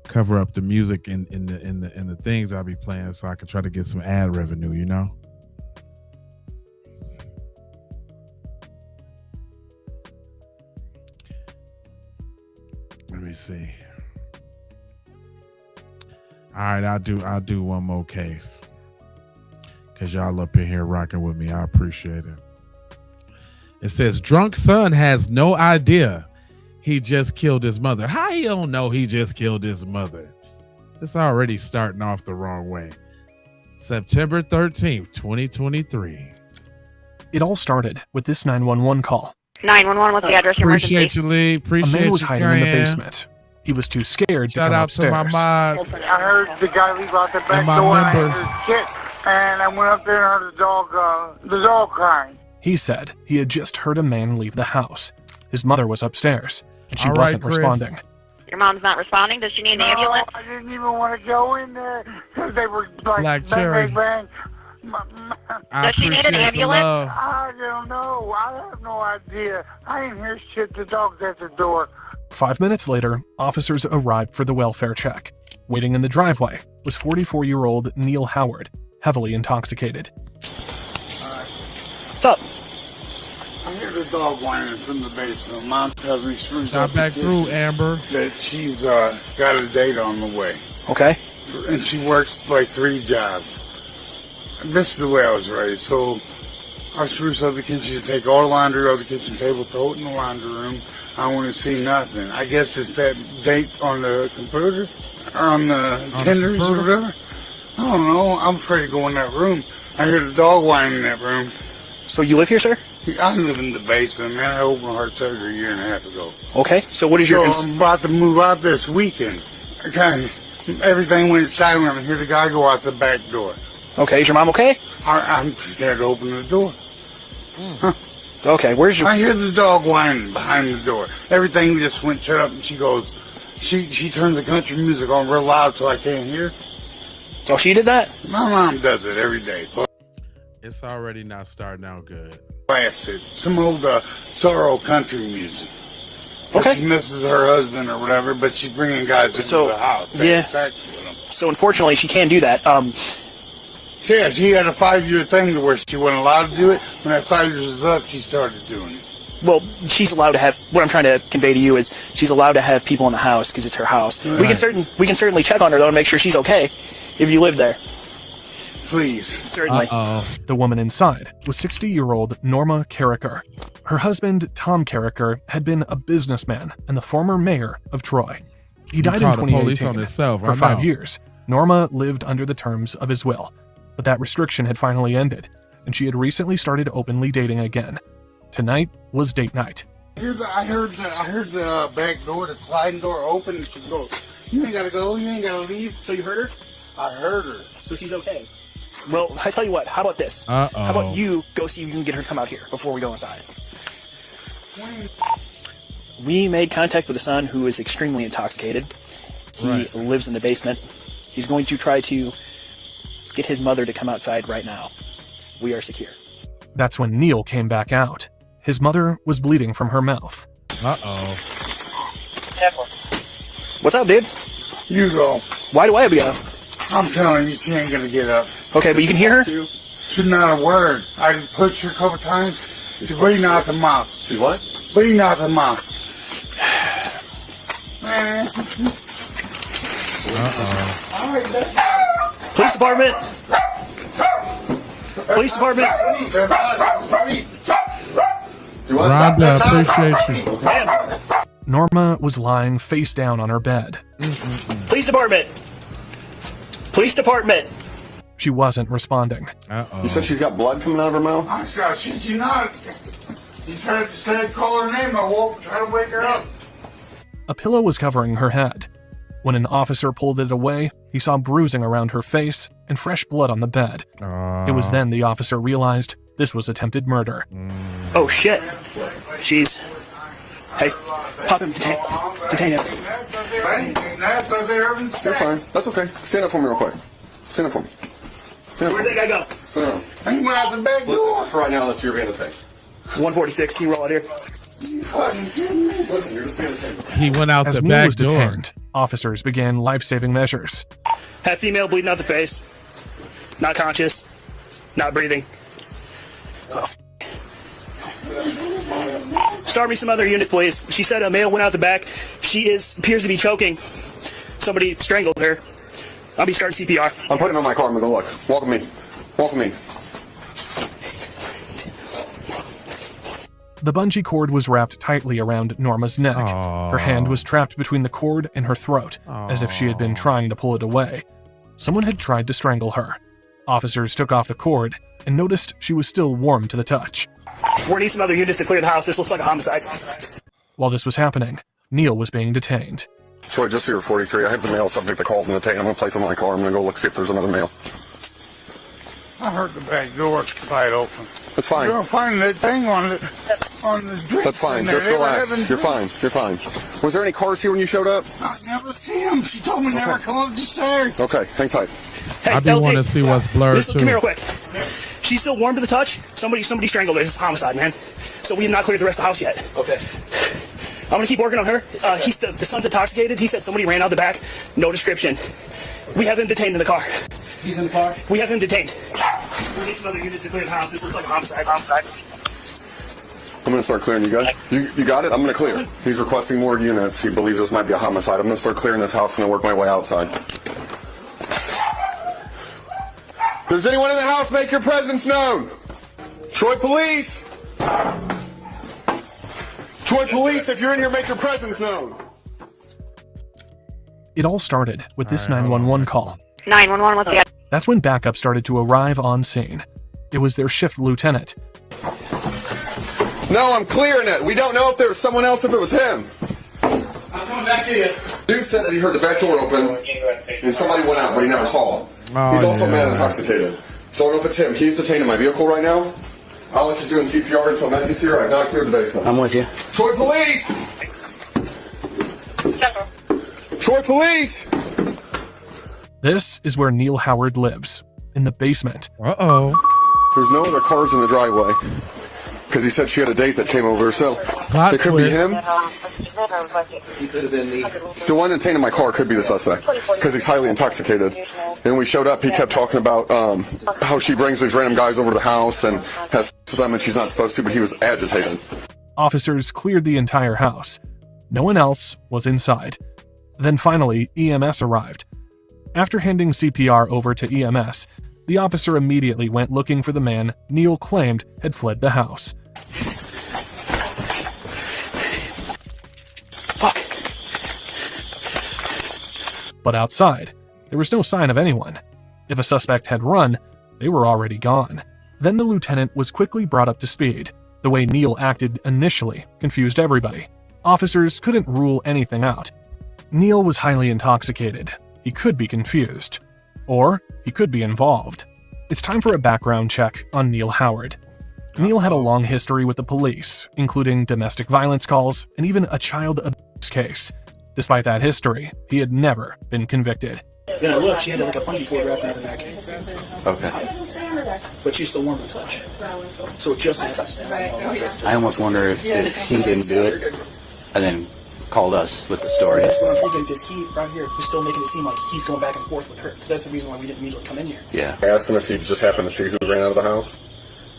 cover up the music in the things I'll be playing, so I can try to get some ad revenue. You know. Let me see. All right, I'll do one more case. Cause y'all up in here rocking with me. I appreciate it. It says drunk son has no idea he just killed his mother. How he don't know he just killed his mother? It's already starting off the wrong way. September 13th, 2023. It all started with this 911 call. 911, what's the address? Appreciate you, Lee. Appreciate you. A man was hiding in the Diane. basement. He was too scared to Shout come out upstairs. to my mods. I heard the guy leave out the back and my door members. and I heard shit. And I went up there and heard the dog crying. He said he had just heard a man leave the house. His mother was upstairs, and she All right, wasn't Chris. responding. Your mom's not responding? Does she need an ambulance? I didn't even want to go in there because they were like Black bang, Cherry. bang, bang. I appreciate the love. I don't know. I have no idea. I didn't hear shit. The dog's at the door. 5 minutes later, officers arrived for the welfare check. Waiting in the driveway was 44-year-old Neil Howard, heavily intoxicated. What's up? I hear the dog whining from the basement. Mom tells me she's Got back through, Amber. that she's got a date on the way. Okay. And she works like 3 jobs. This is the way I was raised. So I spruce up the kitchen, take all the laundry off the kitchen table, throw it in the laundry room. I want to see nothing. I guess it's that date on the computer, or on the tenders or whatever. I don't know. I'm afraid to go in that room. I hear the dog whining in that room. So you live here, sir? I live in the basement, man. I opened heart surgery a year and a half ago. Okay. So what is your... So I'm about to move out this weekend. Okay. Everything went silent. I hear the guy go out the back door. Okay. Is your mom okay? I'm scared to open the door. Huh. Okay. Where's your... I hear the dog whining behind the door. Everything just went shut up, and she goes... She turns the country music on real loud so I can't hear. Oh, she did that? My mom does it every day. It's already not starting out good. Blasted. Some old thorough country music. Okay. She misses her husband or whatever, but she's bringing guys into the house. Yeah. So unfortunately, she can't do that. Yeah, she had a 5-year thing to where she wasn't allowed to do it. When that 5 years was up, she started doing it. Well, she's allowed to have... What I'm trying to convey to you is she's allowed to have people in the house because it's her house. Right. We can certainly check on her, though, and make sure she's okay if you live there. Please. Certainly. The woman inside was 60-year-old Norma Carricker. Her husband, Tom Carricker, had been a businessman and the former mayor of Troy. He died in called the 2018. police on himself, For I 5 know. years, Norma lived under the terms of his will, but that restriction had finally ended, and she had recently started openly dating again. Tonight was date night. I heard the back door, the sliding door open, and she goes, "You ain't gotta go, you ain't gotta leave." So you heard her? I heard her. So she's okay. Well, I tell you what, how about this? How about you go see if you can get her to come out here before we go inside? We made contact with a son who is extremely intoxicated. He lives in the basement. He's going to try to get his mother to come outside right now. We are secure. That's when Neil came back out. His mother was bleeding from her mouth. What's up, dude? You go. Why do I have to go? I'm telling you, she ain't gonna get up. Okay, but you can hear her? She's not a word. I pushed her a couple times. She's bleeding out the mouth. She's what? Bleeding out the mouth. Police department! Police department! Rhonda, appreciate you. Norma was lying face down on her bed. Police department! Police department! She wasn't responding. You said she's got blood coming out of her mouth? I said, she's not. You tried to say, call her name. I woke, try to wake her up. A pillow was covering her head. When an officer pulled it away, he saw bruising around her face and fresh blood on the bed. It was then the officer realized this was attempted murder. Oh shit. She's... Hey, pop him, detain him. You're fine. That's okay. Stand up for me real quick. Stand up for me. Stand up. Where'd that guy go? Stand up. He went out the back door. For right now, that's your being detained. 146, can you roll out here? Listen, you're just being detained. He went out As the Neil back was door. detained, officers began life-saving measures. Have female bleeding out the face. Not conscious. Not breathing. Start me some other units, please. She said a male went out the back. She appears to be choking. Somebody strangled her. I'll be starting CPR. I'm putting him in my car. I'm gonna go look. Walk with me. Walk with me. The bungee cord was wrapped tightly around Norma's neck. Her hand was trapped between the cord and her throat, as if she had been trying to pull it away. Someone had tried to strangle her. Officers took off the cord and noticed she was still warm to the touch. We're gonna need some other units to clear the house. This looks like a homicide. While this was happening, Neil was being detained. Troy, just for your 43, I have the male subject to call and detain. I'm gonna place him in my car. I'm gonna go look see if there's another male. I heard the back door slide open. That's fine. You're gonna find that thing on the drink. That's fine. in there. Just They were relax. having You're fine. You're fine. Was there any cars here when you showed up? I never see him. She told me never come up the stairs. Okay, hang tight. Hey, I do LT, want to see what's blurred Come too. here real quick. She's still warm to the touch. Somebody strangled her. This is homicide, man. So we have not cleared the rest of the house yet. Okay. I'm gonna keep working on her. The son's intoxicated. He said somebody ran out the back. No description. We have him detained in the car. He's in the car? We have him detained. We need some other units to clear the house. This looks like a homicide. I'm going to start clearing. You got it? You got it? I'm going to clear. He's requesting more units. He believes this might be a homicide. I'm going to start clearing this house and I'll work my way outside. If there's anyone in the house, make your presence known. Troy Police! Troy Police, if you're in here, make your presence known. It all started with this 911 call. 911, what's the... That's when backup started to arrive on scene. It was their shift lieutenant. No, I'm clearing it. We don't know if there was someone else, if it was him. I'm coming back to you. Dude said that he heard the back door open and somebody went out, but he never saw him. He's also mad intoxicated. So I don't know if it's him. He's detained in my vehicle right now. Alex is doing CPR until Matt gets here. I've not cleared the basement. I'm with you. Troy Police! Troy Police! This is where Neil Howard lives, in the basement. Uh-oh. There's no other cars in the driveway. Because he said she had a date that came over, so it could be him. He could have been The one detained in my car could be the suspect, because he's highly intoxicated. And when we showed up, he kept talking about how she brings these random guys over to the house and has sex with them, and she's not supposed to, but he was agitated. Officers cleared the entire house. No one else was inside. Then finally, EMS arrived. After handing CPR over to EMS, the officer immediately went looking for the man Neil claimed had fled the house. Fuck. But outside, there was no sign of anyone. If a suspect had run, they were already gone. Then the lieutenant was quickly brought up to speed. The way Neil acted initially confused everybody. Officers couldn't rule anything out. Neil was highly intoxicated. He could be confused. Or he could be involved. It's time for a background check on Neil Howard. Neil had a long history with the police, including domestic violence calls and even a child abuse case. Despite that history, he had never been convicted. Then I looked, she had like a bungee cord wrapped around her neck. Okay. But she's still warm to touch. So it just I almost wonder if he didn't do it and then called us with the story. That's what I'm thinking, because he, right here, was still making it seem like he's going back and forth with her, because that's the reason why we didn't immediately come in here. Yeah. I asked him if he just happened to see who ran out of the house,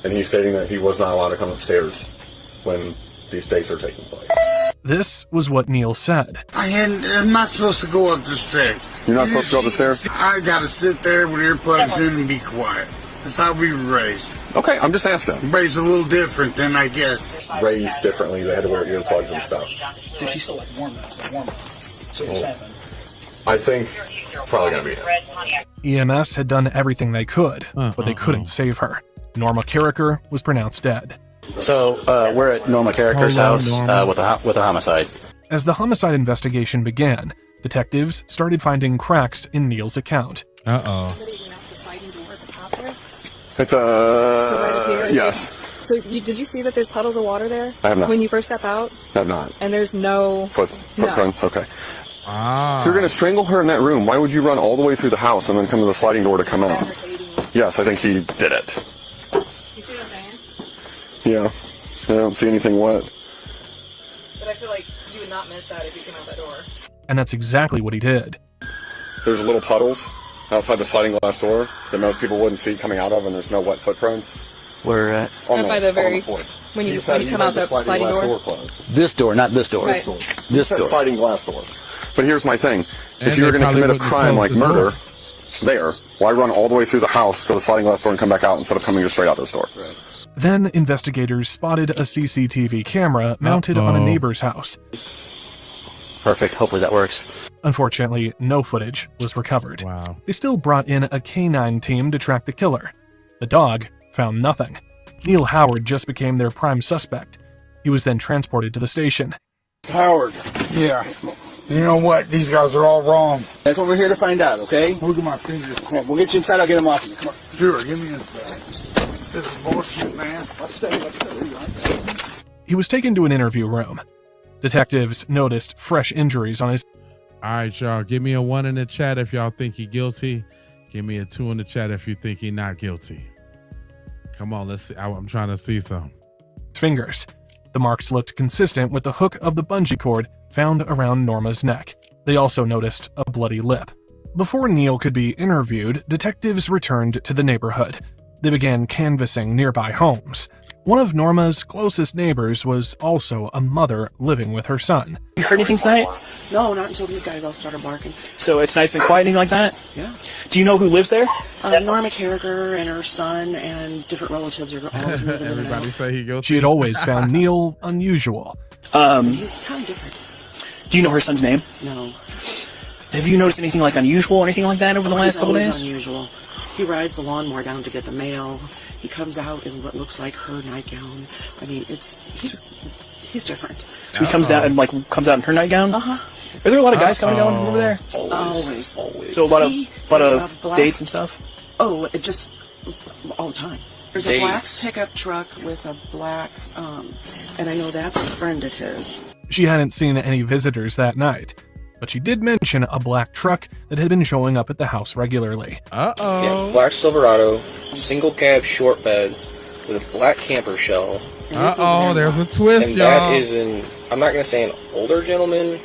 and he's stating that he was not allowed to come upstairs when these dates are taking place. This was what Neil said. I'm not supposed to go up the stairs. You're not supposed to go up the stairs? I gotta sit there with earplugs in and be quiet. That's how we were raised. Okay, I'm just asking. Raised a little different than I guess. Raised differently, they had to wear earplugs and stuff. Dude, she's still like warm up. So what's happening? I think it's probably gonna be him. EMS had done everything they could, but they couldn't save her. Norma Carricker was pronounced dead. So we're at Norma Carricker's house with a homicide. As the homicide investigation began, detectives started finding cracks in Neil's account. Uh-oh. At the... yes. So did you see that there's puddles of water there? I have not. When you first step out? I have not. And there's no... Footprints? Okay. If you're going to strangle her in that room, why would you run all the way through the house and then come to the sliding door to come out? Yes, I think he did it. You see what I'm saying? Yeah. I don't see anything wet. But I feel like you would not miss that if you came out that door. And that's exactly what he did. There's little puddles outside the sliding glass door that most people wouldn't see coming out of, and there's no wet footprints. We're at... By the very... When you come out the sliding door? This door, not this door. Right. This door. Sliding glass door. But here's my thing. And if you were they going to probably commit a wouldn't crime close like the door. murder, there, why run all the way through the house, go to the sliding glass door, and come back out instead of coming straight out this door? Right. Then investigators spotted a CCTV camera mounted on a neighbor's house. Perfect. Hopefully that works. Unfortunately, no footage was recovered. Wow. They still brought in a canine team to track the killer. The dog found nothing. Neil Howard just became their prime suspect. He was then transported to the station. Howard. Yeah. You know what? These guys are all wrong. That's what we're here to find out, okay? Look at my fingers. Come on, we'll get you inside, I'll get them off you. Come on. Sure, give me this. This is bullshit, man. He was taken to an interview room. Detectives noticed fresh injuries on his... All right, y'all. Give me a 1 in the chat if y'all think he guilty. Give me a 2 in the chat if you think he not guilty. Come on, let's see. I'm trying to see some. fingers. The marks looked consistent with the hook of the bungee cord found around Norma's neck. They also noticed a bloody lip. Before Neil could be interviewed, detectives returned to the neighborhood. They began canvassing nearby homes. One of Norma's closest neighbors was also a mother living with her son. You heard anything tonight? No, not until these guys all started barking. So tonight's been quiet, anything like that? Yeah. Do you know who lives there? Norma Carragher and her son and different relatives are always moving in and Everybody out. say he goes. She had always found Neil unusual. He's kind of different. Do you know her son's name? No. Have you noticed anything like unusual or anything like that over the last couple He's days? unusual. He rides the lawnmower down to get the mail. He comes out in what looks like her nightgown. I mean, he's different. So he comes down and comes out in her nightgown? Uh-huh. Are there a lot of guys coming down over there? Always. So a lot He of black- dates and stuff? Oh, it just all the time. There's a black Dates. pickup truck with a black, and I know that's a friend of his. She hadn't seen any visitors that night, but she did mention a black truck that had been showing up at the house regularly. Yeah, black Silverado, single cab short bed with a black camper shell. There's a twist, and y'all. that is I'm not going to say an older gentleman,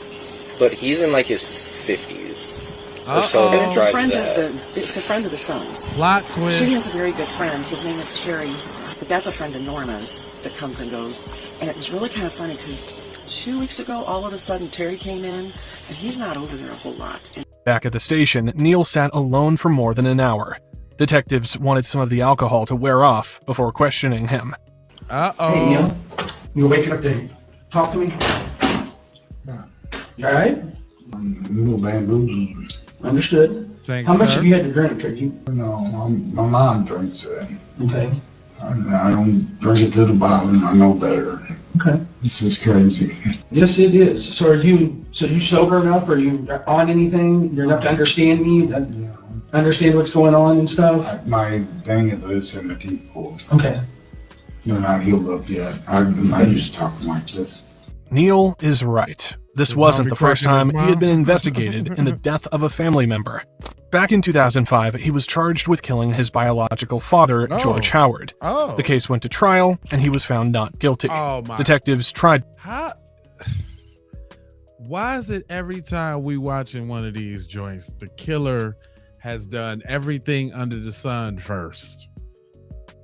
but he's in like his 50s. Or so And that it's a drives friend that. it's a friend of the son's. Plot twist. She has a very good friend. His name is Terry, but that's a friend of Norma's that comes and goes. And it was really kind of funny because 2 weeks ago, all of a sudden, Terry came in, and he's not over there a whole lot. And Back at the station, Neil sat alone for more than an hour. Detectives wanted some of the alcohol to wear off before questioning him. Hey, Neil. You're waking up to talk to me? You alright? I'm a little bamboozled. Understood. Thanks, How much sir. have you had to drink? Are you? No, my mom drinks it. Okay. I don't drink it to the bottom. I know better. Okay. This is crazy. Yes, it is. So are you? So you sober enough? Are you on anything? You're enough to understand me? Understand what's going on and stuff? My thing is listen to people. Okay. You're not healed up yet. I used to talk like this. Neil is right. This wasn't the first time he had been investigated in the death of a family member. Back in 2005, he was charged with killing his biological father, George Howard. The case went to trial, and he was found not guilty. Detectives tried. Why is it every time we watching one of these joints, the killer has done everything under the sun first?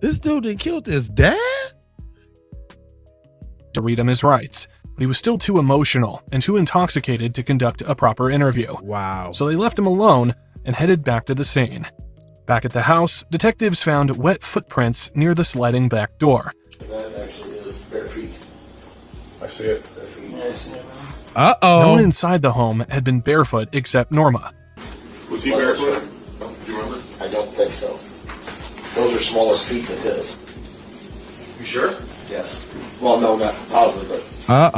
This dude that killed his dad? To read him his rights, but he was still too emotional and too intoxicated to conduct a proper interview. Wow. So they left him alone and headed back to the scene. Back at the house, detectives found wet footprints near the sliding back door. That actually is bare feet. I see it. Bare feet. Yes. No one inside the home had been barefoot except Norma. Was he barefoot? Do you remember? I don't think so. Those are smaller feet than his. You sure? Yes. Well, no, not positive, but.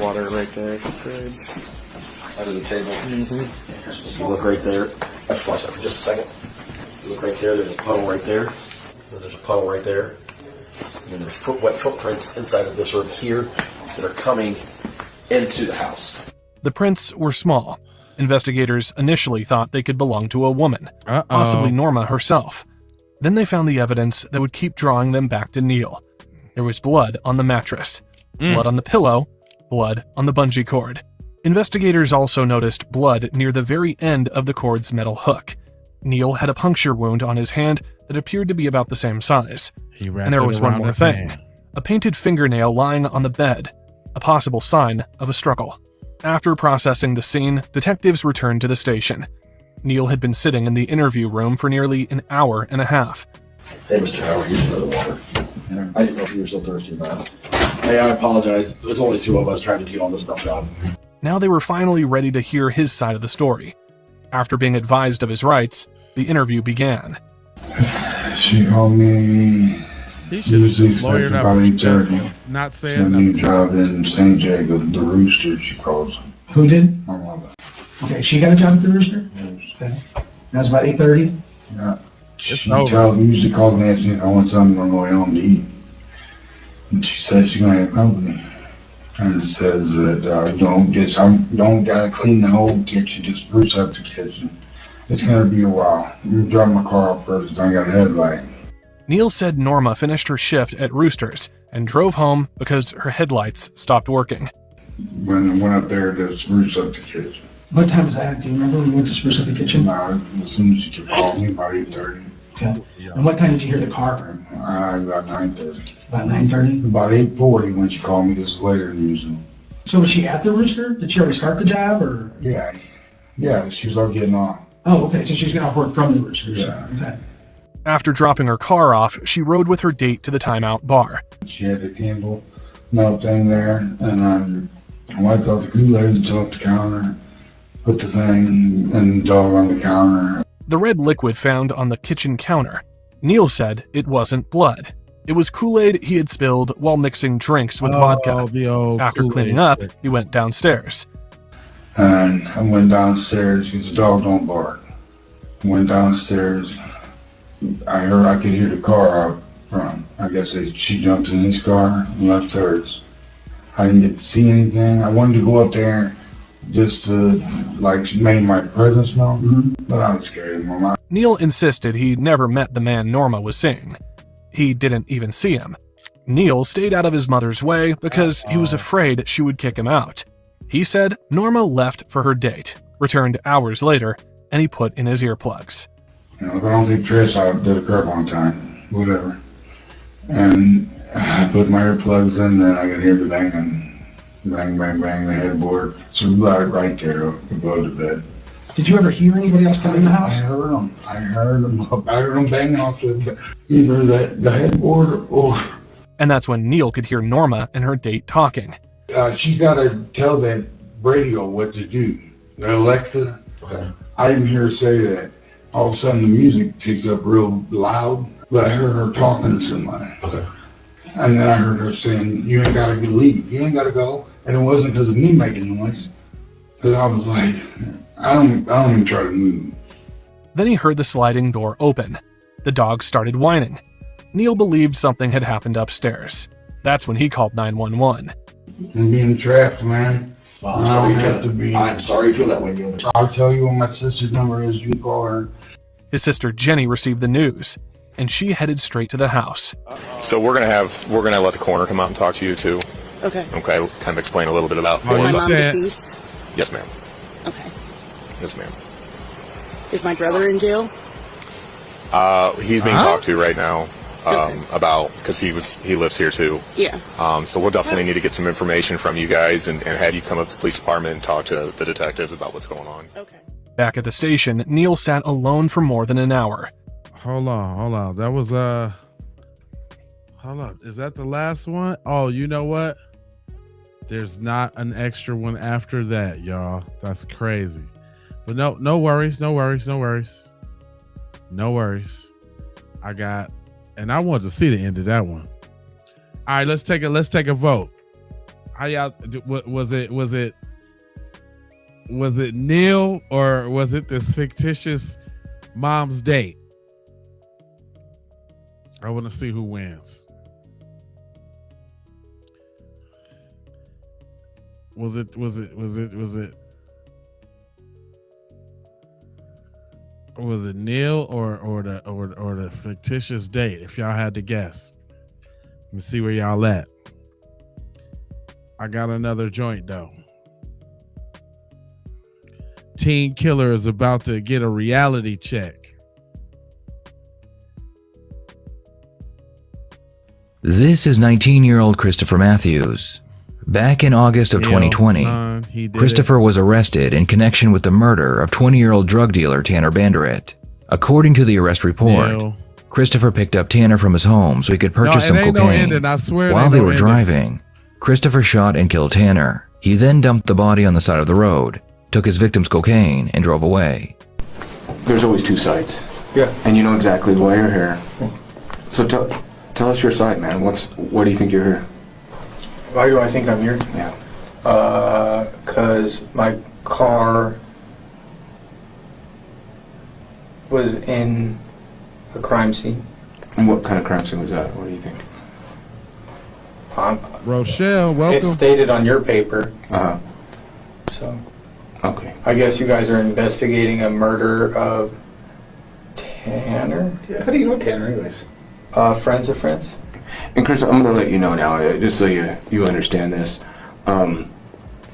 Water right there at the fridge. Under the table. Mm-hmm. You look right there. Let's watch that for just a second. You look right there. There's a puddle right there. And there's a puddle right there. And then there's wet footprints inside of this room here that are coming into the house. The prints were small. Investigators initially thought they could belong to a woman, possibly Norma herself. Then they found the evidence that would keep drawing them back to Neil. There was blood on the mattress, blood on the pillow, blood on the bungee cord. Investigators also noticed blood near the very end of the cord's metal hook. Neil had a puncture wound on his hand that appeared to be about the same size. And there was one more thing. A painted fingernail lying on the bed, a possible sign of a struggle. After processing the scene, detectives returned to the station. Neil had been sitting in the interview room for nearly an hour and a half. Hey, Mr. Howard, here's another water. I didn't know if you were still thirsty or not. Hey, I apologize. There's only two of us trying to do all this stuff, John. Now they were finally ready to hear his side of the story. After being advised of his rights, the interview began. She called me. He should have just lawyered up and not saying nothing. You drive in St. Jacob, the Rooster, she calls. Who did? My mother. Okay, she got a job at the Rooster? Okay. That was about 8:30? Yeah. She usually calls me and asks me if I want something on the way home to eat. And she says she's gonna accompany me. And says that don't gotta clean the whole kitchen, just spruce up the kitchen. It's gonna be a while. You drive my car off first, I got a headlight. Neil said Norma finished her shift at Rooster's and drove home because her headlights stopped working. When I went up there to spruce up the kitchen. What time was that? Do you remember when you went to spruce up the kitchen? No, as soon as you called me, about 8:30. Okay. And what time did you hear the car? About 9:30. About 9:30? About 8:40 when she called me. This is later than usual. So was she at the rooster? Did she already start the job, or? Yeah, she was already getting on. Oh, okay, so she was getting off work from the rooster. Yeah. Okay. After dropping her car off, she rode with her date to the timeout bar. She had the candle melt thing there, and I wiped off the Kool-Aid off the counter, put the thing and the dog on the counter. The red liquid found on the kitchen counter, Neil said it wasn't blood. It was Kool-Aid he had spilled while mixing drinks with vodka. After Kool-Aid cleaning up, he went downstairs. And I went downstairs because the dog don't bark. Went downstairs. I could hear the car out front. I guess she jumped in his car and left hers. I didn't get to see anything. I wanted to go up there just to, make my presence known, but I was scared of Mama. Neil insisted he never met the man Norma was seeing. He didn't even see him. Neil stayed out of his mother's way because he was afraid she would kick him out. He said Norma left for her date, returned hours later, and he put in his earplugs. If I don't take Trish out to the curb on time, whatever. And I put my earplugs in, and I could hear the banging, bang, bang, bang, the headboard. So right there above the bed. Did you ever hear anybody else come in the house? I heard them. I heard them banging off either the headboard or... And that's when Neil could hear Norma and her date talking. She's got to tell that radio what to do. The Alexa. Okay. I didn't hear her say that. All of a sudden the music picked up real loud, but I heard her talking to somebody. Okay. And then I heard her saying, "You ain't gotta leave. You ain't gotta go." And it wasn't because of me making noise. Because I was like, I don't even try to move. Then he heard the sliding door open. The dog started whining. Neil believed something had happened upstairs. That's when he called 911. I'm being trapped, man. Wow, I don't have to be. I'm sorry you feel that way, Neil. I'll tell you what my sister's number is. You can call her. His sister Jenny received the news, and she headed straight to the house. So we're gonna let the coroner come out and talk to you too. Okay. Okay, kind of explain a little bit about. Is my mom deceased? Yes, ma'am. Okay. Yes, ma'am. Is my brother in jail? He's being talked to right now. About because he lives here too. Yeah. So we'll definitely need to get some information from you guys and have you come up to the police department and talk to the detectives about what's going on. Okay. Back at the station, Neil sat alone for more than an hour. Hold on. That was hold up. Is that the last one? Oh, you know what? There's not an extra one after that, y'all. That's crazy. But no worries. And I wanted to see the end of that one. All right, let's take a vote. How y'all? Was it Neil or was it this fictitious mom's date? I want to see who wins. Was it Neil or the fictitious date? If y'all had to guess, let me see where y'all at. I got another joint though. Teen killer is about to get a reality check. This is 19-year-old Christopher Matthews. Back in August of 2020, Christopher was arrested in connection with the murder of 20-year-old drug dealer Tanner Banderit. According to the arrest report, Christopher picked up Tanner from his home so he could purchase some cocaine. While they were driving, Christopher shot and killed Tanner. He then dumped the body on the side of the road, took his victim's cocaine, and drove away. There's always two sides. Yeah. And you know exactly why you're here. So tell us your side, man. What do you think you're here? Why do I think I'm here? Yeah. Because my car was in a crime scene. And what kind of crime scene was that? What do you think? Rochelle, welcome. It's stated on your paper. Uh-huh. So. Okay. I guess you guys are investigating a murder of Tanner? Yeah. How do you know Tanner anyways? Friends of friends. And Chris, I'm gonna let you know now, just so you understand this.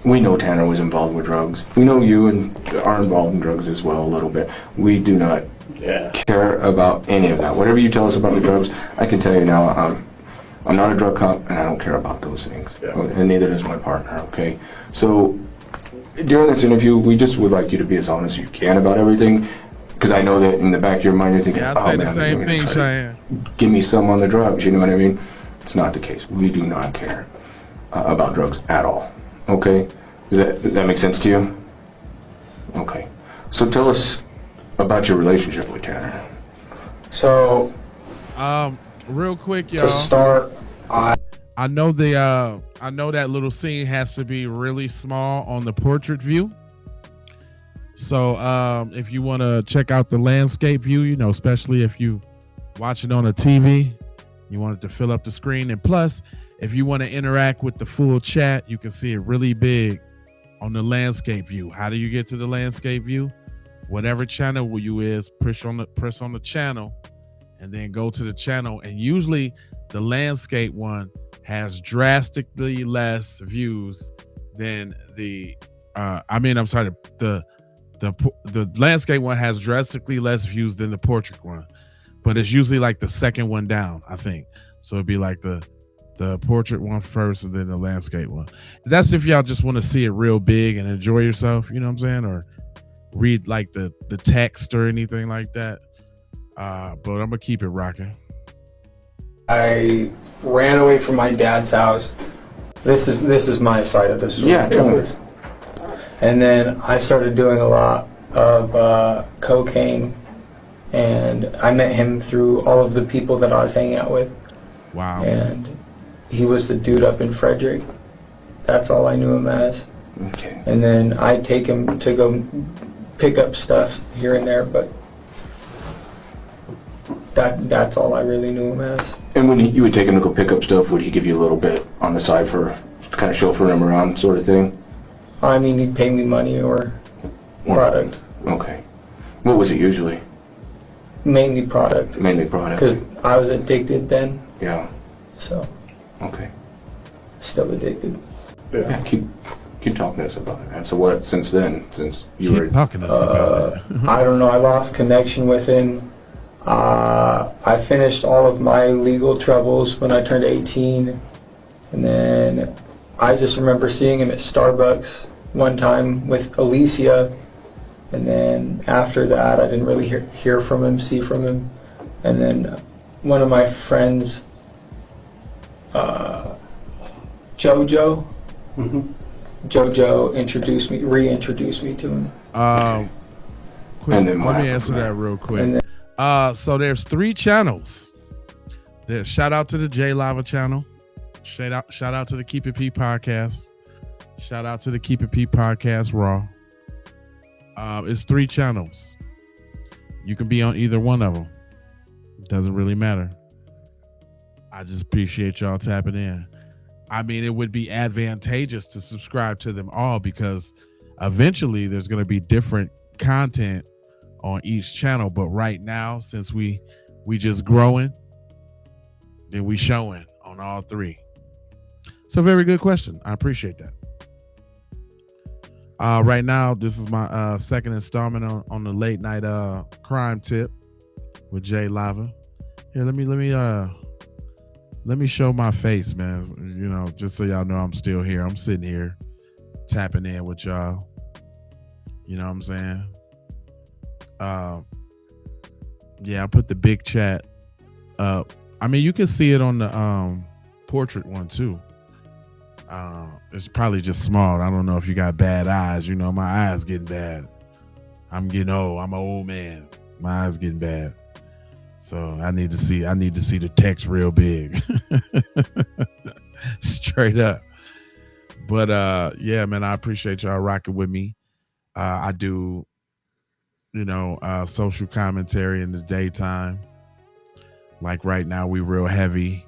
We know Tanner was involved with drugs. We know you and are involved in drugs as well a little bit. We do not care about any of that. Whatever you tell us about the drugs, I can tell you now, I'm not a drug cop and I don't care about those things. And neither does my partner, okay? So during this interview, we just would like you to be as honest as you can about everything. Because I know that in the back of your mind you're thinking, I say the same thing, Cheyenne. Give me some on the drugs, you know what I mean? It's not the case. We do not care about drugs at all. Okay? Does that make sense to you? Okay. So tell us about your relationship with Tanner. So, real quick, y'all. to start, I know that little scene has to be really small on the portrait view. So if you want to check out the landscape view, especially if you watch it on a TV, you want it to fill up the screen. And plus, if you want to interact with the full chat, you can see it really big on the landscape view. How do you get to the landscape view? Whatever channel you is, press on the channel and then go to the channel. And usually the landscape one has drastically less views than the landscape one has drastically less views than the portrait one, but it's usually like the second one down, I think. So it'd be like the portrait one first and then the landscape one. That's if y'all just want to see it real big and enjoy yourself, you know what I'm saying? Or read like the text or anything like that. But I'm gonna keep it rocking. I ran away from my dad's house. This is my side of the story. Yeah, tell me. And then I started doing a lot of cocaine, and I met him through all of the people that I was hanging out with. Wow. And he was the dude up in Frederick. That's all I knew him as. Okay. And then I'd take him to go pick up stuff here and there, but that's all I really knew him as. And when you would take him to go pick up stuff, would he give you a little bit on the side for kind of chauffeuring him around sort of thing? I mean, he'd pay me money or product. Okay. What was it usually? Mainly product. Mainly product. Because I was addicted then. Yeah. So. Okay. Still addicted. Yeah. Keep talking to us about it, man. So what since then? Since you keep were talking to us about it. I don't know. I lost connection with him. I finished all of my legal troubles when I turned 18, and then I just remember seeing him at Starbucks one time with Alicia, and then after that I didn't really hear from him, see from him. And then one of my friends, Jojo, Jojo reintroduced me to him. Quick, let me answer that real quick. So there's 3 channels. There's shout out to the J Lava channel. Shout out to the Keep It P podcast. Shout out to the Keep It P podcast Raw. It's 3 channels. You can be on either one of them. It doesn't really matter. I just appreciate y'all tapping in. I mean, it would be advantageous to subscribe to them all because eventually there's going to be different content on each channel. But right now, since we just growing, then we showing on all 3. So very good question. I appreciate that. Right now, this is my second installment on the late night crime tip with Jay Lava. Here, let me show my face, man. Just so y'all know I'm still here. I'm sitting here tapping in with y'all. You know what I'm saying? Yeah, I put the big chat up. I mean, you can see it on the portrait one too. It's probably just small. I don't know if you got bad eyes. My eyes getting bad. I'm getting old. I'm an old man. My eyes getting bad. So I need to see the text real big. Straight up. But yeah, man, I appreciate y'all rocking with me. I do, social commentary in the daytime. Like right now, we real heavy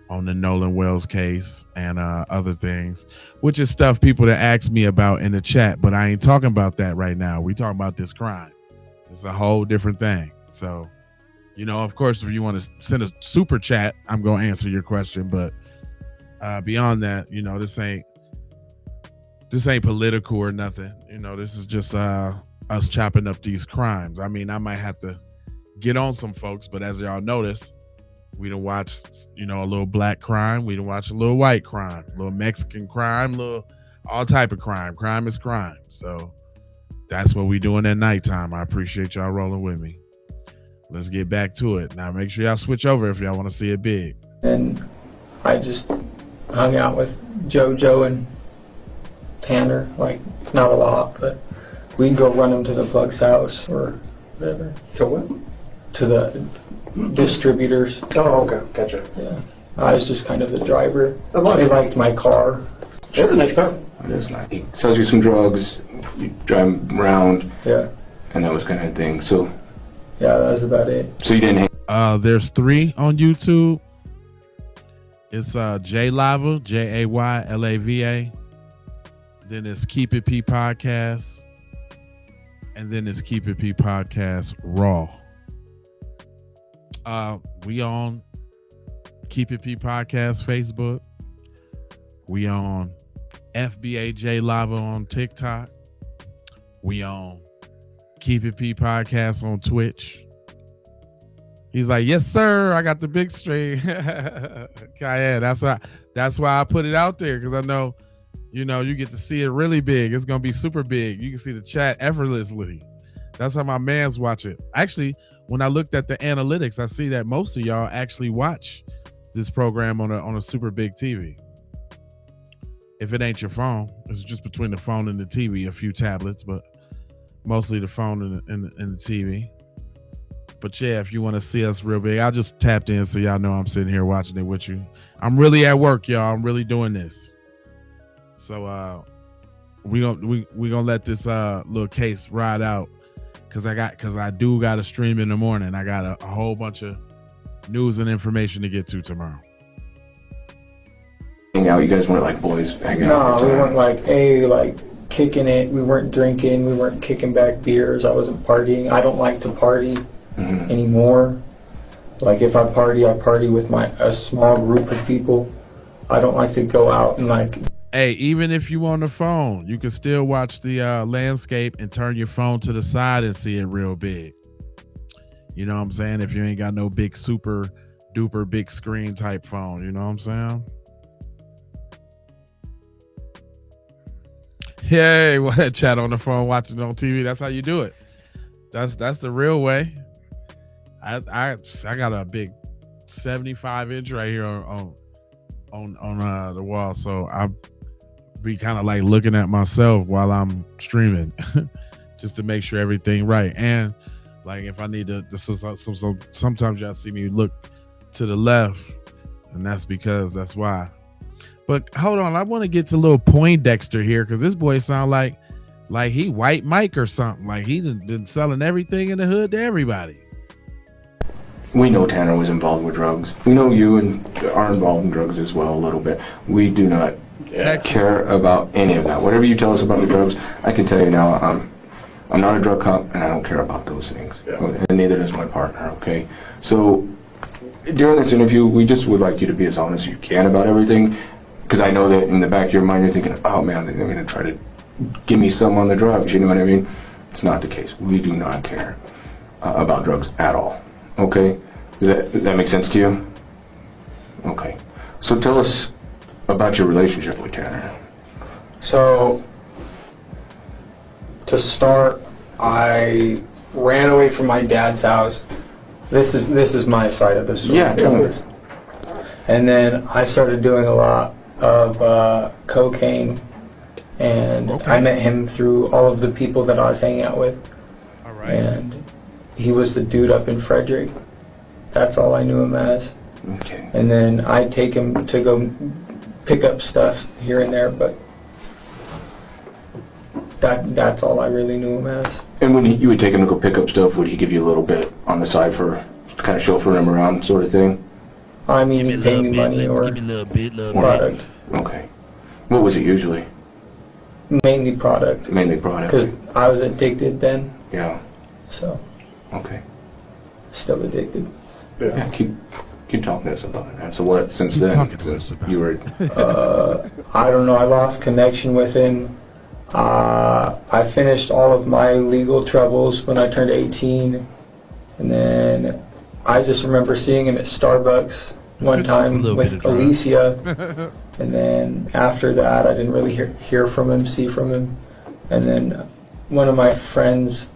on the Nolan Wells case and other things, which is stuff people that ask me about in the chat, but I ain't talking about that right now. We talking about this crime. It's a whole different thing. So Of course, if you want to send a super chat, I'm going to answer your question. But beyond that, this ain't political or nothing. This is just us chopping up these crimes. I mean, I might have to get on some folks, but as y'all notice, we done watch, a little black crime. We done watch a little white crime, a little Mexican crime, all type of crime. Crime is crime. So that's what we doing at nighttime. I appreciate y'all rolling with me. Let's get back to it. Now make sure y'all switch over if y'all want to see it big. And I just hung out with JoJo and Tanner, like not a lot, but we'd go run them to the plug's house or whatever. To what? To the distributors. Oh, okay, gotcha. Yeah, I was just kind of the driver. I liked my car. It's a nice car. It is nice. He sells you some drugs, you drive him around. Yeah. And that was kind of thing. So. Yeah, that was about it. So you didn't. There's 3 on YouTube. It's Jaylava, Jaylava. Then it's Keep It P Podcast. And then it's Keep It P Podcast Raw. We on Keep It P Podcast Facebook. We on FBA Jaylava on TikTok. We on Keep It P Podcast on Twitch. He's like, yes, sir. I got the big stream. Cayenne. That's why I put it out there, because I know, you get to see it really big. It's gonna be super big. You can see the chat effortlessly. That's how my mans watch it. Actually, when I looked at the analytics, I see that most of y'all actually watch this program on a super big TV. If it ain't your phone, it's just between the phone and the TV, a few tablets, but mostly the phone and the TV. But yeah, if you want to see us real big, I just tapped in so y'all know I'm sitting here watching it with you. I'm really at work, y'all. I'm really doing this. So we gonna let this little case ride out, cause I do got to stream in the morning. I got a whole bunch of news and information to get to tomorrow. Hang out, you guys weren't like boys hanging out. No, we weren't like kicking it. We weren't drinking. We weren't kicking back beers. I wasn't partying. I don't like to party anymore. Like if I party with a small group of people. I don't like to go out and like. Hey, even if you on the phone, you can still watch the landscape and turn your phone to the side and see it real big. You know what I'm saying? If you ain't got no big super duper big screen type phone, you know what I'm saying? Hey, what chat on the phone, watching it on TV? That's how you do it. That's the real way. I got a big 75-inch right here on the wall, so I be kind of like looking at myself while I'm streaming, just to make sure everything right. And like if I need to, sometimes y'all see me look to the left, and that's why. But hold on, I want to get to little Poindexter here, because this boy sound like he White Mike or something. Like he been selling everything in the hood to everybody. We know Tanner was involved with drugs. We know you are involved in drugs as well a little bit. We do not care about any of that. Whatever you tell us about the drugs, I can tell you now, I'm not a drug cop, and I don't care about those things. Yeah. And neither does my partner, okay? So during this interview, we just would like you to be as honest as you can about everything, because I know that in the back of your mind you're thinking, oh man, they're going to try to give me some on the drugs, you know what I mean? It's not the case. We do not care about drugs at all, okay? Does that make sense to you? Okay. So tell us about your relationship with Tanner. So, to start, I ran away from my dad's house. This is my side of the story. Yeah, tell us. And then I started doing a lot of cocaine, and I met him through all of the people that I was hanging out with. All right. And he was the dude up in Frederick. That's all I knew him as. Okay. And then I'd take him to go pick up stuff here and there, but that's all I really knew him as. And when you would take him to go pick up stuff, would he give you a little bit on the side for kind of chauffeuring him around sort of thing? I mean, he'd pay me money or product. Okay. What was it usually? Mainly product. Mainly product. Because I was addicted then. Yeah. So. Okay. still addicted. Yeah, keep talking to us about it. So what, since then, you were... I don't know, I lost connection with him. I finished all of my legal troubles when I turned 18, and then I just remember seeing him at Starbucks one time with Alicia, and then after that I didn't really hear from him, see from him, and then one of my friends,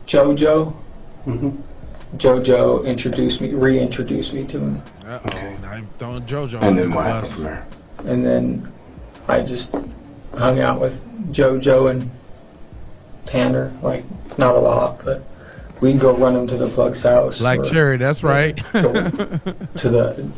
Jojo, Jojo reintroduced me to him. Okay. Now don't Jojo. And then what happened from there? And then I just hung out with JoJo and Tanner, like not a lot, but we'd go run them to the plug's house. Like Cherry, that's right. To the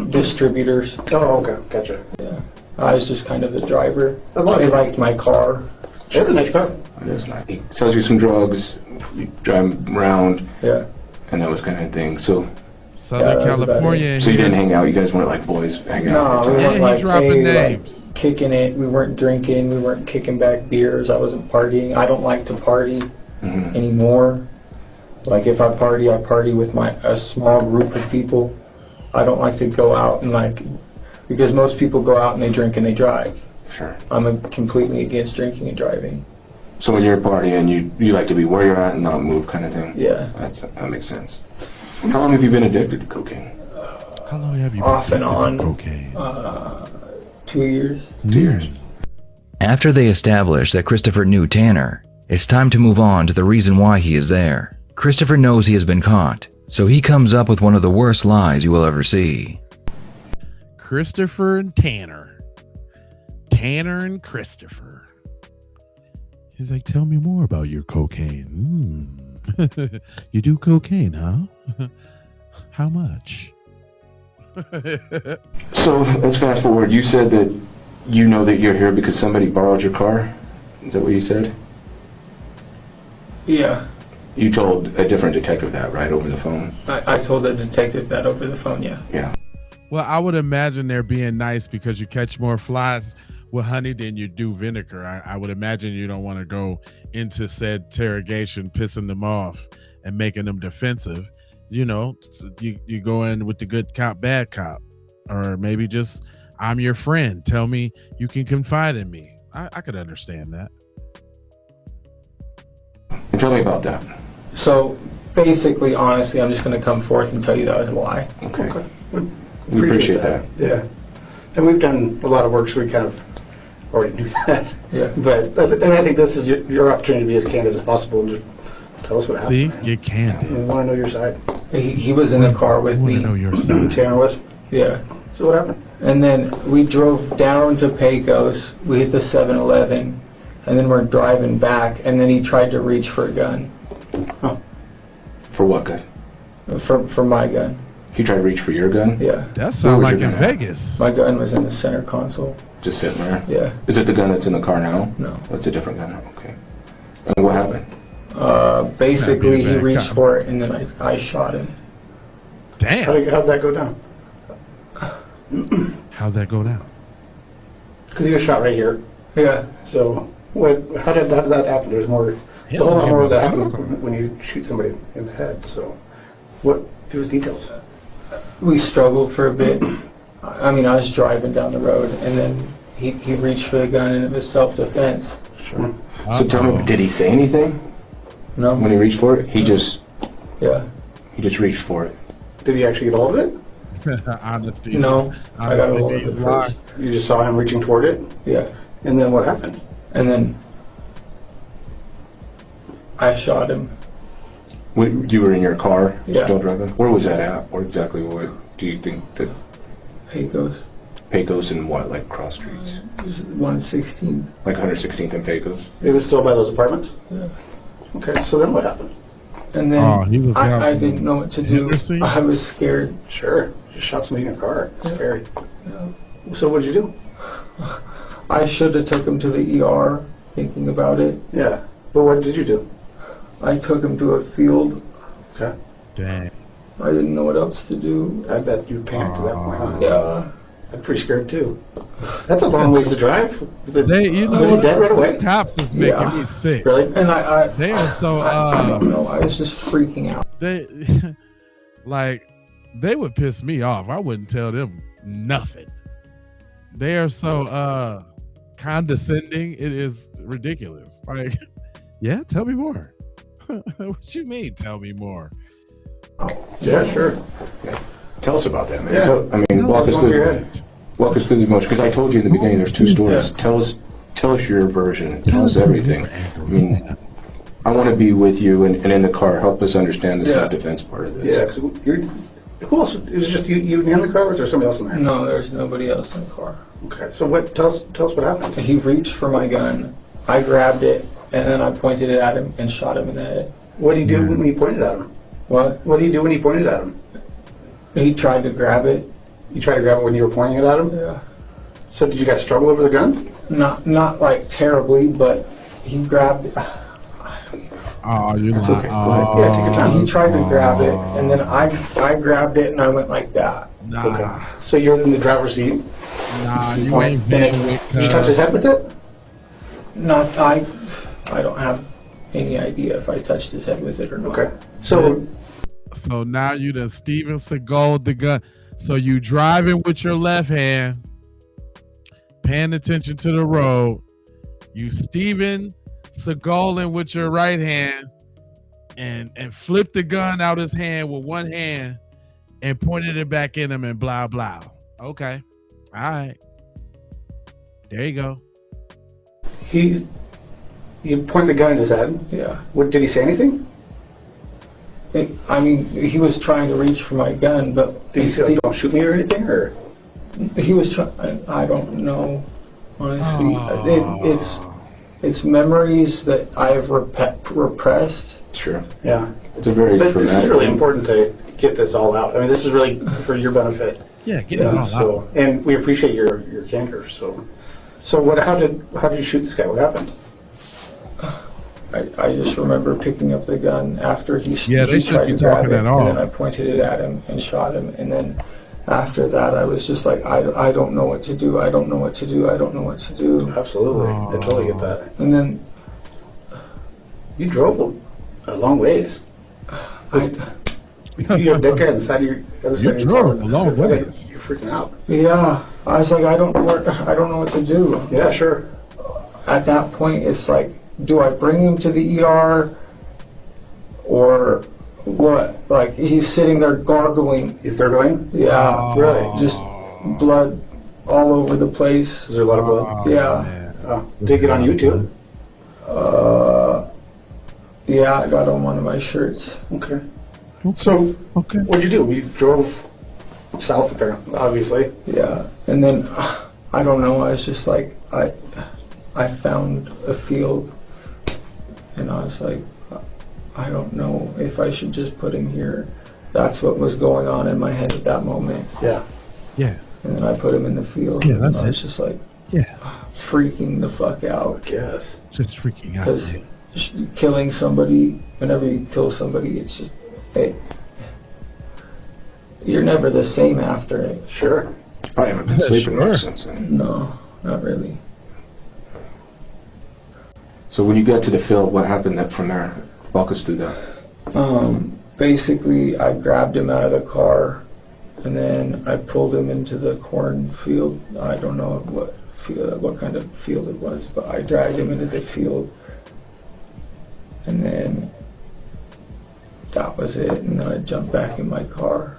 distributors. Oh, okay, gotcha. Yeah, I was just kind of the driver. They liked my car. It's a nice car. It is nice. He sells you some drugs, you drive him around, yeah, and that was kind of thing. So Southern California. So you didn't hang out. You guys weren't like boys hanging out. No, we weren't like, dropping names. Like, kicking it. We weren't drinking. We weren't kicking back beers. I wasn't partying. I don't like to party anymore. Like if I party with a small group of people. I don't like to go out and because most people go out and they drink and they drive. Sure. I'm completely against drinking and driving. So when you're partying, you like to be where you're at and not move, kind of thing. Yeah. That makes sense. How long have you been addicted to cocaine? How long have you been off and on? Cocaine. 2 years. 2 years. After they establish that Christopher knew Tanner, it's time to move on to the reason why he is there. Christopher knows he has been caught, so he comes up with one of the worst lies you will ever see. Christopher and Tanner. Tanner and Christopher. He's like, tell me more about your cocaine. You do cocaine, huh? How much? So let's fast forward. You said that you know that you're here because somebody borrowed your car. Is that what you said? Yeah. You told a different detective that, right, over the phone? I told the detective that over the phone, yeah. Yeah. Well, I would imagine they're being nice because you catch more flies with honey than you do vinegar. I would imagine you don't want to go into said interrogation pissing them off and making them defensive. You know, you go in with the good cop, bad cop, or maybe just, I'm your friend. Tell me you can confide in me. I could understand that. And tell me about that. So basically, honestly, I'm just going to come forth and tell you that was a lie. Okay. We appreciate that. Yeah. And we've done a lot of work, so we kind of already knew that. Yeah. But and I think this is your opportunity to be as candid as possible and just tell us what happened. See, get candid. We want to know your side. He was in the car with me. Know your side. Tanner was? Yeah. So what happened? And then we drove down to Pecos. We hit the 7-Eleven. And then we're driving back. And then he tried to reach for a gun. Huh. For what gun? For my gun. He tried to reach for your gun? Yeah. That sounds like in Vegas. My gun was in the center console. Just sitting there? Yeah. Is it the gun that's in the car now? No. That's a different gun. Okay. And what happened? Basically, he reached for it, and then I shot him. Damn. How'd that go down? How'd that go down? Because he was shot right here. Yeah. So how did that happen? There's more. There's a whole lot more that happens when you shoot somebody in the head. So give us details. We struggled for a bit. I mean, I was driving down the road, and then he reached for the gun, and it was self-defense. Sure. So tell me, did he say anything? No. When he reached for it? He just reached for it. Did he actually get hold of it? Honesty. No. I got a hold of it first. You just saw him reaching toward it? Yeah. And then what happened? And then I shot him. You were in your car, Yeah. still driving? Where was that at? Where exactly? What do you think that? Pecos. Pecos and what, like cross streets? 116th. Like 116th and Pecos? It was still by those apartments? Yeah. Okay, so then what happened? And then I didn't know what to do. I was scared. Sure. You shot somebody in a car. It's scary. Yeah. So what did you do? I should have took him to the ER, thinking about it. Yeah. But what did you do? I took him to a field. Okay. Dang. I didn't know what else to do. I bet you panicked at that point, huh? Yeah. I'm pretty scared too. That's a long ways to drive. You know, was he dead right away? Cops is making me sick. Really? And they are so. I don't know. I was just freaking out. They they would piss me off. I wouldn't tell them nothing. They are so condescending. It is ridiculous. Like, yeah, tell me more. What you mean? Tell me more. Yeah, sure. Tell us about that, man. Yeah. I mean, walk us through the emotion. Because I told you in the beginning, there's two stories. Tell us your version. Tell us everything. I mean, I want to be with you and in the car. Help us understand the self-defense part of this. Yeah, because who else? It was just you in the car, or was there somebody else in there? No, there's nobody else in the car. Okay, so tell us what happened. He reached for my gun. I grabbed it, and then I pointed it at him and shot him in the head. What did he do when you pointed at him? What? What did he do when you pointed at him? He tried to grab it. You tried to grab it when you were pointing it at him? Yeah. So did you guys struggle over the gun? Not like terribly, but he grabbed it. Oh, you're It's okay. Yeah, take your time. He tried to grab it, and then I grabbed it, and I went like that. Nah. Okay. So you're in the driver's seat. Nah, you ain't been with. Did you touch his head with it? Not I don't have any idea if I touched his head with it or not. Okay. So now you done Steven Seagal the gun. So you driving with your left hand, paying attention to the road. You Steven Seagaling with your right hand, and flip the gun out his hand with one hand, and pointed it back in him and blah blah. Okay, all right. There you go. You point the gun at his head. Yeah. What did he say anything? I mean, he was trying to reach for my gun, but Did he say, like, "Don't shoot me" or anything? Or he was trying. I don't know, honestly. It's memories that I've repressed. Sure. Yeah. It's a very But this is traumatic really thing. important to get this all out. I mean, this is really for your benefit. Yeah, get it all out. And we appreciate your candor. So what? How did you shoot this guy? What happened? I just remember picking up the gun after he they should tried be to grab talking it, at all. and then I pointed it at him and shot him, and then after that I was just like, I don't know what to do. I don't know what to do. I don't know what to do. Absolutely, I totally get that. And then you drove a long ways. You have a dead guy on the side of your other side of your car. You drove a long ways. You're freaking out. yeah, I was like, I don't know what to do. Yeah, sure. At that point, it's like, do I bring him to the ER or what? Like, he's sitting there gargling. He's gargling? Yeah. Really? Just blood all over the place. Is there a lot of blood? Yeah. Did it get on YouTube? Yeah, I got on one of my shirts. Okay. So, what'd you do? You drove south, apparently, obviously. Yeah. And then, I don't know, I was just like, I found a field, and I was like, I don't know if I should just put him here. That's what was going on in my head at that moment. Yeah. Yeah. And then I put him in the field. Yeah, that's and I was it. just like, Yeah. freaking the fuck out. Yes. Just freaking out. Because killing somebody, whenever you kill somebody, it's just, you're never the same after it. Sure. I haven't been sleeping much since then. No, not really. So when you got to the field, what happened from there? Walk us through that. Basically, I grabbed him out of the car, and then I pulled him into the cornfield. I don't know what kind of field it was, but I dragged him into the field, and then that was it. And then I jumped back in my car.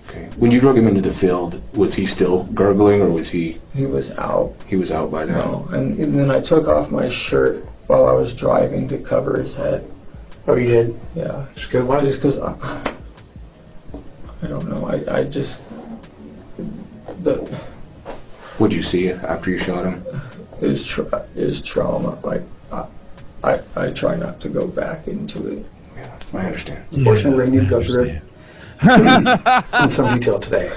Okay. When you drug him into the field, was he still gurgling, or was he? He was out. He was out by then. No, and then I took off my shirt while I was driving to cover his head. Oh, you did? Yeah. Just good. Why? Just because I don't know. I just What'd you see after you shot him? Is trauma. Like I try not to go back into it. Yeah, I understand. Unfortunately, we're going to need to go through it in some detail today.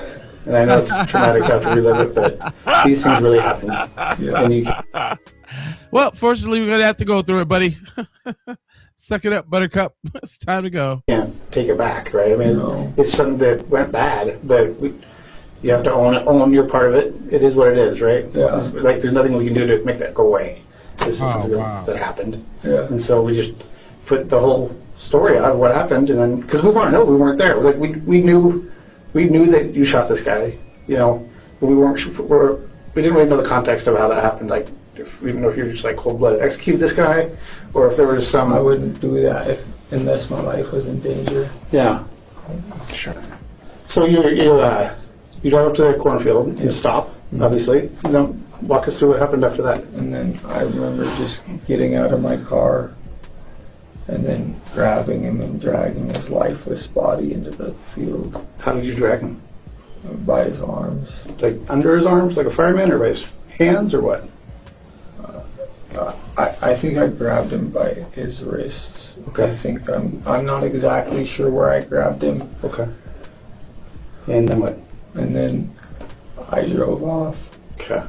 And I know it's traumatic to have to relive it, but these things really happen. Yeah. And you well, fortunately, we're going to have to go through it, buddy. Suck it up, Buttercup. It's time to go. can't take it back, right? I mean, it's something that went bad, but You have to own your part of it. It is what it is, right? Yeah. Like, there's nothing we can do to make that go away. This is something that happened. Yeah. And so we just put the whole story out of what happened, and then, because we want to know, we weren't there. Like, we knew that you shot this guy, but we didn't really know the context of how that happened. Like, we didn't know if you were just like cold-blooded execute this guy, or if there was some. I wouldn't do that unless my life was in danger. Yeah. Sure. So you drive up to the cornfield and stop, obviously. Walk us through what happened after that. And then I remember just getting out of my car and then grabbing him and dragging his lifeless body into the field. How did you drag him? By his arms. Like under his arms, like a fireman, or by his hands, or what? I think I grabbed him by his wrists. Okay. I think I'm not exactly sure where I grabbed him. Okay. And then what? And then I drove off. Okay.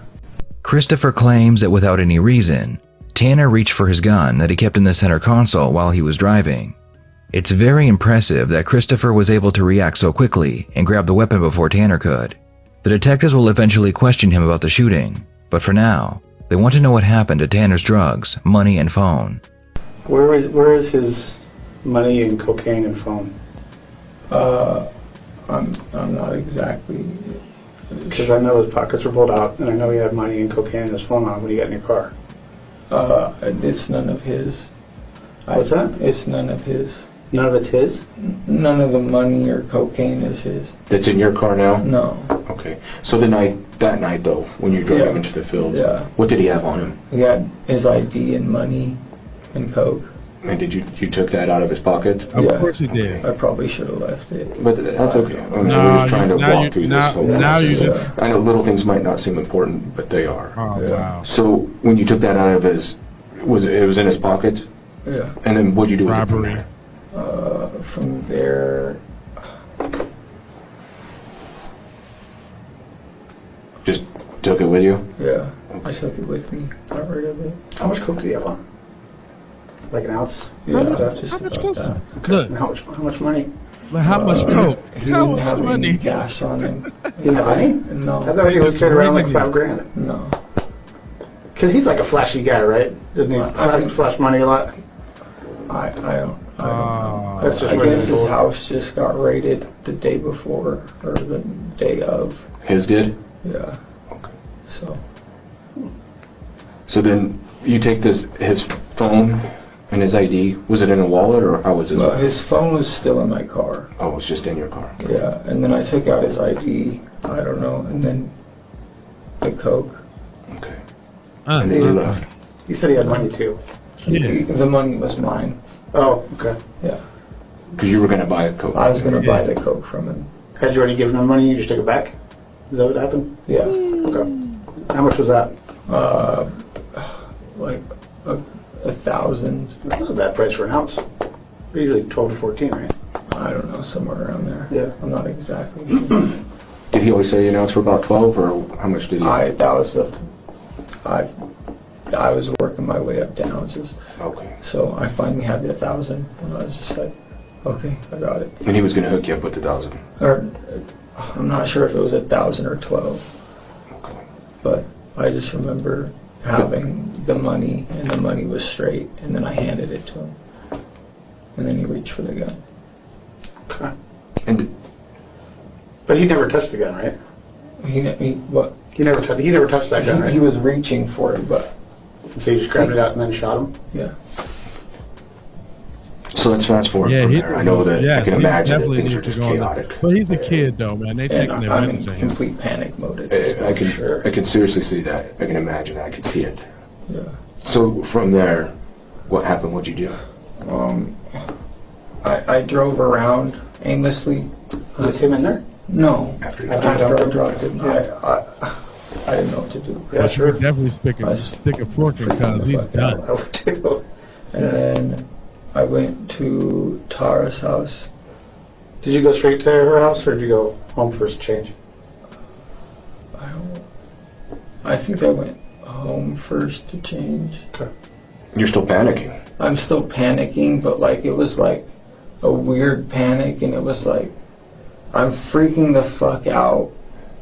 Christopher claims that without any reason, Tanner reached for his gun that he kept in the center console while he was driving. It's very impressive that Christopher was able to react so quickly and grab the weapon before Tanner could. The detectives will eventually question him about the shooting, but for now, they want to know what happened to Tanner's drugs, money, and phone. Where is his money and cocaine and phone? I'm not exactly. Because I know his pockets were pulled out, and I know he had money and cocaine and his phone on when he got in your car. It's none of his. What's that? It's none of his. None of it's his? None of the money or cocaine is his. That's in your car now? No. Okay. So that night though, when you drove him into the field, what did he have on him? He had his ID and money and coke. And did you took that out of his pockets? Of course he did. I probably should have left it. But that's okay. I mean, we're just trying to walk through this whole process. I know little things might not seem important, but they are. Oh, wow. So when you took that out of his, it was in his pockets? Yeah. And then what'd you do with it from there? From there, just took it with you? Yeah. I took it with me. Got rid of it. How much coke do you have on? Like an ounce? Yeah, how much coke? Look. How much money? How much coke? He didn't have any cash on him. He didn't have money? No. I thought he was carrying around like $5,000. No. Because he's like a flashy guy, right? Doesn't he flash money a lot? I don't. That's just I guess his told. house just got raided the day before, or the day of. His did? Yeah. Okay. So then you take his phone and his ID. Was it in a wallet or how was it? No, his phone was still in my car. Oh, it was just in your car. Yeah, and then I took out his ID. I don't know, and then the coke. Okay. And then you left. You said he had money too. The money was mine. Oh, okay. Yeah. Because you were going to buy a coke. I was going to buy the coke from him. Had you already given him money? You just took it back? Is that what happened? Yeah. Okay. How much was that? Like $1,000. That's not a bad price for an ounce. They're usually 12 to 14, right? I don't know, somewhere around there. Yeah. I'm not exactly sure. Did he always say an ounce for about 12, or how much did he? I was working my way up to ounces. Okay. So I finally had the 1,000, and I was just like, okay, I got it. And he was going to hook you up with the 1,000. Or I'm not sure if it was 1,000 or 12. Okay. But I just remember having the money, and the money was straight, and then I handed it to him, and then he reached for the gun. Okay. But he never touched the gun, right? He never touched that gun, right? He was reaching for it, but. So you just grabbed it out and then shot him? Yeah. So let's fast forward from there. I know that I can imagine that things are just chaotic. But he's a kid, though, man. They taking their I'm advantage of in him. complete panic mode at this point. I can seriously see that. I can imagine that. I can see it. Yeah. So from there, what happened? What'd you do? I drove around aimlessly. Was him in there? No. After I dropped him. I didn't know what to do. Yeah, sure. Definitely stick a fork in because he's done. And then I went to Tara's house. Did you go straight to her house, or did you go home first change? I think I went home first to change. Okay. You're still panicking. I'm still panicking, but like it was like a weird panic, and it was like I'm freaking the fuck out,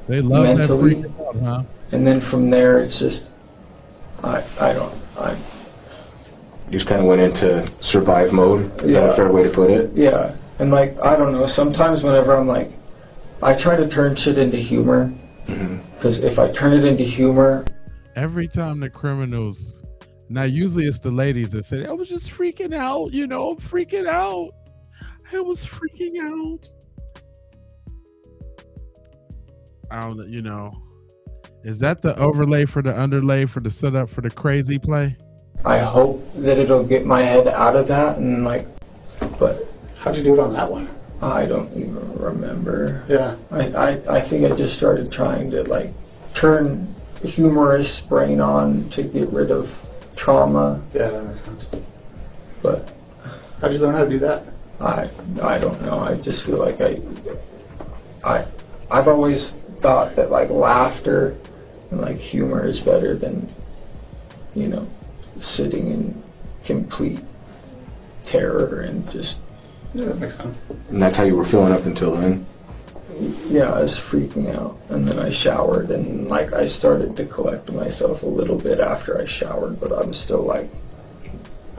They love mentally. that freaking out, huh? And then from there, it's just, I just kind of went into survive mode. Is that a fair way to put it? Yeah. And like, I don't know, sometimes whenever I'm like, I try to turn shit into humor. Because if I turn it into humor. Every time the criminals, now usually it's the ladies that say, I was just freaking out, you know, I'm freaking out. I was freaking out. I don't, you know, is that the overlay for the underlay for the setup for the crazy play? I hope that it'll get my head out of that and like, but. How'd you do it on that one? I don't even remember. Yeah. I think I just started trying to like turn humorous brain on to get rid of trauma. Yeah, that makes sense. But how'd you learn how to do that? I don't know. I just feel like I've always thought that like laughter and like humor is better than, you know, sitting in complete terror and just. Yeah, that makes sense. And that's how you were feeling up until then? Yeah, I was freaking out. And then I showered and like I started to collect myself a little bit after I showered, but I'm still like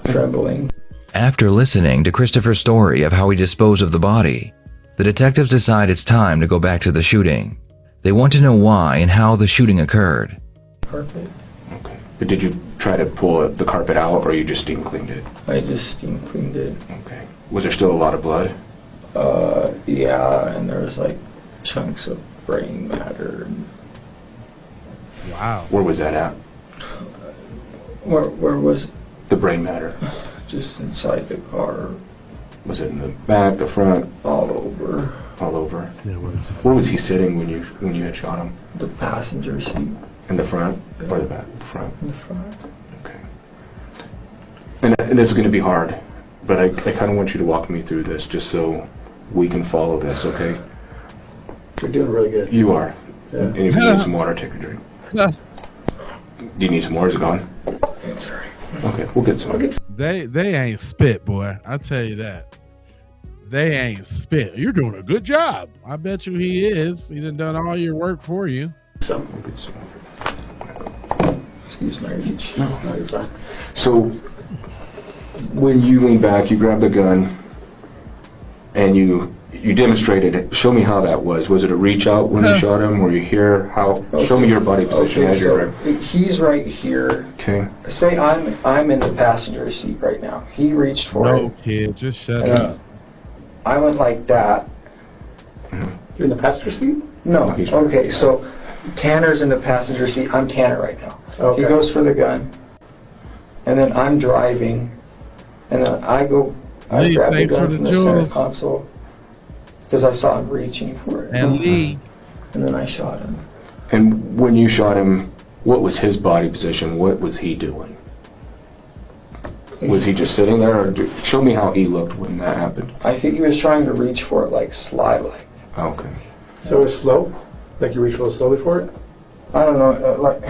trembling. After listening to Christopher's story of how he disposed of the body, the detectives decide it's time to go back to the shooting. They want to know why and how the shooting occurred. Carpet. Okay. But did you try to pull the carpet out or you just steam cleaned it? I just steam cleaned it. Okay. Was there still a lot of blood? Yeah, and there was like chunks of brain matter. And wow. Where was that at? Where was the brain matter? Just inside the car. Was it in the back, the front? All over. All over. Yeah, where was he sitting when you had shot him? The passenger seat. In the front or the back? The front. In the front. Okay. And this is going to be hard, but I kind of want you to walk me through this just so we can follow this, okay? You're doing really good. You are. Yeah. And if you need some water, take a drink. Do you need some more? Is it gone? Sorry. Okay, we'll get some. They ain't spit, boy. I tell you that. They ain't spit. You're doing a good job. I bet you he is. He done all your work for you. So, We'll get some. Excuse my reach. No, you're fine. So, when you leaned back, you grabbed the gun, and you demonstrated it. Show me how that was. Was it a reach out when you shot him? Were you here? How? Okay. Show me your body position as you're right. He's right here. Okay. Say I'm in the passenger seat right now. He reached for it. No, kid, just shut up. I went like that. You're in the passenger seat? No. Okay, so Tanner's in the passenger seat. I'm Tanner right now. Okay. He goes for the gun, and then I'm driving, and then I grab the gun from the center console because I saw him reaching for it. And Lee. And then I shot him. And when you shot him, what was his body position? What was he doing? Was he just sitting there? Or show me how he looked when that happened. I think he was trying to reach for it like slide-like. Okay. So it was slow? Like you reached real slowly for it? I don't know. Like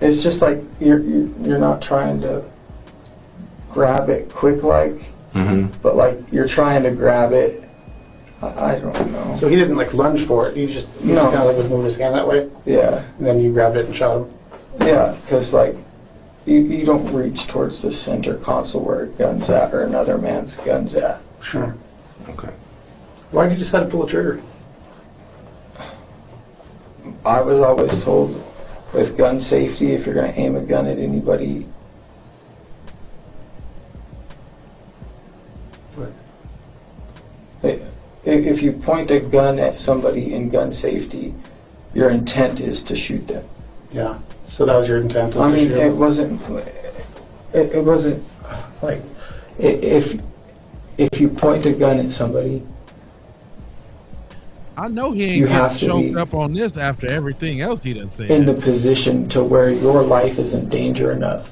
it's just like you're not trying to grab it quick like, but like you're trying to grab it. I don't know. So he didn't like lunge for it. He just kind of like was moving his hand that way. Yeah. And then you grabbed it and shot him. Yeah, because like you don't reach towards the center console where a gun's at or another man's gun's at. Sure. Okay. Why did you decide to pull the trigger? I was always told with gun safety, if you're going to aim a gun at anybody. What? If you point a gun at somebody in gun safety, your intent is to shoot them. Yeah. So that was your intent. I mean, it wasn't like if you point a gun at somebody. I know he ain't getting choked up on this after everything else he done said. In the position to where your life is in danger enough.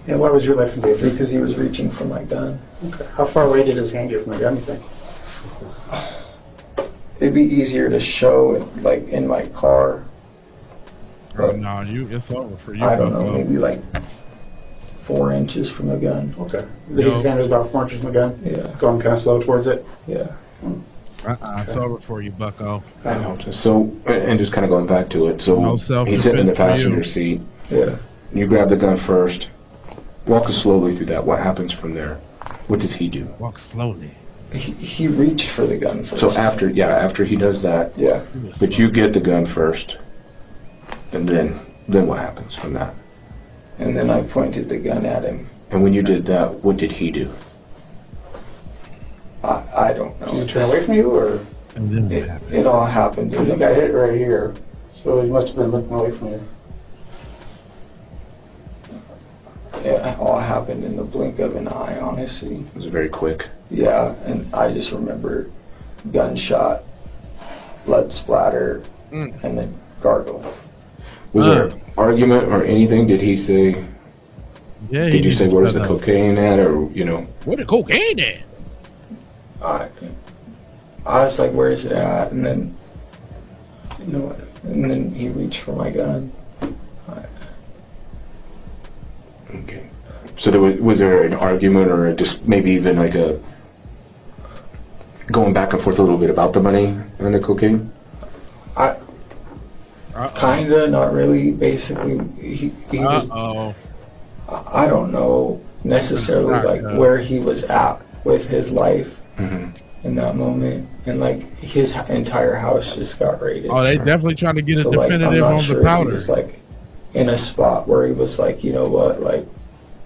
Yeah, why was your life in danger? Because he was reaching for my gun. Okay. How far away did his hand get from the gun, you think? It'd be easier to show it, like in my car. Oh, no, it's over for you. I don't know, maybe like 4 inches from the gun. Okay. His hand was about 4 inches from the gun? Yeah. Going kind of slow towards it? Yeah. It's over for you, bucko. So, and just kind of going back to it. So he's sitting in the passenger seat. Yeah. You grab the gun first. Walk us slowly through that. What happens from there? What does he do? Walk slowly. He reached for the gun first. So after he does that. Yeah. But you get the gun first, and then what happens from that? And then I pointed the gun at him. And when you did that, what did he do? I don't know. Did he turn away from you, or? And then what happened? It all happened. I think I hit right here, so he must have been looking away from you. Yeah, it all happened in the blink of an eye, honestly. It was very quick. Yeah, and I just remember gunshot, blood splatter, and then gargle. Was there an argument or anything? Did he say? Yeah. Did you say where's the cocaine at, or Where the cocaine at? I was like, where is it at? And then, and then he reached for my gun. Okay. So was there an argument, or just maybe even like a going back and forth a little bit about the money and the cocaine? Kinda, not really. Basically, he was. I don't know necessarily where he was at with his life in that moment, and his entire house just got raided. Oh, they definitely trying to get a definitive I'm not on sure the powder. He was in a spot where he was like, you know what,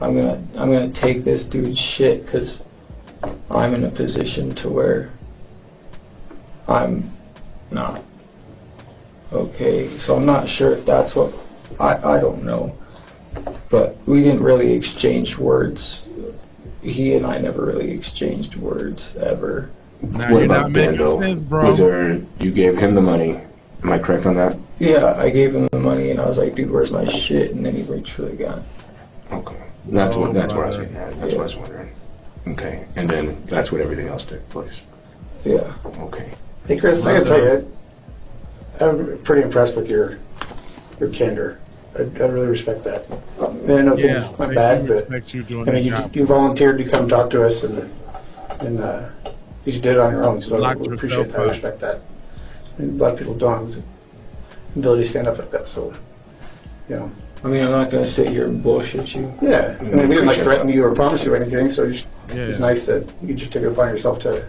I'm gonna take this dude's shit because I'm in a position to where I'm not okay. So I'm not sure if that's what I don't know, but we didn't really exchange words. He and I never really exchanged words ever. Now you're not making sense, bro. You gave him the money? Am I correct on that? Yeah, I gave him the money and I was like, dude, where's my shit? And then he reached for the gun. Okay. That's where I was getting at. That's what I was wondering. Okay. And then that's when everything else took place. Yeah. Okay. Hey, Chris, I gotta tell you, I'm pretty impressed with your candor. I really respect that. I know things went bad, but you volunteered to come talk to us, and you did it on your own, so I appreciate that. I respect that. And a lot of people don't have the ability to stand up like that, so, I mean, I'm not going to sit here and bullshit you. Yeah, I mean, we didn't threaten you or promise you anything, so it's nice that you just take it upon yourself to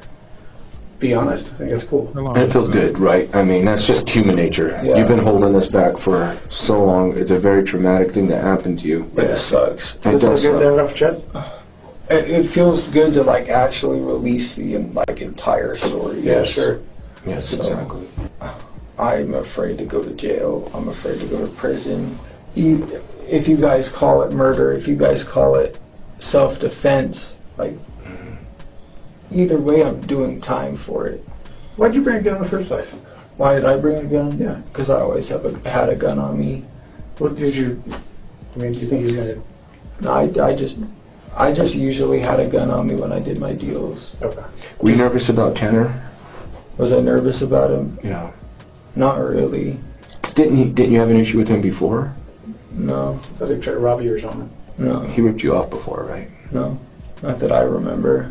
be honest. I think that's cool. And it feels good, right? I mean, that's just human nature. Yeah. You've been holding this back for so long. It's a very traumatic thing that happened to you. It sucks. It does feel good to have it suck. off your chest? It feels good to actually release the entire story. Yeah, sure. Yes, So, exactly. I'm afraid to go to jail. I'm afraid to go to prison. If you guys call it murder, if you guys call it self-defense, either way, I'm doing time for it. Why'd you bring a gun in the first place? Why did I bring a gun? Yeah. Because I always had a gun on me. What did you? I mean, do you think he was gonna? No, I just usually had a gun on me when I did my deals. Okay. Were you nervous about Tanner? Was I nervous about him? Yeah. Not really. Didn't you have an issue with him before? No. I thought he tried to rob you or something. No. He ripped you off before, right? No. Not that I remember.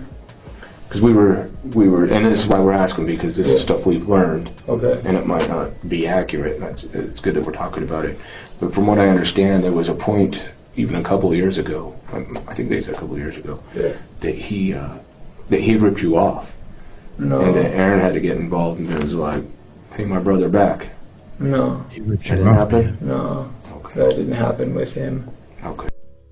Because we were, and this is why we're asking, because this is stuff we've learned. Okay. And it might not be accurate. It's good that we're talking about it. But from what I understand, there was a point, even a couple of years ago, I think they said a couple of years ago, that he ripped you off. No. And then Aaron had to get involved, and it was like, pay my brother back. No. He ripped That you didn't off, happen? man. No. That didn't happen with him. Okay.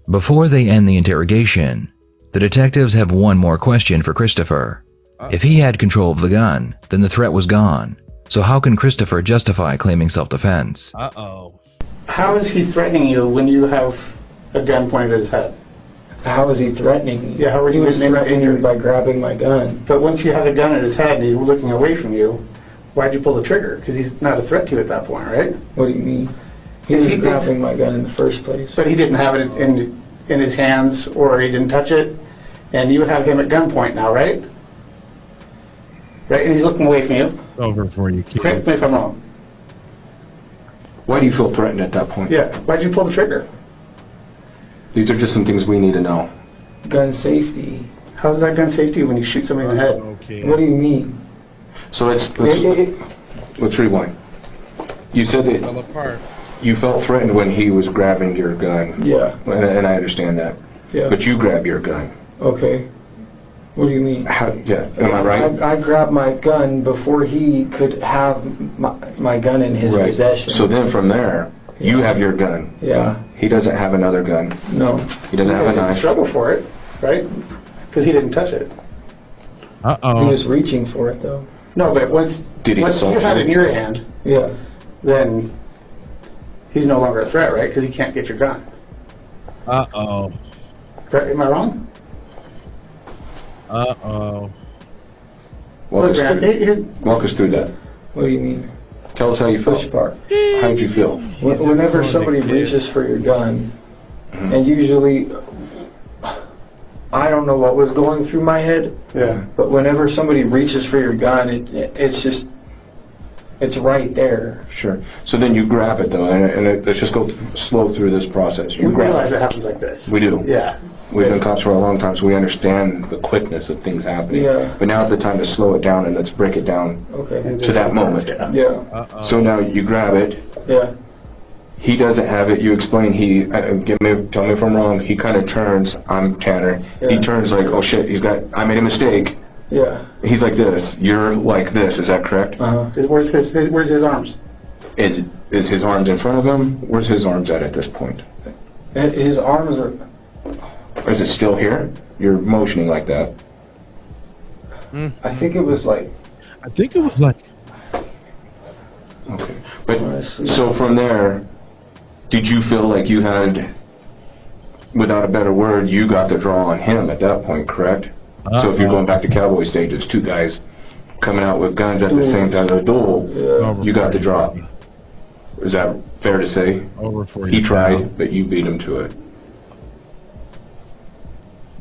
Before they end the interrogation, the detectives have one more question for Christopher. If he had control of the gun, then the threat was gone. So how can Christopher justify claiming self-defense? Uh-oh. How is he threatening you when you have a gun pointed at his head? How was he threatening me? Yeah, how were He you was getting threatening me injured? by grabbing my gun. But once you had a gun at his head and he's looking away from you, why'd you pull the trigger? Because he's not a threat to you at that point, right? What do you mean? He was grabbing my gun in the first place. But he didn't have it in his hands, or he didn't touch it, and you have him at gunpoint now, right? Right, and he's looking away from you. It's over for you, kid. Correct me if I'm wrong. Why do you feel threatened at that point? Yeah, why'd you pull the trigger? These are just some things we need to know. Gun safety. How's that gun safety when you shoot somebody in the head? Okay. What do you mean? So let's rewind. You said that Fell apart. you felt threatened when he was grabbing your gun. Yeah. And I understand that. Yeah. But you grab your gun. Okay. What do you mean? Yeah. Am I right? I grabbed my gun before he could have my gun in his possession. So then from there, you have your gun. Yeah. He doesn't have another gun. No. He doesn't have a didn't knife. struggle for it, right? Because he didn't touch it. Uh-oh. He was reaching for it, though. No, but once you have it in your hand, yeah, then he's no longer a threat, right? Because he can't get your gun. Uh-oh. Am I wrong? Uh-oh. Walk us through that. What do you mean? Tell us how you felt. How did you feel? Whenever somebody reaches for your gun, and usually, I don't know what was going through my head, but whenever somebody reaches for your gun, it's right there. Sure. So then you grab it, though, and let's just go slow through this process. We realize it happens like this. We do. Yeah. We've been cops for a long time, so we understand the quickness of things happening. Yeah. But now's the time to slow it down and let's break it down to that moment. Yeah. So now you grab it. Yeah. He doesn't have it. You explain. Tell me if I'm wrong. He kind of turns. I'm Tanner. Yeah. He turns like, oh shit. I made a mistake. Yeah. He's like this. You're like this. Is that correct? Where's his arms? Is his arms in front of him? Where's his arms at this point? His arms are. Is it still here? You're motioning like that. I think it was like. Okay. But so from there, did you feel like you had, without a better word, you got the draw on him at that point, correct? So if you're going back to cowboy stages, two guys coming out with guns at the same time, the duel, you got the draw. Is that fair to say? Over for you. He tried, but you beat him to it.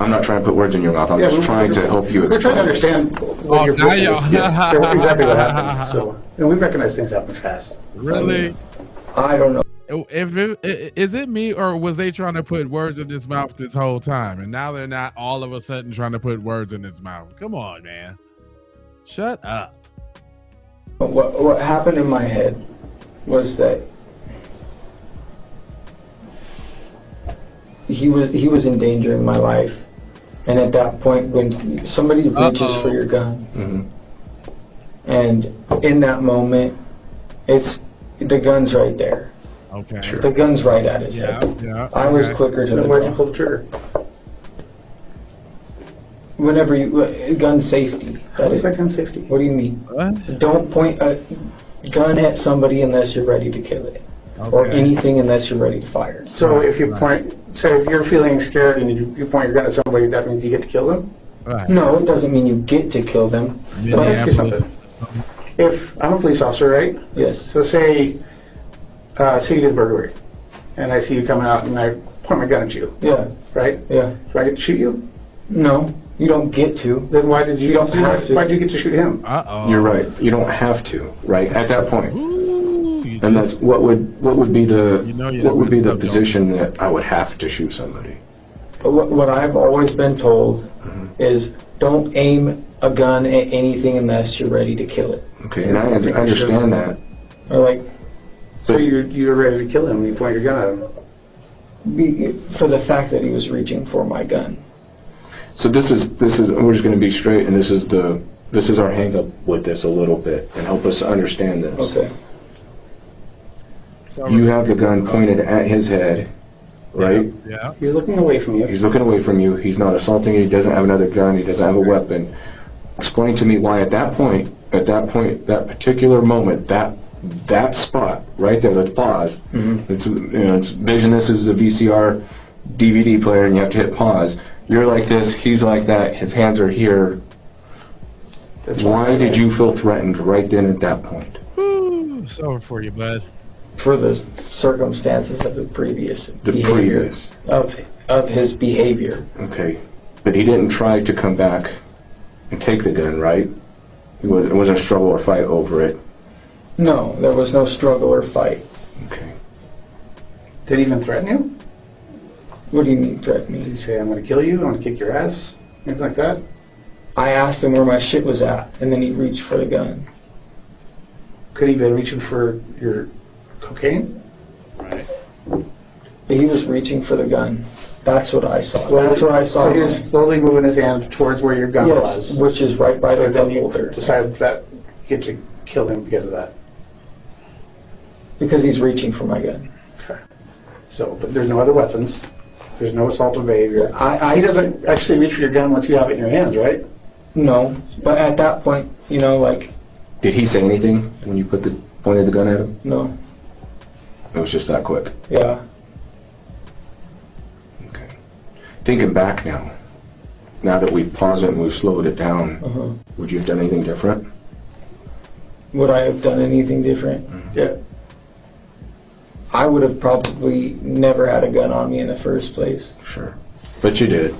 I'm not trying to put words in your mouth. I'm just trying to help you explain. We're trying to understand what your position is. Yes, exactly what happened. So, and we recognize things happen fast. Really? I don't know. Is it me, or was they trying to put words in his mouth this whole time, and now they're not all of a sudden trying to put words in his mouth? Come on, man. Shut up. What happened in my head was that he was endangering my life, and at that point, when somebody reaches for your gun, and in that moment, the gun's right there. Okay. Sure. The gun's right at his head. Yeah. I was quicker to the Then why'd you draw. pull the trigger? Whenever gun safety. How is that gun safety? What do you mean? What? Don't point a gun at somebody unless you're ready to kill it, or anything unless you're ready to fire. So if you point, so if you're feeling scared and you point your gun at somebody, that means you get to kill them? Right. No, it doesn't mean you get to kill them. Let me ask you something. If I'm a police officer, right? Yes. So say you did a burglary, and I see you coming out, and I point my gun at you. Yeah. Right? Yeah. Do I get to shoot you? No, you don't get to. Then why did you? don't have to. Why did you get to shoot him? You're right. You don't have to. Right at that point. And that's what would be the position that I would have to shoot somebody. What I've always been told is don't aim a gun at anything unless you're ready to kill it. Okay, and I understand that. Or like. So you're ready to kill him when you point your gun at him? For the fact that he was reaching for my gun. So this is we're just going to be straight, and this is our hang up with this a little bit, and help us understand this. Okay. You have the gun pointed at his head, right? Yeah. He's looking away from you. He's looking away from you. He's not assaulting you. He doesn't have another gun. He doesn't have a weapon. Explain to me why at that point, that particular moment, that spot right there. Let's pause. It's vision. This is a VCR DVD player, and you have to hit pause. You're like this. He's like that. His hands are here. Why did you feel threatened right then at that point? It's over for you, bud. For the circumstances of the previous of his behavior. Okay, but he didn't try to come back and take the gun, right? It wasn't a struggle or fight over it. No, there was no struggle or fight. Okay. Did he even threaten you? What do you mean threaten me? Did he say, I'm going to kill you, I'm going to kick your ass? Things like that? I asked him where my shit was at, and then he reached for the gun. Could he have been reaching for your cocaine? Right. He was reaching for the gun. That's what I saw. That's what I saw. So he was slowly moving his hand towards where your gun was. Which is right by the gun you holder. decided that you get to kill him because of that. Because he's reaching for my gun. Okay. So, but there's no other weapons. There's no assaultive behavior. Yeah, he doesn't actually reach for your gun once you have it in your hands, right? No, but at that point, you know, like... Did he say anything when you pointed the gun at him? No. It was just that quick. Yeah. Okay. Thinking back now that we've paused it and we've slowed it down, would you have done anything different? Would I have done anything different? Yeah. I would have probably never had a gun on me in the first place. Sure. But you did.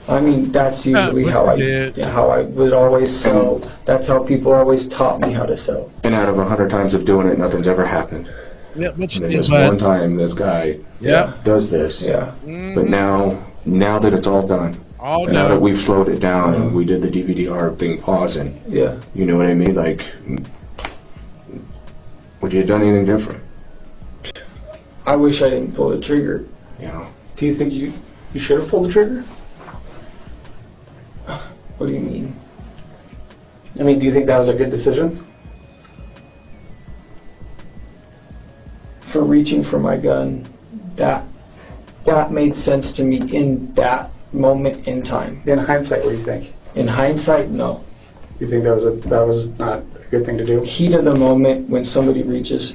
I mean, that's usually how I would always sell. That's how people always taught me how to sell. And out of 100 times of doing it, nothing's ever happened. Yeah, but and then just one time, this guy does this. Yeah. But now that it's all done, and now that we've slowed it down and we did the DVD-R thing pausing, you know what I mean? Like, would you have done anything different? I wish I didn't pull the trigger. You know. Do you think you should have pulled the trigger? What do you mean? I mean, do you think that was a good decision? For reaching for my gun, that made sense to me in that moment in time. In hindsight, what do you think? In hindsight, no. You think that was not a good thing to do? Heat of the moment when somebody reaches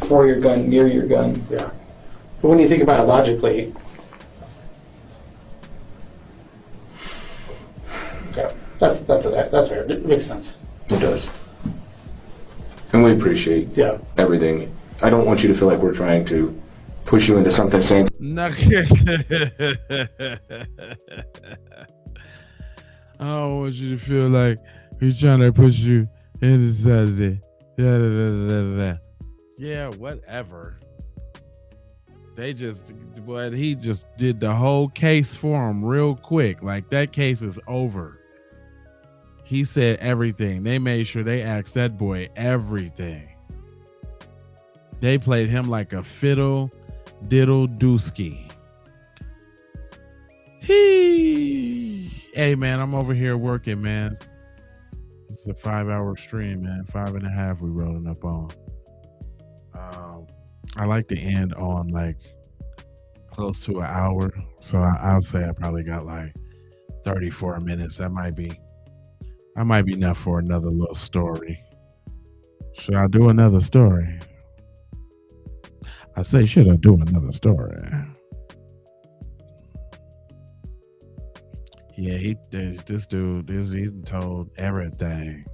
for your gun, near your gun. Yeah. But when you think about it logically, okay, that's fair. It makes sense. It does. And we appreciate everything. I don't want you to feel like we're trying to push you into something saying. I don't want you to feel like he's trying to push you into something. Yeah, whatever. He just did the whole case for him real quick. Like, that case is over. He said everything. They made sure they asked that boy everything. They played him like a fiddle diddle dooski. Hey man, I'm over here working, man. This is a 5-hour stream, man. 5.5 we rolling up on. I like to end on like close to an hour. So I'll say I probably got like 34 minutes. That might be enough for another little story. Should I do another story? I say, should I do another story? Yeah, this dude, he told everything.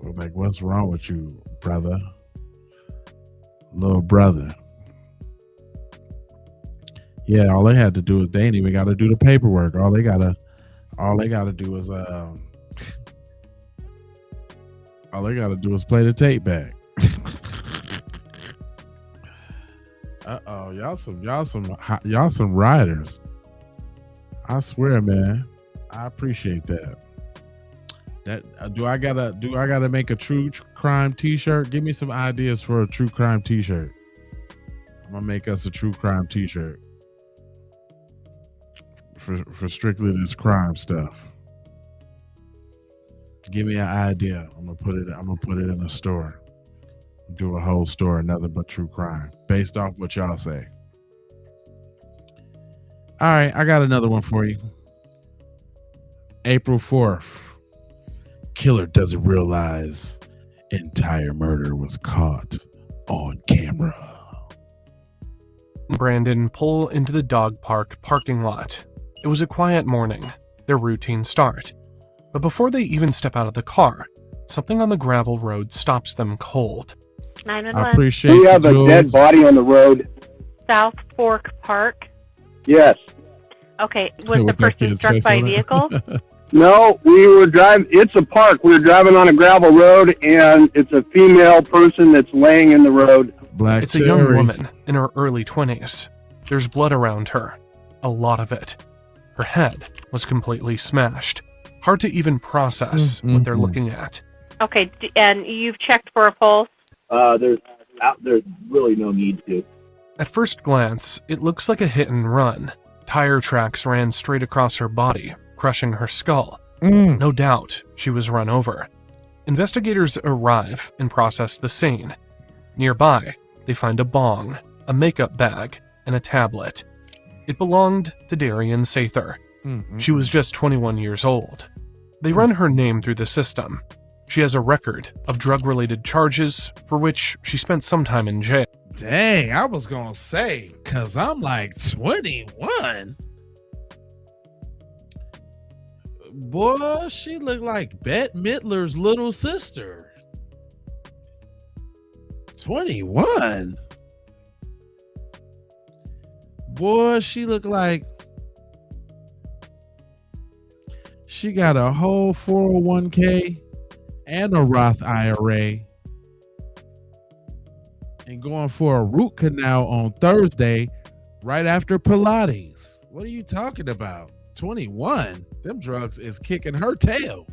Like, what's wrong with you, brother? Little brother. Yeah, all they had to do is they ain't even got to do the paperwork. All they gotta do is play the tape back. Uh-oh, y'all some riders. I swear, man. I appreciate that. Do I gotta make a true crime t-shirt? Give me some ideas for a true crime t-shirt. I'm gonna make us a true crime t-shirt for strictly this crime stuff. Give me an idea. I'm gonna put it in a store. Do a whole store, nothing but true crime, based off what y'all say. All right, I got another one for you. April 4th. Killer doesn't realize entire murder was caught on camera. Brandon pull into the dog park parking lot. It was a quiet morning, their routine start. But before they even step out of the car, something on the gravel road stops them cold. 911. I appreciate we have a dead body on the road. South Fork Park. Yes. Okay, was the person struck by a vehicle? No, we were driving. It's a park. We were driving on a gravel road, and it's a female person that's laying in the road. It's a young woman in her early 20s. There's blood around her, a lot of it. Her head was completely smashed. Hard to even process what they're looking at. Okay, and you've checked for a pulse? There's really no need to. At first glance, it looks like a hit and run. Tire tracks ran straight across her body, crushing her skull. No doubt she was run over. Investigators arrive and process the scene. Nearby, they find a bong, a makeup bag, and a tablet. It belonged to Darian Sather. She was just 21 years old. They run her name through the system. She has a record of drug-related charges for which she spent some time in jail. Dang, I was gonna say, cause I'm like 21. Boy, she looked like Bette Midler's little sister. 21. Boy, she looked like she got a whole 401k and a Roth IRA. And going for a root canal on Thursday right after Pilates. What are you talking about? 21. Them drugs is kicking her tail.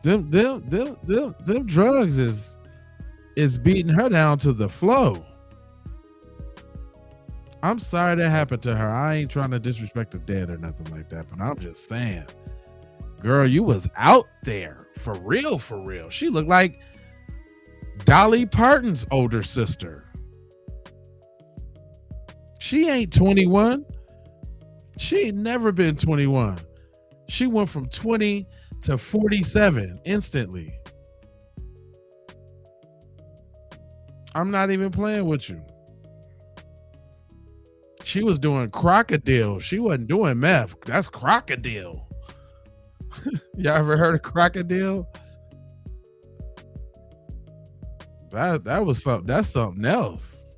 Them drugs is beating her down to the floor. I'm sorry that happened to her. I ain't trying to disrespect the dead or nothing like that, but I'm just saying, girl, you was out there for real, for real. She looked like Dolly Parton's older sister. She ain't 21. She ain't never been 21. She went from 20 to 47 instantly. I'm not even playing with you. She was doing crocodile. She wasn't doing meth. That's crocodile. Y'all ever heard of crocodile? That was something. That's something else.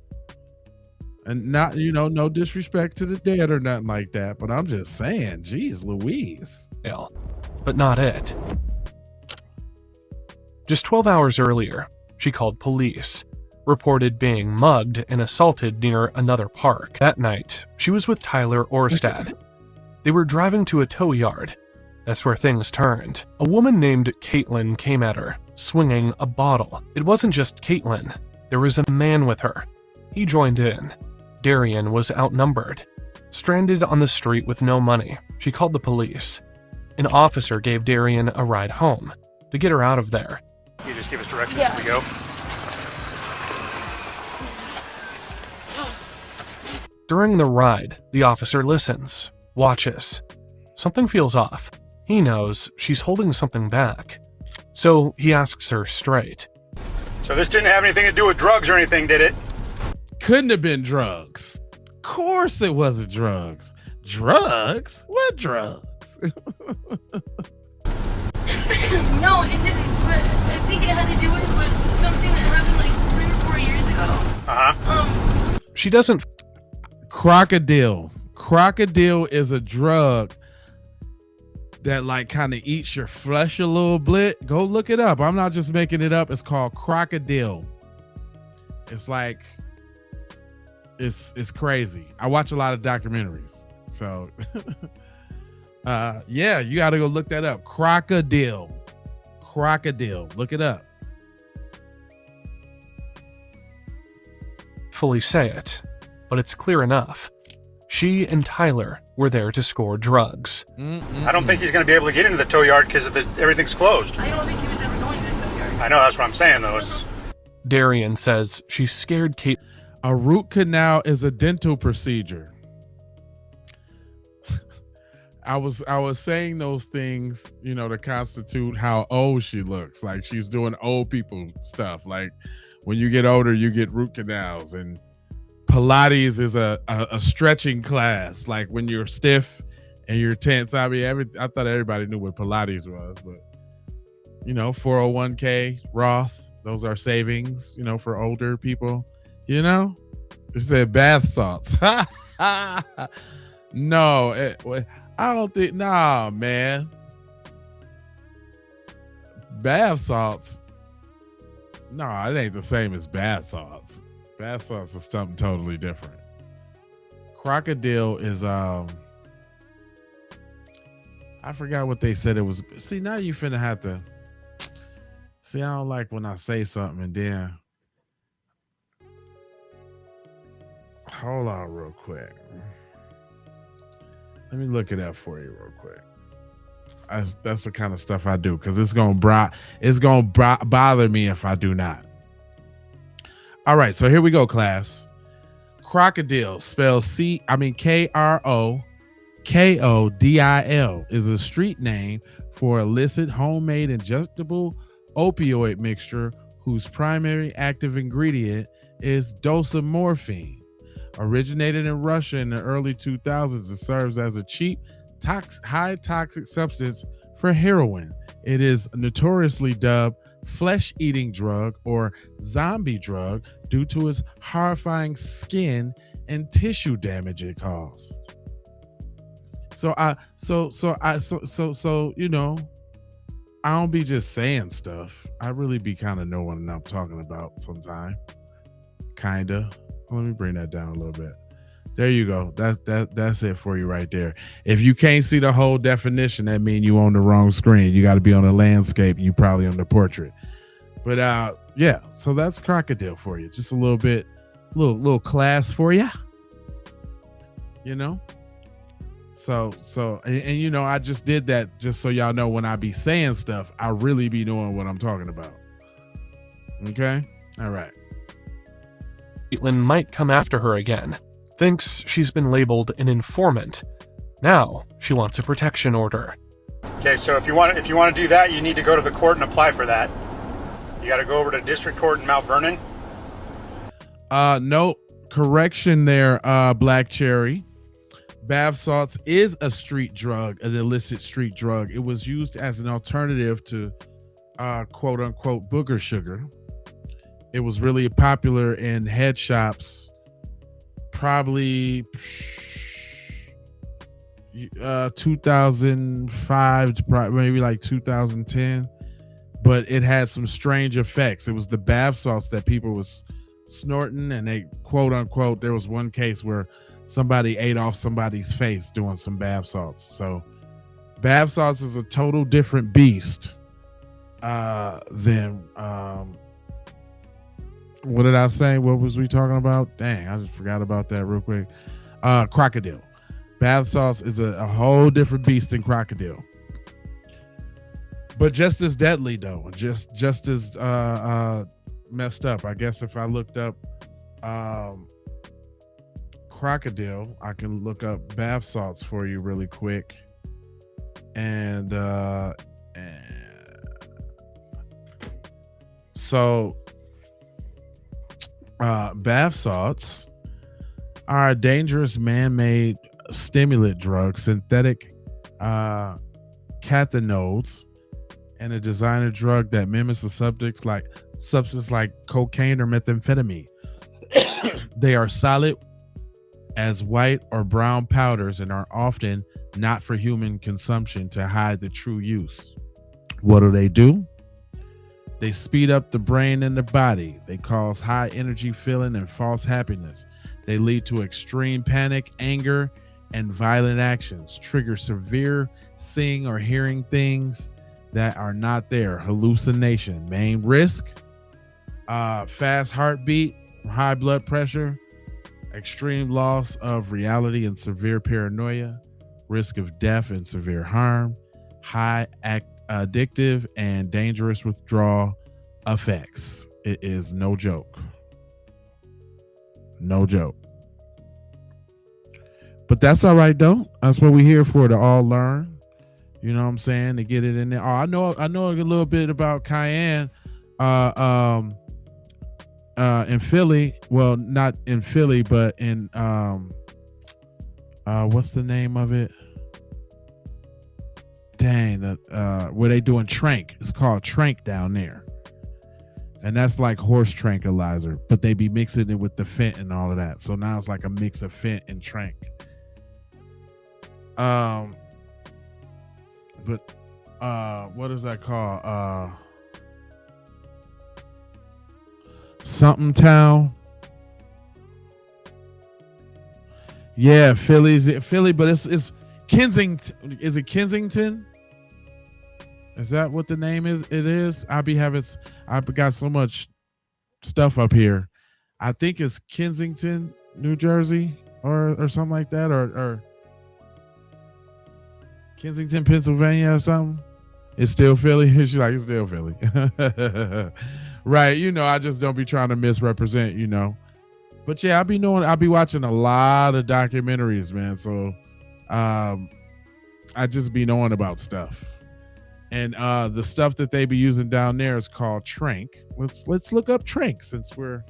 And not, no disrespect to the dead or nothing like that, but I'm just saying, geez, Louise. But not it. Just 12 hours earlier, she called police, reported being mugged and assaulted near another park. That night, she was with Tyler Orstad. They were driving to a tow yard. That's where things turned. A woman named Caitlin came at her, swinging a bottle. It wasn't just Caitlin. There was a man with her. He joined in. Darian was outnumbered. Stranded on the street with no money, she called the police. An officer gave Darian a ride home to get her out of there. You just give us directions as we go. During the ride, the officer listens, watches. Something feels off. He knows she's holding something back. So he asks her straight. So this didn't have anything to do with drugs or anything, did it? Couldn't have been drugs. Of course it wasn't drugs. Drugs? What drugs? No, it didn't. But I think it had to do with something that happened like 3 or 4 years ago. She doesn't. Crocodile. Crocodile is a drug that like kind of eats your flesh a little bit. Go look it up. I'm not just making it up. It's called crocodile. It's like, it's crazy. I watch a lot of documentaries. So yeah, you got to go look that up. Crocodile. Look it up. Fully say it, but it's clear enough. She and Tyler were there to score drugs. I don't think he's going to be able to get into the tow yard because everything's closed. I don't think he was ever going to the tow yard. I know, that's what I'm saying, though. Darian says she scared Kate. A root canal is a dental procedure. I was saying those things, to constitute how old she looks. Like she's doing old people stuff. Like when you get older, you get root canals, and Pilates is a stretching class. Like when you're stiff and you're tense. I mean, I thought everybody knew what Pilates was, but 401k, Roth, those are savings, for older people. It said bath salts. No, I don't think. Nah, man. Bath salts. No, it ain't the same as bath salts. Bath salts is something totally different. Crocodile is I forgot what they said it was. See, now you finna have to. See, I don't like when I say something and then. Hold on real quick. Let me look it up for you real quick. That's the kind of stuff I do because it's gonna bother me if I do not. All right, so here we go, class. Crocodile, spelled Krocodil, is a street name for illicit homemade injectable opioid mixture whose primary active ingredient is dosomorphine. Originated in Russia in the early 2000s, it serves as a cheap, high toxic substance for heroin. It is notoriously dubbed flesh-eating drug or zombie drug due to its horrifying skin and tissue damage it caused. So you know, I don't be just saying stuff. I really be kind of know what I'm talking about sometime. Kinda. Let me bring that down a little bit. There you go. That's it for you right there. If you can't see the whole definition, that means you on the wrong screen. You got to be on the landscape. You probably on the portrait. But yeah. So that's crocodile for you. Just a little bit, little class for you. You know. So and you know, I just did that just so y'all know when I be saying stuff, I really be knowing what I'm talking about. Okay. All right. Caitlin might come after her again. Thinks she's been labeled an informant. Now she wants a protection order. Okay, so if you want to do that, you need to go to the court and apply for that. You got to go over to district court in Mount Vernon. No correction there, Black Cherry. Bath salts is a street drug, an illicit street drug. It was used as an alternative to quote unquote booger sugar. It was really popular in head shops probably 2005 to maybe like 2010, but it had some strange effects. It was the bath salts that people was snorting, and they quote unquote, there was one case where somebody ate off somebody's face doing some bath salts. So bath salts is a total different beast than what did I say? What was we talking about? Dang, I just forgot about that real quick. Crocodile. Bath salts is a whole different beast than crocodile. But just as deadly though. Just as messed up. I guess if I looked up crocodile, I can look up bath salts for you really quick. And so bath salts are a dangerous man-made stimulant drug, synthetic cathinoids, and a designer drug that mimics a substance like cocaine or methamphetamine. They are solid as white or brown powders and are often not for human consumption to hide the true use. What do? They speed up the brain and the body. They cause high energy feeling and false happiness. They lead to extreme panic, anger, and violent actions. Trigger severe seeing or hearing things that are not there. Hallucination. Main risk: fast heartbeat, high blood pressure, extreme loss of reality and severe paranoia, risk of death and severe harm, high addictive and dangerous withdrawal effects. It is no joke. No joke. But that's all right though. That's what we're here for, to all learn. You know what I'm saying? To get it in there. Oh, I know a little bit about cayenne in Philly. Well, not in Philly, but in what's the name of it? Dang, where they doing Trank. It's called Trank down there. And that's like horse tranquilizer, but they be mixing it with the Fent and all of that. So now it's like a mix of Fent and Trank. But what is that called? Something Town. Yeah, Philly, but Kensington. Is it Kensington? Is that what the name is? It is. I've got so much stuff up here. I think it's Kensington, New Jersey, or something like that, or Kensington, Pennsylvania, or something. It's still Philly. She's like, it's still Philly. Right. I just don't be trying to misrepresent, But yeah, I'll be watching a lot of documentaries, man. So I just be knowing about stuff. And the stuff that they be using down there is called trank. Let's look up trank since we're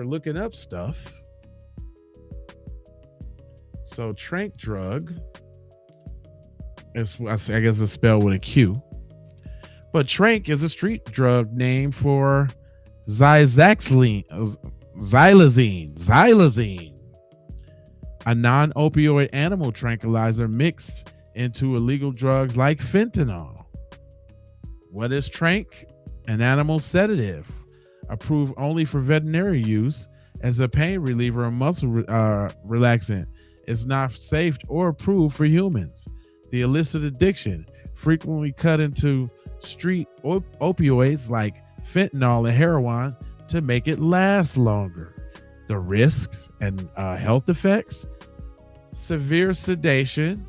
looking up stuff. So trank drug is, I guess it's spelled with a Q. But trank is a street drug name for xylazine, a non-opioid animal tranquilizer mixed into illegal drugs like fentanyl. What is trank? An animal sedative, approved only for veterinary use as a pain reliever and muscle relaxant. It's not safe or approved for humans. The illicit addiction, frequently cut into street opioids like fentanyl and heroin to make it last longer. The risks and health effects: severe sedation,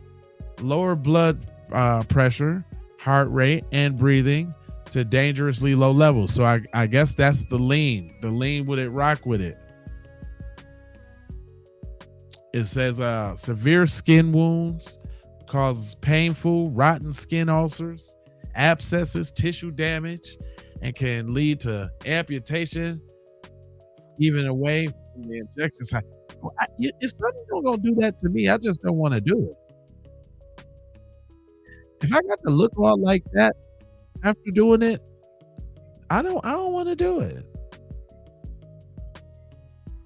lower blood pressure, heart rate, and breathing to dangerously low levels. So I guess that's the lean. The lean with it, rock with it. It says severe skin wounds, causes painful, rotten skin ulcers, abscesses, tissue damage, and can lead to amputation, even away from the injection site. If something's gonna do that to me, I just don't want to do it. If I got to look all like that after doing it, I don't want to do it.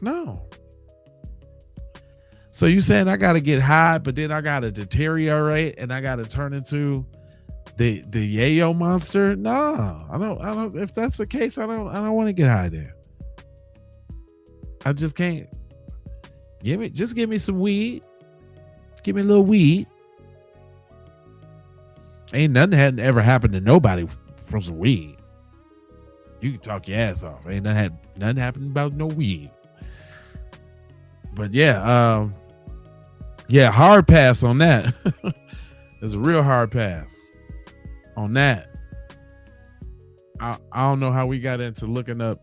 No. So you saying I got to get high, but then I got to deteriorate and I got to turn into the yayo monster? No, I don't. If that's the case, I don't want to get high there. I just can't. Just give me some weed. Give me a little weed. Ain't nothing hadn't ever happened to nobody from some weed. You can talk your ass off. Ain't nothing happened about no weed. But yeah, hard pass on that. It's a real hard pass on that. I don't know how we got into looking up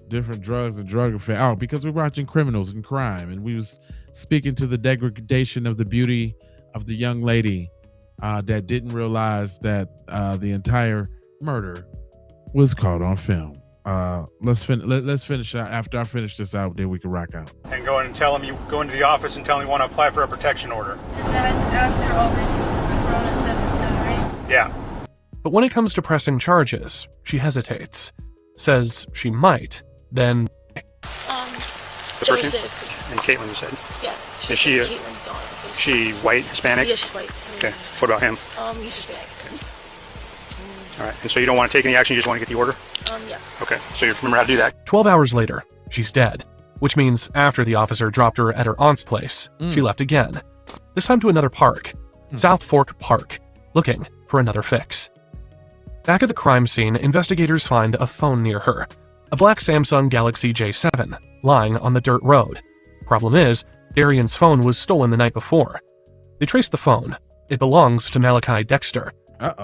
different drugs and drug effects. Oh, because we're watching Criminals and Crime, and we was speaking to the degradation of the beauty of the young lady that didn't realize that the entire murder was caught on film. Let's finish out. After I finish this out, then we can rock out. And go in and tell him you go into the office and tell him you want to apply for a protection order. And that's after all this the corona stuff is done, right? Yeah. But when it comes to pressing charges, she hesitates, says she might, then... The first name? And Caitlin, you said? Yeah. Is she white, Hispanic? Yeah, she's white. Okay. What about him? He's Hispanic. All right. And so you don't want to take any action, you just want to get the order? Yeah. Okay. So you remember how to do that? 12 hours later, she's dead, which means after the officer dropped her at her aunt's place, she left again. This time to another park, South Fork Park, looking for another fix. Back at the crime scene, investigators find a phone near her, a black Samsung Galaxy J7, lying on the dirt road. Problem is, Darian's phone was stolen the night before. They trace the phone. It belongs to Malachi Dexter.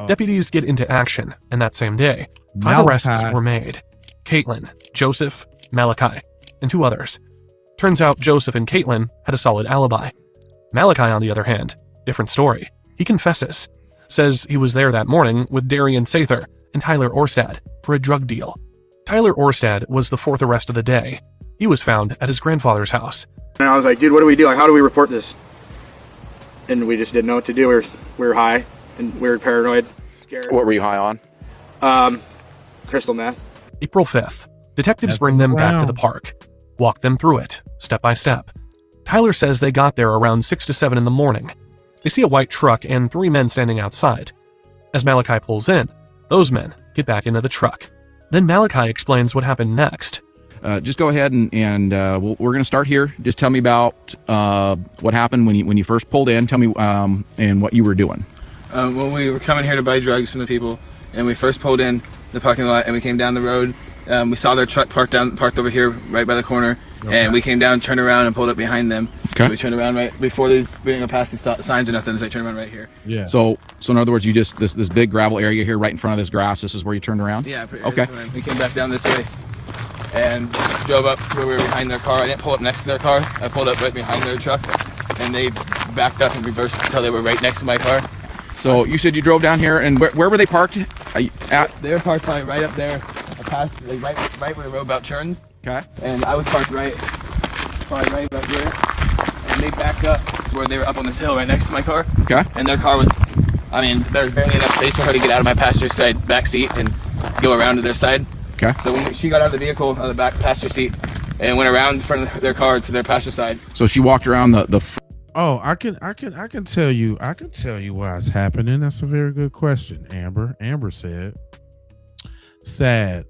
Deputies get into action, and that same day, 5 arrests were made. Caitlin, Joseph, Malachi, and 2 others. Turns out Joseph and Caitlin had a solid alibi. Malachi, on the other hand, different story. He confesses, says he was there that morning with Darian Sather and Tyler Orstad for a drug deal. Tyler Orstad was the 4th arrest of the day. He was found at his grandfather's house. And I was like, dude, what do we do? Like, how do we report this? And we just didn't know what to do. We were high and we were paranoid, scared. What were you high on? Crystal meth. April 5th, detectives bring them back to the park, walk them through it, step by step. Tyler says they got there around 6 to 7 in the morning. They see a white truck and 3 men standing outside. As Malachi pulls in, those men get back into the truck. Then Malachi explains what happened next. just go ahead and we're going to start here. Just tell me about what happened when you first pulled in. Tell me and what you were doing. When we were coming here to buy drugs from the people, and we first pulled in the parking lot, and we came down the road. We saw their truck parked over here, right by the corner, and we came down, turned around, and pulled up behind them. Okay. So we turned around right before we didn't go past these signs or nothing. So I turned around right here. Yeah. So in other words, you just this big gravel area here, right in front of this grass. This is where you turned around. Yeah. Okay. We came back down this way, and drove up where we were behind their car. I didn't pull up next to their car. I pulled up right behind their truck, and they backed up and reversed until they were right next to my car. So you said you drove down here, and where were they parked? They were parked right up there, past right where the roundabout turns. Okay. And I was parked right up here, and they backed up to where they were up on this hill right next to my car. Okay. And their car was, there was barely enough space for her to get out of my passenger side back seat and go around to their side. Okay. So when she got out of the vehicle on the back passenger seat and went around in front of their car to their passenger side. So she walked around the. Oh, I can tell you why it's happening. That's a very good question, Amber. Amber said, sad,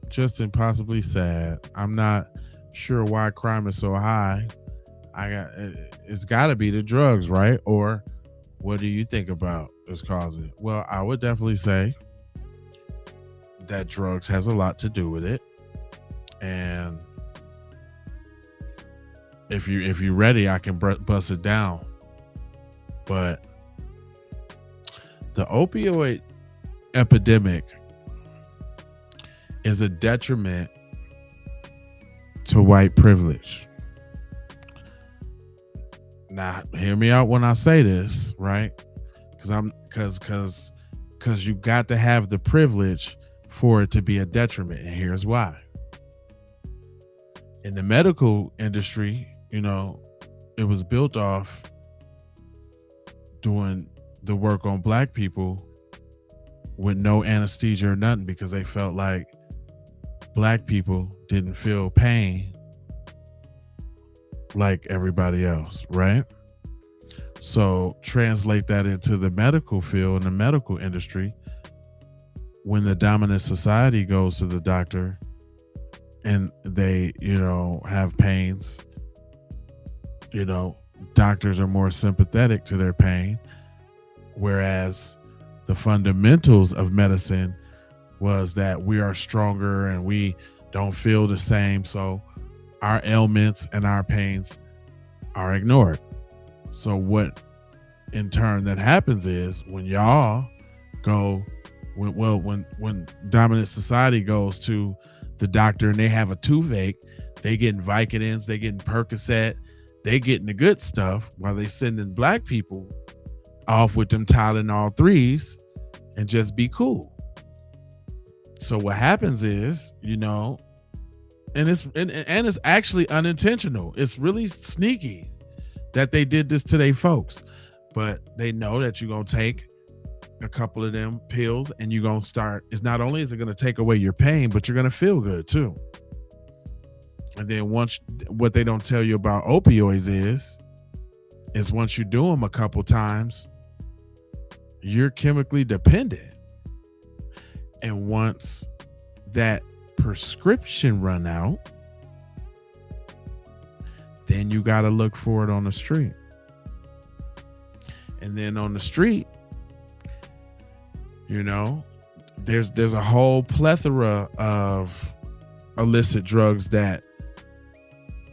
just impossibly sad. I'm not sure why crime is so high. It's got to be the drugs, right? Or what do you think about is causing it? Well, I would definitely say that drugs has a lot to do with it, and if you're ready, I can bust it down. But the opioid epidemic is a detriment to white privilege. Now, hear me out when I say this, right? Because you got to have the privilege for it to be a detriment, and here's why. In the medical industry, it was built off doing the work on black people with no anesthesia or nothing, because they felt like black people didn't feel pain like everybody else, right? So translate that into the medical field, in the medical industry. When the dominant society goes to the doctor and they, have pains, doctors are more sympathetic to their pain, whereas the fundamentals of medicine was that we are stronger and we don't feel the same, so our ailments and our pains are ignored. So what in turn that happens is when y'all go, when dominant society goes to the doctor and they have a toothache, they getting Vicodins, they getting Percocet, they getting the good stuff, while they sending black people off with them Tylenol 3s and just be cool. So what happens is, and it's actually unintentional. It's really sneaky that they did this to their folks, but they know that you're gonna take a couple of them pills and you're gonna start. It's not only is it gonna take away your pain, but you're gonna feel good too. And then what they don't tell you about opioids is once you do them a couple times, you're chemically dependent. And once that prescription run out, then you got to look for it on the street. And then on the street, there's a whole plethora of illicit drugs that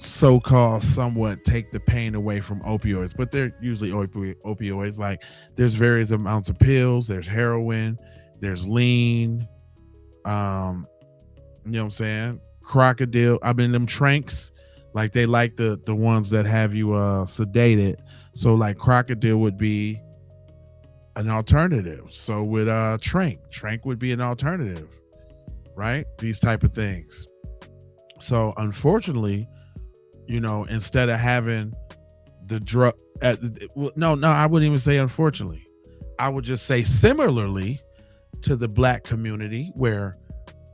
so-called somewhat take the pain away from opioids, but they're usually opioids. Like there's various amounts of pills, there's heroin, there's lean, you know what I'm saying? Crocodile. Them tranks, like they like the ones that have you sedated. So like crocodile would be an alternative. So with trank would be an alternative, right? These type of things. So unfortunately, instead of having the drug, no, I wouldn't even say unfortunately. I would just say similarly to the black community where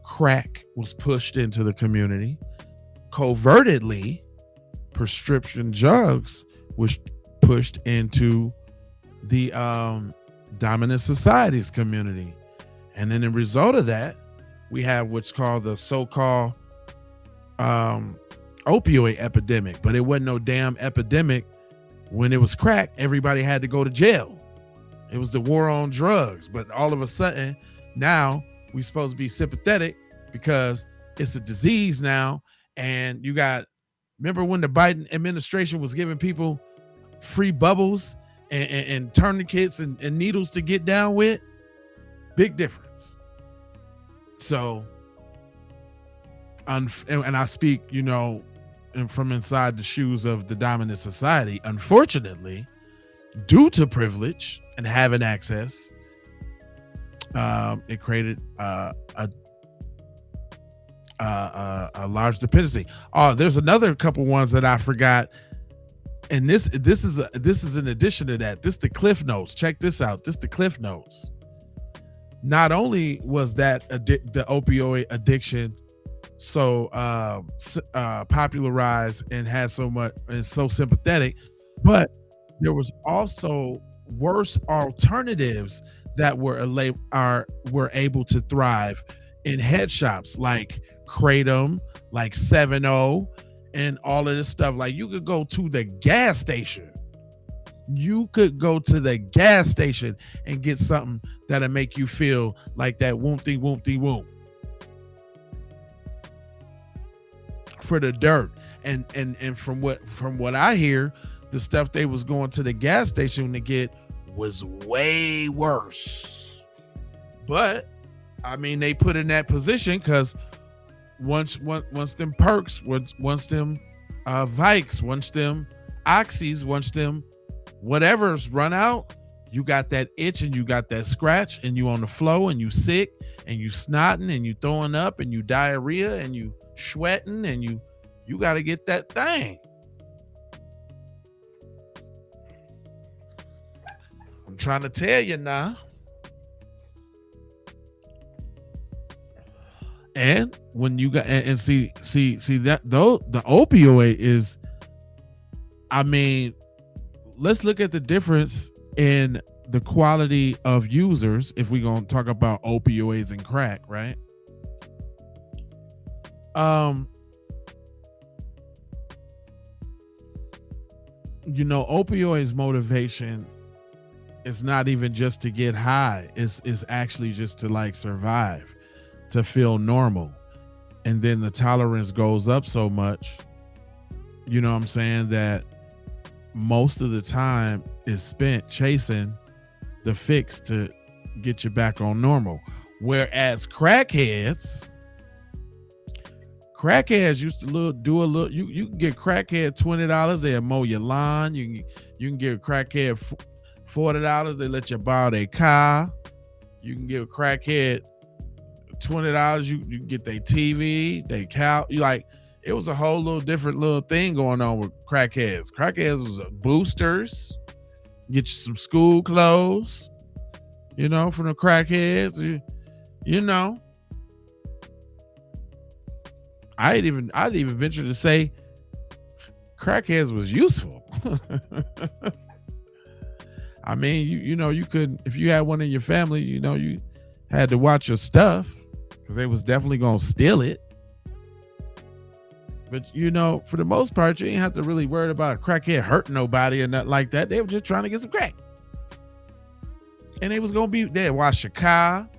crack was pushed into the community, covertly prescription drugs was pushed into the dominant society's community. And then in result of that, we have what's called the so-called opioid epidemic, but it wasn't no damn epidemic when it was crack. Everybody had to go to jail. It was the war on drugs. But all of a sudden, now we're supposed to be sympathetic because it's a disease now. And you got, remember when the Biden administration was giving people free bubbles and tourniquets and needles to get down with? Big difference. So, and I speak, you know, from inside the shoes of the dominant society. Unfortunately, due to privilege and having access, it created a large dependency. Oh, there's another couple ones that I forgot, and this is in addition to that. This the Cliff Notes. Check this out. This the Cliff Notes. Not only was that the opioid addiction so popularized and had so much and so sympathetic, but there was also worse alternatives that were able to thrive in head shops like Kratom, like 7-0, and all of this stuff. Like you could go to the gas station. You could go to the gas station and get something that'll make you feel like that woompty woompty woomp for the dirt. And from what I hear, the stuff they was going to the gas station to get was way worse. But I mean, they put in that position because once them perks, once them Vikes, once them oxys, once them whatever's run out, you got that itch and you got that scratch and you on the flow and you sick and you snotting and you throwing up and you diarrhea and you sweating and you got to get that thing. I'm trying to tell you now. And when you got and see that though the opioid is, I mean, let's look at the difference in the quality of users if we're going to talk about opioids and crack, right? You know, opioids motivation is not even just to get high. It's actually just to like survive, to feel normal. And then the tolerance goes up so much, you know what I'm saying, that most of the time is spent chasing the fix to get you back on normal. Whereas crackheads used to do a little. You can get crackhead $20, they'll mow your lawn. You can get a crackhead $40, they let you borrow their car. You can give a crackhead $20, you can get their TV, their cow. You like, it was a whole little different little thing going on with crackheads. Crackheads was boosters. Get you some school clothes, you know, from the crackheads. You know, I'd even venture to say crackheads was useful. I mean, you know, you could, if you had one in your family, you know, you had to watch your stuff because they was definitely gonna steal it. But you know, for the most part, you ain't have to really worry about a crackhead hurting nobody or nothing like that. They were just trying to get some crack. And they was gonna be there, wash your car.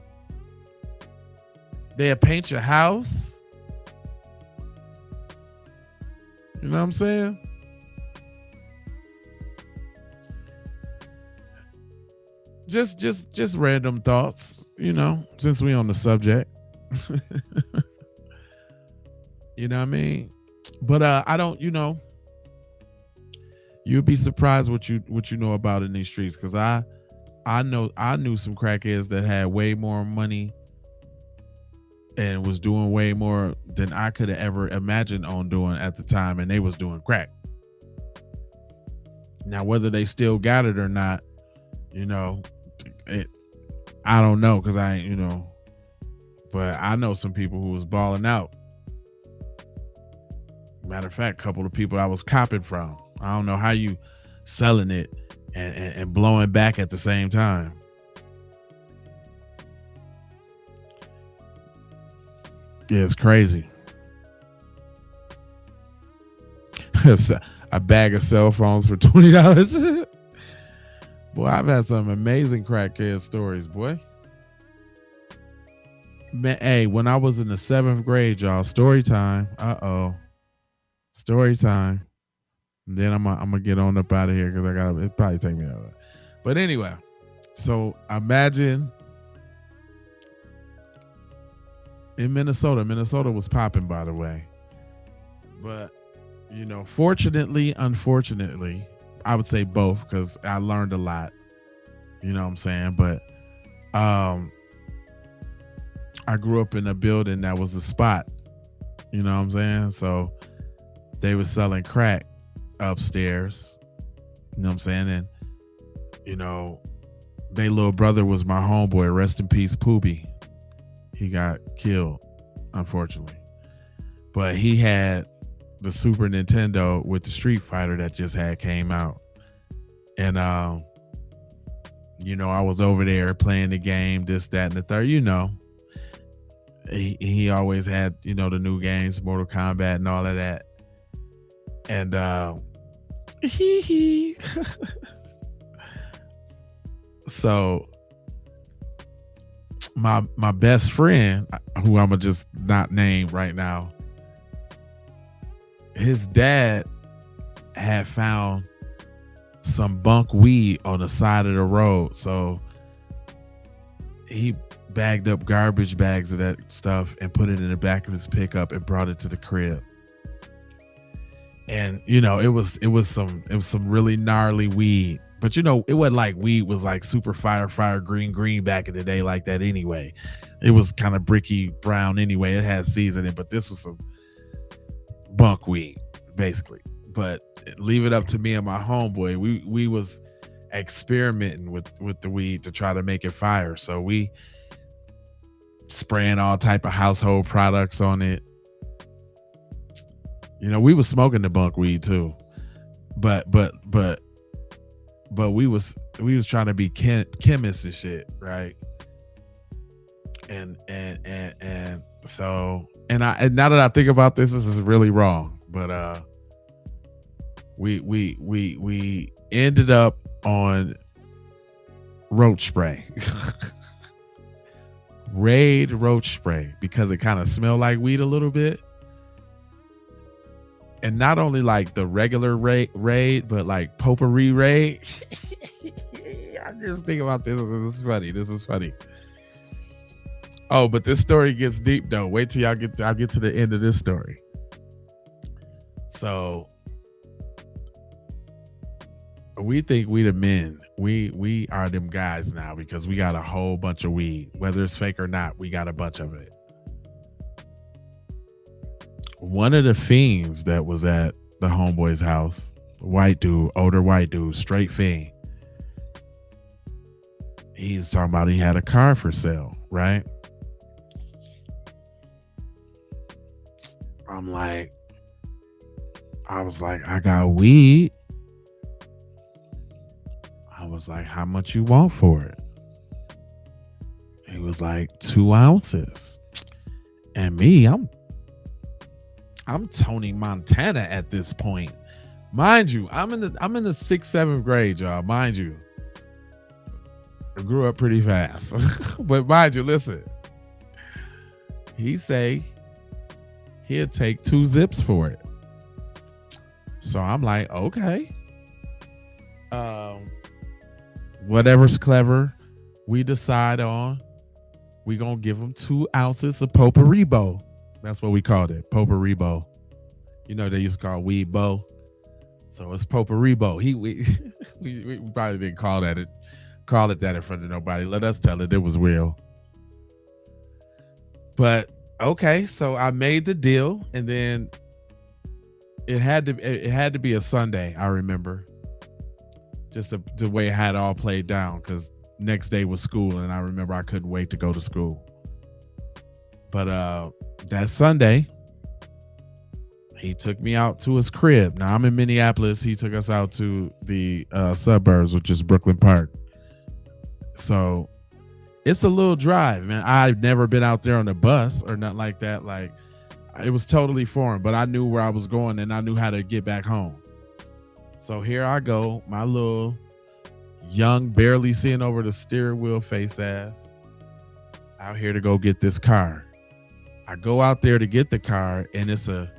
They'll paint your house. You know what I'm saying? Just random thoughts, you know, since we on the subject. You know what I mean? But I don't, you know, you'd be surprised what you know about in these streets, because I knew some crackheads that had way more money and was doing way more than I could have ever imagined on doing at the time, and they was doing crack. Now, whether they still got it or not, you know, I don't know, because I ain't, you know, but I know some people who was balling out. Matter of fact, a couple of people I was copping from. I don't know how you selling it and blowing back at the same time. Yeah, it's crazy. a bag of cell phones for $20. Boy, I've had some amazing crackhead stories, boy. Man, hey, when I was in the 7th grade, y'all, story time. Story time. And then I'm gonna get on up out of here because it probably take me that way. But anyway, so imagine in Minnesota was popping, by the way. But fortunately, unfortunately, I would say both because I learned a lot. You know what I'm saying? But I grew up in a building that was the spot. You know what I'm saying? So they were selling crack upstairs. You know what I'm saying? And their little brother was my homeboy. Rest in peace, Poobie. He got killed, unfortunately. But he had the Super Nintendo with the Street Fighter that just came out. And I was over there playing the game, this, that, and the third. He always had, the new games, Mortal Kombat and all of that. And so my best friend, who I'm gonna just not name right now, his dad had found some bunk weed on the side of the road. So he bagged up garbage bags of that stuff and put it in the back of his pickup and brought it to the crib. And it was some really gnarly weed. But it wasn't like weed was like super fire green back in the day like that anyway. It was kind of bricky brown anyway. It had seasoning, but this was some bunk weed, basically. But leave it up to me and my homeboy. We was experimenting with the weed to try to make it fire. So we spraying all type of household products on it. We was smoking the bunk weed too. But we was trying to be chemists and shit, right? And so now that I think about this is really wrong. But we ended up on roach spray. Raid roach spray, because it kind of smelled like weed a little bit. And not only like the regular raid, but like potpourri raid. I just think about this. This is funny. Oh, but this story gets deep though. Wait till I'll get to the end of this story. So we think we the men. We are them guys now because we got a whole bunch of weed. Whether it's fake or not, we got a bunch of it. One of the fiends that was at the homeboy's house, older white dude, straight fiend. He's talking about he had a car for sale, right? I was like, I got weed. I was like, how much you want for it? He was like, 2 ounces. And me, I'm Tony Montana at this point. Mind you, I'm in the 6th, 7th grade, y'all. Mind you. I grew up pretty fast. But mind you, listen. He say he'll take 2 zips for it. So I'm like, okay. Whatever's clever, we decide on. We gonna give him 2 ounces of potpourri bow. That's what we called it, potpourri bow. They used to call weed bow. So it's potpourri bow. We probably didn't call it that in front of nobody. Let us tell it was real. But okay, so I made the deal, and then it had to be a Sunday, I remember. Just the way it had all played down, because next day was school, and I remember I couldn't wait to go to school. But that Sunday, he took me out to his crib. Now I'm in Minneapolis. He took us out to the suburbs, which is Brooklyn Park. So it's a little drive, man. I've never been out there on a bus or nothing like that. Like it was totally foreign, but I knew where I was going and I knew how to get back home. So here I go, my little young, barely seeing over the steering wheel face ass, out here to go get this car. I go out there to get the car, and it's a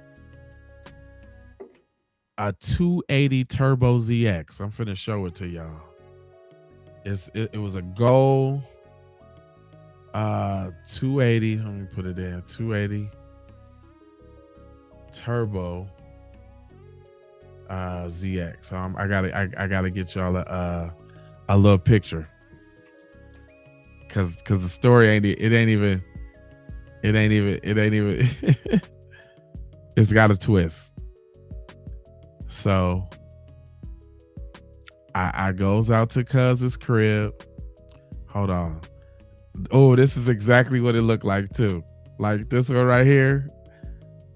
280 Turbo ZX. I'm finna show it to y'all. It was a gold 280. Let me put it in 280 Turbo ZX. So I gotta get y'all a little picture, cause the story ain't even it's got a twist. So I goes out to Cuz's crib. Hold on. Oh, this is exactly what it looked like too. Like this one right here.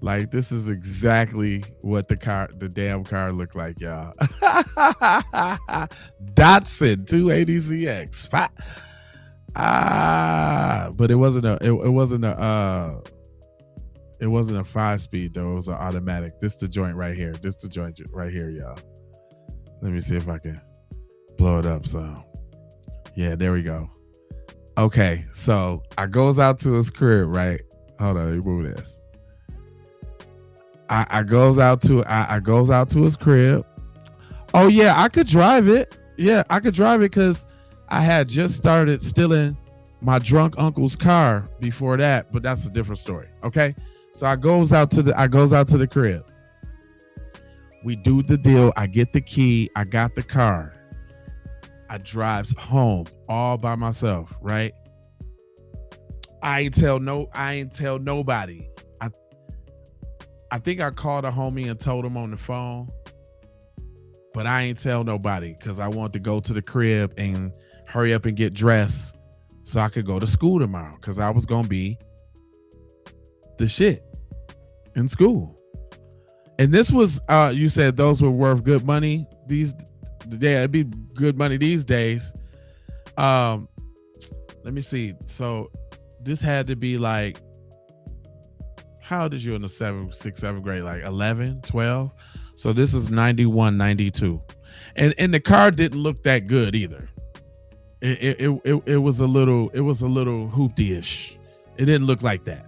Like this is exactly what the damn car looked like, y'all. Datsun 280ZX. But it wasn't a 5-speed though. It was an automatic. This the joint right here. This the joint right here, y'all. Let me see if I can blow it up. So yeah, there we go. Okay, so I goes out to his crib, right? Hold on, let me move this. I goes out to his crib. Oh yeah, I could drive it. Yeah, I could drive it because I had just started stealing my drunk uncle's car before that, but that's a different story. Okay, so I goes out to the crib. We do the deal. I get the key. I got the car. I drives home all by myself. Right. I ain't tell nobody. I think I called a homie and told him on the phone, but I ain't tell nobody because I wanted to go to the crib and hurry up and get dressed so I could go to school tomorrow because I was going to be the shit in school. And this was, you said those were worth good money. It'd be good money these days. Let me see. So this had to be like, how old is you in the 6th, 7th grade? Like 11, 12? So this is 91, 92. And the car didn't look that good either. It was a little hoopty-ish. It didn't look like that.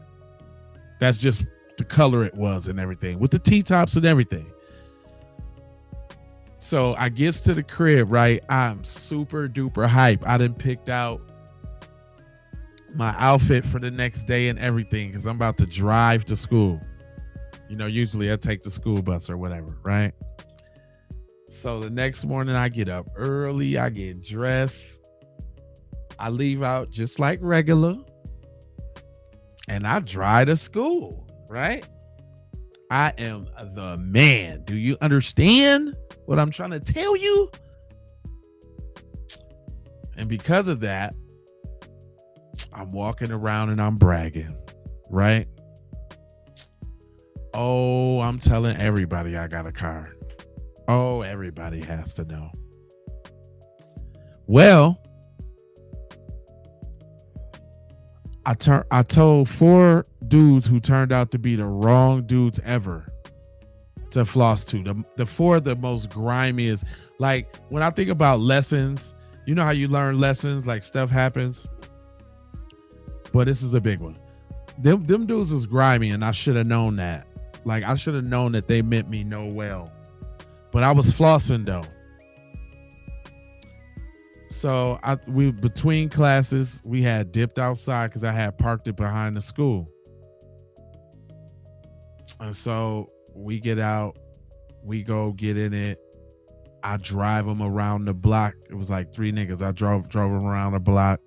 That's just the color it was and everything, with the T-tops and everything. So I gets to the crib, right? I'm super duper hype. I done picked out my outfit for the next day and everything because I'm about to drive to school. You know, usually I take the school bus or whatever, right? So the next morning I get up early, I get dressed, I leave out just like regular, and I drive to school, right? I am the man. Do you understand what I'm trying to tell you? And because of that, I'm walking around and I'm bragging, right? Oh, I'm telling everybody I got a car. Oh, everybody has to know. Well, I told 4 dudes who turned out to be the wrong dudes ever to floss to. The 4 the most grimiest. Like when I think about lessons, you know how you learn lessons, like stuff happens. But this is a big one. Them dudes was grimy, and I should have known that. Like I should have known that they meant me no well. But I was flossing though. So we between classes, we had dipped outside because I had parked it behind the school. And so we get out, we go get in it. I drive them around the block. It was like 3 niggas. I drove them around the block.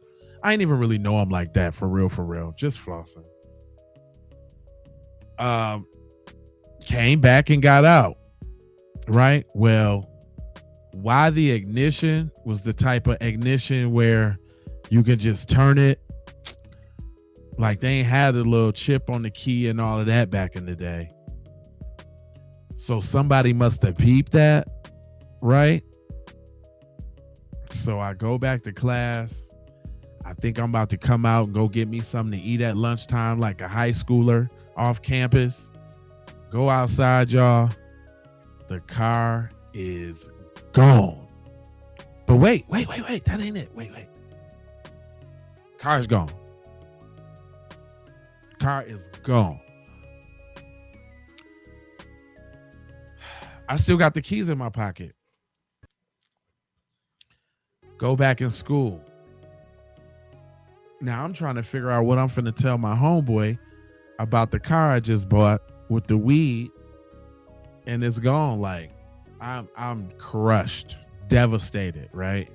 I ain't even really know them like that, for real. Just flossing. Came back and got out. Right? Well, why the ignition was the type of ignition where you can just turn it. Like they ain't had a little chip on the key and all of that back in the day. So somebody must have peeped that, right? So I go back to class. I think I'm about to come out and go get me something to eat at lunchtime like a high schooler. off campus. Go outside, y'all. The car is gone. But wait. That ain't it. Wait. Car's gone. Car is gone. I still got the keys in my pocket. Go back in school. Now I'm trying to figure out what I'm finna tell my homeboy about the car I just bought with the weed, and it's gone. Like, I'm crushed, devastated, right?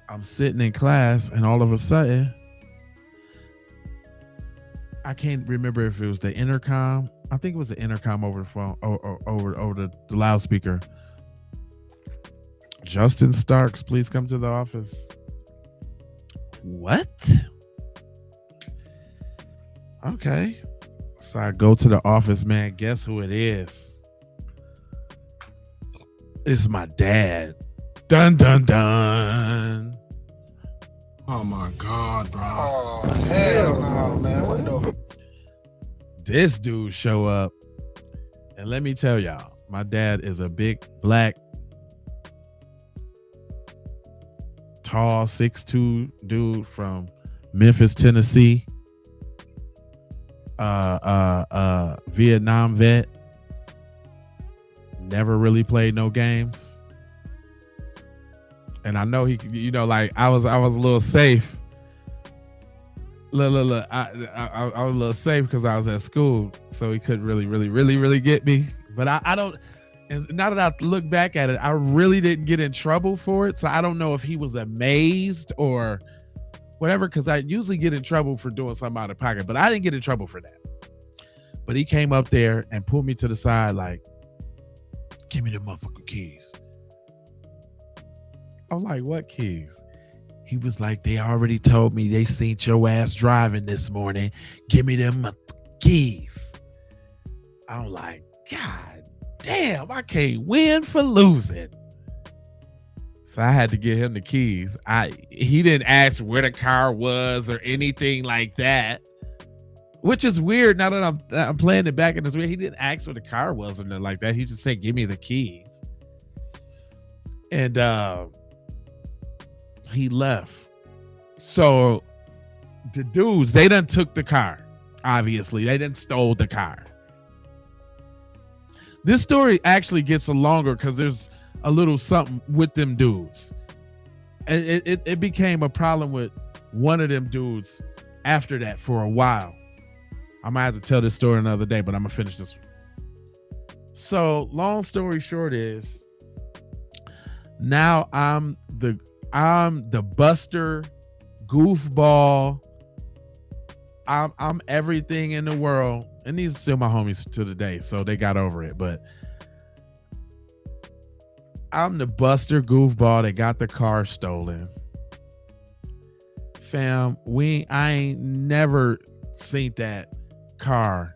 I'm sitting in class, and all of a sudden, I can't remember if it was the intercom. I think it was the intercom over the phone, or over the loudspeaker. Justin Starks, please come to the office. What? Okay. So I go to the office, man. Guess who it is? It's my dad. Dun, dun, dun. Oh my God, bro. Oh, hell no, man. What the? This dude show up. And let me tell y'all, my dad is a big, black, tall, 6'2" dude from Memphis, Tennessee. Vietnam vet. Never really played no games. And I know he, like I was a little safe. Look, I was a little safe because I was at school, so he couldn't really get me. But I don't. And now that I look back at it, I really didn't get in trouble for it. So I don't know if he was amazed or whatever, because I usually get in trouble for doing something out of pocket, but I didn't get in trouble for that. But he came up there and pulled me to the side like, give me the motherfucking keys. I was like, what keys? He was like, they already told me they seen your ass driving this morning. Give me them keys. I'm like, God damn, I can't win for losing. So I had to get him the keys. He didn't ask where the car was or anything like that, which is weird. Now that I'm playing it back in this way, he didn't ask where the car was or nothing like that. He just said, give me the keys. And he left. So the dudes, they done took the car. Obviously, they done stole the car. This story actually gets longer because there's a little something with them dudes. And it became a problem with one of them dudes after that for a while. I might have to tell this story another day, but I'm gonna finish this one. So long story short is, now I'm the buster, goofball. I'm everything in the world. And these are still my homies to the day, so they got over it. But I'm the buster goofball that got the car stolen. Fam, I ain't never seen that car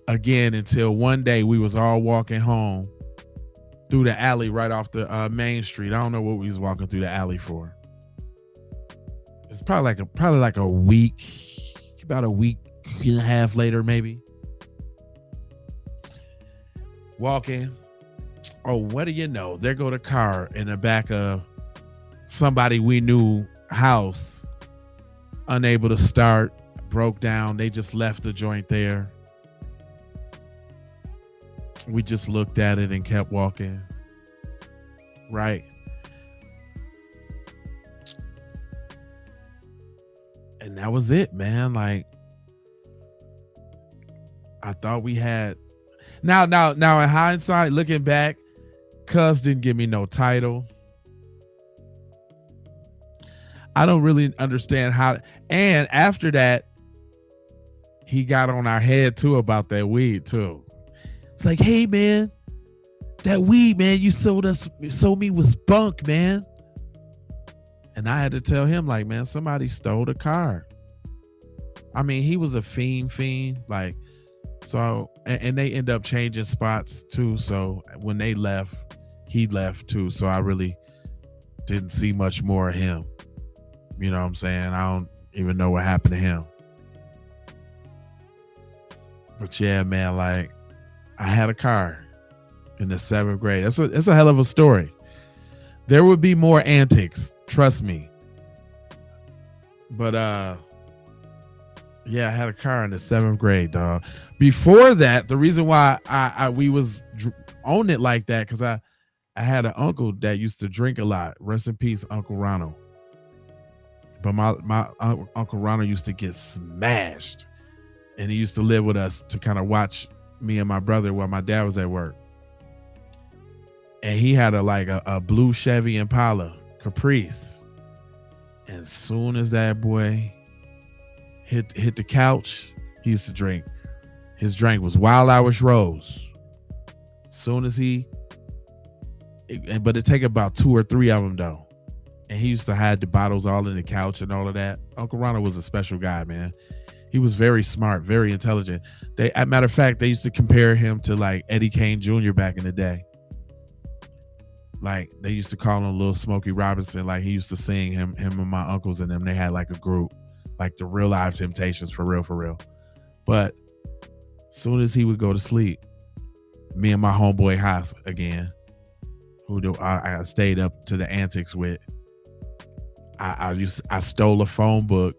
again until one day we was all walking home through the alley right off the main street. I don't know what we was walking through the alley for. It's probably like a week, about a week and a half later, maybe. Walking. Oh, what do you know? There go the car in the back of somebody we knew house. Unable to start, broke down. They just left the joint there. We just looked at it and kept walking. Right. And that was it, man. Like, I thought we had. Now, in hindsight, looking back, Cuz didn't give me no title. I don't really understand how. And after that, he got on our head too about that weed too. It's like, hey man, that weed, man, you sold me was bunk, man. And I had to tell him, like, man, somebody stole the car. I mean, he was a fiend, like, so, and they end up changing spots too. So when they left, he left too. So I really didn't see much more of him. You know what I'm saying? I don't even know what happened to him. But yeah, man, like I had a car in the 7th grade. It's a hell of a story. There would be more antics, trust me. But yeah, I had a car in the 7th grade, dog. Before that, the reason why we was on it like that, because I had an uncle that used to drink a lot. Rest in peace, Uncle Ronald. But my Uncle Ronald used to get smashed, and he used to live with us to kind of watch me and my brother while my dad was at work. And he had a blue Chevy Impala Caprice. And as soon as that boy hit the couch, he used to drink. His drink was Wild Irish Rose. Soon as but it take about 2 or 3 of them though. And he used to hide the bottles all in the couch and all of that. Uncle Ronald was a special guy, man. He was very smart, very intelligent. As a matter of fact, they used to compare him to like Eddie Kane Jr. back in the day. Like they used to call him Little Smokey Robinson. Like he used to sing, him and my uncles and them. They had like a group, like the Real Live Temptations, for real. But as soon as he would go to sleep, me and my homeboy Haas again, who I stayed up to the antics with, I stole a phone book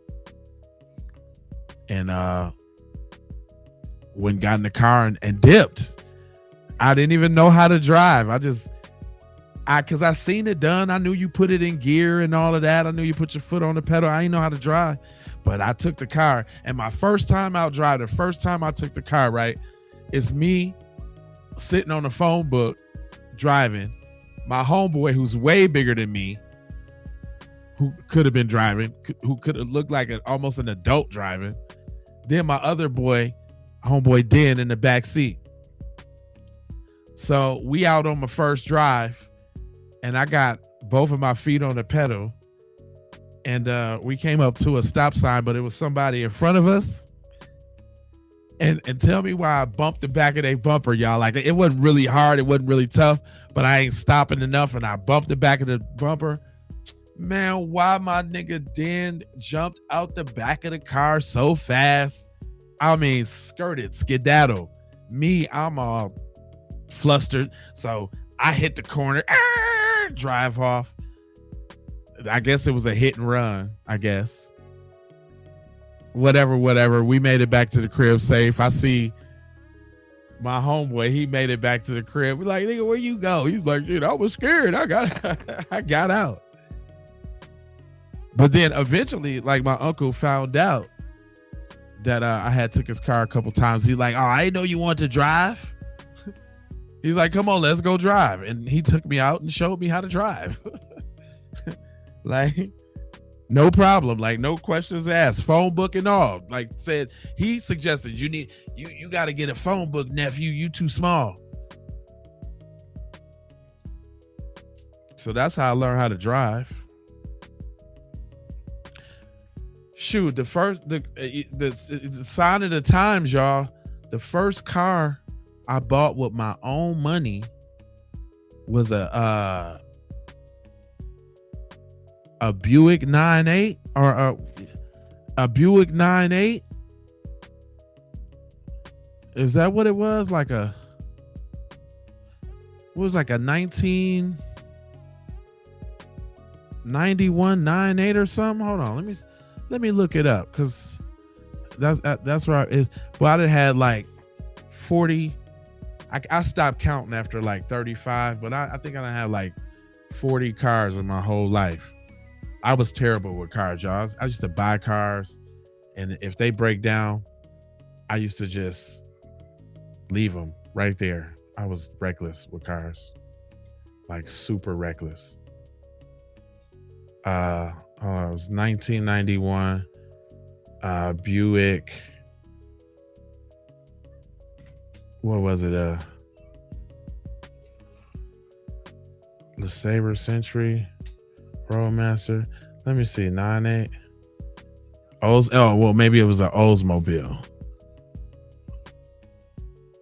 and got in the car and dipped. I didn't even know how to drive. Cause I seen it done. I knew you put it in gear and all of that. I knew you put your foot on the pedal. I didn't know how to drive, but I took the car. And my first time out driving, the first time I took the car, right, it's me sitting on the phone book driving. My homeboy, who's way bigger than me, who could have been driving, who could have looked like almost an adult driving. Then my other boy, homeboy Den, in the back seat. So we out on my first drive, and I got both of my feet on the pedal, and we came up to a stop sign, but it was somebody in front of us. And tell me why I bumped the back of their bumper, y'all. Like, it wasn't really hard, it wasn't really tough, but I ain't stopping enough, and I bumped the back of the bumper. Man, why my nigga Den jumped out the back of the car so fast? I mean, skirted, skedaddle. Me, I'm all flustered. So I hit the corner, drive off. I guess it was a hit and run, I guess. Whatever. We made it back to the crib safe. I see my homeboy, he made it back to the crib. We're like, nigga, where you go? He's like, dude, I was scared. I got out. But then eventually, like, my uncle found out that I had took his car a couple times. He's like, oh, I didn't know you wanted to drive. He's like, come on, let's go drive. And he took me out and showed me how to drive. Like, no problem. Like, no questions asked. Phone book and all. Like, said, he suggested you got to get a phone book, nephew. You too small. So that's how I learned how to drive. Shoot, the sign of the times, y'all. The first car I bought with my own money was a Buick 9.8 or a Buick 9.8. Is that what it was? Like a 1991 9.8 or something? Hold on, let me look it up, because that's where it is. Well, I done had like 40. I stopped counting after like 35, but I think I done had like 40 cars in my whole life. I was terrible with cars, y'all. I used to buy cars, and if they break down, I used to just leave them right there. I was reckless with cars, like super reckless. It was 1991 Buick. What was it? The Sabre Century Roadmaster. Let me see. 9.8. Maybe it was an Oldsmobile.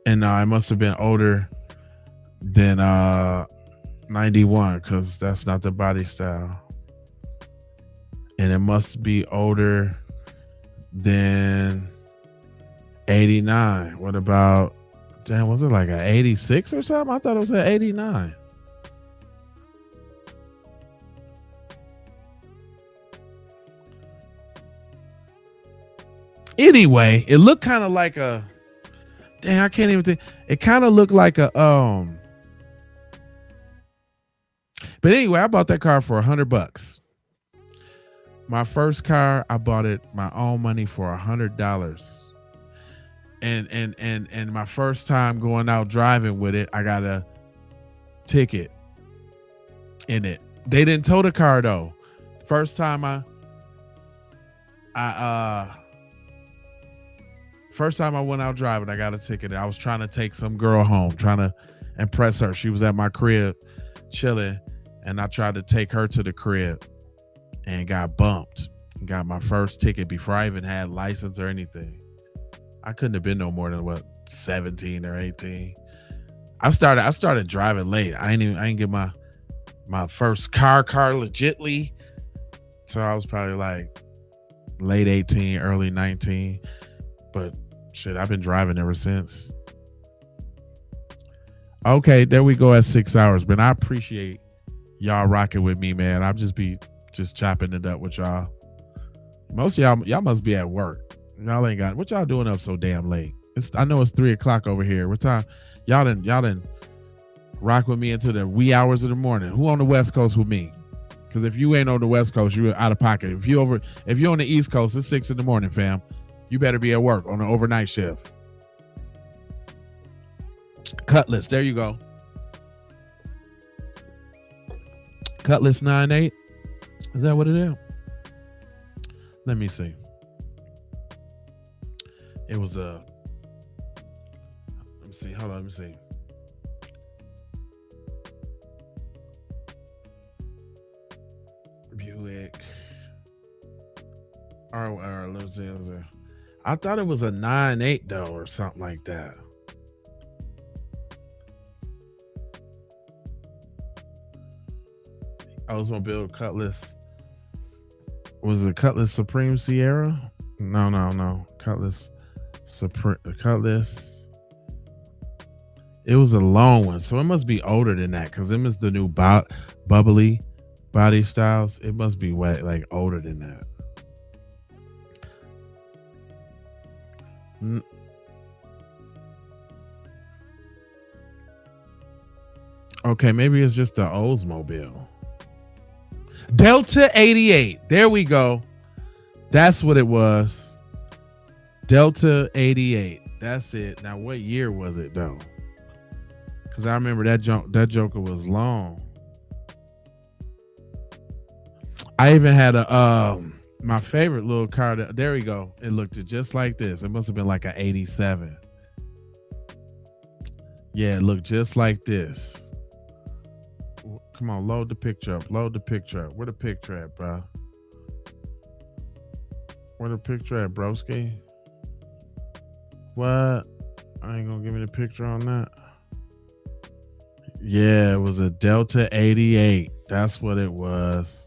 And it must have been older than 91, because that's not the body style. And it must be older than 89. What about, damn, was it like an 86 or something? I thought it was an 89. Anyway, it looked kind of like a, dang, I can't even think. It kind of looked like a, but anyway, I bought that car for $100. My first car, I bought it my own money for $100. And my first time going out driving with it, I got a ticket in it. They didn't tow the car though. First time I went out driving, I got a ticket. I was trying to take some girl home, trying to impress her. She was at my crib chilling, and I tried to take her to the crib and got bumped. Got my first ticket before I even had license or anything. I couldn't have been no more than 17 or 18. I started driving late. I didn't get my first car legitly. So I was probably like late 18, early 19. But shit, I've been driving ever since. Okay, there we go at 6 hours. But I appreciate y'all rocking with me, man. I'll just be chopping it up with y'all. Most of y'all must be at work. Y'all ain't got, what y'all doing up so damn late? I know it's 3:00 over here. What time? Y'all done rock with me into the wee hours of the morning. Who on the West Coast with me? Because if you ain't on the West Coast, you're out of pocket. If you're on the East Coast, it's 6 a.m, fam. You better be at work on an overnight shift. Cutlass, there you go. Cutlass 9.8. Is that what it is? Let me see. It was a. Let me see. Hold on. Let me see. Buick. I thought it was a 9.8 though, or something like that. I was gonna build a Cutlass. Was it Cutlass Supreme Sierra? No. Cutlass Supreme Cutlass. It was a long one, so it must be older than that because it is the new bubbly body styles. It must be like older than that. Okay, maybe it's just the Oldsmobile. Delta 88. There we go. That's what it was. Delta 88. That's it. Now, what year was it though? Because I remember that Joker was long. I even had my favorite little car. There we go. It looked just like this. It must have been like an 87. Yeah, it looked just like this. Come on, load the picture up. Where the picture at, bro? Where the picture at, broski? What? I ain't gonna give me the picture on that. Yeah, it was a Delta 88. That's what it was.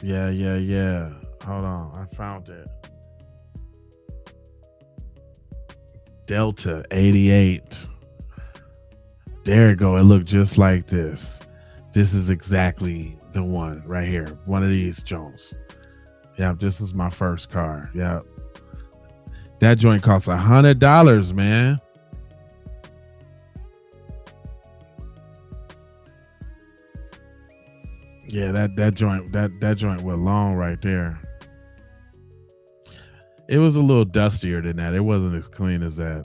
Yeah. Hold on, I found it. Delta 88. There you go. It looked just like this. This is exactly the one right here. One of these Jones. Yep, this is my first car. Yep. That joint costs $100, man. Yeah, that joint went long right there. It was a little dustier than that. It wasn't as clean as that.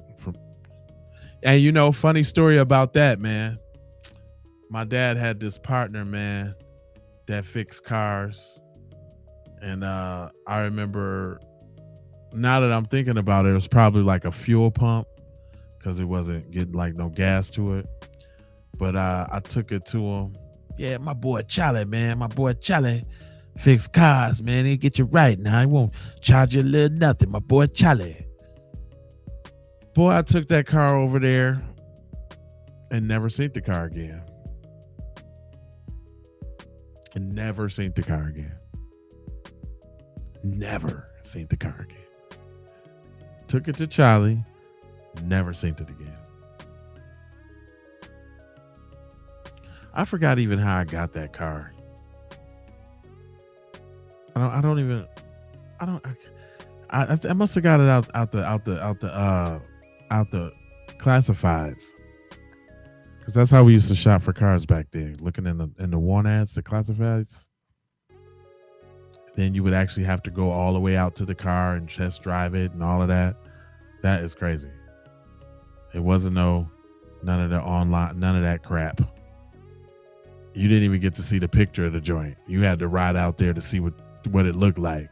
And funny story about that, man. My dad had this partner, man, that fixed cars. And I remember, now that I'm thinking about it, it was probably like a fuel pump because it wasn't getting like no gas to it. But I took it to him. Yeah, my boy Charlie, man. My boy Charlie fix cars, man. He'll get you right now. He won't charge you a little nothing. My boy Charlie. Boy, I took that car over there and never seen the car again. Never seen the car again. took it to Charlie, never seen it again. I forgot even how I got that car. I must have got it out the classifieds. Cause that's how we used to shop for cars back then. Looking in the want ads, the classifieds. Then you would actually have to go all the way out to the car and test drive it and all of that. That is crazy. It wasn't none of the online, none of that crap. You didn't even get to see the picture of the joint. You had to ride out there to see what it looked like.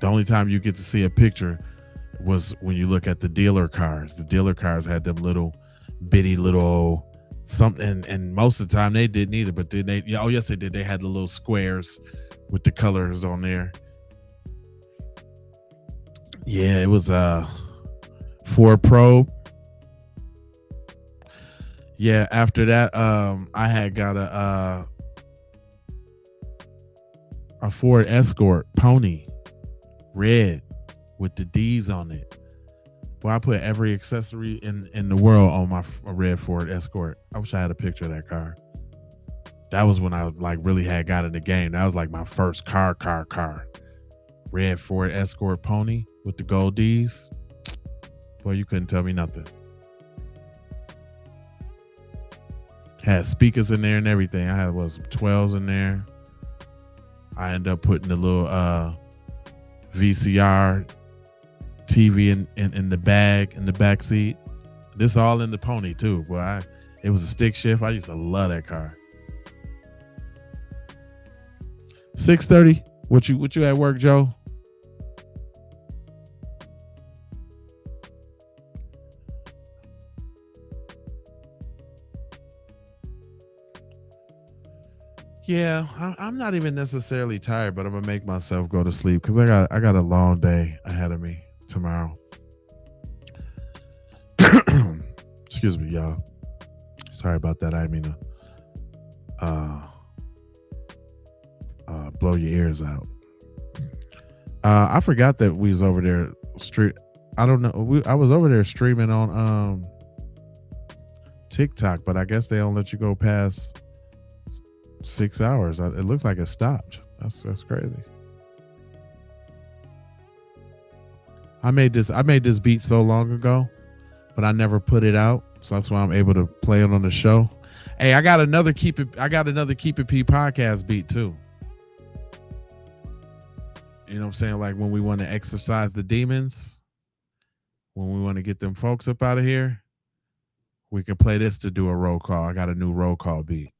The only time you get to see a picture was when you look at the dealer cars. The dealer cars had them little bitty little something, and most of the time they didn't either, but then they, oh yes they did. They had the little squares with the colors on there. Yeah, it was Ford Probe. Yeah, after that, I had got a Ford Escort Pony, red with the D's on it. Boy, I put every accessory in the world on my red Ford Escort. I wish I had a picture of that car. That was when I like really had got in the game. That was like my first car. Red Ford Escort Pony with the gold D's. Boy, you couldn't tell me nothing. Had speakers in there and everything. I had 12s in there. I ended up putting the little VCR TV in the bag, in the back seat. This all in the Pony too. Boy, it was a stick shift. I used to love that car. 6:30. What you at work, Joe? Yeah, I'm not even necessarily tired, but I'm gonna make myself go to sleep because I got a long day ahead of me tomorrow. Excuse me, y'all. Sorry about that. I didn't mean to blow your ears out. I forgot that we was over there I don't know. I was over there streaming on TikTok, but I guess they don't let you go past 6 hours. It looked like it stopped. That's crazy. I made this beat so long ago, but I never put it out, so that's why I'm able to play it on the show. Hey, I got another Keep It P podcast beat too. You know what I'm saying? Like when we want to exorcise the demons, when we want to get them folks up out of here, we can play this to do a roll call. I got a new roll call beat.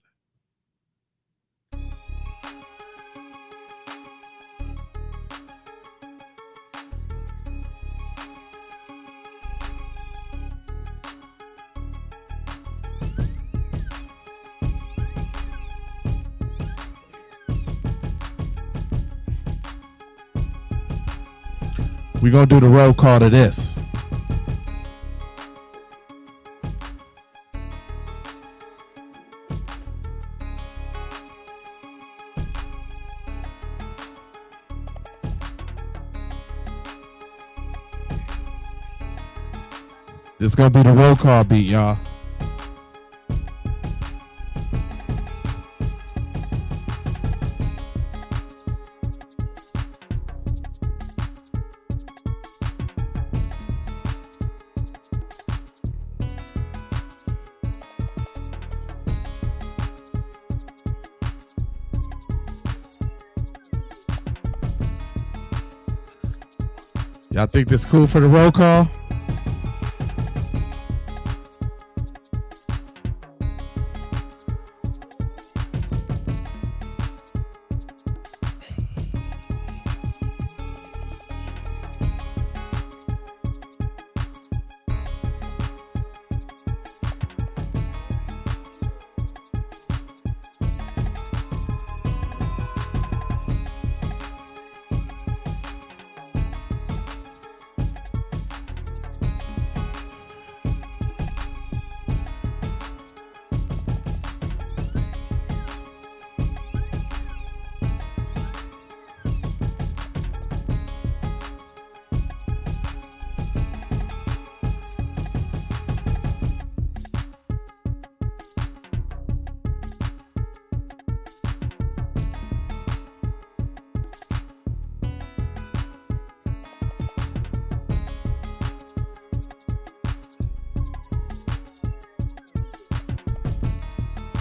We're going to do the roll call to this. This is going to be the roll call beat, y'all. Y'all think this cool for the roll call?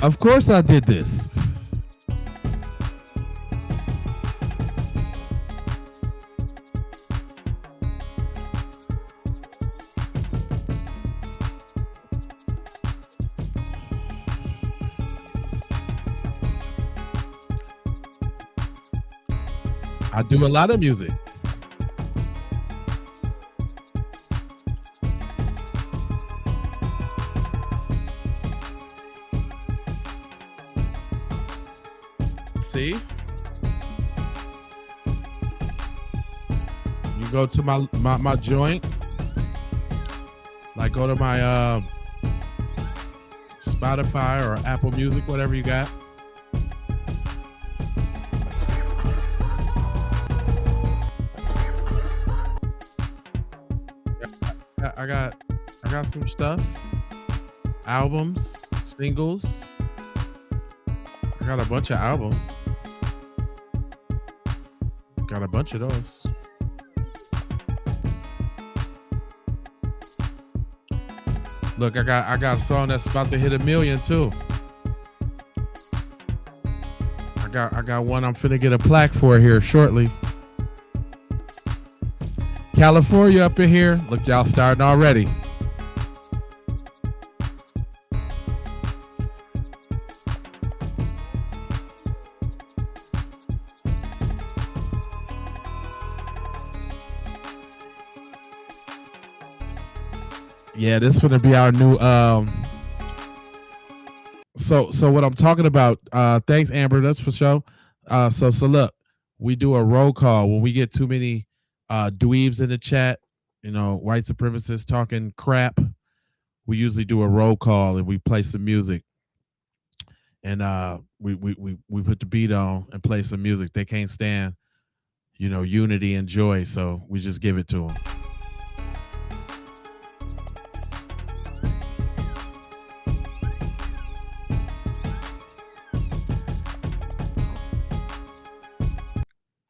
Of course I did this. I do a lot of music. See? You go to my joint, like go to my Spotify or Apple Music, whatever you got. I got some stuff, albums, singles. I got a bunch of albums. Got a bunch of those. Look, I got a song that's about to hit 1 million too. I got one I'm finna get a plaque for here shortly. California up in here. Look, y'all starting already. Yeah, this is gonna be our new so what I'm talking about, thanks Amber, that's for sure. So look, we do a roll call when we get too many dweebs in the chat, you know, white supremacists talking crap. We usually do a roll call and we play some music. And we put the beat on and play some music. They can't stand, you know, unity and joy, so we just give it to them.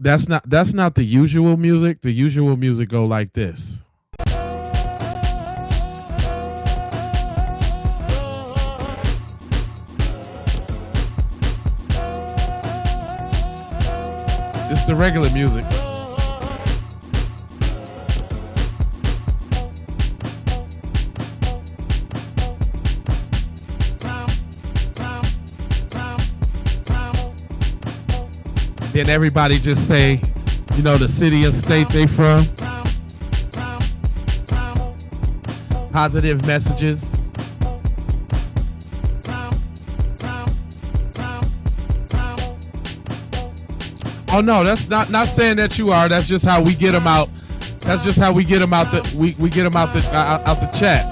That's not the usual music. The usual music go like this. It's the regular music. Then everybody just say, you know, the city and state they from. Positive messages. Oh no, that's not saying that you are. That's just how we get them out. That's just how we get them out the we get them out the chat.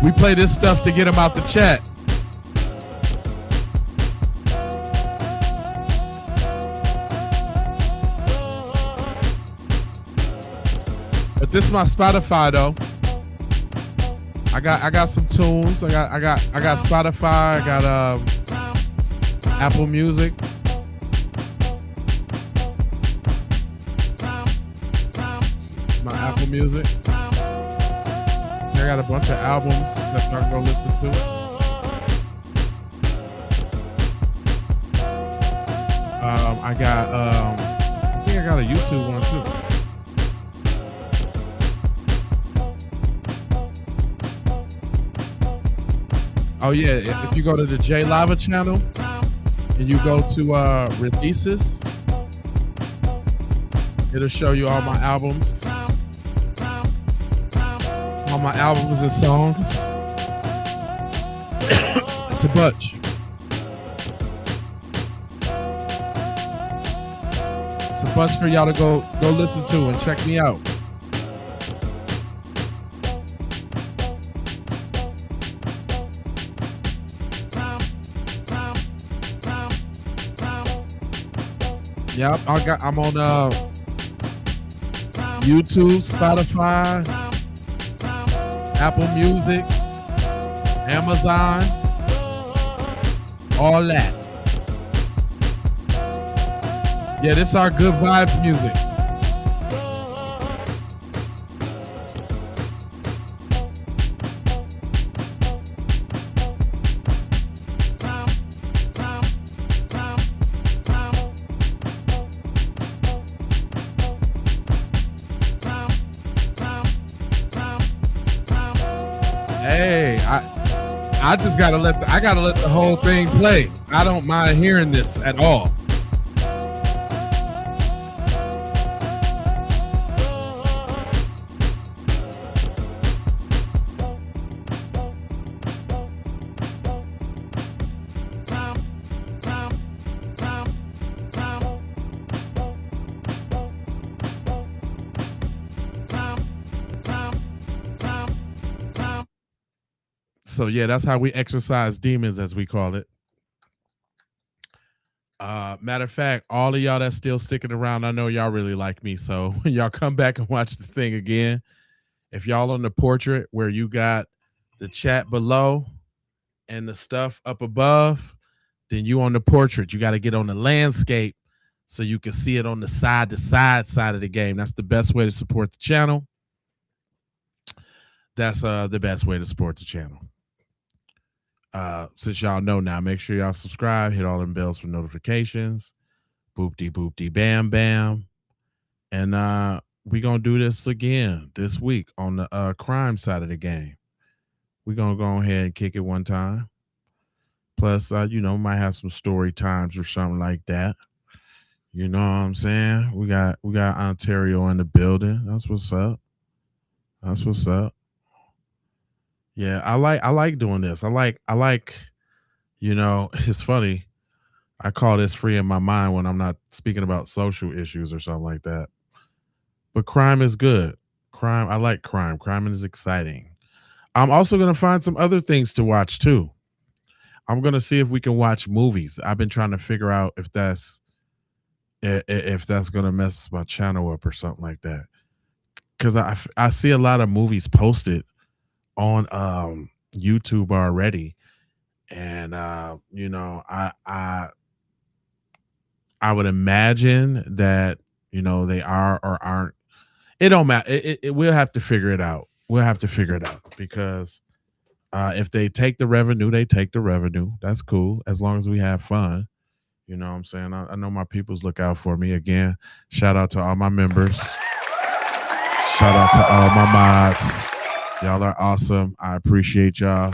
We play this stuff to get them out the chat. But this is my Spotify though. I got some tunes. I got Spotify. I got Apple Music. It's my Apple Music. I got a bunch of albums that y'all go listen to. I think I got a YouTube one too. Oh yeah, if you go to the J Lava channel and you go to releases, it'll show you all my albums. All my albums and songs. It's a bunch. It's a bunch for y'all to go listen to and check me out. Yep, I'm on YouTube, Spotify, Apple Music, Amazon, all that. Yeah, this is our good vibes music. Hey, I just gotta let the whole thing play. I don't mind hearing this at all. So yeah, that's how we exorcise demons, as we call it. Matter of fact, all of y'all that's still sticking around, I know y'all really like me. So when y'all come back and watch the thing again, if y'all on the portrait where you got the chat below and the stuff up above, then you on the portrait. You got to get on the landscape so you can see it on the side to side of the game. That's the best way to support the channel. That's the best way to support the channel. Since y'all know now, make sure y'all subscribe, hit all them bells for notifications. Boop-de bam bam. And we gonna do this again this week on the crime side of the game. We're gonna go ahead and kick it one time. Plus, might have some story times or something like that. You know what I'm saying? We got Ontario in the building. That's what's up. That's what's up. Yeah, I like doing this. I like it's funny. I call this free in my mind when I'm not speaking about social issues or something like that. But crime is good. I like crime. Crime is exciting. I'm also going to find some other things to watch too. I'm going to see if we can watch movies. I've been trying to figure out if that's going to mess my channel up or something like that. Cuz I see a lot of movies posted on YouTube already, and I would imagine that they are or aren't. It don't matter. We'll have to figure it out. We'll have to figure it out because if they take the revenue, they take the revenue. That's cool as long as we have fun. You know what I'm saying? I know my peoples look out for me. Again, shout out to all my members. Shout out to all my mods. Y'all are awesome. I appreciate y'all.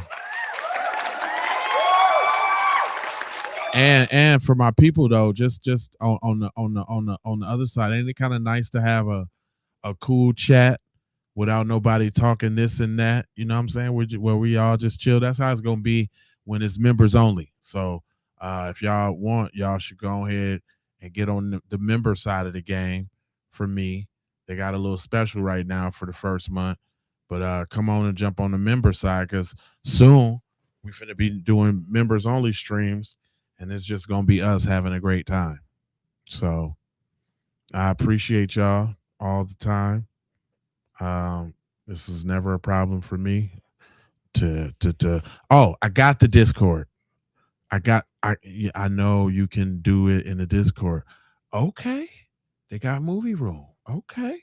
And for my people though, just on the other side, ain't it kind of nice to have a cool chat without nobody talking this and that? You know what I'm saying? Where we all just chill. That's how it's gonna be when it's members only. So if y'all want, y'all should go ahead and get on the member side of the game. For me, they got a little special right now for the first month. But come on and jump on the member side because soon we're going to be doing members only streams, and it's just going to be us having a great time. So I appreciate y'all all the time. This is never a problem for me oh, I got the Discord. I know you can do it in the Discord. Okay. They got movie room. Okay.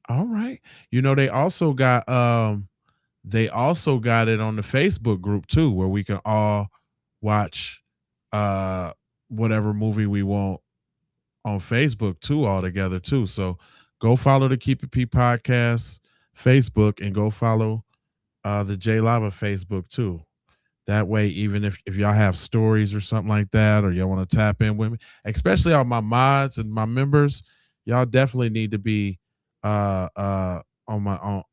All right. They also got it on the Facebook group too, where we can all watch whatever movie we want on Facebook too, all together too. So go follow the Keep It P podcast Facebook and go follow the J Lava Facebook too. That way, even if y'all have stories or something like that, or y'all want to tap in with me, especially all my mods and my members, y'all definitely need to be on my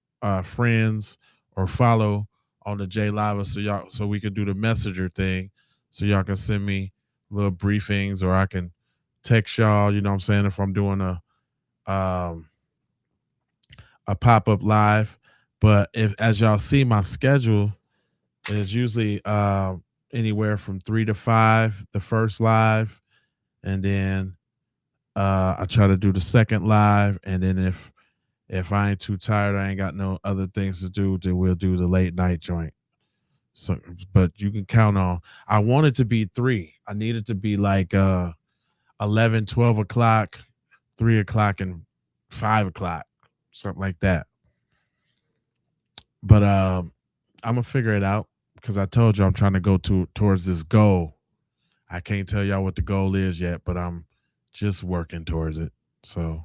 friends or follow on the J Lava so we can do the messenger thing, so y'all can send me little briefings or I can text y'all. You know what I'm saying? If I'm doing a pop-up live, but as y'all see, my schedule is usually anywhere from 3 to 5 the first live, and then I try to do the second live, and then if I ain't too tired, I ain't got no other things to do, then we'll do the late night joint. So but you can count on, I want it to be 3. I need it to be like 11, 12 o'clock, 3 o'clock, and 5 o'clock, something like that. But I'm gonna figure it out because I told you I'm trying to go towards this goal. I can't tell y'all what the goal is yet, but I'm just working towards it. So,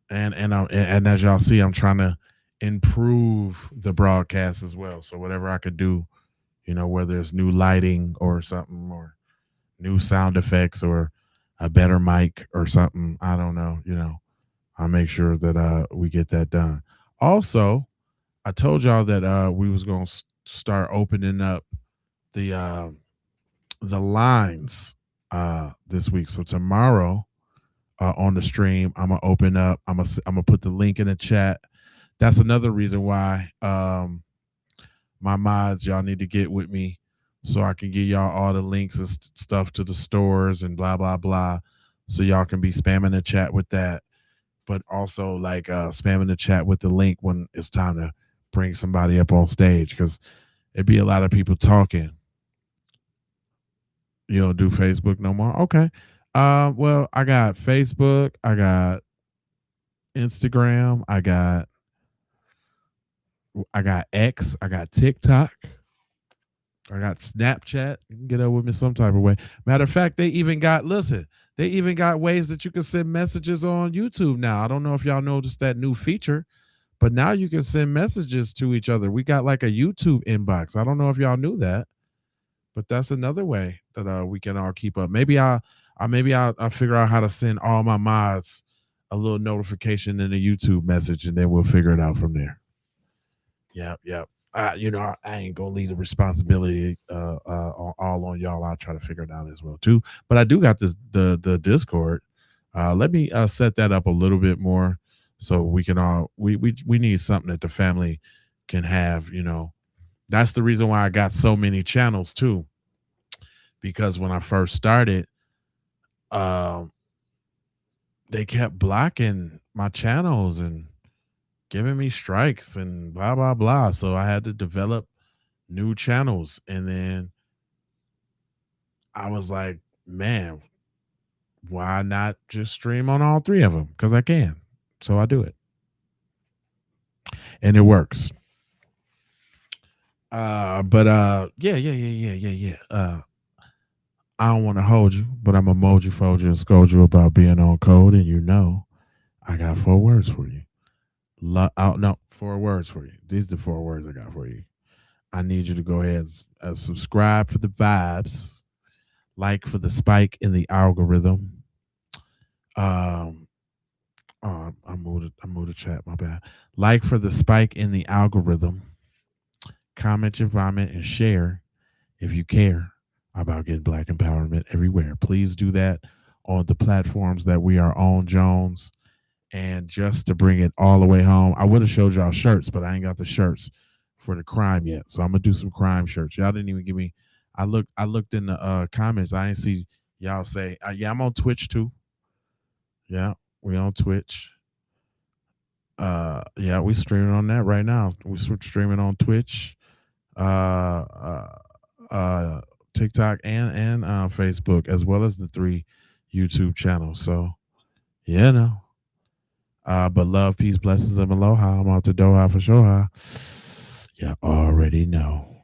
and as y'all see, I'm trying to improve the broadcast as well. So whatever I could do, whether it's new lighting or something, or new sound effects, or a better mic or something, I don't know, I'll make sure that we get that done. Also, I told y'all that we was going to start opening up the lines this week. So tomorrow on the stream, I'm gonna open up. I'm gonna put the link in the chat. That's another reason why my mods, y'all need to get with me so I can give y'all all the links and stuff to the stores and blah blah blah, so y'all can be spamming the chat with that. But also like spamming the chat with the link when it's time to bring somebody up on stage, because it'd be a lot of people talking. You don't do Facebook no more? Okay. Well, I got Facebook, I got Instagram, I got X, I got TikTok, I got Snapchat. You can get up with me some type of way. Matter of fact, they even got ways that you can send messages on YouTube now. I don't know if y'all noticed that new feature, but now you can send messages to each other. We got like a YouTube inbox. I don't know if y'all knew that, but that's another way that we can all keep up. Maybe I'll figure out how to send all my mods a little notification in a YouTube message, and then we'll figure it out from there. Yep. I ain't gonna leave the responsibility all on y'all. I'll try to figure it out as well too. But I do got the Discord. Let me set that up a little bit more so we can all we need something that the family can have. That's the reason why I got so many channels too. Because when I first started, they kept blocking my channels and giving me strikes and blah blah blah. So I had to develop new channels, and then I was like, man, why not just stream on all three of them? Because I can. So I do it, and it works. Yeah. I don't want to hold you, but I'm emoji fold you and scold you about being on code, and I got 4 words for you. 4 words for you. These are the 4 words I got for you. I need you to go ahead and subscribe for the vibes, like for the spike in the algorithm. I moved the chat. My bad. Like for the spike in the algorithm. Comment your vomit and share if you care about getting Black empowerment everywhere. Please do that on the platforms that we are on, Jones. And just to bring it all the way home, I would have showed y'all shirts, but I ain't got the shirts for the crime yet. So I'm gonna do some crime shirts. Y'all didn't even give me. I looked in the comments. I didn't see y'all say, yeah, I'm on Twitch too. Yeah, we on Twitch. Yeah, we streaming on that right now. We streaming on Twitch, TikTok, and Facebook, as well as the 3 YouTube channels. So, but love, peace, blessings, and aloha. I'm out the Doha for sure. You already know.